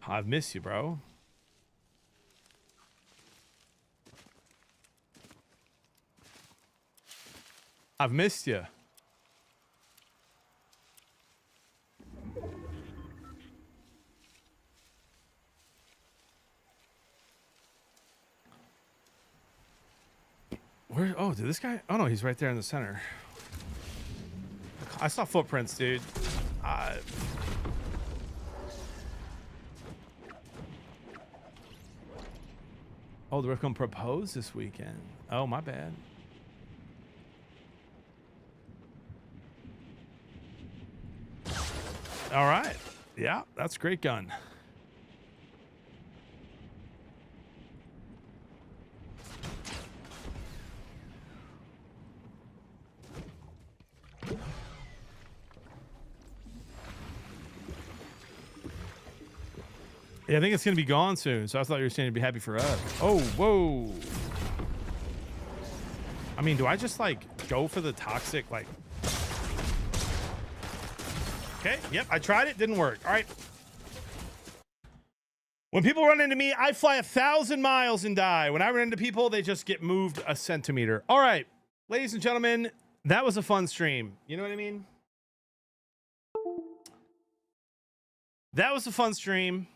I've missed you, bro. I've missed you. Where? Oh, did this guy? Oh no, he's right there in the center. I saw footprints, dude. Oh, they're gonna propose this weekend. Oh, my bad. All right. Yeah, that's a great gun. Yeah, I think it's going to be gone soon, so I thought you were saying to be happy for us. Oh, whoa. I mean, do I just, like, go for the toxic, like... Okay, yep, I tried it, didn't work. All right. When people run into me, I fly 1,000 miles and die. When I run into people, they just get moved a centimeter. All right, ladies and gentlemen, that was a fun stream. You know what I mean? That was a fun stream.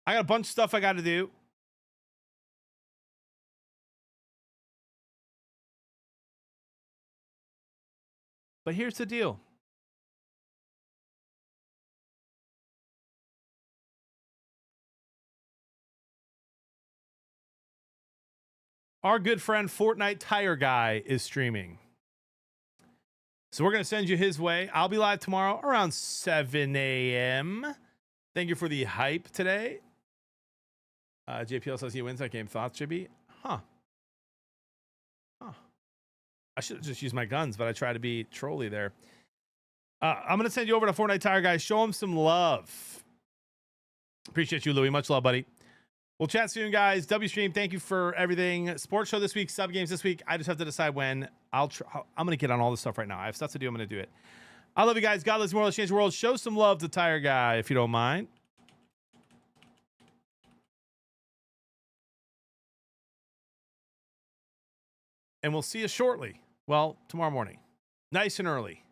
I got a bunch of stuff I got to do. But here's the deal. Our good friend Fortnite Tire Guy is streaming. So we're going to send you his way. I'll be live tomorrow around 7 a.m. Thank you for the hype today. JPL says he wins that game. Thoughts, Jibby? Huh. I should have just used my guns, but I try to be trolly there. I'm going to send you over to Fortnite Tire Guy. Show him some love. Appreciate you, Louie. Much love, buddy. We'll chat soon, guys. W Stream, thank you for everything. Sports show this week, sub games this week. I just have to decide when. I'm going to get on all this stuff right now. I have stuff to do. I'm going to do it. I love you guys. God bless the world. Change the world. Show some love to Tire Guy, if you don't mind. And we'll see you shortly. Well, tomorrow morning. Nice and early.